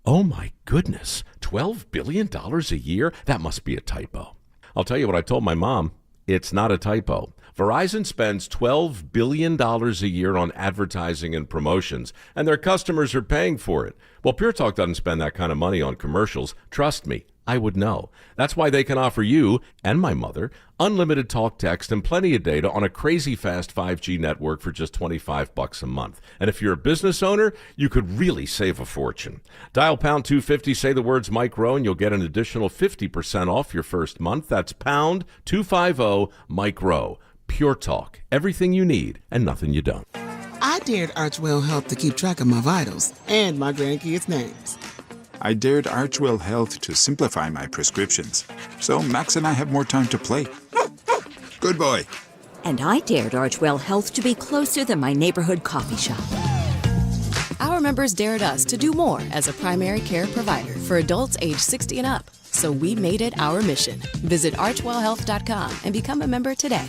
Speaker 5: oh my goodness, $12 billion a year? That must be a typo. I'll tell you what I told my mom. It's not a typo. Verizon spends $12 billion a year on advertising and promotions, and their customers are paying for it. Well, Pure Talk doesn't spend that kind of money on commercials. Trust me, I would know. That's why they can offer you and my mother unlimited talk, text, and plenty of data on a crazy fast 5G network for just $25 a month. And if you're a business owner, you could really save a fortune. Dial pound 250, say the words Mike Rowe, and you'll get an additional 50% off your first month. That's pound 250 Mike Rowe. Pure Talk. Everything you need and nothing you don't.
Speaker 6: I dared Archwell Health to keep track of my vitals and my grandkids' names.
Speaker 7: I dared Archwell Health to simplify my prescriptions, so Max and I have more time to play. Good boy.
Speaker 8: And I dared Archwell Health to be closer than my neighborhood coffee shop.
Speaker 23: Our members dared us to do more as a primary care provider for adults age 60 and up. So we made it our mission. Visit archwellhealth.com and become a member today.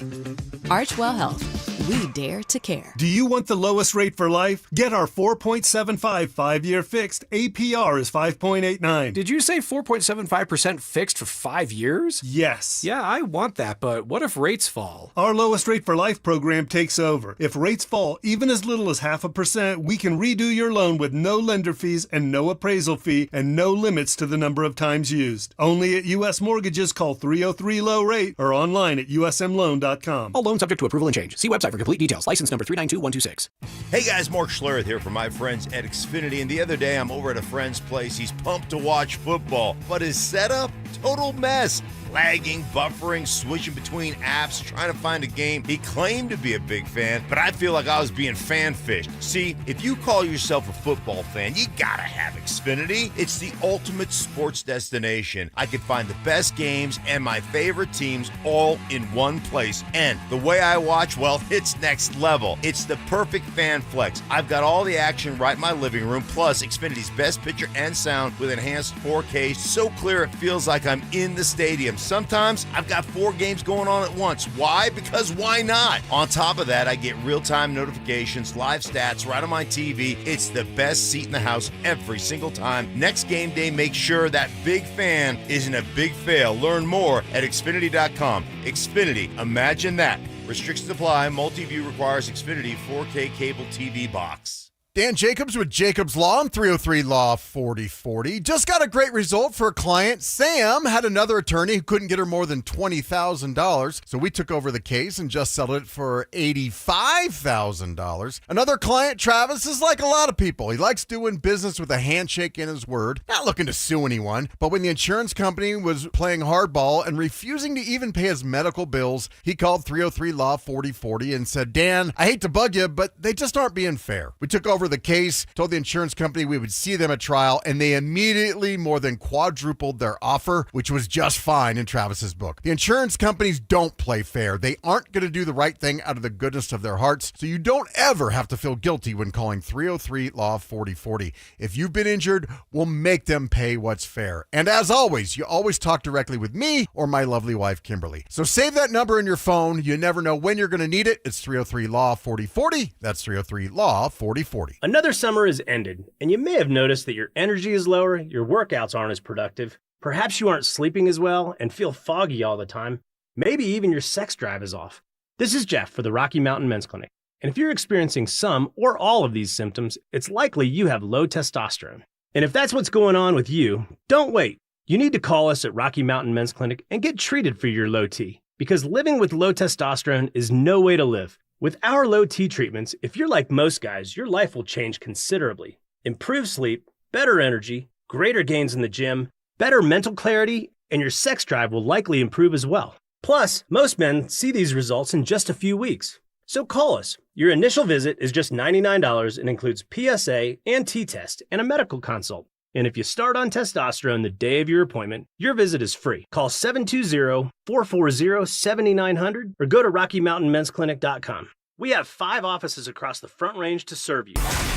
Speaker 23: Archwell Health. We dare to care.
Speaker 25: Do you want the lowest rate for life? Get our 4.75 5-year fixed. APR is 5.89.
Speaker 17: Did you say 4.75% fixed for 5 years?
Speaker 25: Yes.
Speaker 17: Yeah, I want that, but what if rates fall?
Speaker 25: Our lowest rate for life program takes over. If rates fall even as little as 0.5%, we can redo your loan with no lender fees and no appraisal fee and no limits to the number of times used. Only at U.S. Mortgages. Call 303-LOW-RATE or online at usmloan.com.
Speaker 17: All loans subject to approval and change. See website for complete details. License number 392126.
Speaker 22: Hey guys, Mark Schlereth here from my friends at Xfinity, and the other day I'm over at a friend's place. He's pumped to watch football, but his setup, total mess. Lagging, buffering, switching between apps, trying to find a game. He claimed to be a big fan, but I feel like I was being fan-fished. See, if you call yourself a football fan, you gotta have Xfinity. It's the ultimate sports destination. I can find the best games and my favorite teams all in one place. And the way I watch, well, it's next level. It's the perfect fan flex. I've got all the action right in my living room, plus Xfinity's best picture and sound with enhanced 4K, so clear it feels like I'm in the stadium. Sometimes I've got 4 games going on at once. Why? Because why not? On top of that, I get real-time notifications, live stats right on my TV. It's the best seat in the house every single time. Next game day, make sure that big fan isn't a big fail. Learn more at Xfinity.com. Xfinity, imagine that. Restrictions apply. Multi-view requires Xfinity 4K cable TV box.
Speaker 3: Dan Jacobs with Jacobs Law on 303 Law 4040. Just got a great result for a client. Sam had another attorney who couldn't get her more than $20,000, so we took over the case and just settled it for $85,000. Another client, Travis, is like a lot of people. He likes doing business with a handshake in his word, not looking to sue anyone, but when the insurance company was playing hardball and refusing to even pay his medical bills, he called 303 Law 4040 and said, Dan, I hate to bug you, but they just aren't being fair. We took over the case, told the insurance company we would see them at trial, and they immediately more than quadrupled their offer, which was just fine in Travis's book. The insurance companies don't play fair. They aren't going to do the right thing out of the goodness of their hearts, so you don't ever have to feel guilty when calling 303 Law 4040. If you've been injured, we'll make them pay what's fair. And as always, you always talk directly with me or my lovely wife, Kimberly. So save that number in your phone. You never know when you're going to need it. It's 303 Law 4040. That's 303 Law 4040.
Speaker 10: Another summer is ended, and you may have noticed that your energy is lower, your workouts aren't as productive, perhaps you aren't sleeping as well and feel foggy all the time, maybe even your sex drive is off. This is Jeff for the Rocky Mountain Men's Clinic, and if you're experiencing some or all of these symptoms, it's likely you have low testosterone. And if that's what's going on with you, don't wait. You need to call us at Rocky Mountain Men's Clinic and get treated for your low T, because living with low testosterone is no way to live. With our low T treatments, if you're like most guys, your life will change considerably. Improved sleep, better energy, greater gains in the gym, better mental clarity, and your sex drive will likely improve as well. Plus, most men see these results in just a few weeks. So call us. Your initial visit is just $99 and includes PSA and T-test and a medical consult. And if you start on testosterone the day of your appointment, your visit is free. Call 720-440-7900 or go to RockyMountainMen'sClinic.com. We have 5 offices across the Front Range to serve you.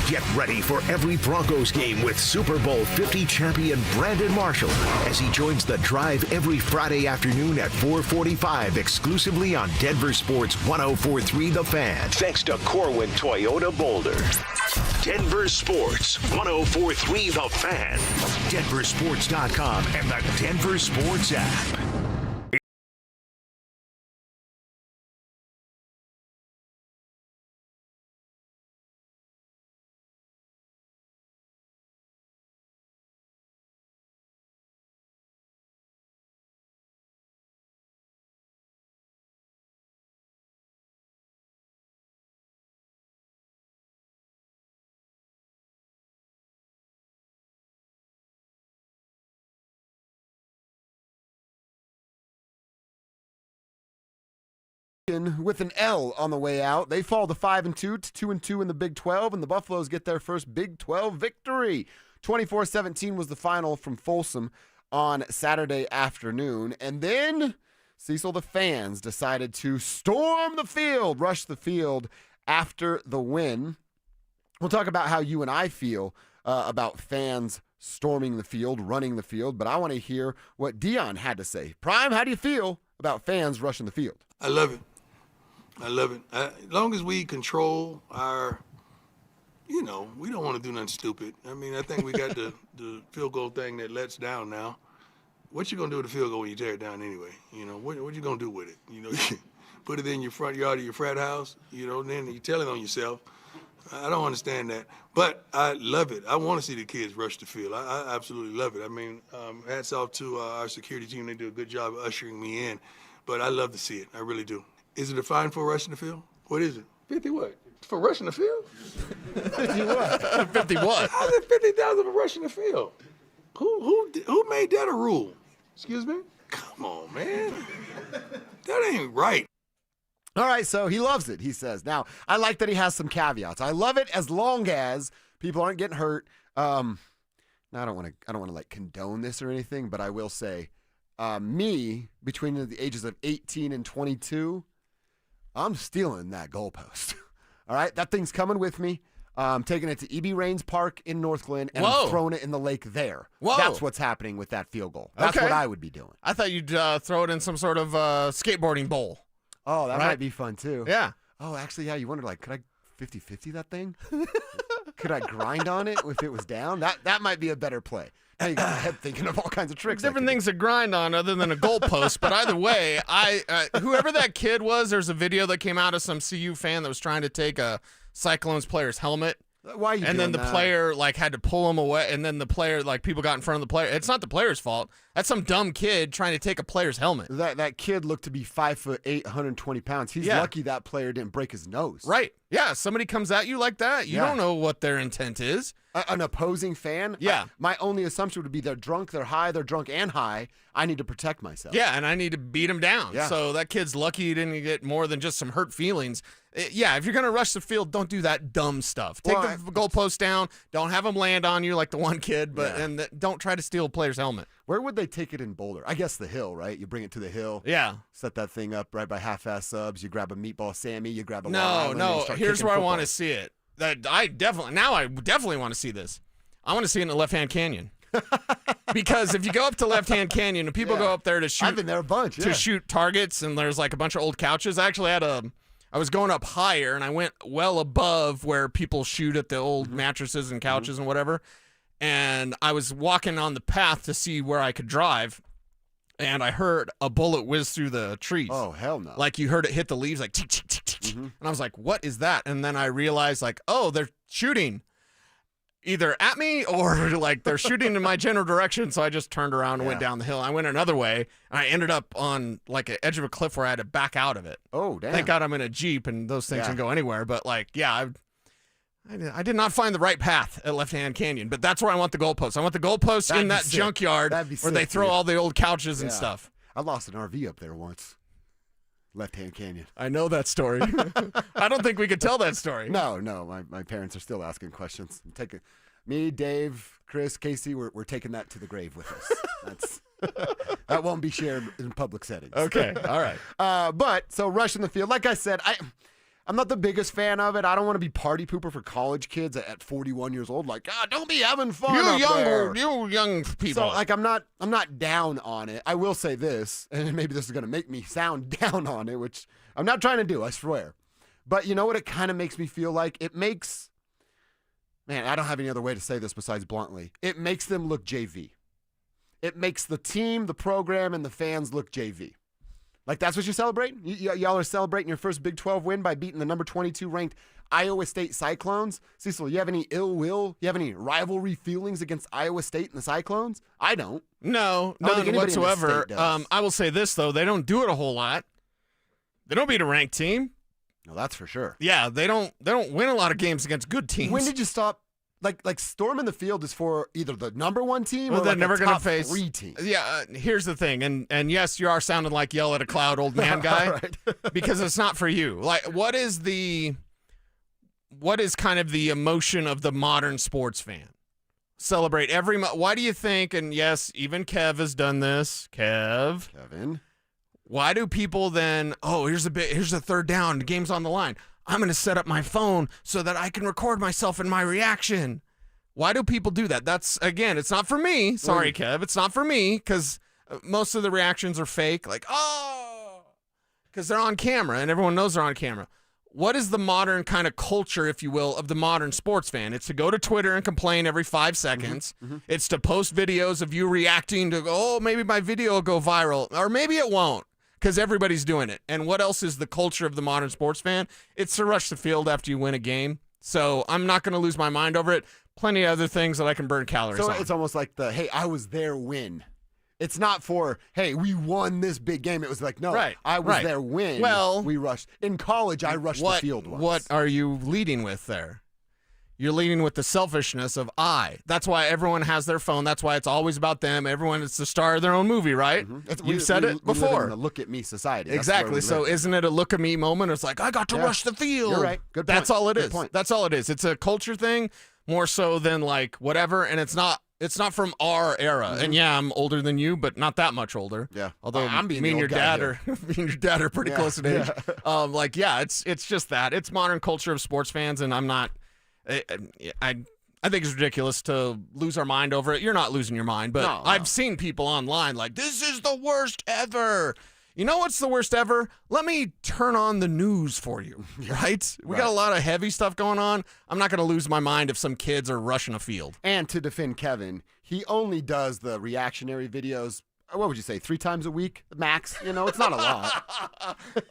Speaker 4: Get ready for every Broncos game with Super Bowl 50 champion Brandon Marshall as he joins The Drive every Friday afternoon at 4:45 exclusively on Denver Sports 104.3 The Fan. Thanks to Corwin Toyota Boulder. Denver Sports 104.3 The Fan. DenverSports.com and the Denver Sports app.
Speaker 1: With an L on the way out. They fall to 5-2 to 2-2 in the Big 12, and the Buffaloes get their first Big 12 victory. 24-17 was the final from Folsom on Saturday afternoon. And then, Cecil, the fans decided to storm the field, rush the field after the win. We'll talk about how you and I feel about fans storming the field, running the field, but I want to hear what Dion had to say. Prime, how do you feel about fans rushing the field?
Speaker 2: I love it. I love it. As long as we control our, we don't want to do nothing stupid. I mean, I think we got the field goal thing that lets down now. What you going to do with the field goal when you tear it down anyway? What you going to do with it? Put it in your front yard of your frat house, then you tell it on yourself. I don't understand that. But I love it. I want to see the kids rush the field. I absolutely love it. I mean, hats off to our security team. They do a good job of ushering me in. But I love to see it. I really do. Is it a fine for rushing the field? What is it? 50 what? For rushing the field?
Speaker 1: 50 what?
Speaker 3: 50 what?
Speaker 2: How's it 50,000 for rushing the field? Who made that a rule? Excuse me? Come on, man. That ain't right.
Speaker 1: All right, so he loves it, he says. Now, I like that he has some caveats. I love it as long as people aren't getting hurt. Now, I don't want to like condone this or anything, but I will say, me between the ages of 18 and 22, I'm stealing that goalpost. All right, that thing's coming with me. I'm taking it to E.B. Raines Park in North Glen, and I'm throwing it in the lake there.
Speaker 3: Whoa.
Speaker 1: That's what's happening with that field goal. That's what I would be doing.
Speaker 3: I thought you'd throw it in some sort of skateboarding bowl.
Speaker 1: Oh, that might be fun, too.
Speaker 3: Yeah.
Speaker 1: Oh, actually, yeah, you wonder, like, could I 50-50 that thing? Could I grind on it if it was down? That might be a better play. Now you got my head thinking of all kinds of tricks.
Speaker 3: Different things to grind on other than a goalpost. But either way, whoever that kid was, there's a video that came out of some CU fan that was trying to take a Cyclones player's helmet.
Speaker 1: Why are you
Speaker 3: and
Speaker 1: doing
Speaker 3: then the
Speaker 1: that?
Speaker 3: player had to pull him away, and then the player people got in front of the player. It's not the player's fault. That's some dumb kid trying to take a player's helmet.
Speaker 1: That kid looked to be 5'8", 120 pounds. He's lucky that player didn't break his nose.
Speaker 3: Right. Yeah. Somebody comes at you like that. You don't know what their intent is.
Speaker 1: An opposing fan?
Speaker 3: Yeah.
Speaker 1: My only assumption would be they're drunk, they're high, they're drunk and high. I need to protect myself.
Speaker 3: Yeah, and I need to beat him down.
Speaker 1: Yeah.
Speaker 3: So that kid's lucky he didn't get more than just some hurt feelings. Yeah, if you're going to rush the field, don't do that dumb stuff. Take the goalpost down. Don't have them land on you like the one kid, and don't try to steal a player's helmet.
Speaker 1: Where would they take it in Boulder? I guess the hill, right? You bring it to the hill.
Speaker 3: Yeah.
Speaker 1: Set that thing up right by half-ass subs. You grab a meatball Sammy. You grab a
Speaker 3: No. Here's where I want to see it. I definitely want to see this. I want to see it in the left-hand canyon. Because if you go up to left-hand canyon and people go up there to shoot,
Speaker 1: I've been there a bunch.
Speaker 3: To shoot targets, and there's like a bunch of old couches. I actually I was going up higher, and I went well above where people shoot at the old mattresses and couches and whatever. And I was walking on the path to see where I could drive, and I heard a bullet whiz through the trees.
Speaker 1: Oh, hell no.
Speaker 3: Like you heard it hit the leaves, like tick, tick, tick, tick. And I was like, what is that? And then I realized, like, oh, they're shooting. either at me or like they're shooting in my general direction. So I just turned around and went down the hill. I went another way and I ended up on like an edge of a cliff where I had to back out of it.
Speaker 1: Oh, damn.
Speaker 3: Thank God I'm in a Jeep and those things can go anywhere. But like, I did not find the right path at Left Hand Canyon, but that's where I want the goalposts. I want the goalposts in that junkyard where they throw all the old couches and stuff.
Speaker 1: I lost an RV up there once. Left Hand Canyon.
Speaker 3: I know that story. I don't think we could tell that story.
Speaker 1: No. My parents are still asking questions. Me, Dave, Chris, Casey, we're taking that to the grave with us. That won't be shared in public settings.
Speaker 3: Okay, all right.
Speaker 1: But so rushing the field, like I said, I'm not the biggest fan of it. I don't want to be party pooper for college kids at 41 years old. Like, don't be having fun.
Speaker 3: You young people.
Speaker 1: So, like, I'm not down on it. I will say this, and maybe this is going to make me sound down on it, which I'm not trying to do, I swear. But you know what it kind of makes me feel like? It makes, man, I don't have any other way to say this besides bluntly. It makes them look JV. It makes the team, the program, and the fans look JV. Like, that's what you're celebrating? Y'all are celebrating your first Big 12 win by beating the number 22 ranked Iowa State Cyclones? Cecil, you have any ill will? You have any rivalry feelings against Iowa State and the Cyclones? I don't.
Speaker 3: No,
Speaker 1: I don't think
Speaker 3: none
Speaker 1: anybody in this
Speaker 3: whatsoever.
Speaker 1: state does.
Speaker 3: I will say this, though. They don't do it a whole lot. They don't beat a ranked team.
Speaker 1: No, that's for sure.
Speaker 3: Yeah, they don't win a lot of games against good teams.
Speaker 1: When did you stop? Like storming the field is for either the number one team or
Speaker 3: they're
Speaker 1: like
Speaker 3: never
Speaker 1: a
Speaker 3: gonna
Speaker 1: top
Speaker 3: face
Speaker 1: 3 team.
Speaker 3: Yeah, here's the thing, and yes, you are sounding like yell at a cloud, old man guy,
Speaker 1: Right.
Speaker 3: because it's not for you. Like, what is kind of the emotion of the modern sports fan? Celebrate why do you think? And yes, even Kev has done this. Kevin. Why do people then? Oh, here's a third down. The game's on the line. I'm going to set up my phone so that I can record myself and my reaction. Why do people do that? That's, again, it's not for me. Sorry, Kev. It's not for me because most of the reactions are fake. Like, because they're on camera and everyone knows they're on camera. What is the modern kind of culture, if you will, of the modern sports fan? It's to go to Twitter and complain every 5 seconds. Mm-hmm. It's to post videos of you reacting to, maybe my video will go viral, or maybe it won't. Because everybody's doing it. And what else is the culture of the modern sports fan? It's to rush the field after you win a game. So I'm not going to lose my mind over it. Plenty of other things that I can burn calories on.
Speaker 1: So it's almost like hey, I was there win. It's not for, hey, we won this big game. It was like, no, I was there win.
Speaker 3: Well,
Speaker 1: we rushed. In college, I rushed the field once.
Speaker 3: What are you leading with there? You're leading with the selfishness of I. That's why everyone has their phone. That's why it's always about them. Everyone is the star of their own movie, right?
Speaker 1: Mm-hmm.
Speaker 3: You've said it before.
Speaker 1: We live in a look at me society.
Speaker 3: Exactly. So isn't it a look at me moment? It's like, I got to rush the field.
Speaker 1: You're right. Good point.
Speaker 3: That's all it is.
Speaker 1: Good point.
Speaker 3: That's all it is. It's a culture thing more so than like whatever. And it's not from our era.
Speaker 1: Mm-hmm.
Speaker 3: And yeah, I'm older than you, but not that much older.
Speaker 1: Yeah.
Speaker 3: Although
Speaker 1: I'm being
Speaker 3: me and
Speaker 1: the
Speaker 3: your
Speaker 1: old
Speaker 3: dad
Speaker 1: guy
Speaker 3: are pretty close in age. It's just that. It's modern culture of sports fans, and I'm not. I think it's ridiculous to lose our mind over it. You're not losing your mind, but
Speaker 1: No.
Speaker 3: I've seen people online like, this is the worst ever. You know what's the worst ever? Let me turn on the news for you, right? We got a lot of heavy stuff going on. I'm not going to lose my mind if some kids are rushing a field.
Speaker 1: And to defend Kevin, he only does the reactionary videos, what would you say, 3 times a week max? It's not a lot.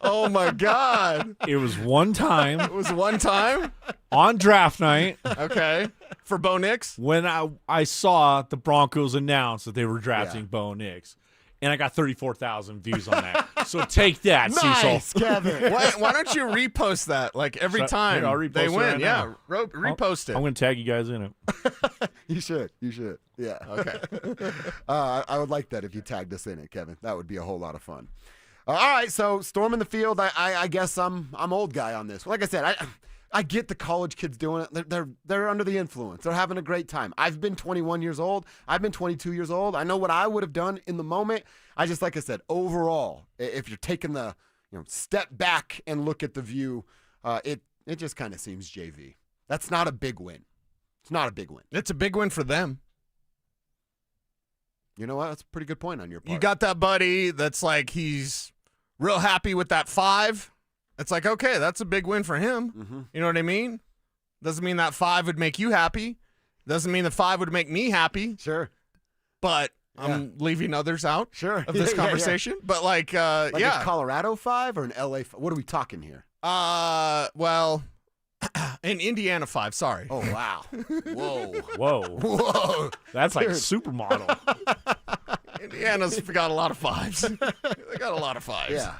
Speaker 3: Oh, my God.
Speaker 11: It was one time.
Speaker 3: It was one time?
Speaker 11: On draft night.
Speaker 3: Okay. For Bo Nix?
Speaker 11: When I saw the Broncos announce that they were drafting Bo Nix. And I got 34,000 views on that. So take that,
Speaker 1: Nice,
Speaker 11: Cecil.
Speaker 1: Kevin.
Speaker 3: Why don't you repost that like every time
Speaker 11: I'll repost
Speaker 3: they
Speaker 11: it
Speaker 3: win?
Speaker 11: right
Speaker 3: Yeah,
Speaker 11: now.
Speaker 3: repost it.
Speaker 11: I'm going to tag you guys in it.
Speaker 1: You should. Yeah.
Speaker 3: Okay.
Speaker 1: I would like that if you tagged us in it, Kevin. That would be a whole lot of fun. All right, so storming the field. I guess I'm old guy on this. Like I said, I get the college kids doing it. They're under the influence. They're having a great time. I've been 21 years old. I've been 22 years old. I know what I would have done in the moment. Like I said, overall, if you're taking the step back and look at the view, it just kind of seems JV. That's not a big win. It's not a big win.
Speaker 3: It's a big win for them.
Speaker 1: You know what? That's a pretty good point on your part.
Speaker 3: You got that buddy that's like he's real happy with that 5. It's like, okay, that's a big win for him.
Speaker 1: Mm-hmm.
Speaker 3: You know what I mean? Doesn't mean that 5 would make you happy. Doesn't mean the 5 would make me happy.
Speaker 1: Sure.
Speaker 3: But I'm leaving others out of this
Speaker 1: Yeah.
Speaker 3: conversation. But like
Speaker 1: a Colorado 5 or an LA 5? What are we talking here?
Speaker 3: Well, In Indiana, 5. Sorry.
Speaker 1: Oh, wow. Whoa.
Speaker 11: Whoa. That's like a supermodel.
Speaker 3: Indiana's got a lot of 5s. They got a lot of 5s.
Speaker 1: Yeah.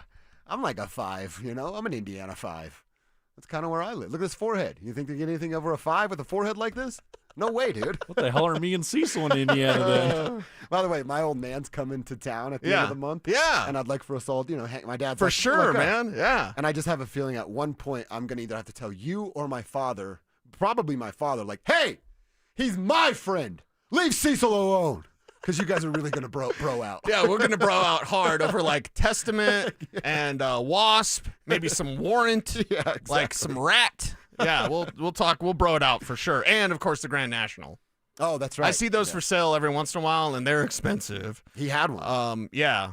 Speaker 1: I'm like a 5, I'm an Indiana 5. That's kind of where I live. Look at this forehead. You think they get anything over a 5 with a forehead like this? No way, dude.
Speaker 11: What the hell are me and Cecil in Indiana then?
Speaker 1: By the way, my old man's coming to town at the end of the month.
Speaker 3: Yeah.
Speaker 1: And I'd like for us all, hang my dad's
Speaker 3: For
Speaker 1: like,
Speaker 3: sure,
Speaker 1: "Look,
Speaker 3: man. Yeah.
Speaker 1: And I just have a feeling at one point I'm going to either have to tell you or my father, probably my father, like, hey, he's my friend. Leave Cecil alone. Because you guys are really going to bro out.
Speaker 3: Yeah, we're going to bro out hard over like Testament and Wasp, maybe some Warrant, like some Rat. Yeah, we'll talk. We'll bro it out for sure. And, of course, the Grand National.
Speaker 1: Oh, that's right.
Speaker 3: I see those for sale every once in a while, and they're expensive.
Speaker 1: He had one.
Speaker 3: Yeah.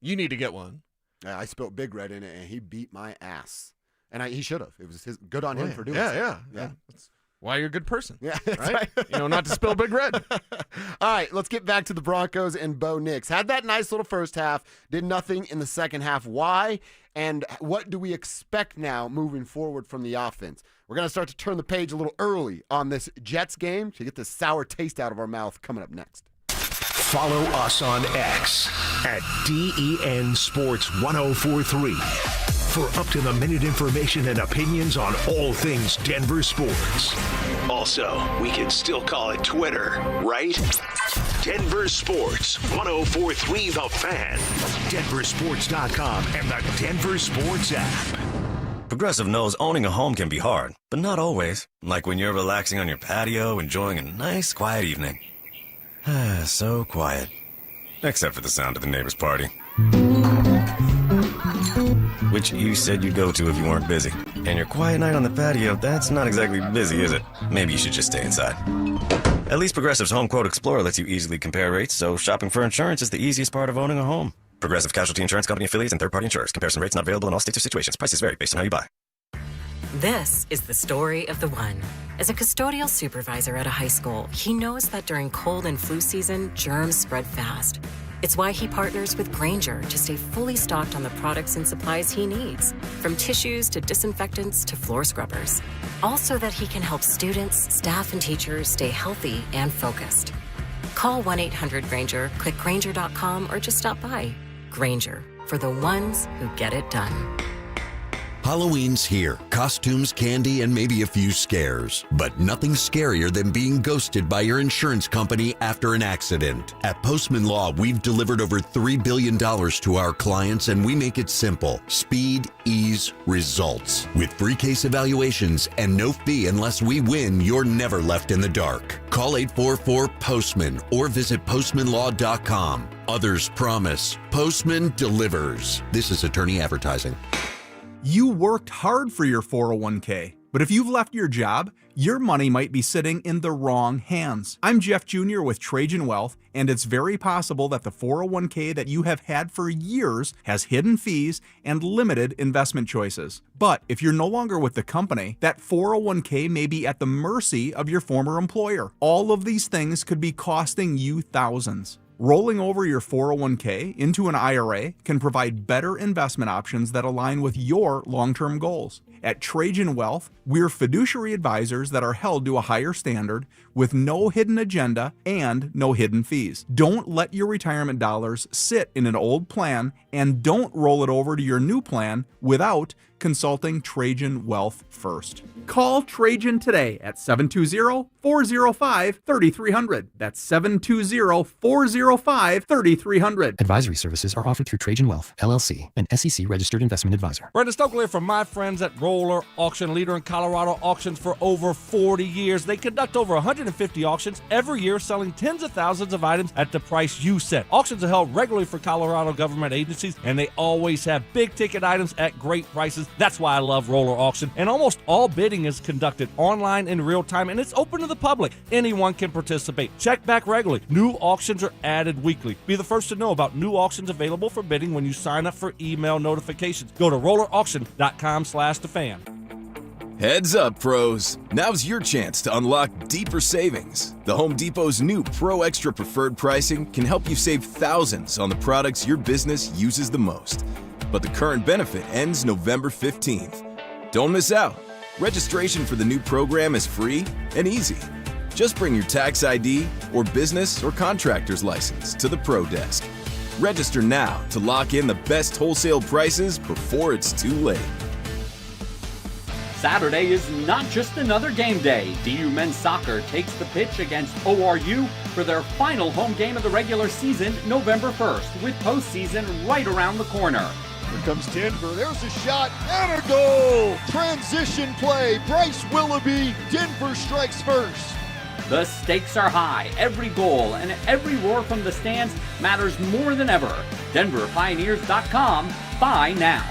Speaker 3: You need to get one.
Speaker 1: Yeah, I spilled Big Red in it, and he beat my ass. And he should have. It was good on him for doing it.
Speaker 3: Yeah. That's why you're a good person.
Speaker 1: Yeah, that's right.
Speaker 3: Not to spill Big Red.
Speaker 1: All right, let's get back to the Broncos and Bo Nix. Had that nice little first half, did nothing in the second half. Why? And what do we expect now moving forward from the offense? We're going to start to turn the page a little early on this Jets game to get this sour taste out of our mouth coming up next.
Speaker 4: Follow us on X at DEN Sports 1043 for up-to-the-minute information and opinions on all things Denver sports. Also, we can still call it Twitter, right? Denver Sports 1043 The Fan, DenverSports.com, and the Denver Sports app.
Speaker 9: Progressive knows owning a home can be hard, but not always. Like when you're relaxing on your patio, enjoying a nice, quiet evening. So quiet. Except for the sound of the neighbor's party. Which you said you'd go to if you weren't busy. And your quiet night on the patio, that's not exactly busy, is it? Maybe you should just stay inside. At least Progressive's Home Quote Explorer lets you easily compare rates, so shopping for insurance is the easiest part of owning a home. Progressive Casualty Insurance Company affiliates and third-party insurers. Comparison rates not available in all states or situations. Prices vary based on how you buy.
Speaker 12: This is the story of the one. As a custodial supervisor at a high school, he knows that during cold and flu season, germs spread fast. It's why he partners with Grainger to stay fully stocked on the products and supplies he needs, from tissues to disinfectants to floor scrubbers. All so that he can help students, staff, and teachers stay healthy and focused. Call 1-800-GRAINGER, click Grainger.com, or just stop by. Grainger, for the ones who get it done.
Speaker 13: Halloween's here. Costumes, candy, and maybe a few scares. But nothing's scarier than being ghosted by your insurance company after an accident. At Postman Law, we've delivered over $3 billion to our clients, and we make it simple. Speed, ease, results. With free case evaluations and no fee unless we win, you're never left in the dark. Call 844-POSTMAN or visit postmanlaw.com. Others promise. Postman delivers. This is attorney advertising.
Speaker 18: You worked hard for your 401k, but if you've left your job, your money might be sitting in the wrong hands. I'm Jeff Jr. with Trajan Wealth, and it's very possible that the 401k that you have had for years has hidden fees and limited investment choices. But if you're no longer with the company, that 401k may be at the mercy of your former employer. All of these things could be costing you thousands. Rolling over your 401k into an IRA can provide better investment options that align with your long-term goals. At Trajan Wealth, we're fiduciary advisors that are held to a higher standard with no hidden agenda and no hidden fees. Don't let your retirement dollars sit in an old plan, and don't roll it over to your new plan without consulting Trajan Wealth first. Call Trajan today at 720-405-3300. That's 720-405-3300.
Speaker 19: Advisory services are offered through Trajan Wealth, LLC, an SEC registered investment advisor.
Speaker 11: Brenda Stokely from my friends at Roller Auction, leader in Colorado auctions for over 40 years. They conduct over 150 auctions every year, selling tens of thousands of items at the price you set. Auctions are held regularly for Colorado government agencies, and they always have big-ticket items at great prices. That's why I love Roller Auction. And almost all bidding is conducted online in real time, and it's open to the public. Anyone can participate. Check back regularly. New auctions are added weekly. Be the first to know about new auctions available for bidding when you sign up for email notifications. Go to rollerauction.com/thefan.
Speaker 24: Heads up, pros. Now's your chance to unlock deeper savings. The Home Depot's new Pro Extra Preferred pricing can help you save thousands on the products your business uses the most. But the current benefit ends November 15th. Don't miss out. Registration for the new program is free and easy. Just bring your tax ID or business or contractor's license to the Pro Desk. Register now to lock in the best wholesale prices before it's too late.
Speaker 14: Saturday is not just another game day. DU men's soccer takes the pitch against ORU for their final home game of the regular season, November 1st, with postseason right around the corner.
Speaker 15: Here comes Denver. There's a shot and a goal. Transition play. Bryce Willoughby. Denver strikes first.
Speaker 14: The stakes are high. Every goal and every roar from the stands matters more than ever. DenverPioneers.com. Buy now.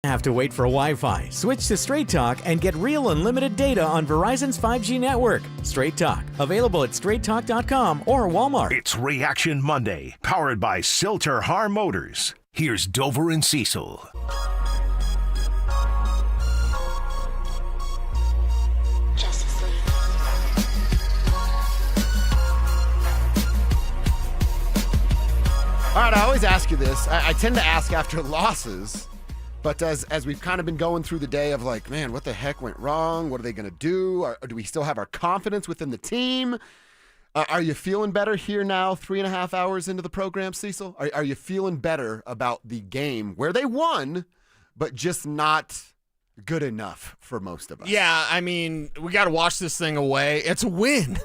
Speaker 16: Have to wait for Wi-Fi. Switch to Straight Talk and get real unlimited data on Verizon's 5G network. Straight Talk, available at straighttalk.com or Walmart.
Speaker 4: It's Reaction Monday, powered by Silter Har Motors. Here's Dover and Cecil.
Speaker 1: All right, I always ask you this. I tend to ask after losses. But as we've kind of been going through the day of like, man, what the heck went wrong? What are they going to do? Or do we still have our confidence within the team? Are you feeling better here now, 3.5 hours into the program, Cecil? Are you feeling better about the game where they won, but just not good enough for most of us?
Speaker 3: Yeah, I mean, we got to wash this thing away. It's a win,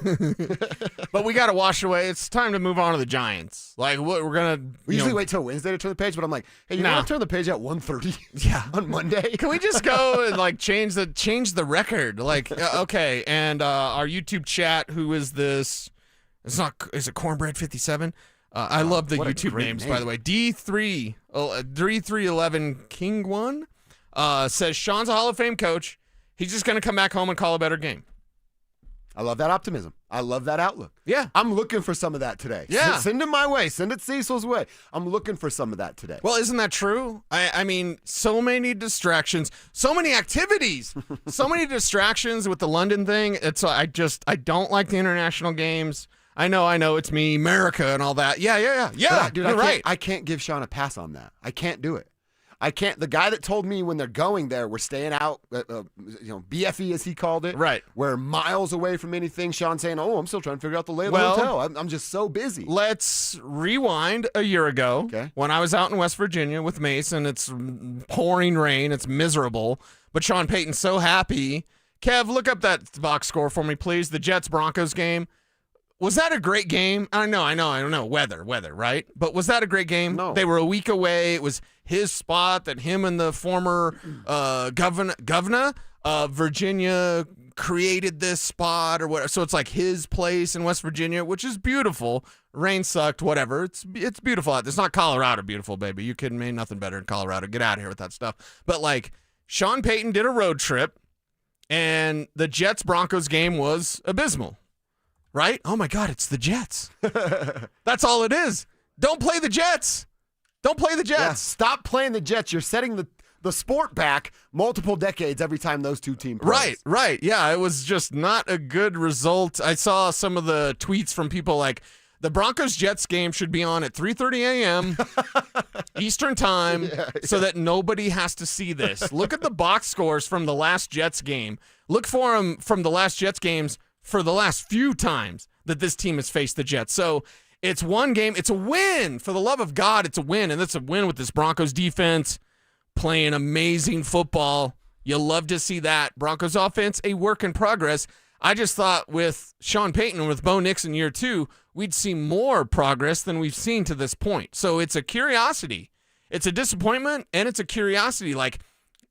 Speaker 3: but we got to wash it away. It's time to move on to the Giants. Like, what we're gonna
Speaker 1: we usually wait till Wednesday to turn the page, but I'm like, hey, you want to turn the page at 1:30?
Speaker 3: Yeah,
Speaker 1: on Monday.
Speaker 3: Can we just go and like change the record? Like, okay, and our YouTube chat. Who is this? Is it Cornbread 57? I love the YouTube names, by the way. D3311 King 1 says Sean's a Hall of Fame coach. He's just going to come back home and call a better game.
Speaker 1: I love that optimism. I love that outlook.
Speaker 3: Yeah.
Speaker 1: I'm looking for some of that today.
Speaker 3: Yeah.
Speaker 1: Send it my way. Send it Cecil's way. I'm looking for some of that today.
Speaker 3: Well, isn't that true? I mean, so many distractions, so many activities, so many distractions with the London thing. I don't like the international games. I know, it's me, America, and all that. Yeah,
Speaker 1: dude,
Speaker 3: you're right.
Speaker 1: I can't give Sean a pass on that. I can't do it. I can't. The guy that told me when they're going there, we're staying out, BFE as he called it.
Speaker 3: Right.
Speaker 1: We're miles away from anything. Sean saying, I'm still trying to figure out the lay of the hotel. I'm just so busy.
Speaker 3: Let's rewind a year ago when I was out in West Virginia with Mason. It's pouring rain. It's miserable. But Sean Payton's so happy. Kev, look up that box score for me, please. The Jets-Broncos game. Was that a great game? I don't know. Weather, right? But was that a great game?
Speaker 1: No.
Speaker 3: They were a week away. It was his spot that him and the former governor of Virginia created this spot or whatever. So it's like his place in West Virginia, which is beautiful. Rain sucked, whatever. It's beautiful out there. It's not Colorado beautiful, baby. You kidding me? Nothing better in Colorado. Get out of here with that stuff. But like Sean Payton did a road trip, and the Jets-Broncos game was abysmal. Right? Oh, my God, it's the Jets. That's all it is. Don't play the Jets. Don't play the Jets.
Speaker 1: Yeah, stop playing the Jets. You're setting the sport back multiple decades every time those two teams play.
Speaker 3: Right. Yeah, it was just not a good result. I saw some of the tweets from people like, the Broncos-Jets game should be on at 3:30 a.m. Eastern time so that nobody has to see this. Look at the box scores from the last Jets game. Look for them from the last Jets games for the last few times that this team has faced the Jets. So it's one game. It's a win. For the love of God, it's a win. And it's a win with this Broncos defense playing amazing football. You love to see that. Broncos offense, a work in progress. I just thought with Sean Payton and with Bo Nix in year 2, we'd see more progress than we've seen to this point. So it's a curiosity. It's a disappointment, and it's a curiosity. Like,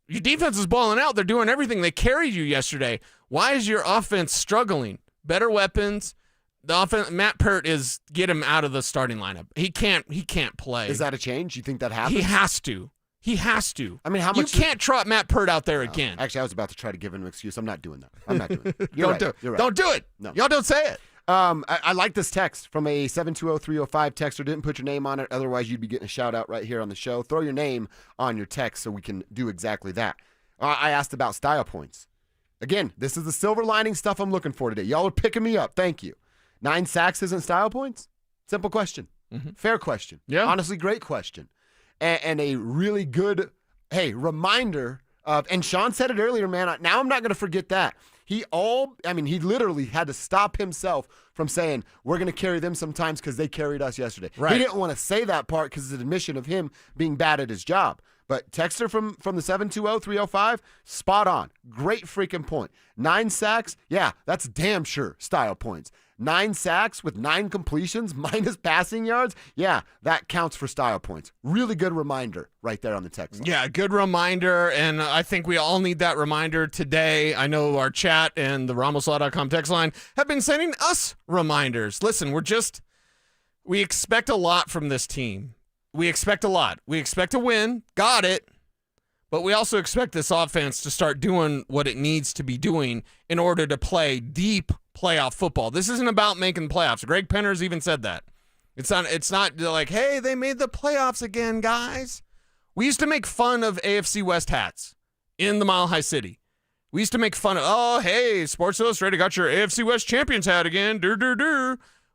Speaker 3: your defense is balling out. They're doing everything. They carried you yesterday. Why is your offense struggling? Better weapons. The offense, Matt Pert get him out of the starting lineup. He can't play.
Speaker 1: Is that a change? You think that happens?
Speaker 3: He has to. He has to.
Speaker 1: I mean, how much?
Speaker 3: You can't trot Matt Pert out there again.
Speaker 1: Actually, I was about to try to give him an excuse. I'm not doing that. I'm not doing it.
Speaker 3: Don't do it.
Speaker 1: You're right.
Speaker 3: Don't do it.
Speaker 1: No.
Speaker 3: Y'all don't say it.
Speaker 1: I like this text from a 720-305 texter. Didn't put your name on it. Otherwise, you'd be getting a shout out right here on the show. Throw your name on your text so we can do exactly that. I asked about style points. Again, this is the silver lining stuff I'm looking for today. Y'all are picking me up. Thank you. 9 sacks isn't style points? Simple question.
Speaker 3: Mm-hmm.
Speaker 1: Fair question.
Speaker 3: Yeah.
Speaker 1: Honestly, great question. And a really good, reminder of, and Sean said it earlier, man. Now I'm not going to forget that. He literally had to stop himself from saying, we're going to carry them sometimes because they carried us yesterday.
Speaker 3: Right.
Speaker 1: He didn't want to say that part because it's an admission of him being bad at his job. But texter from the 720-305, spot on. Great freaking point. 9 sacks, yeah, that's damn sure style points. 9 sacks with 9 completions minus passing yards, yeah, that counts for style points. Really good reminder right there on the text line.
Speaker 3: Yeah, good reminder, and I think we all need that reminder today. I know our chat and the RamosLaw.com text line have been sending us reminders. Listen, we expect a lot from this team. We expect a lot. We expect to win. Got it. But we also expect this offense to start doing what it needs to be doing in order to play deep playoff football. This isn't about making the playoffs. Greg Penner's even said that. It's not like, hey, they made the playoffs again, guys. We used to make fun of AFC West hats in the Mile High City. We used to make fun of, oh, hey, Sports Illustrated got your AFC West champions hat again.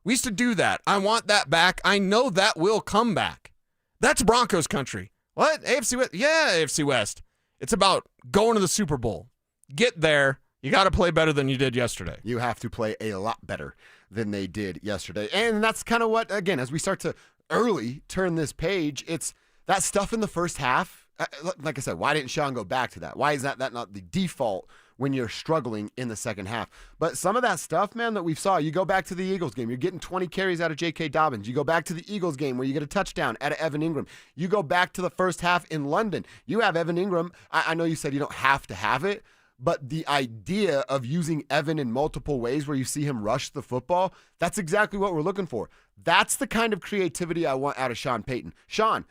Speaker 3: We used to do that. I want that back. I know that will come back. That's Broncos country. What? AFC West? Yeah, AFC West. It's about going to the Super Bowl. Get there. You got to play better than you did yesterday.
Speaker 1: You have to play a lot better than they did yesterday. And that's kind of what, again, as we start to early turn this page, it's that stuff in the first half. Like I said, why didn't Sean go back to that? Why is that not the default when you're struggling in the second half? But some of that stuff, man, that we saw, you go back to the Eagles game, you're getting 20 carries out of J.K. Dobbins. You go back to the Eagles game where you get a touchdown out of Evan Ingram. You go back to the first half in London. You have Evan Ingram. I know you said you don't have to have it, but the idea of using Evan in multiple ways where you see him rush the football, that's exactly what we're looking for. That's the kind of creativity I want out of Sean Payton. Sean,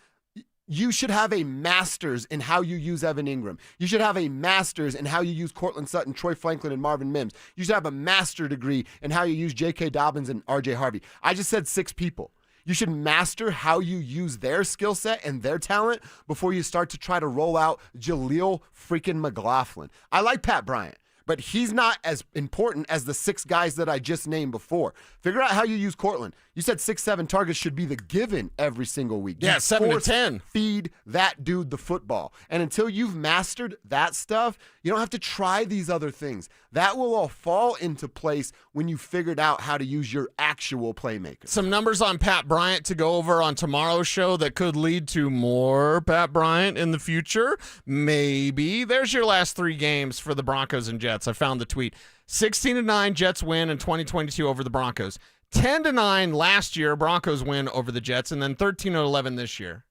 Speaker 1: you should have a master's in how you use Evan Ingram. You should have a master's in how you use Cortland Sutton, Troy Franklin, and Marvin Mims. You should have a master degree in how you use J.K. Dobbins and R.J. Harvey. I just said 6 people. You should master how you use their skill set and their talent before you start to try to roll out Jaleel freaking McLaughlin. I like Pat Bryant, but he's not as important as the 6 guys that I just named before. Figure out how you use Cortland. You said 6-7 targets should be the given every single week.
Speaker 3: Yeah, 7 to 10.
Speaker 1: Feed that dude the football. And until you've mastered that stuff, you don't have to try these other things. That will all fall into place when you figured out how to use your actual playmaker.
Speaker 3: Some numbers on Pat Bryant to go over on tomorrow's show that could lead to more Pat Bryant in the future. Maybe. There's your last 3 games for the Broncos and Jets. I found the tweet. 16-9 Jets win in 2022 over the Broncos. 10-9 last year, Broncos win over the Jets, and then 13-11 this year.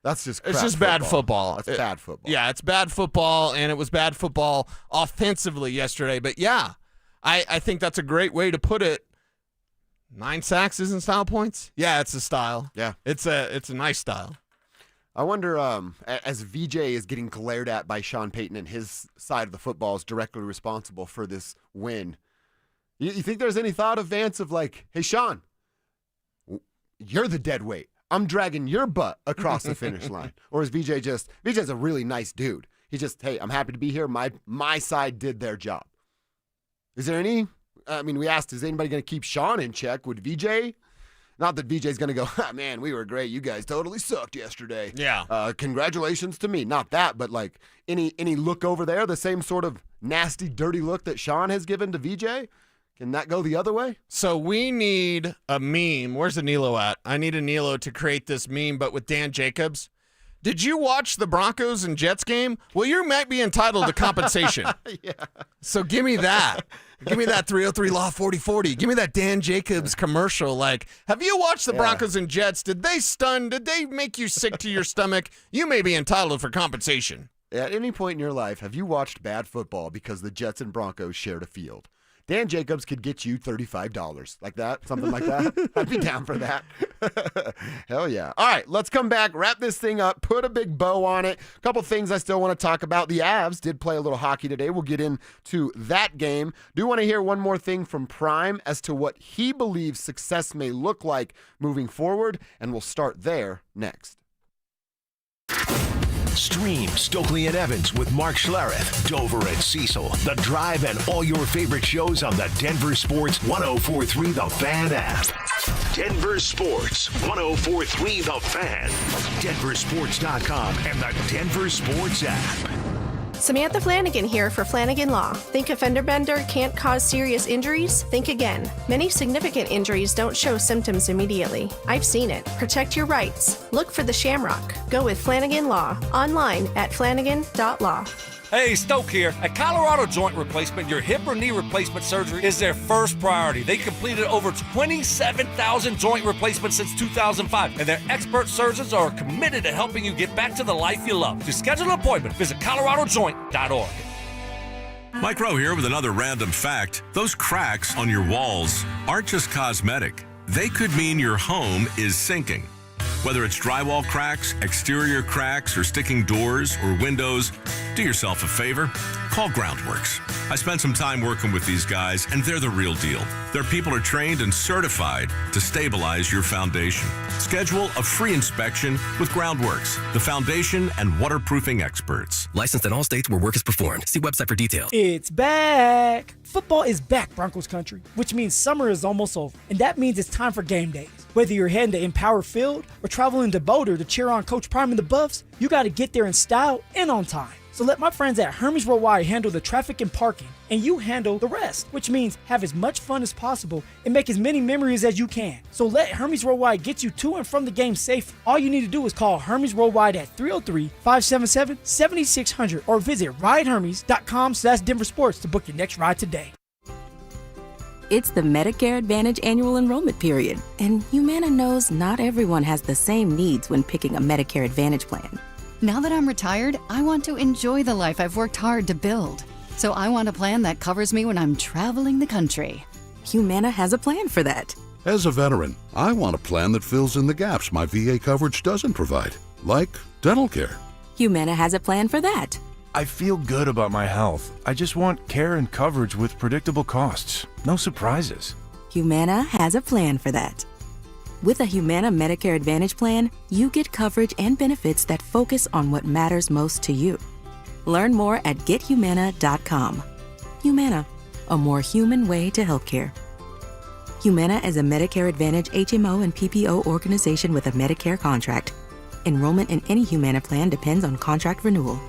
Speaker 1: That's just
Speaker 3: it's just bad football.
Speaker 1: That's bad football.
Speaker 3: Yeah, it's bad football, and it was bad football offensively yesterday. But yeah, I think that's a great way to put it. 9 sacks isn't style points? Yeah, it's a style.
Speaker 1: Yeah.
Speaker 3: It's a nice style.
Speaker 1: I wonder, as VJ is getting glared at by Sean Payton and his side of the football is directly responsible for this win, you think there's any thought of Vance of like, hey, Sean, you're the dead weight. I'm dragging your butt across the finish line. Or is VJ's a really nice dude. He just, hey, I'm happy to be here. My side did their job. Is there any, we asked, is anybody going to keep Sean in check? Would VJ? Not that VJ's going to go, man, we were great. You guys totally sucked yesterday.
Speaker 3: Yeah.
Speaker 1: Congratulations to me. Not that, but like any look over there, the same sort of nasty, dirty look that Sean has given to VJ? Can that go the other way?
Speaker 3: So we need a meme. Where's Anilo at? I need Anilo to create this meme, but with Dan Jacobs. Did you watch the Broncos and Jets game? Well, you might be entitled to compensation.
Speaker 1: Yeah.
Speaker 3: So give me that. Give me that 303 Law 4040. Give me that Dan Jacobs commercial. Like, have you watched the Broncos and Jets? Did they stun? Did they make you sick to your stomach? You may be entitled for compensation.
Speaker 1: At any point in your life, have you watched bad football because the Jets and Broncos shared a field? Dan Jacobs could get you $35. Like that? Something like that? I'd be down for that. Hell yeah. All right, let's come back, wrap this thing up, put a big bow on it. A couple things I still want to talk about. The Avs did play a little hockey today. We'll get into that game. Do want to hear one more thing from Prime as to what he believes success may look like moving forward, and we'll start there next.
Speaker 4: Stream Stokely and Evans with Mark Schlereth, Dover and Cecil, The Drive, and all your favorite shows on the Denver Sports 104.3 The Fan app. Denver Sports 104.3 The Fan, DenverSports.com, and the Denver Sports app.
Speaker 5: Samantha Flanagan here for Flanagan Law. Think a fender bender can't cause serious injuries? Think again. Many significant injuries don't show symptoms immediately. I've seen it. Protect your rights. Look for the Shamrock. Go with Flanagan Law. Online at flanagan.law.
Speaker 11: Hey, Stoke here. At Colorado Joint Replacement, your hip or knee replacement surgery is their first priority. They completed over 27,000 joint replacements since 2005, and their expert surgeons are committed to helping you get back to the life you love. To schedule an appointment, visit coloradojoint.org.
Speaker 6: Mike Rowe here with another random fact. Those cracks on your walls aren't just cosmetic. They could mean your home is sinking. Whether it's drywall cracks, exterior cracks, or sticking doors or windows, do yourself a favor. Call Groundworks. I spent some time working with these guys, and they're the real deal. Their people are trained and certified to stabilize your foundation. Schedule a free inspection with Groundworks, the foundation and waterproofing experts.
Speaker 19: Licensed in all states where work is performed. See website for details.
Speaker 7: It's back. Football is back, Broncos country, which means summer is almost over. And that means it's time for game days. Whether you're heading to Empower Field or traveling to Boulder to cheer on Coach Prime and the Buffs, you got to get there in style and on time. So let my friends at Hermes Worldwide handle the traffic and parking, and you handle the rest, which means have as much fun as possible and make as many memories as you can. So let Hermes Worldwide get you to and from the game safe. All you need to do is call Hermes Worldwide at 303-577-7600 or visit ridehermes.com/DenverSports to book your next ride today.
Speaker 8: It's the Medicare Advantage annual enrollment period, and Humana knows not everyone has the same needs when picking a Medicare Advantage plan.
Speaker 20: Now that I'm retired, I want to enjoy the life I've worked hard to build. So I want a plan that covers me when I'm traveling the country.
Speaker 8: Humana has a plan for that.
Speaker 21: As a veteran, I want a plan that fills in the gaps my VA coverage doesn't provide, like dental care.
Speaker 8: Humana has a plan for that.
Speaker 26: I feel good about my health. I just want care and coverage with predictable costs. No surprises.
Speaker 8: Humana has a plan for that. With a Humana Medicare Advantage plan, you get coverage and benefits that focus on what matters most to you. Learn more at gethumana.com. Humana, a more human way to healthcare. Humana is a Medicare Advantage HMO and PPO organization with a Medicare contract. Enrollment in any Humana plan depends on contract renewal.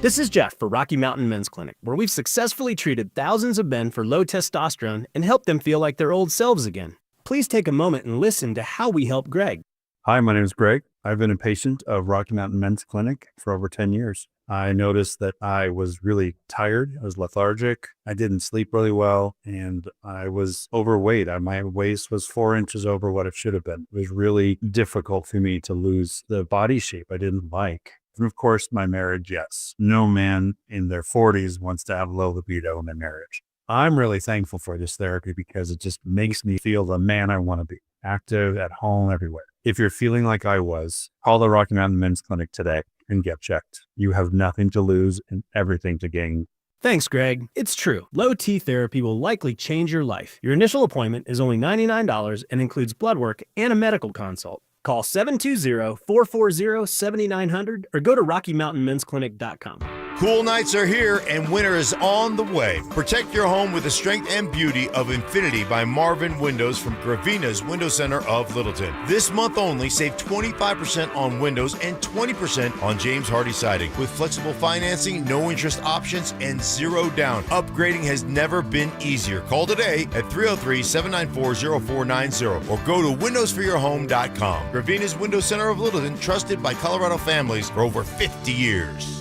Speaker 10: This is Jeff for Rocky Mountain Men's Clinic, where we've successfully treated thousands of men for low testosterone and helped them feel like their old selves again. Please take a moment and listen to how we help Greg.
Speaker 27: Hi, my name is Greg. I've been a patient of Rocky Mountain Men's Clinic for over 10 years. I noticed that I was really tired. I was lethargic. I didn't sleep really well, and I was overweight. My waist was 4 inches over what it should have been. It was really difficult for me to lose the body shape I didn't like. And of course, my marriage, yes. No man in their 40s wants to have low libido in their marriage. I'm really thankful for this therapy because it just makes me feel the man I want to be, active, at home, everywhere. If you're feeling like I was, call the Rocky Mountain Men's Clinic today and get checked. You have nothing to lose and everything to gain.
Speaker 10: Thanks, Greg. It's true. Low T therapy will likely change your life. Your initial appointment is only $99 and includes blood work and a medical consult. Call 720-440-7900 or go to RockyMountainMen'sClinic.com.
Speaker 2: Cool nights are here and winter is on the way. Protect your home with the strength and beauty of Infinity by Marvin Windows from Gravina's Window Center of Littleton. This month only, save 25% on windows and 20% on James Hardy siding. With flexible financing, no interest options, and 0 down. Upgrading has never been easier. Call today at 303-794-0490 or go to windowsforyourhome.com. Gravina's Window Center of Littleton, trusted by Colorado families for over 50 years.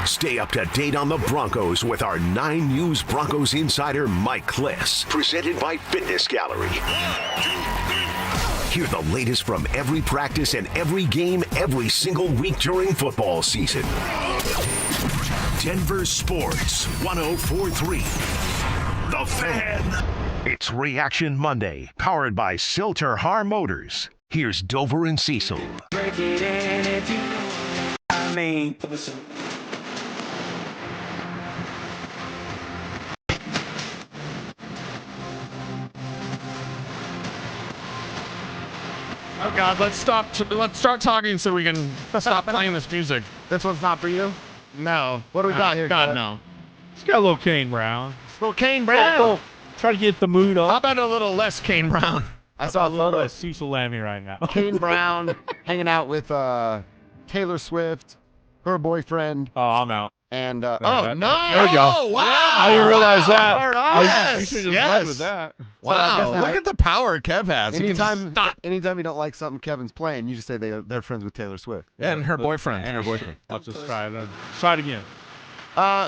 Speaker 4: Stay up to date on the Broncos with our 9 News Broncos insider Mike Kliss. Presented by Fitness Gallery. Hear the latest from every practice and every game every single week during football season. Denver Sports 104.3. The Fan. It's Reaction Monday, powered by Silter Har Motors. Here's Dover and Cecil.
Speaker 9: Break it in if you I mean, listen.
Speaker 3: Oh God, let's start talking so we can stop playing this music.
Speaker 12: This one's not for you?
Speaker 3: No.
Speaker 12: What do we got here?
Speaker 3: God, no.
Speaker 12: It's got a little Kane Brown.
Speaker 3: Little Kane Brown.
Speaker 12: Try to get the mood up.
Speaker 3: How about a little less Kane Brown?
Speaker 12: I saw a photo of Cecil Lammy right now.
Speaker 1: Kane Brown hanging out with Taylor Swift, her boyfriend.
Speaker 12: Oh, I'm out.
Speaker 1: And
Speaker 3: no!
Speaker 12: There we go.
Speaker 3: Oh, wow!
Speaker 12: I didn't realize that.
Speaker 3: All right.
Speaker 12: You should have led with that.
Speaker 3: Wow! Look at the power Kev has.
Speaker 1: Anytime you don't like something Kevin's playing, you just say they're friends with Taylor Swift.
Speaker 3: And her boyfriend.
Speaker 12: Let's just try it. Try it again.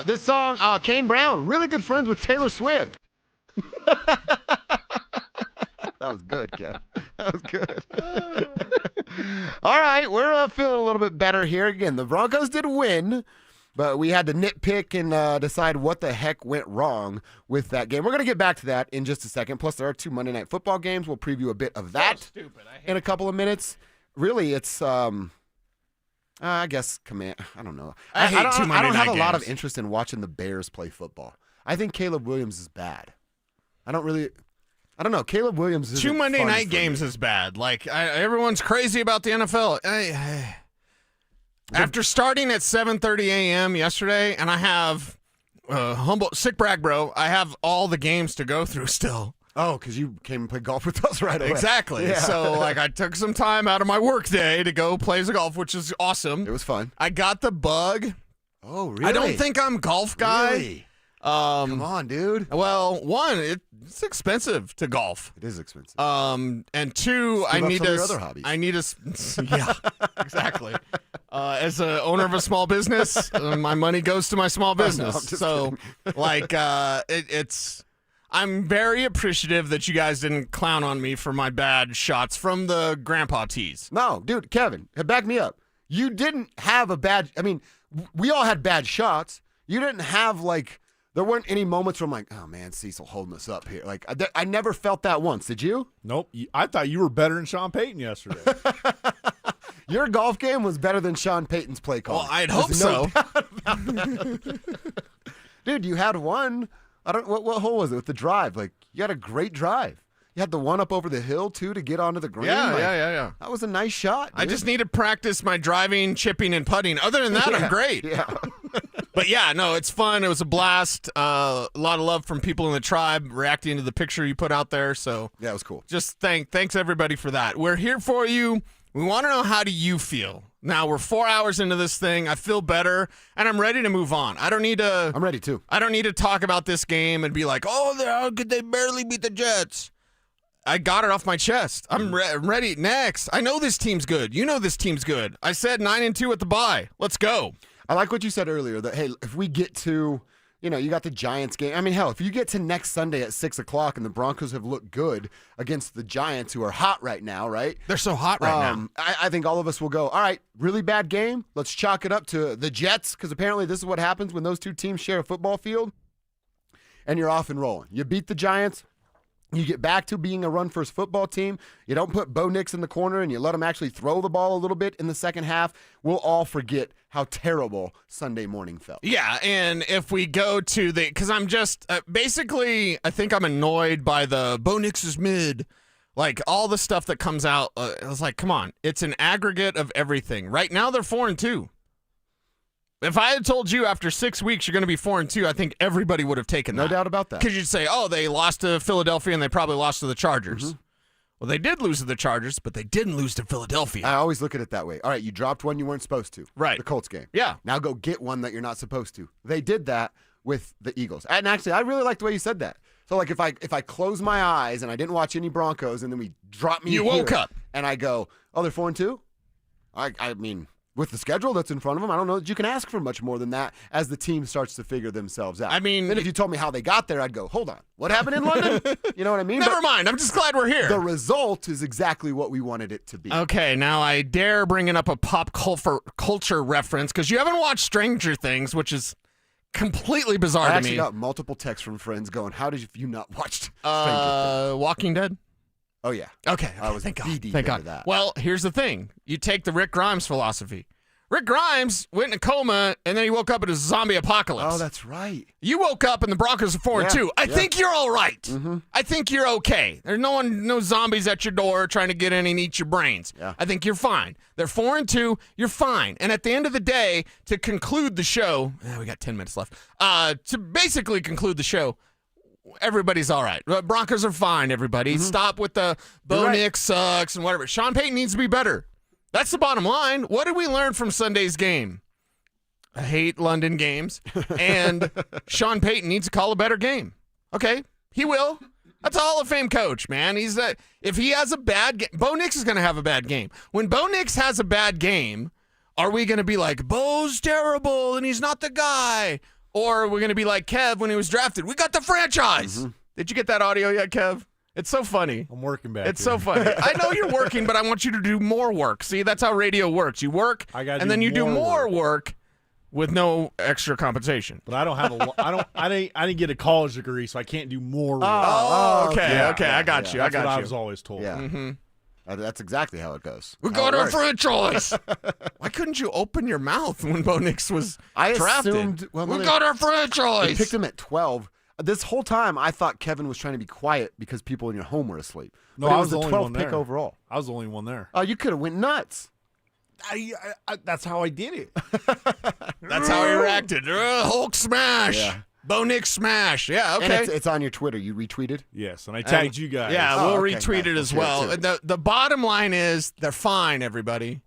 Speaker 1: This song, Kane Brown, really good friends with Taylor Swift. That was good, Kev. That was good. All right, we're feeling a little bit better here. Again, the Broncos did win, but we had to nitpick and decide what the heck went wrong with that game. We're going to get back to that in just a second. Plus, there are 2 Monday Night Football games. We'll preview a bit of that in a couple of minutes. Really, it's, I guess, I don't know.
Speaker 3: I hate 2 Monday night
Speaker 1: I don't have a lot
Speaker 3: games.
Speaker 1: of interest in watching the Bears play football. I think Caleb Williams is bad. I don't know. Caleb Williams is
Speaker 3: 2 Monday night games is bad. Like everyone's crazy about the NFL. After starting at 7:30 a.m. yesterday, and I have sick brag, bro. I have all the games to go through still.
Speaker 1: Oh, because you came and played golf with us right away.
Speaker 3: Exactly.
Speaker 1: Yeah.
Speaker 3: So I took some time out of my work day to go play some golf, which is awesome.
Speaker 1: It was fun.
Speaker 3: I got the bug.
Speaker 1: Oh, really?
Speaker 3: I don't think I'm golf guy.
Speaker 1: Really? Come on, dude.
Speaker 3: Well, one, it's expensive to golf.
Speaker 1: It is expensive.
Speaker 3: And two,
Speaker 1: Give up some of your other hobbies.
Speaker 3: I need a yeah, exactly. As a owner of a small business, my money goes to my small business.
Speaker 1: I'm just
Speaker 3: So, it's. I'm very appreciative that you guys didn't clown on me for my bad shots from the grandpa tees.
Speaker 1: No, dude, Kevin, back me up. You didn't have a bad. I mean, we all had bad shots. You didn't have there weren't any moments where I'm like, oh man, Cecil holding us up here. Like I never felt that once. Did you?
Speaker 17: Nope. I thought you were better than Sean Payton yesterday.
Speaker 1: Your golf game was better than Sean Payton's play call.
Speaker 3: Well, I'd hope so.
Speaker 1: Dude, you had one. I don't. What hole was it with the drive? Like you had a great drive. You had the one up over the hill too to get onto the green.
Speaker 3: Yeah.
Speaker 1: That was a nice shot. Dude.
Speaker 3: I just need to practice my driving, chipping, and putting. Other than that, I'm great.
Speaker 1: Yeah.
Speaker 3: But yeah, no, it's fun. It was a blast. A lot of love from people in the tribe reacting to the picture you put out there. So
Speaker 1: yeah, it was cool.
Speaker 3: Just thanks everybody for that. We're here for you. We want to know, how do you feel? Now we're 4 hours into this thing. I feel better, and I'm ready to move on. I'm
Speaker 1: ready too.
Speaker 3: I don't need to talk about this game and be like, oh, how could they barely beat the Jets? I got it off my chest. I'm ready. Next. I know this team's good. You know this team's good. I said 9-2 at the bye. Let's go.
Speaker 1: I like what you said earlier that, hey, if we get to, you got the Giants game. I mean, hell, if you get to next Sunday at 6 o'clock and the Broncos have looked good against the Giants, who are hot right now, right?
Speaker 3: They're so hot right now.
Speaker 1: I think all of us will go, all right, really bad game. Let's chalk it up to the Jets, because apparently this is what happens when those two teams share a football field, and you're off and rolling. You beat the Giants. You get back to being a run-first football team. You don't put Bo Nix in the corner and you let him actually throw the ball a little bit in the second half. We'll all forget how terrible Sunday morning felt.
Speaker 3: Yeah, and if we go to because I'm just, basically, I think I'm annoyed by the Bo Nix is mid. Like, all the stuff that comes out, I was like, come on. It's an aggregate of everything. Right now, they're 4-2. If I had told you after 6 weeks you're going to be 4-2, I think everybody would have taken that.
Speaker 1: No doubt about that.
Speaker 3: Because you'd say, oh, they lost to Philadelphia and they probably lost to the Chargers.
Speaker 1: Mm-hmm.
Speaker 3: Well, they did lose to the Chargers, but they didn't lose to Philadelphia.
Speaker 1: I always look at it that way. All right, you dropped one you weren't supposed to.
Speaker 3: Right.
Speaker 1: The Colts game.
Speaker 3: Yeah.
Speaker 1: Now go get one that you're not supposed to. They did that with the Eagles. And actually, I really like the way you said that. So, like, if I close my eyes and I didn't watch any Broncos and then we drop me
Speaker 3: You
Speaker 1: here
Speaker 3: woke up.
Speaker 1: and I go, oh, they're 4-2? I mean, with the schedule that's in front of them, I don't know that you can ask for much more than that as the team starts to figure themselves out.
Speaker 3: I mean,
Speaker 1: then if you told me how they got there, I'd go, hold on, what happened in London? You know what I mean?
Speaker 3: Never mind. I'm just glad we're here.
Speaker 1: The result is exactly what we wanted it to be.
Speaker 3: Okay, now I dare bringing up a pop culture reference because you haven't watched Stranger Things, which is completely bizarre
Speaker 1: I
Speaker 3: to
Speaker 1: actually
Speaker 3: me.
Speaker 1: got multiple texts from friends going, how did you not watch Stranger Things?
Speaker 3: Walking Dead?
Speaker 1: Oh, yeah.
Speaker 3: Okay.
Speaker 1: I was
Speaker 3: thank God.
Speaker 1: DD
Speaker 3: Thank
Speaker 1: into
Speaker 3: God.
Speaker 1: that.
Speaker 3: Well, here's the thing. You take the Rick Grimes philosophy. Rick Grimes went in a coma, and then he woke up in a zombie apocalypse.
Speaker 1: Oh, that's right.
Speaker 3: You woke up, and the Broncos are 4-2. I think you're all right.
Speaker 1: Mm-hmm.
Speaker 3: I think you're okay. There's no zombies at your door trying to get in and eat your brains.
Speaker 1: Yeah.
Speaker 3: I think you're fine. They're 4-2. You're fine. And at the end of the day, to conclude the show, we got 10 minutes left. To basically conclude the show, everybody's all right. Broncos are fine, everybody. Stop with the Bo Nix sucks and whatever. Sean Payton needs to be better. That's the bottom line. What did we learn from Sunday's game? I hate London games. And Sean Payton needs to call a better game. Okay, he will. That's a Hall of Fame coach, man. If he has a bad game, Bo Nix is going to have a bad game. When Bo Nix has a bad game, are we going to be like, Bo's terrible and he's not the guy? Or are we going to be like Kev when he was drafted? We got the franchise. Did you get that audio yet, Kev? It's so funny.
Speaker 17: I'm working back.
Speaker 3: It's so funny. I know you're working, but I want you to do more work. See, that's how radio works. You work, and then you do more work with no extra compensation.
Speaker 17: But I don't have I didn't get a college degree, so I can't do more work.
Speaker 3: Oh, okay.
Speaker 17: Yeah.
Speaker 3: Okay, I got you.
Speaker 17: That's
Speaker 3: I got
Speaker 17: what
Speaker 3: you.
Speaker 17: I was always told.
Speaker 1: Yeah. That's exactly how it goes.
Speaker 3: We got our franchise. Why couldn't you open your mouth when Bo Nix was drafted?
Speaker 1: Assumed,
Speaker 3: we got our franchise.
Speaker 1: They picked him at 12. This whole time, I thought Kevin was trying to be quiet because people in your home were asleep.
Speaker 17: No,
Speaker 1: but
Speaker 17: I
Speaker 1: it
Speaker 17: was the
Speaker 1: the
Speaker 17: only
Speaker 1: 12th
Speaker 17: one
Speaker 1: pick
Speaker 17: there.
Speaker 1: overall.
Speaker 17: I was the only one there.
Speaker 1: Oh, you could have went nuts.
Speaker 17: That's how I did it.
Speaker 3: That's how he reacted. Hulk smash.
Speaker 1: Yeah.
Speaker 3: Bo Nix smash. Yeah, okay.
Speaker 1: And it's on your Twitter. You retweeted?
Speaker 17: Yes, and I tagged you guys.
Speaker 3: Yeah,
Speaker 1: Oh,
Speaker 3: we'll
Speaker 1: okay,
Speaker 3: retweet
Speaker 1: nice.
Speaker 3: it as
Speaker 1: We'll
Speaker 3: well.
Speaker 1: share it,
Speaker 3: And the bottom line is they're fine, everybody.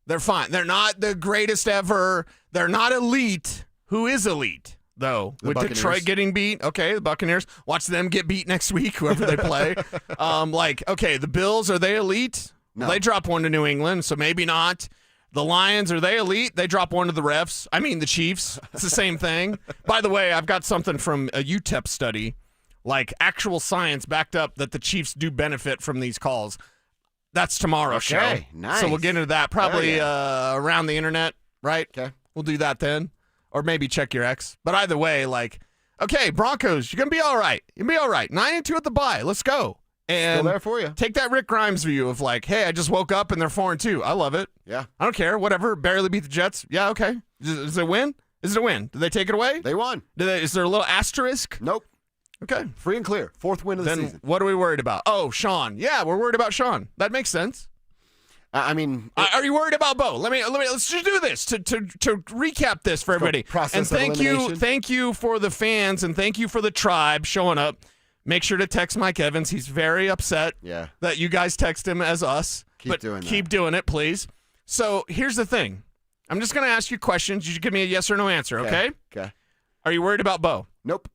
Speaker 3: They're fine. They're not the greatest ever. They're not elite. Who is elite, though?
Speaker 1: The
Speaker 3: With
Speaker 1: Buccaneers.
Speaker 3: Detroit getting beat. Okay, the Buccaneers. Watch them get beat next week, whoever they play. Okay, the Bills, are they elite?
Speaker 1: No.
Speaker 3: They drop one to New England, so maybe not. The Lions, are they elite? They drop one to the refs. I mean, the Chiefs. It's the same thing. By the way, I've got something from a UTEP study, like actual science backed up that the Chiefs do benefit from these calls. That's tomorrow's show.
Speaker 1: Okay, nice.
Speaker 3: So we'll get into that probably
Speaker 1: Hell
Speaker 3: around the internet, right?
Speaker 1: Okay.
Speaker 3: We'll do that then. Or maybe check your ex. But either way, okay, Broncos, you're going to be all right. You're going to be all right. 9-2 at the bye. Let's go. And
Speaker 1: Still there for you.
Speaker 3: take that Rick Grimes view of hey, I just woke up and they're 4-2. I love it.
Speaker 1: Yeah.
Speaker 3: I don't care. Whatever. Barely beat the Jets. Yeah, okay. Is it a win? Is it a win? Did they take it away?
Speaker 1: They won.
Speaker 3: Is there a little asterisk?
Speaker 1: Nope.
Speaker 3: Okay.
Speaker 1: Free and clear. 4th win of the
Speaker 3: Then
Speaker 1: season.
Speaker 3: what are we worried about? Oh, Sean. Yeah, we're worried about Sean. That makes sense.
Speaker 1: I mean,
Speaker 3: Are you worried about Bo? Let's just do this to recap this for everybody.
Speaker 1: process
Speaker 3: And
Speaker 1: of elimination.
Speaker 3: thank you for the fans and thank you for the tribe showing up. Make sure to text Mike Evans. He's very upset that you guys text him as us.
Speaker 1: Keep doing that.
Speaker 3: Keep doing it, please. So here's the thing. I'm just going to ask you questions. You should give me a yes or no answer, okay?
Speaker 1: Okay.
Speaker 3: Are you worried about Bo?
Speaker 1: Nope.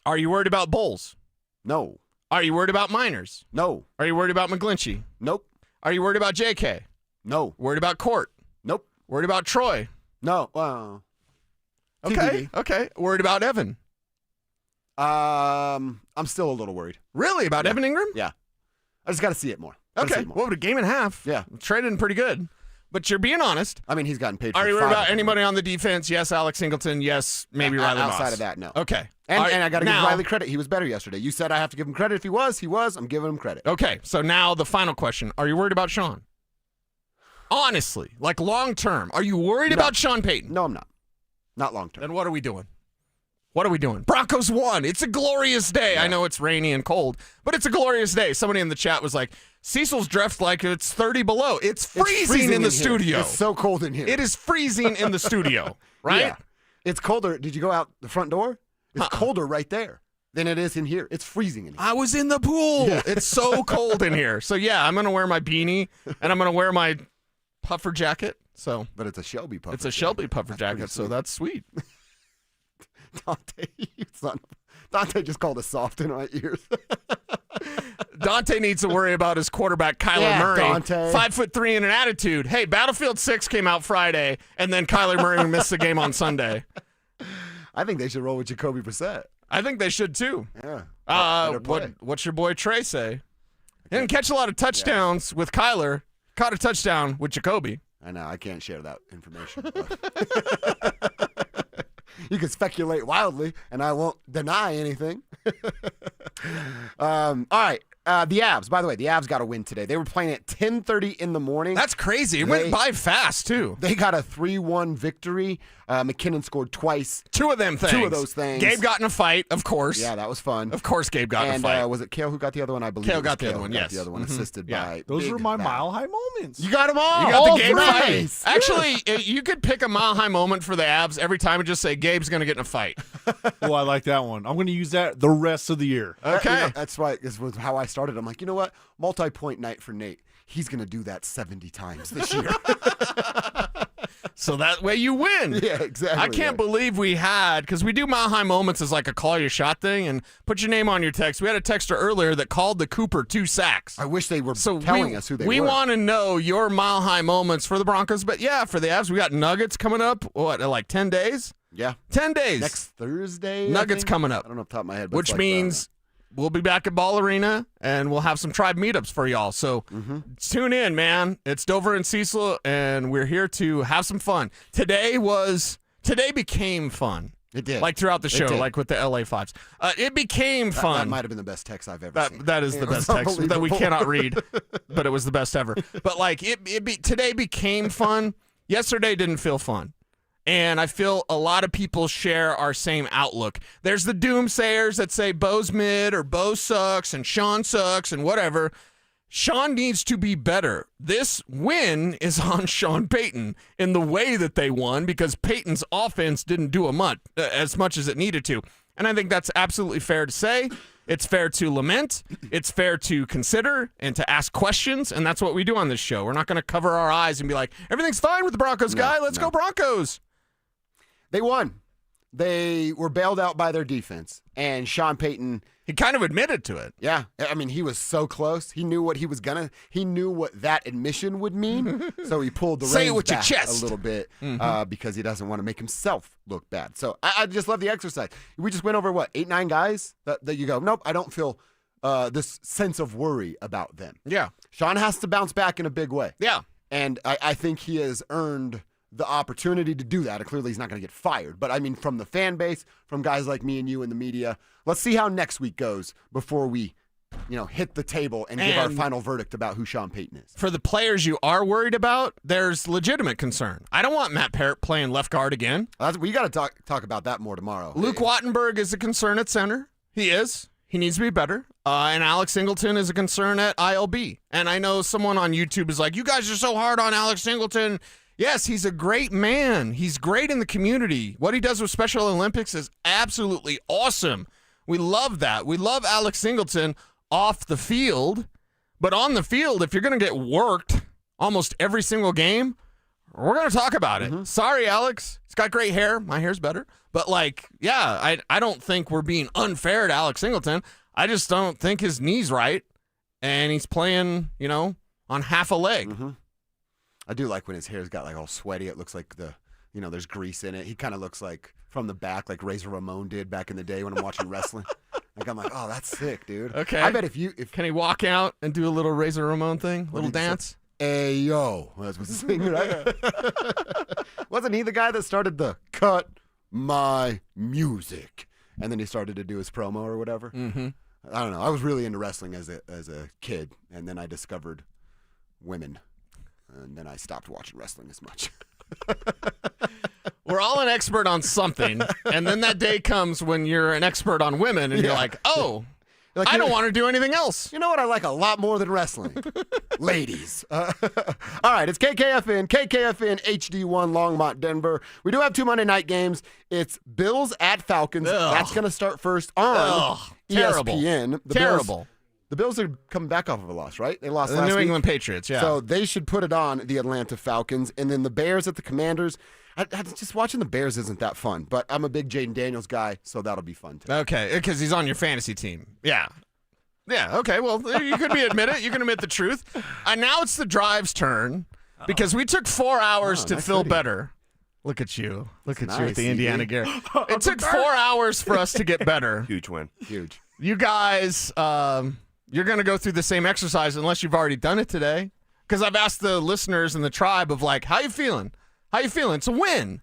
Speaker 3: Are you worried about Bulls?
Speaker 1: No.
Speaker 3: Are you worried about Miners?
Speaker 1: No.
Speaker 3: Are you worried about McGlinchey?
Speaker 1: Nope.
Speaker 3: Are you worried about JK?
Speaker 1: No.
Speaker 3: Worried about Court?
Speaker 1: Nope.
Speaker 3: Worried about Troy?
Speaker 1: No. Well.
Speaker 3: Okay. Okay. Worried about Evan?
Speaker 1: I'm still a little worried.
Speaker 3: Really? About Evan Ingram?
Speaker 1: Yeah. I just got to see it more. Gotta see
Speaker 3: Okay.
Speaker 1: it more.
Speaker 3: Well, a game and a half.
Speaker 1: Yeah.
Speaker 3: Trading pretty good. But you're being honest.
Speaker 1: I mean, he's gotten paid for
Speaker 3: Are you worried
Speaker 1: 5
Speaker 3: about
Speaker 1: of them.
Speaker 3: anybody on the defense? Yes, Alex Singleton. Yes, maybe Riley Moss.
Speaker 1: Outside of that, no.
Speaker 3: Okay.
Speaker 1: And,
Speaker 3: All right,
Speaker 1: and I got to give
Speaker 3: now-
Speaker 1: Riley credit. He was better yesterday. You said I have to give him credit if he was. He was. I'm giving him credit.
Speaker 3: Okay. So now the final question. Are you worried about Sean? Honestly, long term, are you worried
Speaker 1: No.
Speaker 3: about Sean Payton?
Speaker 1: No, I'm not. Not long term.
Speaker 3: Then what are we doing? What are we doing? Broncos won. It's a glorious day. I know it's rainy and cold, but it's a glorious day. Somebody in the chat was like, Cecil's dressed like it's 30 below. It's freezing in the studio.
Speaker 1: It's so cold in here.
Speaker 3: It is freezing in the studio, right?
Speaker 1: Yeah. It's colder. Did you go out the front door? It's colder right there than it is in here. It's freezing in here.
Speaker 3: I was in the pool.
Speaker 1: Yeah.
Speaker 3: It's so cold in here. So, yeah, I'm going to wear my beanie, and I'm going to wear my puffer jacket.
Speaker 1: But it's a Shelby puffer.
Speaker 3: It's a Shelby puffer jacket, so that's sweet.
Speaker 1: Dante, you son of... Dante just called us soft in my ears.
Speaker 3: Dante needs to worry about his quarterback, Kyler Murray.
Speaker 1: Dante.
Speaker 3: 5'3" and an attitude. Hey, Battlefield 6 came out Friday, and then Kyler Murray missed the game on Sunday.
Speaker 1: I think they should roll with Jacoby Brissett.
Speaker 3: I think they should, too.
Speaker 1: Yeah.
Speaker 3: What's your boy Trey say? He didn't catch a lot of touchdowns with Kyler. Caught a touchdown with Jacoby.
Speaker 1: I know. I can't share that information. You can speculate wildly, and I won't deny anything. All right. The Avs, by the way, the Avs got a win today. They were playing at 10:30 in the morning.
Speaker 3: That's crazy. It went by fast, too.
Speaker 1: They got a 3-1 victory. McKinnon scored twice.
Speaker 3: Two of those things. Gabe got in a fight, of course.
Speaker 1: Yeah, that was fun.
Speaker 3: Of course Gabe got in a fight.
Speaker 1: Was it Kale who got the other one? I believe
Speaker 3: Kale
Speaker 1: it was
Speaker 3: got the
Speaker 1: Kale
Speaker 3: other one,
Speaker 1: who got
Speaker 3: yes.
Speaker 1: the other one, assisted by
Speaker 17: Those
Speaker 1: Big
Speaker 17: were my
Speaker 1: Val.
Speaker 17: mile-high moments.
Speaker 1: You got them all.
Speaker 3: You got
Speaker 1: all
Speaker 3: the Gabe
Speaker 1: three.
Speaker 3: fight. Actually, you could pick a mile-high moment for the Avs every time and just say, Gabe's going to get in a fight.
Speaker 17: Oh, I like that one. I'm going to use that the rest of the year.
Speaker 3: Okay.
Speaker 1: That's why. This was how I started. I'm like, you know what? Multi-point night for Nate. He's going to do that 70 times this year.
Speaker 3: So that way you win.
Speaker 1: Yeah, exactly.
Speaker 3: I can't believe we had, because we do Mile High Moments as like a call your shot thing, and put your name on your text. We had a texter earlier that called the Cooper 2 sacks.
Speaker 1: I wish they were telling us who they were.
Speaker 3: We want to know your Mile High Moments for the Broncos, but yeah, for the Avs, we got Nuggets coming up, like 10 days?
Speaker 1: Yeah.
Speaker 3: 10 days.
Speaker 1: Next Thursday,
Speaker 3: Nuggets coming up.
Speaker 1: I don't know off the top of my head. But
Speaker 3: which means we'll be back at Ball Arena, and we'll have some tribe meetups for y'all. So tune in, man. It's Dover and Cecil, and we're here to have some fun. Today became fun.
Speaker 1: It did.
Speaker 3: Like throughout the show, like with the LA Fives. It became fun.
Speaker 1: That might have been the best text I've ever seen.
Speaker 3: That is the best text that we cannot read, but it was the best ever. But like today became fun. Yesterday didn't feel fun. And I feel a lot of people share our same outlook. There's the doomsayers that say Bo's mid or Bo sucks and Sean sucks and whatever. Sean needs to be better. This win is on Sean Payton in the way that they won because Payton's offense didn't do as much as it needed to. And I think that's absolutely fair to say. It's fair to lament. It's fair to consider and to ask questions. And that's what we do on this show. We're not going to cover our eyes and be like, everything's fine with the Broncos guy. Let's go Broncos.
Speaker 1: They won. They were bailed out by their defense. And Sean Payton,
Speaker 3: he kind of admitted to it.
Speaker 1: Yeah. I mean, he was so close. He knew what he knew what that admission would mean. So he pulled the
Speaker 3: Say it
Speaker 1: reins
Speaker 3: with your
Speaker 1: back
Speaker 3: chest
Speaker 1: a little bit because he doesn't want to make himself look bad. So I just love the exercise. We just went over, 8-9 guys that you go, nope, I don't feel this sense of worry about them.
Speaker 3: Yeah.
Speaker 1: Sean has to bounce back in a big way.
Speaker 3: Yeah.
Speaker 1: And I think he has earned the opportunity to do that. Clearly, he's not going to get fired. But, I mean, from the fan base, from guys like me and you in the media, let's see how next week goes before we, hit the table and give our final verdict about who Sean Payton is.
Speaker 3: For the players you are worried about, there's legitimate concern. I don't want Matt Parrott playing left guard again.
Speaker 1: We got to talk about that more tomorrow.
Speaker 3: Luke Wattenberg is a concern at center. He is. He needs to be better. And Alex Singleton is a concern at ILB. And I know someone on YouTube is like, you guys are so hard on Alex Singleton. Yes, he's a great man. He's great in the community. What he does with Special Olympics is absolutely awesome. We love that. We love Alex Singleton off the field. But on the field, if you're going to get worked almost every single game, we're going to talk about it. Sorry, Alex. He's got great hair. My hair's better. But, I don't think we're being unfair to Alex Singleton. I just don't think his knee's right. And he's playing, on half a leg.
Speaker 1: I do like when his hair's got all sweaty. It looks like there's grease in it. He kind of looks like from the back, like Razor Ramon did back in the day when I'm watching wrestling. I'm like, oh, that's sick, dude.
Speaker 3: Okay.
Speaker 1: I bet if
Speaker 3: can he walk out and do a little Razor Ramon thing, little dance?
Speaker 1: Hey yo, that's what the singer, right? Wasn't he the guy that started the cut my music, and then he started to do his promo or whatever? I don't know. I was really into wrestling as a kid, and then I discovered women. And then I stopped watching wrestling as much.
Speaker 3: We're we're all an expert on something, and then that day comes when you're an expert on women, and you're like, oh, I don't want to do anything else.
Speaker 1: You know what I like a lot more than wrestling? Ladies. All right, it's KKFN HD1 Longmont, Denver. We do have 2 Monday night games. It's Bills at Falcons.
Speaker 3: Ugh.
Speaker 1: That's going to start first on
Speaker 3: Terrible.
Speaker 1: ESPN.
Speaker 3: Terrible.
Speaker 1: The Bills are coming back off of a loss, right? They lost
Speaker 3: The
Speaker 1: last
Speaker 3: New
Speaker 1: week.
Speaker 3: England Patriots, yeah.
Speaker 1: So they should put it on the Atlanta Falcons. And then the Bears at the Commanders. Just watching the Bears isn't that fun, but I'm a big Jaden Daniels guy, so that'll be fun too.
Speaker 3: Okay, because he's on your fantasy team. Yeah. Yeah, okay, well, you can admit it. You can admit the truth. Now it's the Drive's turn because we took 4 hours to feel better. Look at you. Look at you with the Indiana gear. It took 4 hours for us to get better.
Speaker 13: Huge win.
Speaker 1: Huge.
Speaker 3: You guys, you're going to go through the same exercise unless you've already done it today. Because I've asked the listeners in the tribe of like, how you feeling? How you feeling? It's a win.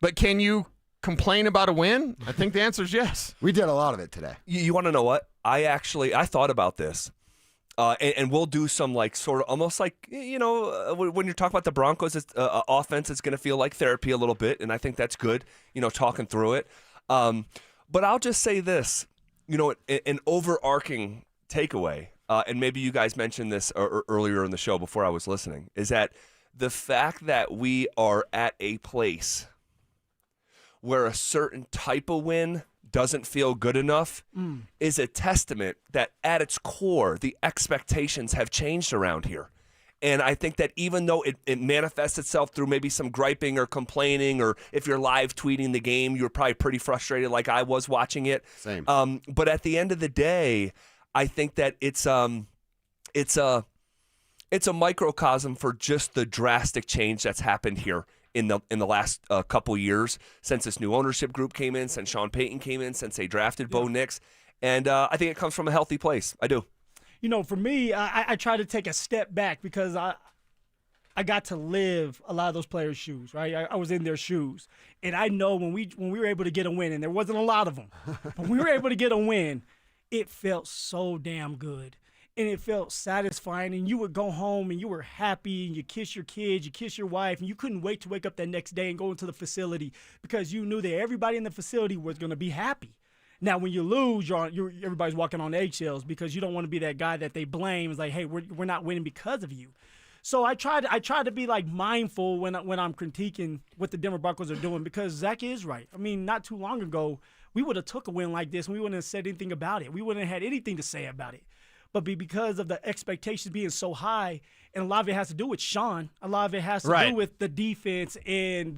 Speaker 3: But can you complain about a win? I think the answer is yes.
Speaker 1: We did a lot of it today.
Speaker 13: You want to know what? I thought about this. And we'll do some like sort of almost like, when you're talking about the Broncos offense, it's going to feel like therapy a little bit. And I think that's good, talking through it. But I'll just say this, an overarching takeaway, and maybe you guys mentioned this earlier in the show before I was listening, is that the fact that we are at a place where a certain type of win doesn't feel good enough is a testament that at its core, the expectations have changed around here. And I think that even though it manifests itself through maybe some griping or complaining, or if you're live tweeting the game, you're probably pretty frustrated like I was watching it.
Speaker 1: Same.
Speaker 13: But at the end of the day, I think that it's a microcosm for just the drastic change that's happened here in the last couple years since this new ownership group came in, since Sean Payton came in, since they drafted Bo Nix. And I think it comes from a healthy place. I do.
Speaker 7: For me, I try to take a step back because I got to live a lot of those players' shoes, right? I was in their shoes. And I know when we were able to get a win, and there wasn't a lot of them, but we were able to get a win, it felt so damn good. And it felt satisfying, and you would go home and you were happy, and you kiss your kids, you kiss your wife, and you couldn't wait to wake up that next day and go into the facility because you knew that everybody in the facility was going to be happy. Now, when you lose, everybody's walking on eggshells because you don't want to be that guy that they blame. It's like, hey, we're not winning because of you. So I try to be like mindful when I'm critiquing what the Denver Broncos are doing because Zach is right. I mean, not too long ago, we would have took a win like this and we wouldn't have said anything about it. We wouldn't have had anything to say about it. But because of the expectations being so high, and a lot of it has to do with Sean, a lot of it has to do with the defense and